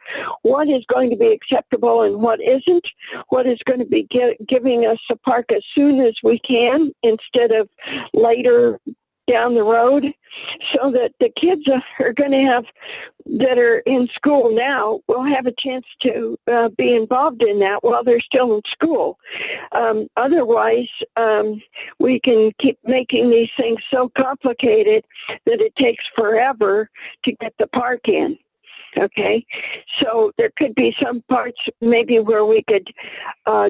what is going to be acceptable and what isn't, what is going to be giving us the park as soon as we can instead of later down the road, so that the kids are going to have, that are in school now, will have a chance to be involved in that while they're still in school. Otherwise, we can keep making these things so complicated that it takes forever to get the park in. Okay, so there could be some parts maybe where we could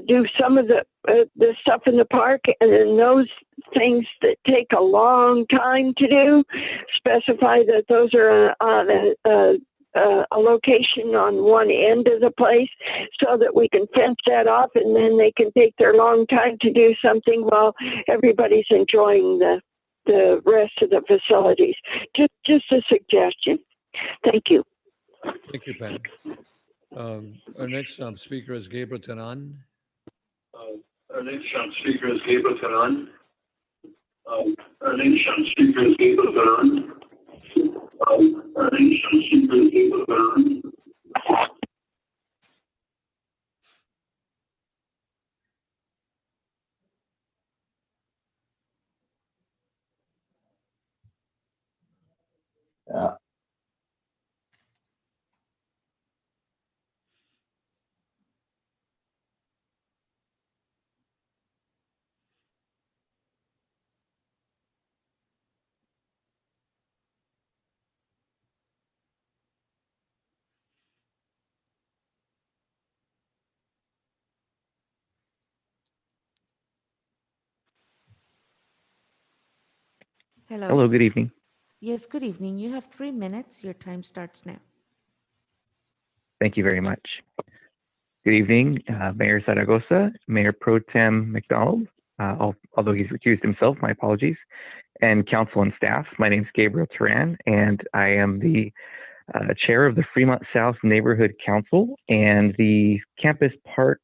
do some of the stuff in the park, and then those things that take a long time to do, specify that those are a location on one end of the place so that we can fence that off, and then they can take their long time to do something while everybody's enjoying the rest of the facilities. Just a suggestion. Thank you. Thank you, Pat. Our next speaker is Gabriel Teran. Our next speaker is Gabriel Teran. Our next speaker is Gabriel Teran. Our next speaker is Gabriel Teran. Hello. Hello, good evening. Yes, good evening. You have 3 minutes. Your time starts now. Thank you very much. Good evening, Mayor Zaragoza, Mayor Pro Tem McDonald, although he's recused himself, my apologies, and council and staff. My name is Gabriel Teran, and I am the chair of the Fremont South Neighborhood Council, and the campus park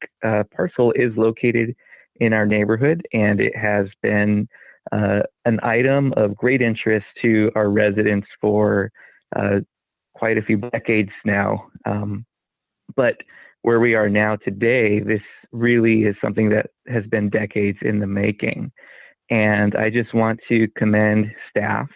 parcel is located in our neighborhood, and it has been an item of great interest to our residents for quite a few decades now. But where we are now today, this really is something that has been decades in the making. And I just want to commend staff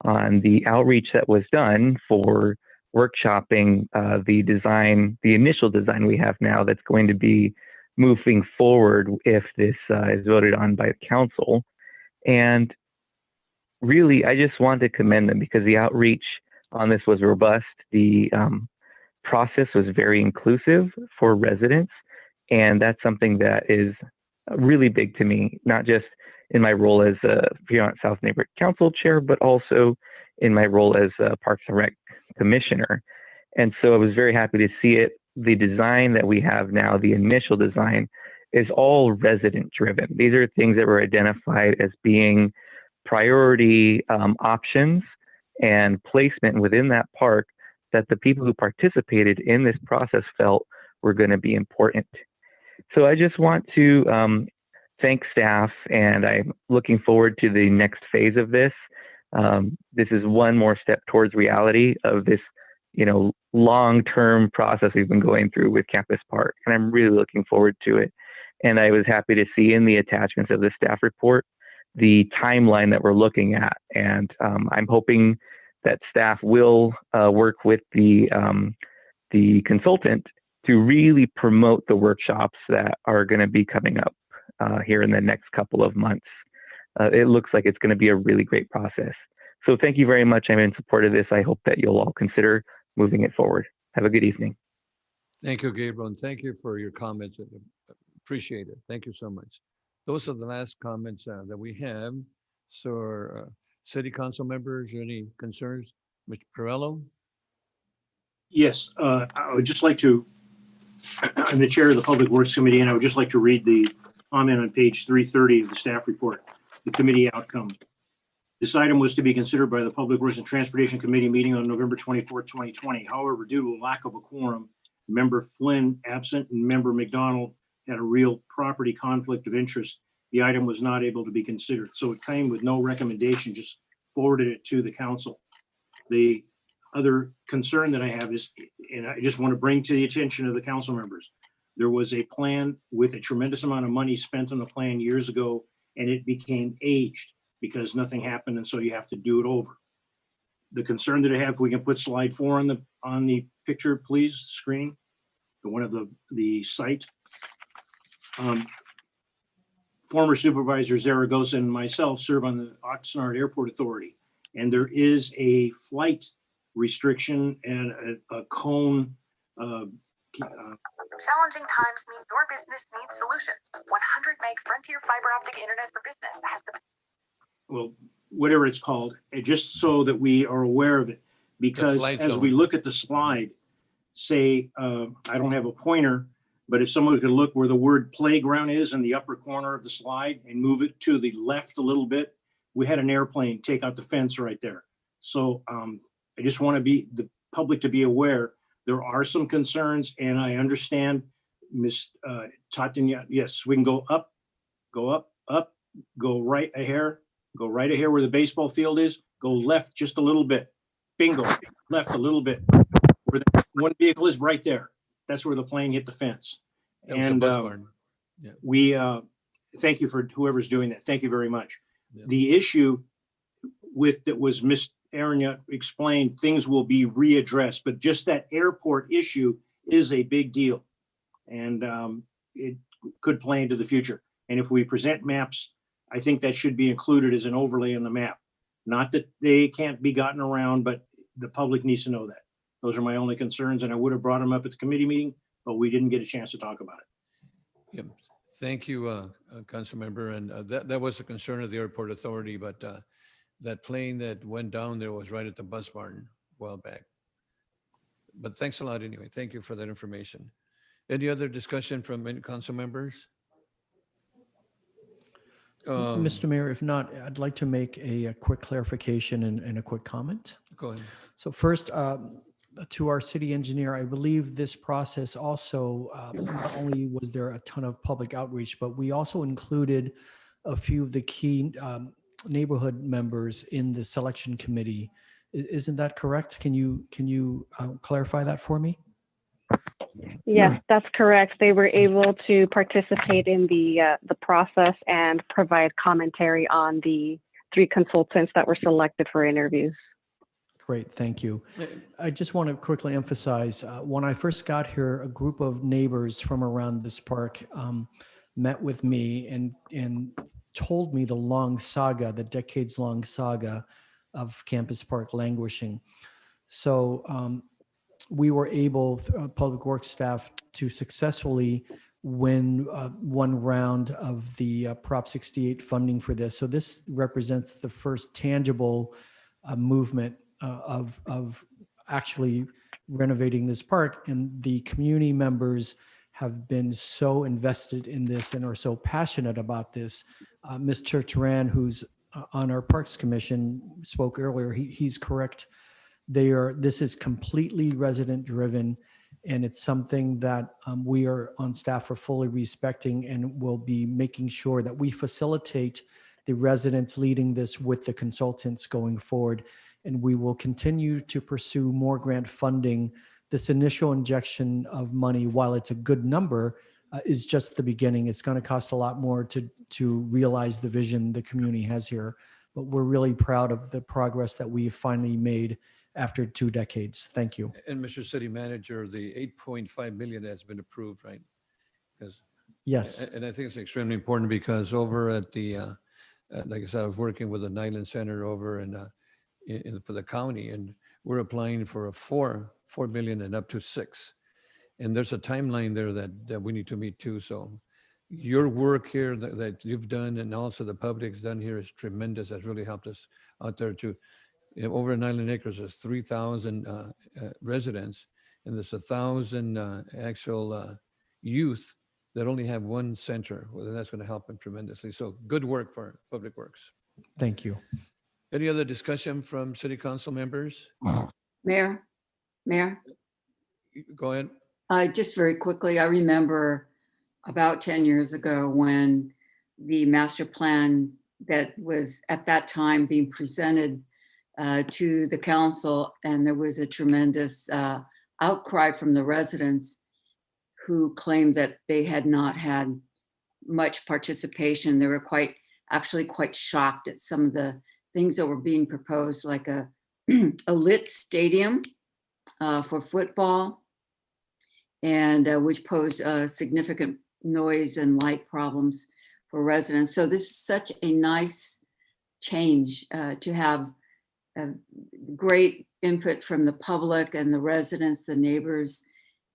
on the outreach that was done for workshopping the design, the initial design we have now that's going to be moving forward if this is voted on by the council. And really, I just want to commend them because the outreach on this was robust. The process was very inclusive for residents, and that's something that is really big to me, not just in my role as a Fremont South Neighborhood Council chair, but also in my role as a Parks and Rec commissioner. And so I was very happy to see it. The design that we have now, the initial design, is all resident driven. These are things that were identified as being priority options and placement within that park that the people who participated in this process felt were going to be important. So I just want to thank staff, and I'm looking forward to the next phase of this. This is one more step towards reality of this, long-term process we've been going through with Campus Park, and I'm really looking forward to it. And I was happy to see in the attachments of the staff report the timeline that we're looking at, and I'm hoping that staff will work with the the consultant to really promote the workshops that are going to be coming up here in the next couple of months. It looks like it's going to be a really great process. So thank you very much. I'm in support of this. I hope that you'll all consider moving it forward. Have a good evening. Thank you, Gabriel, and thank you for your comments. Appreciate it. Thank you so much. Those are the last comments that we have. So, city council members, any concerns? Mr. Perello? Yes, I would just like to, I'm the chair of the Public Works Committee, and I would just like to read the comment on page 330 of the staff report, the committee outcome. This item was to be considered by the Public Works and Transportation Committee meeting on November 24th, 2020. However, due to a lack of a quorum, Member Flynn absent and Member McDonald had a real property conflict of interest. The item was not able to be considered. So it came with no recommendation, just forwarded it to the council. The other concern that I have is, and I just want to bring to the attention of the council members, there was a plan with a tremendous amount of money spent on the plan years ago, and it became aged because nothing happened, and so you have to do it over. The concern that I have, if we can put slide 4 on the picture, please, screen, the one of the site. Former Supervisor Zaragoza and myself serve on the Oxnard Airport Authority, and there is a flight restriction and a cone. Challenging times mean your business needs solutions. 100 meg Frontier fiber optic internet for business has the Well, whatever it's called, and just so that we are aware of it, because as we look at the slide, say, I don't have a pointer, but if someone could look where the word playground is in the upper corner of the slide and move it to the left a little bit, we had an airplane take out the fence right there. So I just want to be the public to be aware. There are some concerns, and I understand, Ms. Tatiana. Yes, we can go up, up, go right a hair, go right a hair where the baseball field is, go left just a little bit. Bingo, left a little bit. Where the one vehicle is right there. That's where the plane hit the fence. And we thank you for whoever's doing that. Thank you very much. Yeah. The issue with that was Ms. Aranya explained, things will be readdressed, but just that airport issue is a big deal, and it could play into the future. And if we present maps, I think that should be included as an overlay on the map. Not that they can't be gotten around, but the public needs to know that. Those are my only concerns, and I would have brought them up at the committee meeting, but we didn't get a chance to talk about it. Yep. Thank you, council member. And that was a concern of the airport authority, but that plane that went down there was right at the bus barn a while back. But thanks a lot anyway. Thank you for that information. Any other discussion from any council members? Mr. Mayor, if not, I'd like to make a quick clarification and a quick comment. Go ahead. So first, to our city engineer, I believe this process also, not only was there a ton of public outreach, but we also included a few of the key neighborhood members in the selection committee. Isn't that correct? Can you clarify that for me? Yes, that's correct. They were able to participate in the process and provide commentary on the 3 consultants that were selected for interviews. Great, thank you. I just want to quickly emphasize, when I first got here, a group of neighbors from around this park met with me and told me the long saga, the decades-long saga of Campus Park languishing. So we were able, Public Works staff, to successfully win one round of the Prop 68 funding for this. So this represents the first tangible movement of actually renovating this park, and the community members have been so invested in this and are so passionate about this. Mr. Turan, who's on our Parks Commission, spoke earlier. He's correct. This is completely resident driven, and it's something that we are on staff are fully respecting, and will be making sure that we facilitate the residents leading this with the consultants going forward. And we will continue to pursue more grant funding. This initial injection of money, while it's a good number, is just the beginning. It's going to cost a lot more to realize the vision the community has here. But we're really proud of the progress that we've finally made after 2 decades. Thank you. And Mr. City Manager, the 8.5 million has been approved, right? Because Yes. and I think it's extremely important because over at the, like I said, I was working with the Nyland Center over for the county, and we're applying for a 4 million and up to 6. And there's a timeline there that we need to meet too. So your work here that you've done and also the public's done here is tremendous. Has really helped us out there too. Over in Island Acres, there's 3,000 residents, and there's 1,000 actual youth that only have one center. Well, that's going to help them tremendously. So good work for Public Works. Thank you. Any other discussion from City Council members? Mayor, Go ahead. just very quickly, I remember about 10 years ago when the master plan that was at that time being presented to the council, and there was a tremendous outcry from the residents who claimed that they had not had much participation. They were actually quite shocked at some of the things that were being proposed, like a lit stadium for football, and which posed significant noise and light problems for residents. So this is such a nice change to have great input from the public and the residents, the neighbors,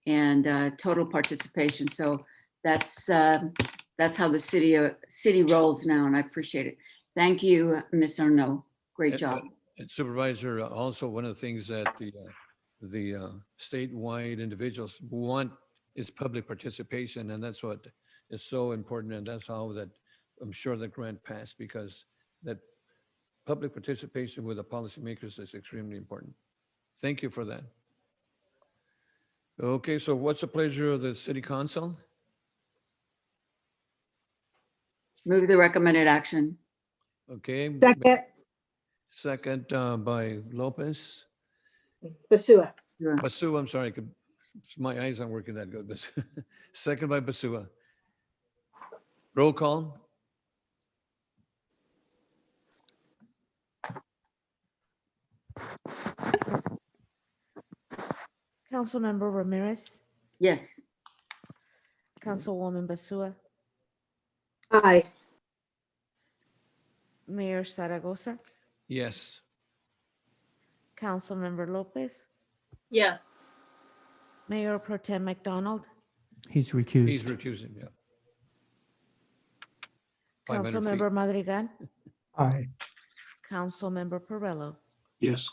and total participation. So that's how the city rolls now, and I appreciate it. Thank you, Ms. Arnaud. Great job. And Supervisor, also one of the things that the statewide individuals want is public participation, and that's what is so important, and that's how that I'm sure the grant passed, because that public participation with the policymakers is extremely important. Thank you for that. Okay, so what's the pleasure of the City Council? Move the recommended action. Okay. Second. Second by Lopez. Basua. Basua, I'm sorry, my eyes aren't working that good. But second by Basua. Roll call. Councilmember Ramirez, Yes. Councilwoman Basua, Aye. Mayor Zaragoza, Yes. Councilmember Lopez, Yes. Mayor Pro Tem McDonald, He's recused. He's recusing, yeah. 500 feet. Councilmember Madrigal, Aye. Councilmember Perrello. Yes.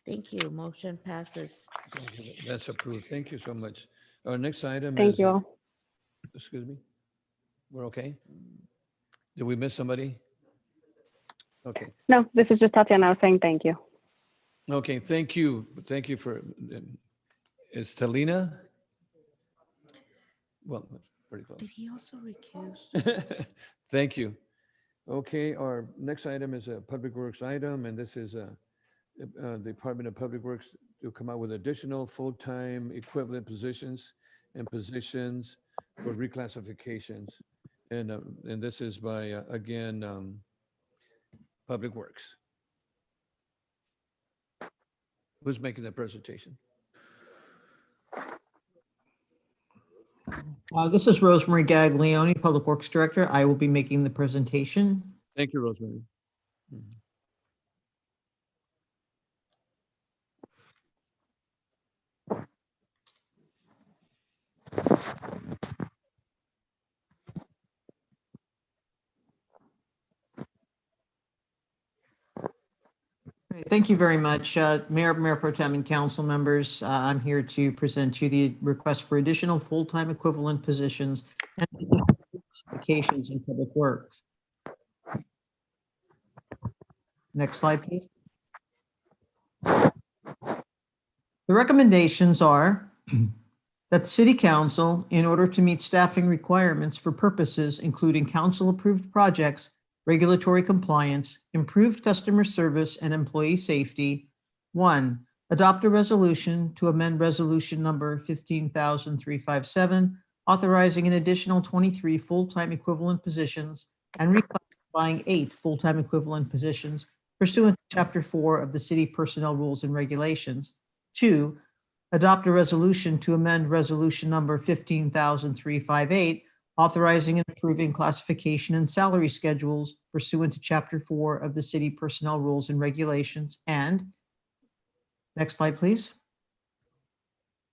Thank you. Motion passes. That's approved. Thank you so much. Our next item is. Thank you all. Excuse me? We're okay? Did we miss somebody? Okay. No, this is just Tatiana. I was saying thank you. Okay, thank you. Thank you for, it's Talina? Well, that's pretty close. Did he also recuse? Thank you. Okay, our next item is a Public Works item, and this is the Department of Public Works to come out with additional full-time equivalent positions and positions for reclassifications. And this is by, again, Public Works. Who's making the presentation? This is Rosemary Gaglione, Public Works Director. I will be making the presentation. Thank you, Rosemary. Thank you very much, Mayor Pro Tem and council members. I'm here to present to you the request for additional full-time equivalent positions and classifications in Public Works. Next slide, please. The recommendations are that the City Council, in order to meet staffing requirements for purposes including council-approved projects, regulatory compliance, improved customer service, and employee safety, 1, adopt a resolution to amend resolution number 15,357, authorizing an additional 23 full-time equivalent positions and reclassifying 8 full-time equivalent positions pursuant to Chapter 4 of the City Personnel Rules and Regulations. 2, adopt a resolution to amend Resolution Number 15,358, authorizing and approving classification and salary schedules pursuant to Chapter 4 of the City Personnel Rules and Regulations. And, next slide, please.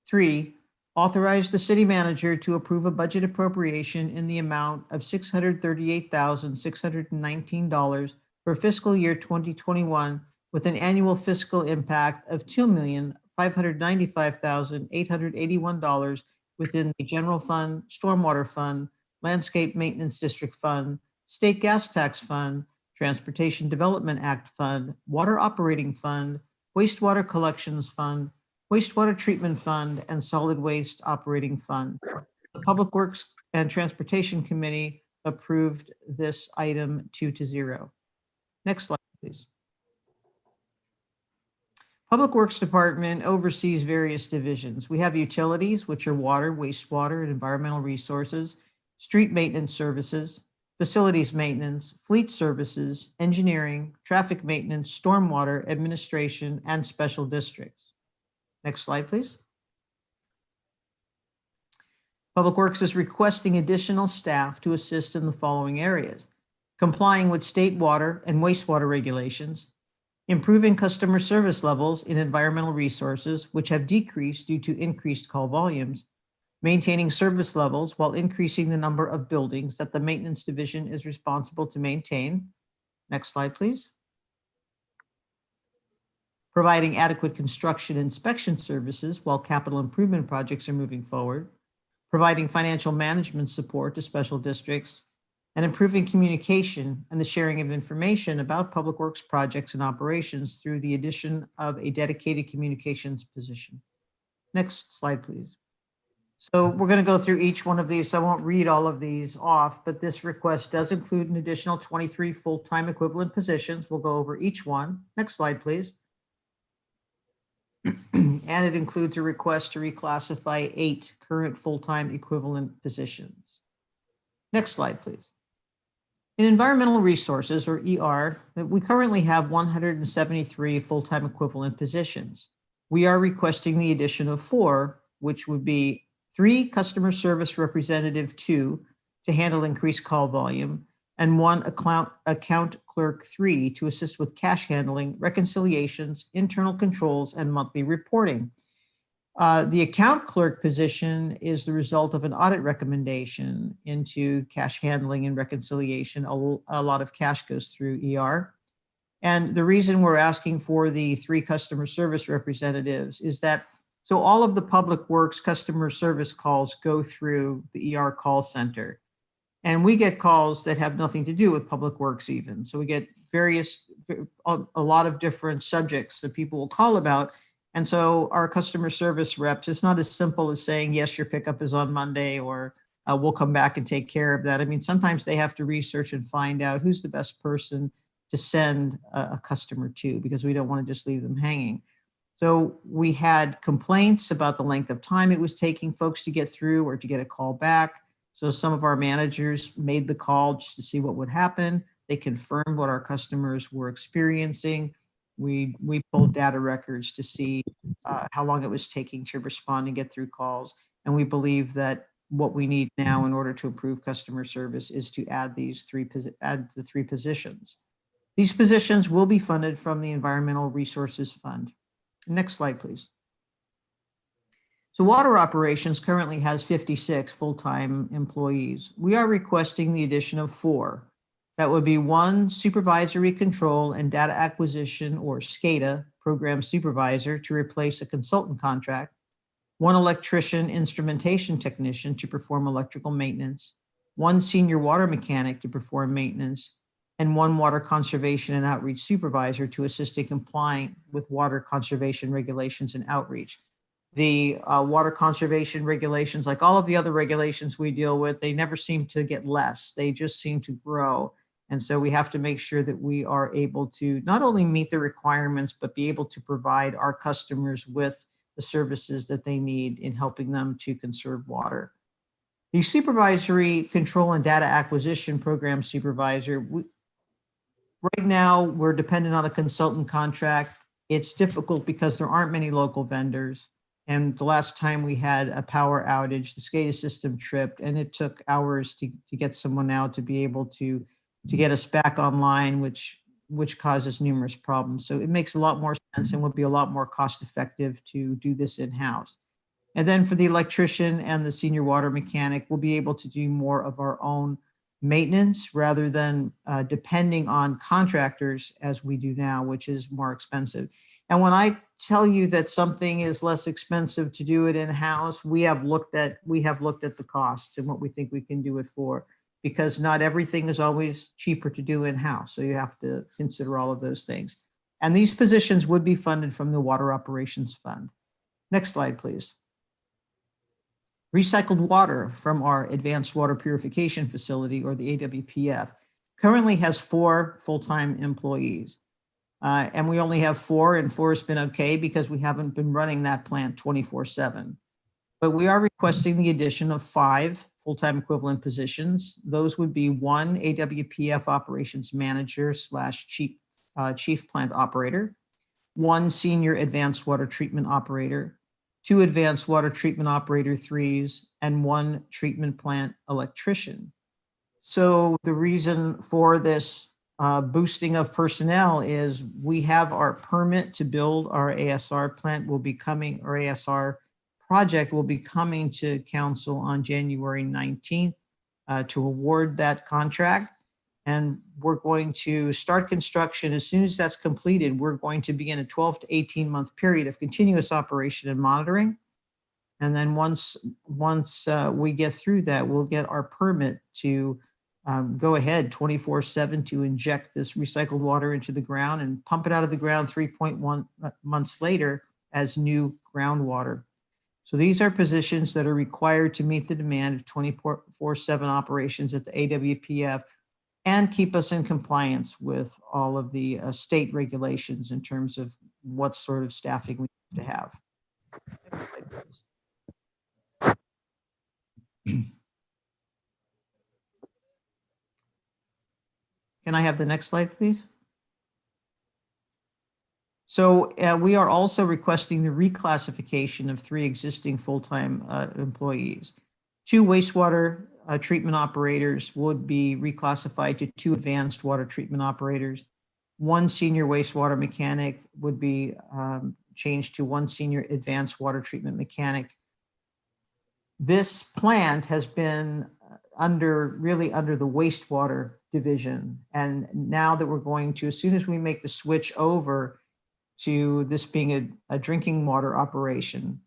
3, authorize the city manager to approve a budget appropriation in the amount of $638,619 for fiscal year 2021 with an annual fiscal impact of $2,595,881 within the General Fund, Stormwater Fund, Landscape Maintenance District Fund, State Gas Tax Fund, Transportation Development Act Fund, Water Operating Fund, Wastewater Collections Fund, Wastewater Treatment Fund, and Solid Waste Operating Fund. The Public Works and Transportation Committee approved this item 2-0. Next slide, please. Public Works Department oversees various divisions. We have utilities, which are water, wastewater, and environmental resources, street maintenance services, facilities maintenance, fleet services, engineering, traffic maintenance, stormwater, administration, and special districts. Next slide, please. Public Works is requesting additional staff to assist in the following areas: complying with state water and wastewater regulations, improving customer service levels in environmental resources, which have decreased due to increased call volumes, maintaining service levels while increasing the number of buildings that the maintenance division is responsible to maintain. Next slide, please. Providing adequate construction inspection services while capital improvement projects are moving forward, providing financial management support to special districts, and improving communication and the sharing of information about public works projects and operations through the addition of a dedicated communications position. Next slide, please. So we're going to go through each one of these. So I won't read all of these off, but this request does include an additional 23 full-time equivalent positions. We'll go over each one. Next slide, please. And it includes a request to reclassify 8 current full-time equivalent positions. Next slide, please. In environmental resources, or ER, we currently have 173 full-time equivalent positions. We are requesting the addition of 4, which would be 3 customer service representative 2 to handle increased call volume, and 1 account clerk 3 to assist with cash handling, reconciliations, internal controls, and monthly reporting. The account clerk position is the result of an audit recommendation into cash handling and reconciliation. A lot of cash goes through ER. And the reason we're asking for the 3 customer service representatives is that so all of the Public Works customer service calls go through the ER call center. And we get calls that have nothing to do with Public Works even. So we get a lot of different subjects that people will call about. And so our customer service reps, it's not as simple as saying, yes, your pickup is on Monday, or we'll come back and take care of that. I mean, sometimes they have to research and find out who's the best person to send a customer to, because we don't want to just leave them hanging. So we had complaints about the length of time it was taking folks to get through or to get a call back. So some of our managers made the call just to see what would happen. They confirmed what our customers were experiencing. We pulled data records to see how long it was taking to respond and get through calls. And we believe that what we need now in order to improve customer service is to add the 3 positions. These positions will be funded from the Environmental Resources Fund. Next slide, please. So water operations currently has 56 full-time employees. We are requesting the addition of 4. That would be 1 supervisory control and data acquisition, or SCADA, program supervisor to replace a consultant contract, 1 electrician instrumentation technician to perform electrical maintenance, 1 senior water mechanic to perform maintenance, and 1 water conservation and outreach supervisor to assist in complying with water conservation regulations and outreach. The water conservation regulations, like all of the other regulations we deal with, they never seem to get less. They just seem to grow. And so we have to make sure that we are able to not only meet the requirements, but be able to provide our customers with the services that they need in helping them to conserve water. The supervisory control and data acquisition program supervisor, Right now, we're dependent on a consultant contract. It's difficult because there aren't many local vendors. And the last time we had a power outage, the SCADA system tripped, and it took hours to get someone out to be able to get us back online, which causes numerous problems. So it makes a lot more sense and would be a lot more cost effective to do this in-house. And then for the electrician and the senior water mechanic, we'll be able to do more of our own maintenance rather than depending on contractors as we do now, which is more expensive. And when I tell you that something is less expensive to do it in-house, we have looked at the costs and what we think we can do it for, because not everything is always cheaper to do in-house. So you have to consider all of those things. And these positions would be funded from the Water Operations Fund. Next slide, please. Recycled water from our Advanced Water Purification Facility, or the AWPF, currently has 4 full-time employees. And we only have 4, and 4 has been okay because we haven't been running that plant 24/7. But we are requesting the addition of 5 full-time equivalent positions. Those would be 1 AWPF operations manager / chief plant operator, 1 senior advanced water treatment operator, 2 advanced water treatment operator 3s, and 1 treatment plant electrician. So the reason for this boosting of personnel is we have our permit to build our ASR plant will be coming, or ASR project will be coming to council on January 19th to award that contract. And we're going to start construction. As soon as that's completed, we're going to begin a 12 to 18 month period of continuous operation and monitoring. And then once we get through that, we'll get our permit to go ahead 24/7 to inject this recycled water into the ground and pump it out of the ground 3.1 months later as new groundwater. So these are positions that are required to meet the demand of 24/7 operations at the AWPF and keep us in compliance with all of the state regulations in terms of what sort of staffing we have to have. Can I have the next slide, please? So we are also requesting the reclassification of 3 existing full-time employees. 2 wastewater treatment operators would be reclassified to 2 advanced water treatment operators. 1 senior wastewater mechanic would be changed to 1 senior advanced water treatment mechanic. This plant has been really under the wastewater division. And now that we're going to, as soon as we make the switch over to this being a drinking water operation,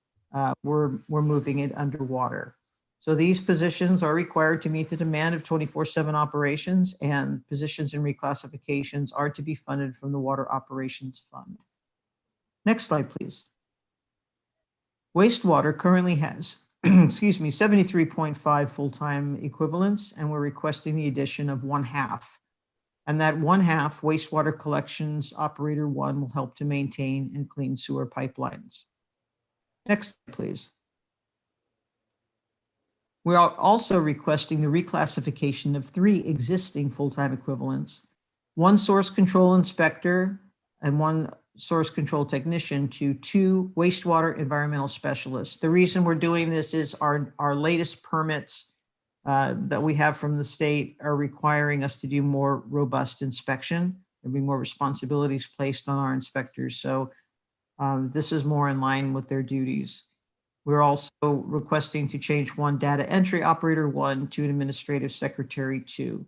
we're moving it underwater. So these positions are required to meet the demand of 24/7 operations, and positions and reclassifications are to be funded from the Water Operations Fund. Next slide, please. Wastewater currently has 73.5 full-time equivalents, and we're requesting the addition of 1/2. And that 1/2 wastewater collections operator 1 will help to maintain and clean sewer pipelines. Next, please. We are also requesting the reclassification of 3 existing full-time equivalents, 1 source control inspector and 1 source control technician, to 2 wastewater environmental specialists. The reason we're doing this is our latest permits that we have from the state are requiring us to do more robust inspection. There'll be more responsibilities placed on our inspectors. So this is more in line with their duties. We're also requesting to change 1 data entry operator 1 to an administrative secretary 2.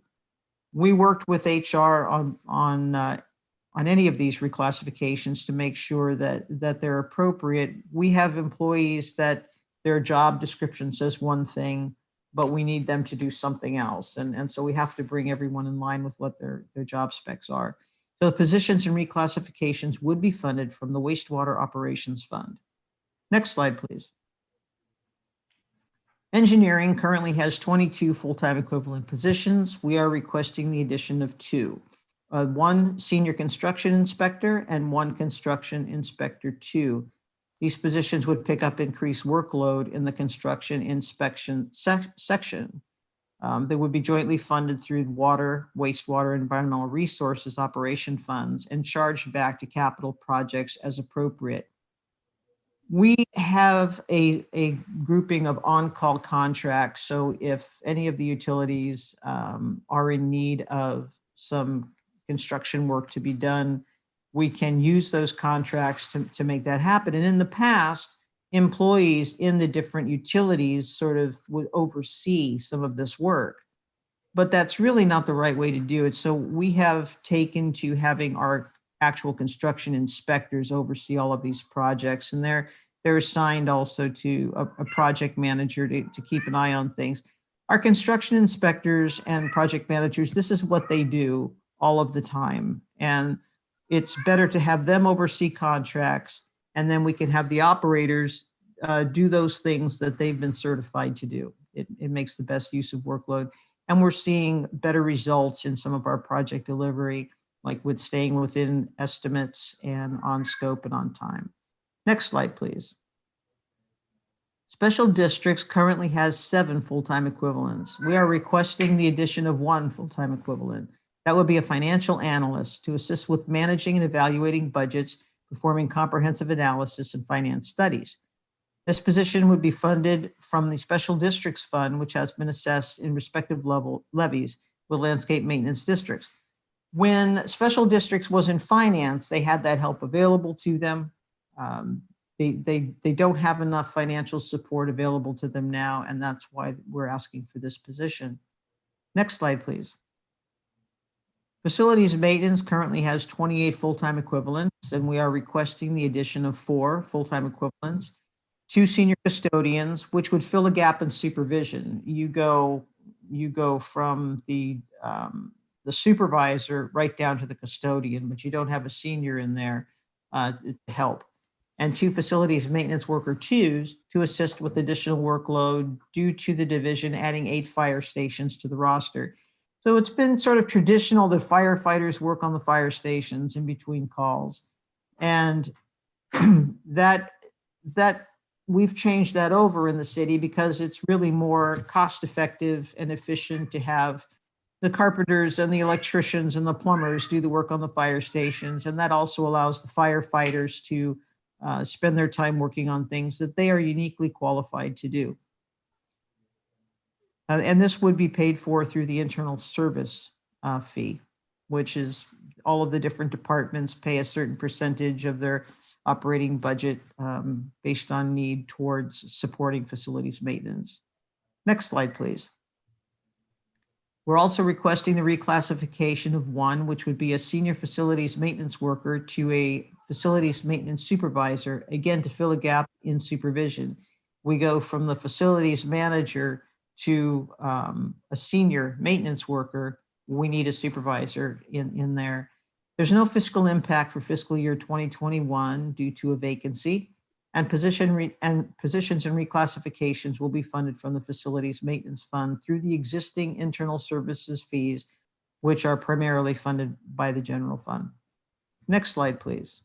We worked with HR on any of these reclassifications to make sure that they're appropriate. We have employees that their job description says one thing, but we need them to do something else. And so we have to bring everyone in line with what their job specs are. So the positions and reclassifications would be funded from the Wastewater Operations Fund. Next slide, please. Engineering currently has 22 full-time equivalent positions. We are requesting the addition of 2. 1 senior construction inspector and 1 construction inspector 2. These positions would pick up increased workload in the construction inspection section. They would be jointly funded through water, wastewater, and environmental resources operation funds and charged back to capital projects as appropriate. We have a grouping of on-call contracts. So if any of the utilities are in need of some construction work to be done, we can use those contracts to make that happen. And in the past, employees in the different utilities sort of would oversee some of this work. But that's really not the right way to do it. So we have taken to having our actual construction inspectors oversee all of these projects. And they're assigned also to a project manager to keep an eye on things. Our construction inspectors and project managers, this is what they do all of the time. And it's better to have them oversee contracts, and then we can have the operators do those things that they've been certified to do. It makes the best use of workload. And we're seeing better results in some of our project delivery, like with staying within estimates and on scope and on time. Next slide, please. Special Districts currently has 7 full-time equivalents. We are requesting the addition of 1 full-time equivalent. That would be a financial analyst to assist with managing and evaluating budgets, performing comprehensive analysis and finance studies. This position would be funded from the Special Districts Fund, which has been assessed in respective levies with landscape maintenance districts. When Special Districts was in finance, they had that help available to them. They don't have enough financial support available to them now, and that's why we're asking for this position. Next slide, please. Facilities Maintenance currently has 28 full-time equivalents, and we are requesting the addition of 4 full-time equivalents, 2 senior custodians, which would fill a gap in supervision. You go from the supervisor right down to the custodian, but you don't have a senior in there to help. And 2 facilities maintenance worker 2s to assist with additional workload due to the division adding 8 fire stations to the roster. So it's been sort of traditional that firefighters work on the fire stations in between calls. And that we've changed that over in the city because it's really more cost effective and efficient to have the carpenters and the electricians and the plumbers do the work on the fire stations. And that also allows the firefighters to spend their time working on things that they are uniquely qualified to do. And this would be paid for through the internal service fee, which is all of the different departments pay a certain percentage of their operating budget based on need towards supporting facilities maintenance. Next slide, please. We're also requesting the reclassification of 1, which would be a senior facilities maintenance worker to a facilities maintenance supervisor, again, to fill a gap in supervision. We go from the facilities manager to a senior maintenance worker. We need a supervisor in there. There's no fiscal impact for fiscal year 2021 due to a vacancy, and positions and reclassifications will be funded from the Facilities Maintenance Fund through the existing internal services fees, which are primarily funded by the general fund. Next slide, please.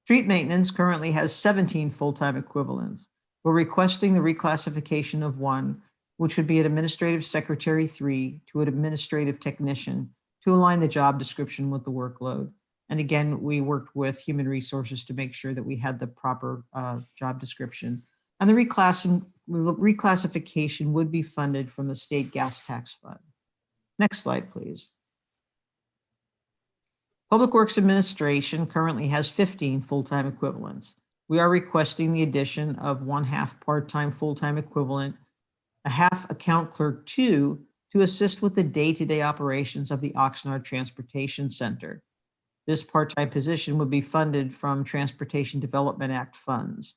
Street maintenance currently has 17 full-time equivalents. We're requesting the reclassification of 1, which would be an administrative secretary 3 to an administrative technician to align the job description with the workload. And again, we worked with human resources to make sure that we had the proper job description. And the reclassification would be funded from the state gas tax fund. Next slide, please. Public Works Administration currently has 15 full-time equivalents. We are requesting the addition of 1/2 part-time full-time equivalent, a 1/2 account clerk 2 to assist with the day-to-day operations of the Oxnard Transportation Center. This part-time position would be funded from Transportation Development Act funds.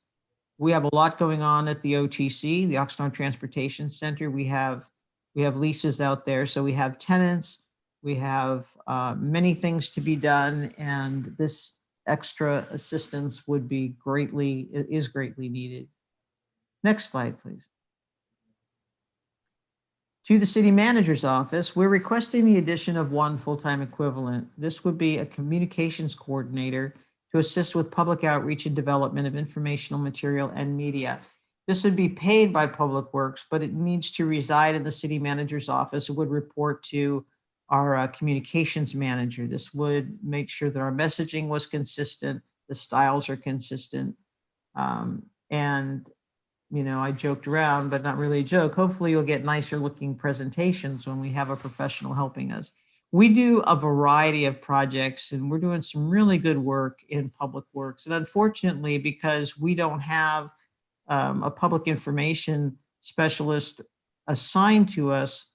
We have a lot going on at the OTC, the Oxnard Transportation Center. We have leases out there, so we have tenants. We have many things to be done, and this extra assistance is greatly needed. Next slide, please. To the city manager's office, we're requesting the addition of 1 full-time equivalent. This would be a communications coordinator to assist with public outreach and development of informational material and media. This would be paid by Public Works, but it needs to reside in the city manager's office. It would report to our communications manager. This would make sure that our messaging was consistent, the styles are consistent. And, you know, I joked around, but not really a joke. Hopefully you'll get nicer looking presentations when we have a professional helping us. We do a variety of projects and we're doing some really good work in Public Works. And unfortunately, because we don't have a public information specialist assigned to us,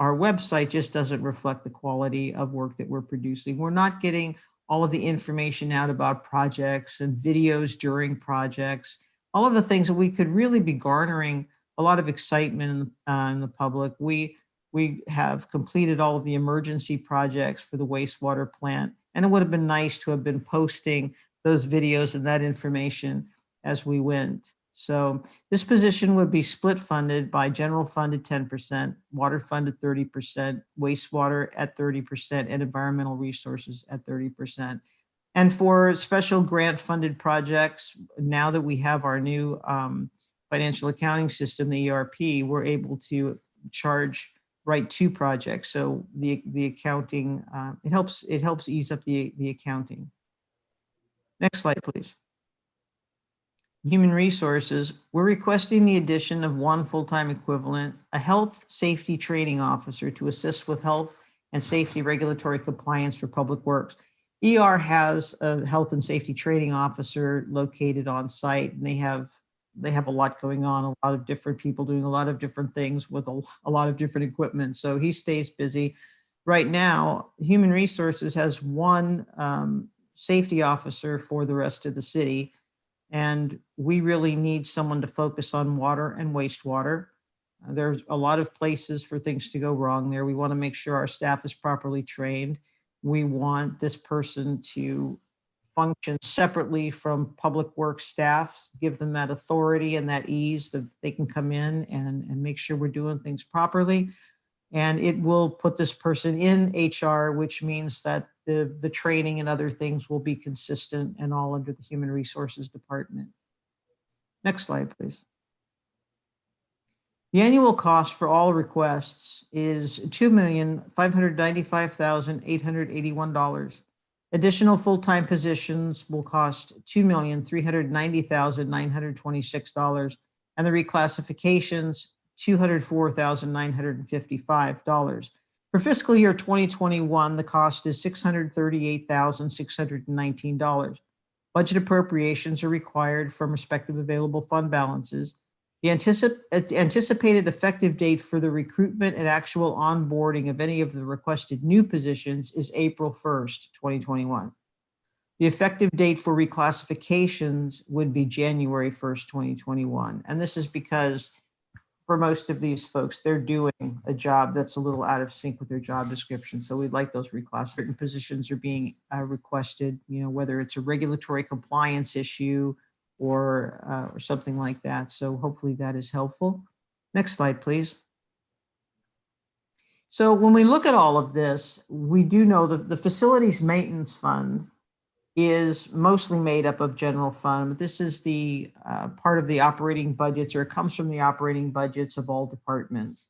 our website just doesn't reflect the quality of work that we're producing. We're not getting all of the information out about projects and videos during projects, all of the things that we could really be garnering a lot of excitement in the public. We have completed all of the emergency projects for the wastewater plant, and it would have been nice to have been posting those videos and that information as we went. So this position would be split funded by general fund at 10%, water fund at 30%, wastewater at 30%, and environmental resources at 30%. And for special grant funded projects, now that we have our new financial accounting system, the ERP, we're able to charge right to projects. So the accounting, it helps ease up the accounting. Next slide, please. Human Resources, we're requesting the addition of one full-time equivalent, a health safety training officer to assist with health and safety regulatory compliance for Public Works. ER has a health and safety training officer located on site, and they have a lot going on, a lot of different people doing a lot of different things with a lot of different equipment. So he stays busy. Right now, Human Resources has one safety officer for the rest of the city. And we really need someone to focus on water and wastewater. There's a lot of places for things to go wrong there. We want to make sure our staff is properly trained. We want this person to function separately from Public Works staff, give them that authority and that ease that they can come in and make sure we're doing things properly. And it will put this person in HR, which means that the training and other things will be consistent and all under the Human Resources Department. Next slide, please. The annual cost for all requests is $2,595,881. Additional full-time positions will cost $2,390,926, and the reclassifications, $204,955. For fiscal year 2021, the cost is $638,619. Budget appropriations are required from respective available fund balances. The anticipated effective date for the recruitment and actual onboarding of any of the requested new positions is April 1st, 2021. The effective date for reclassifications would be January 1st, 2021. And this is because for most of these folks, they're doing a job that's a little out of sync with their job description. So we'd like those reclassified. Certain positions are being requested, you know, whether it's a regulatory compliance issue or something like that. So hopefully that is helpful. Next slide, please. So when we look at all of this, we do know that the facilities maintenance fund is mostly made up of general fund. This is the part of the operating budgets, or it comes from the operating budgets of all departments.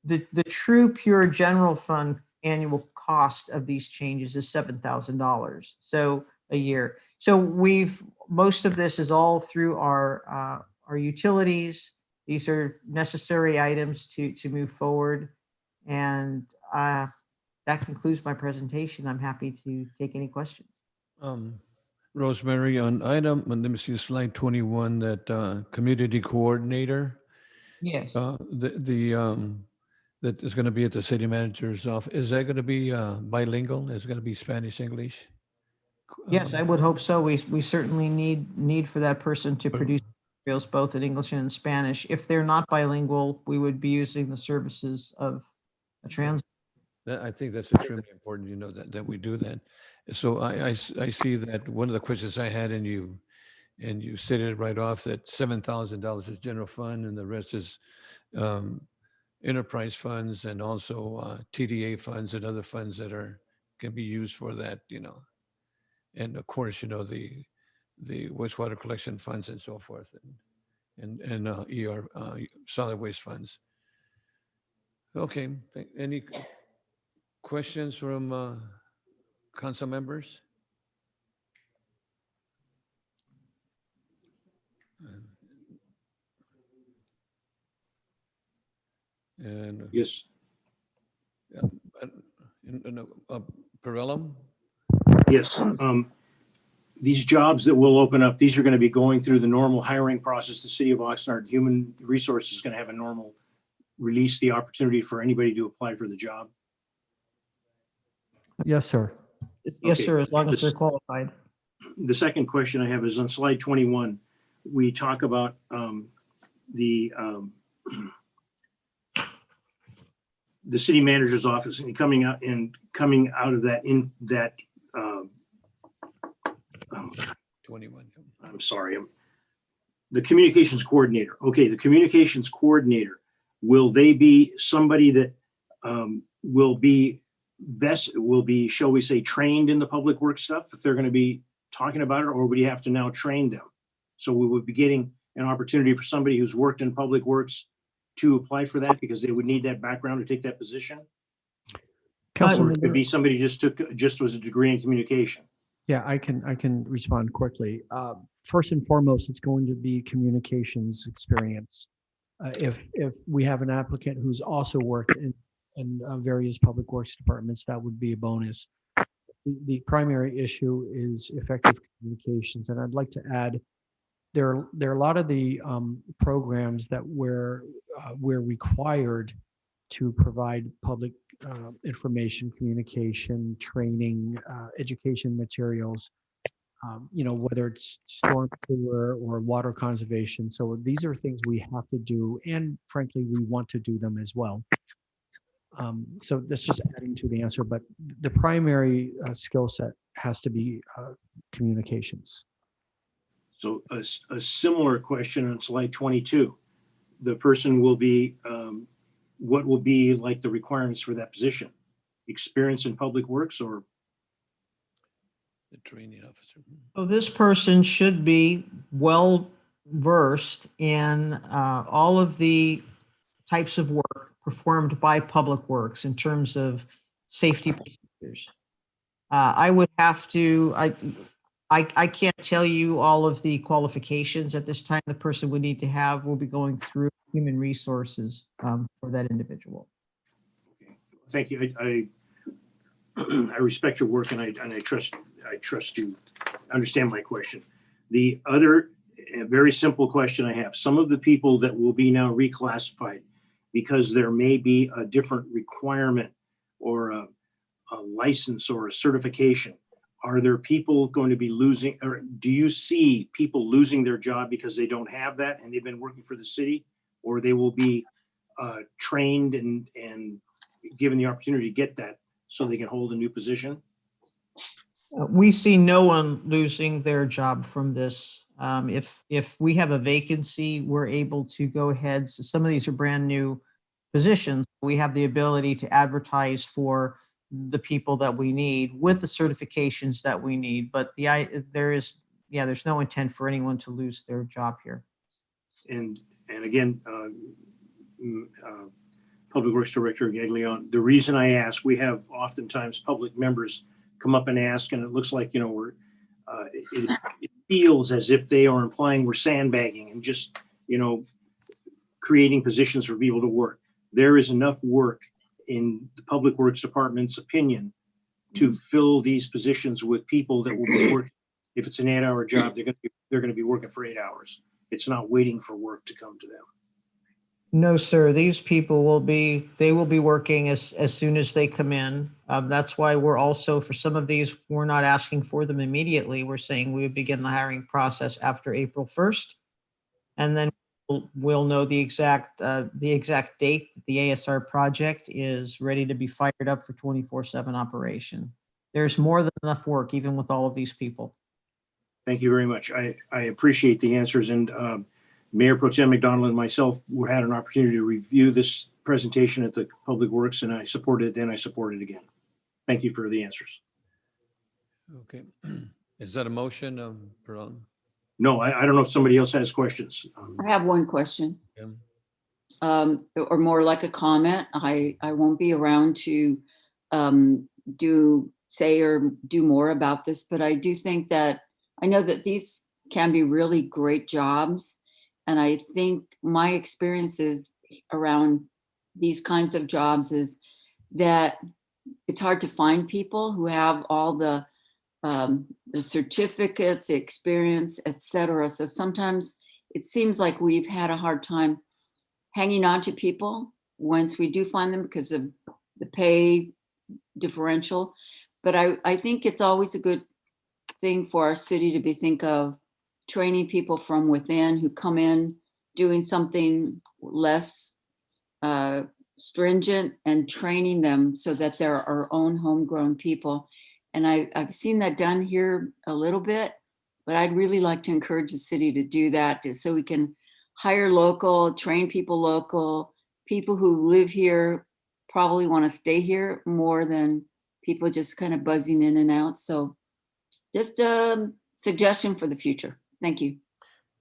The true pure general fund annual cost of these changes is $7,000 so a year. So most of this is all through our utilities. These are necessary items to move forward. And that concludes my presentation. I'm happy to take any questions. Rosemary, on item, let me see slide 21, that community coordinator. Yes. That is going to be at the city manager's office. Is that going to be bilingual? Is it going to be Spanish, English? Yes, I would hope so. We certainly need for that person to produce materials both in English and in Spanish. If they're not bilingual, we would be using the services of a translator. I think that's extremely important, you know, that we do that. So I see that one of the questions I had, and you stated it right off, that $7,000 is general fund and the rest is enterprise funds and also TDA funds and other funds that can be used for that, you know. And of course, you know, the wastewater collection funds and so forth. and solid waste funds. Okay, any questions from council members? And Yes. Perellum? Yes. These jobs that will open up, these are going to be going through the normal hiring process. The city of Oxnard Human Resources is going to have a normal release the opportunity for anybody to apply for the job. Yes, sir. Yes, Okay. sir, as long as they're qualified. The second question I have is on slide 21. We talk about the city manager's office and coming out of that 21. I'm sorry. The communications coordinator. Okay, the communications coordinator. Will they be somebody that will be, shall we say, trained in the public works stuff if they're going to be talking about it, or would you have to now train them? So we would be getting an opportunity for somebody who's worked in public works to apply for that because they would need that background to take that position. Or it could be somebody just was a degree in communication. Yeah, I can respond quickly. First and foremost, it's going to be communications experience. If we have an applicant who's also worked in various public works departments, that would be a bonus. The primary issue is effective communications, and I'd like to add there are a lot of the programs that we're required to provide public information, communication, training, education materials, whether it's storm sewer or water conservation. So these are things we have to do, and frankly, we want to do them as well. So that's just adding to the answer, but the primary skill set has to be communications. So a similar question on slide 22. The person will be, what will be like the requirements for that position? Experience in public works or? The training officer. So this person should be well versed in all of the types of work performed by public works in terms of safety procedures. I would have to, I can't tell you all of the qualifications at this time the person would need to have. We'll be going through human resources for that individual. Thank you. I respect your work and I trust you understand my question. The other very simple question I have, some of the people that will be now reclassified because there may be a different requirement or a license or a certification. Are there people going to be losing, or do you see people losing their job because they don't have that and they've been working for the city, or they will be trained and given the opportunity to get that so they can hold a new position? We see no one losing their job from this. If we have a vacancy, we're able to go ahead. So some of these are brand new positions. We have the ability to advertise for the people that we need with the certifications that we need. But there's no intent for anyone to lose their job here. And again, Public Works Director Gaglione, the reason I ask, we have oftentimes public members come up and ask, and it looks like, it feels as if they are implying we're sandbagging and just, creating positions for people to work. There is enough work in the Public Works Department's opinion to fill these positions with people that will be working. If it's an 8-hour job, they're going to be working for 8 hours. It's not waiting for work to come to them. No, sir. These people will be working as soon as they come in. That's why we're also, for some of these, we're not asking for them immediately. We're saying we would begin the hiring process after April 1st. And then we'll know the exact date the ASR project is ready to be fired up for 24/7 operation. There's more than enough work, even with all of these people. Thank you very much. I appreciate the answers, and Mayor Pro Tem McDonald and myself had an opportunity to review this presentation at the Public Works, and I supported it then, I support it again. Thank you for the answers. Okay. Is that a motion, Perron? No, I don't know if somebody else has questions. I have one question. Yeah. Or more like a comment. I won't be around to say or do more about this, but I do think that I know that these can be really great jobs. And I think my experiences around these kinds of jobs is that it's hard to find people who have all the certificates, the experience, etc. So sometimes it seems like we've had a hard time hanging on to people once we do find them because of the pay differential. But I think it's always a good thing for our city to think of training people from within who come in doing something less stringent and training them so that they're our own homegrown people. And I've seen that done here a little bit, but I'd really like to encourage the city to do that so we can hire local, train people local, people who live here probably want to stay here more than people just kind of buzzing in and out. So just a suggestion for the future. Thank you.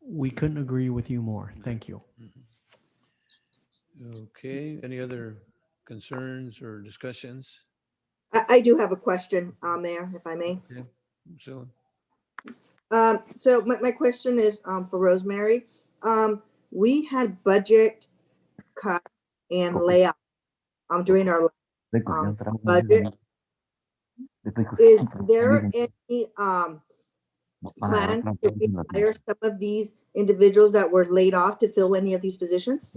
We couldn't agree with you more. Thank you. Okay, any other concerns or discussions? I do have a question, Mayor, if I may. Okay, so So my question is for Rosemary. We had budget cut and layoff during our budget. Is there any plan to rehire some of these individuals that were laid off to fill any of these positions?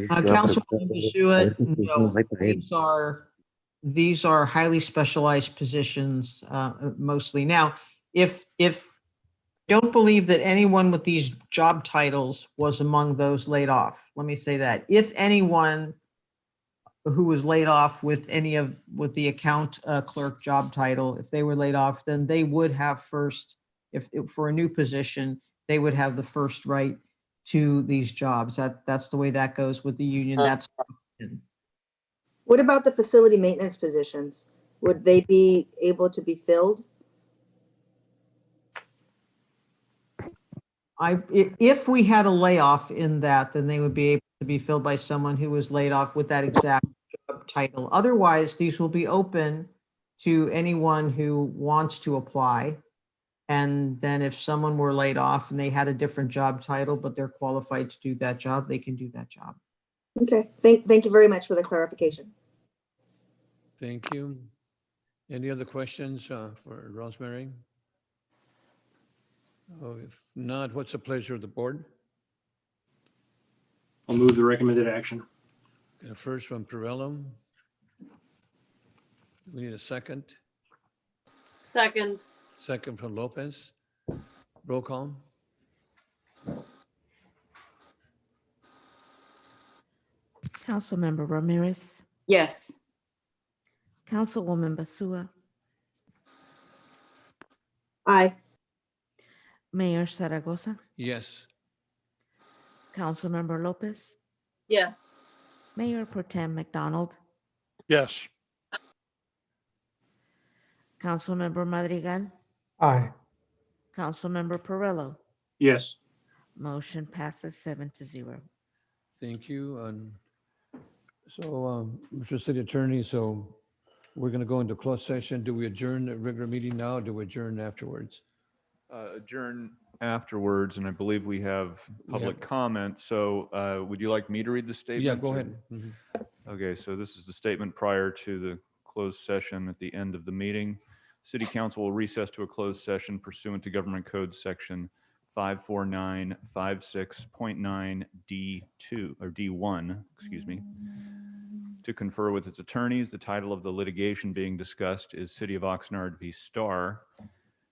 Councilman Basua, no, these are highly specialized positions, mostly. Now, if don't believe that anyone with these job titles was among those laid off. Let me say that. If anyone who was laid off with the account clerk job title, if they were laid off, then they would have first, if for a new position, they would have the first right to these jobs. That's the way that goes with the union. That's What about the facility maintenance positions? Would they be able to be filled? If we had a layoff in that, then they would be able to be filled by someone who was laid off with that exact job title. Otherwise, these will be open to anyone who wants to apply. And then if someone were laid off and they had a different job title, but they're qualified to do that job, they can do that job. Okay, thank you very much for the clarification. thank you. Any other questions for Rosemary? Oh, if not, what's the pleasure of the board? I'll move the recommended action. First from Perello. We need a second. Second. Second from Lopez. Roll call. Councilmember Ramirez, Yes. Councilwoman Basua, Aye. Mayor Zaragoza, Yes. Councilmember Lopez, Yes. Mayor Pro Tem McDonald, Yes. Councilmember Madrigal, Aye. Councilmember Perello. Yes. Motion passes 7-0. Thank you. So, Mr. City Attorney, so we're going to go into closed session. Do we adjourn the regular meeting now? Or do we adjourn afterwards? Adjourn afterwards, and I believe we have public comment. So would you like me to read the statement? Yeah, go ahead. Mhm. Okay, so this is the statement prior to the closed session at the end of the meeting. City Council will recess to a closed session pursuant to Government Code Section 54956.9 D2 or D1, excuse me, to confer with its attorneys. The title of the litigation being discussed is City of Oxnard v. Starr.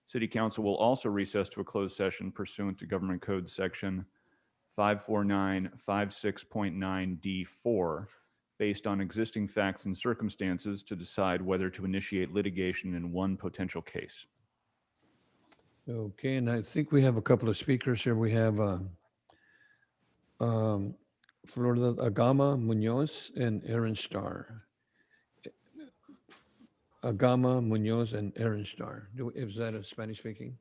City Council will also recess to a closed session pursuant to Government Code Section 54956.9 D4, based on existing facts and circumstances to decide whether to initiate litigation in one potential case. Okay, and I think we have a couple of speakers here. We have Florida Agama Munoz and Aaron Starr. Agama Munoz and Aaron Starr. Is that a Spanish speaking?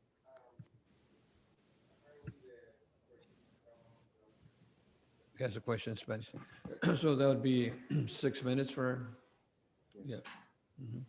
has a question in Spanish. So that would be 6 minutes for, yeah. Mhm.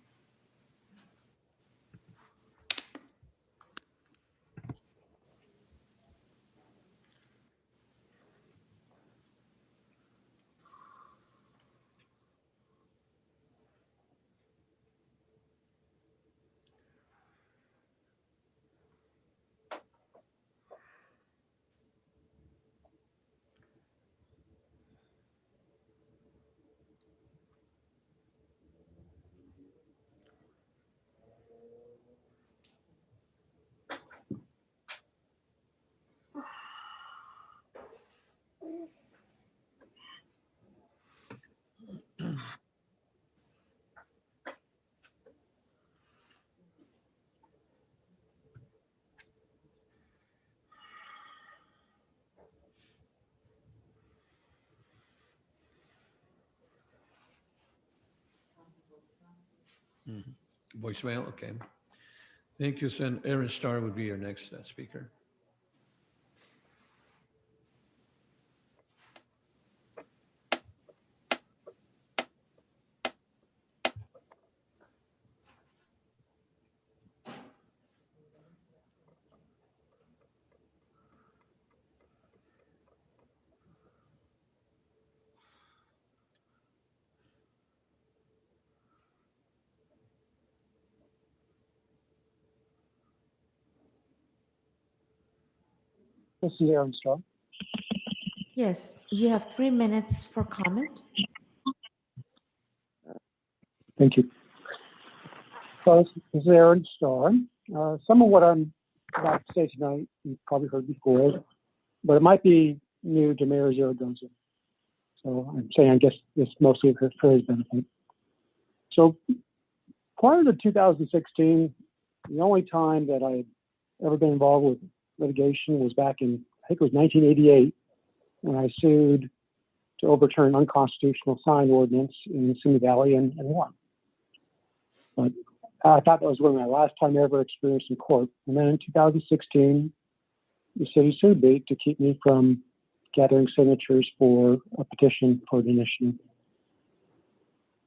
Mhm. Voicemail, okay. Thank you, Sen. Aaron Starr would be your next speaker. This is Aaron Starr. Yes, you have 3 minutes for comment. Thank you. So this is Aaron Starr. Some of what I'm about to say tonight, you've probably heard before, but it might be new to Mayor Zaragoza. So I'm saying, I guess this mostly for his benefit. So prior to 2016, the only time that I had ever been involved with litigation was back in, I think it was 1988, when I sued to overturn unconstitutional sign ordinance in Simi Valley and won. But I thought that was one of my last time I ever experienced in court. And then in 2016, the city sued me to keep me from gathering signatures for a petition for the initiative.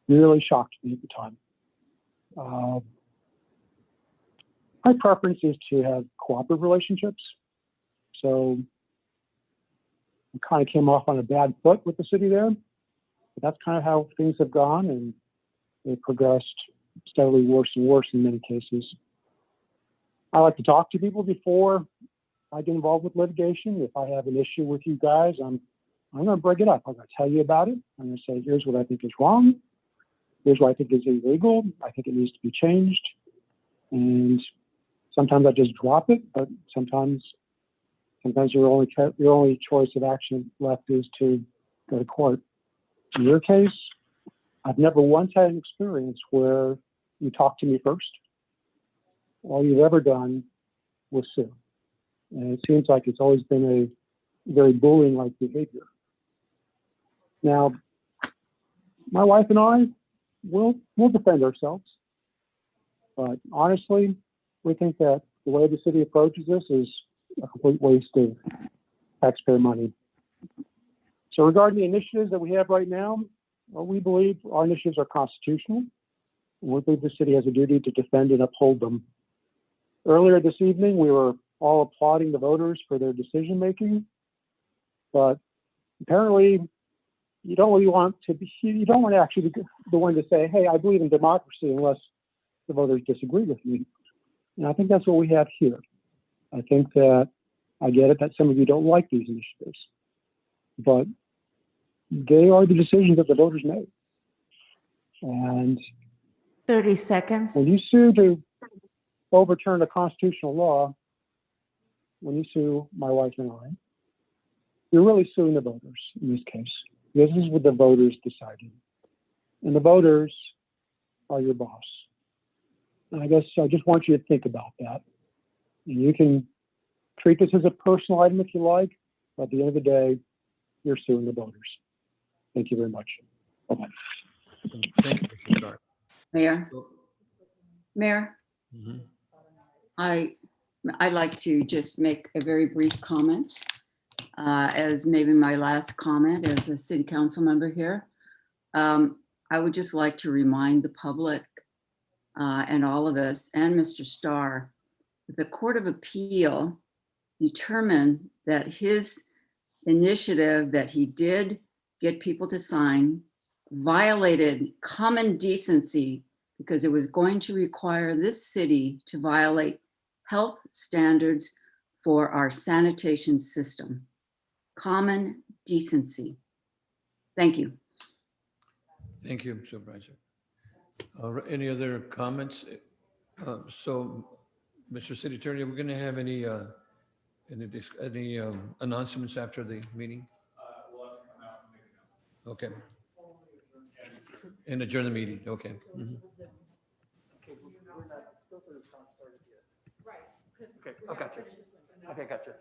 Really shocked me at the time. My preference is to have cooperative relationships. So I kind of came off on a bad foot with the city there. But that's kind of how things have gone, and they progressed steadily worse and worse in many cases. I like to talk to people before I get involved with litigation. If I have an issue with you guys, I'm going to bring it up. I'm going to tell you about it. I'm going to say, here's what I think is wrong. Here's what I think is illegal. I think it needs to be changed. And sometimes I just drop it, but sometimes your only choice of action left is to go to court. In your case, I've never once had an experience where you talked to me first. All you've ever done was sue. And it seems like it's always been a very bullying-like behavior. Now, my wife and I will defend ourselves. But honestly, we think that the way the city approaches this is a complete waste of taxpayer money. So regarding the initiatives that we have right now, well, we believe our initiatives are constitutional. And we believe the city has a duty to defend and uphold them. Earlier this evening, we were all applauding the voters for their decision making, but apparently you don't really want to be, you don't want to actually be the one to say, hey, I believe in democracy, unless the voters disagree with me. And I think that's what we have here. I think that I get it that some of you don't like these initiatives, but they are the decisions that the voters made. And 30 seconds. when you sue to overturn a constitutional law, when you sue my wife and I, you're really suing the voters in this case. This is what the voters decided. And the voters are your boss. And I guess I just want you to think about that. And you can treat this as a personal item if you like, but at the end of the day, you're suing the voters. Thank you very much. Bye-bye. Thank you, Mr. Starr. Mayor, Mhm. I'd like to just make a very brief comment. as maybe my last comment as a city council member here. I would just like to remind the public and all of us and Mr. Starr, that the Court of Appeal determined that his initiative that he did get people to sign violated common decency because it was going to require this city to violate health standards for our sanitation system. Common decency. Thank you. Thank you, Supervisor. Any other comments? So, Mr. City Attorney, are we going to have any announcements after the meeting? Okay. And adjourn the meeting, okay. Mhm. Okay, oh, gotcha. Okay, gotcha.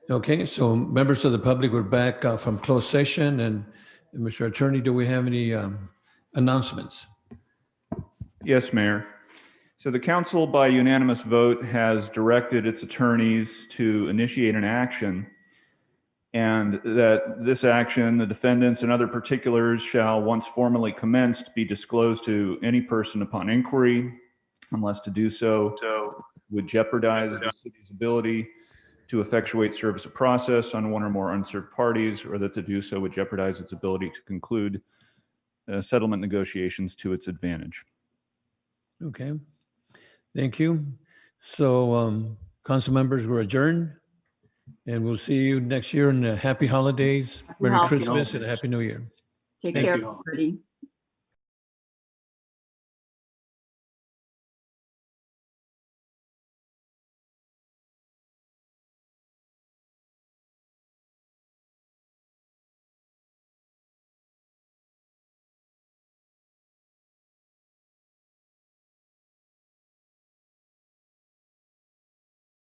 Okay, so members of the public, we're back from closed session, and Mr. Attorney, do we have any announcements? Yes, Mayor. So the council by unanimous vote has directed its attorneys to initiate an action, and that this action, the defendants and other particulars shall, once formally commenced, be disclosed to any person upon inquiry, unless to do so would jeopardize the city's ability to effectuate service of process on one or more unserved parties, or that to do so would jeopardize its ability to conclude settlement negotiations to its advantage. Okay, thank you. So, council members, we're adjourned, and we'll see you next year, and happy holidays, Merry Happy Christmas, and a holidays. Happy New Year. Take Thank care, you all. everybody.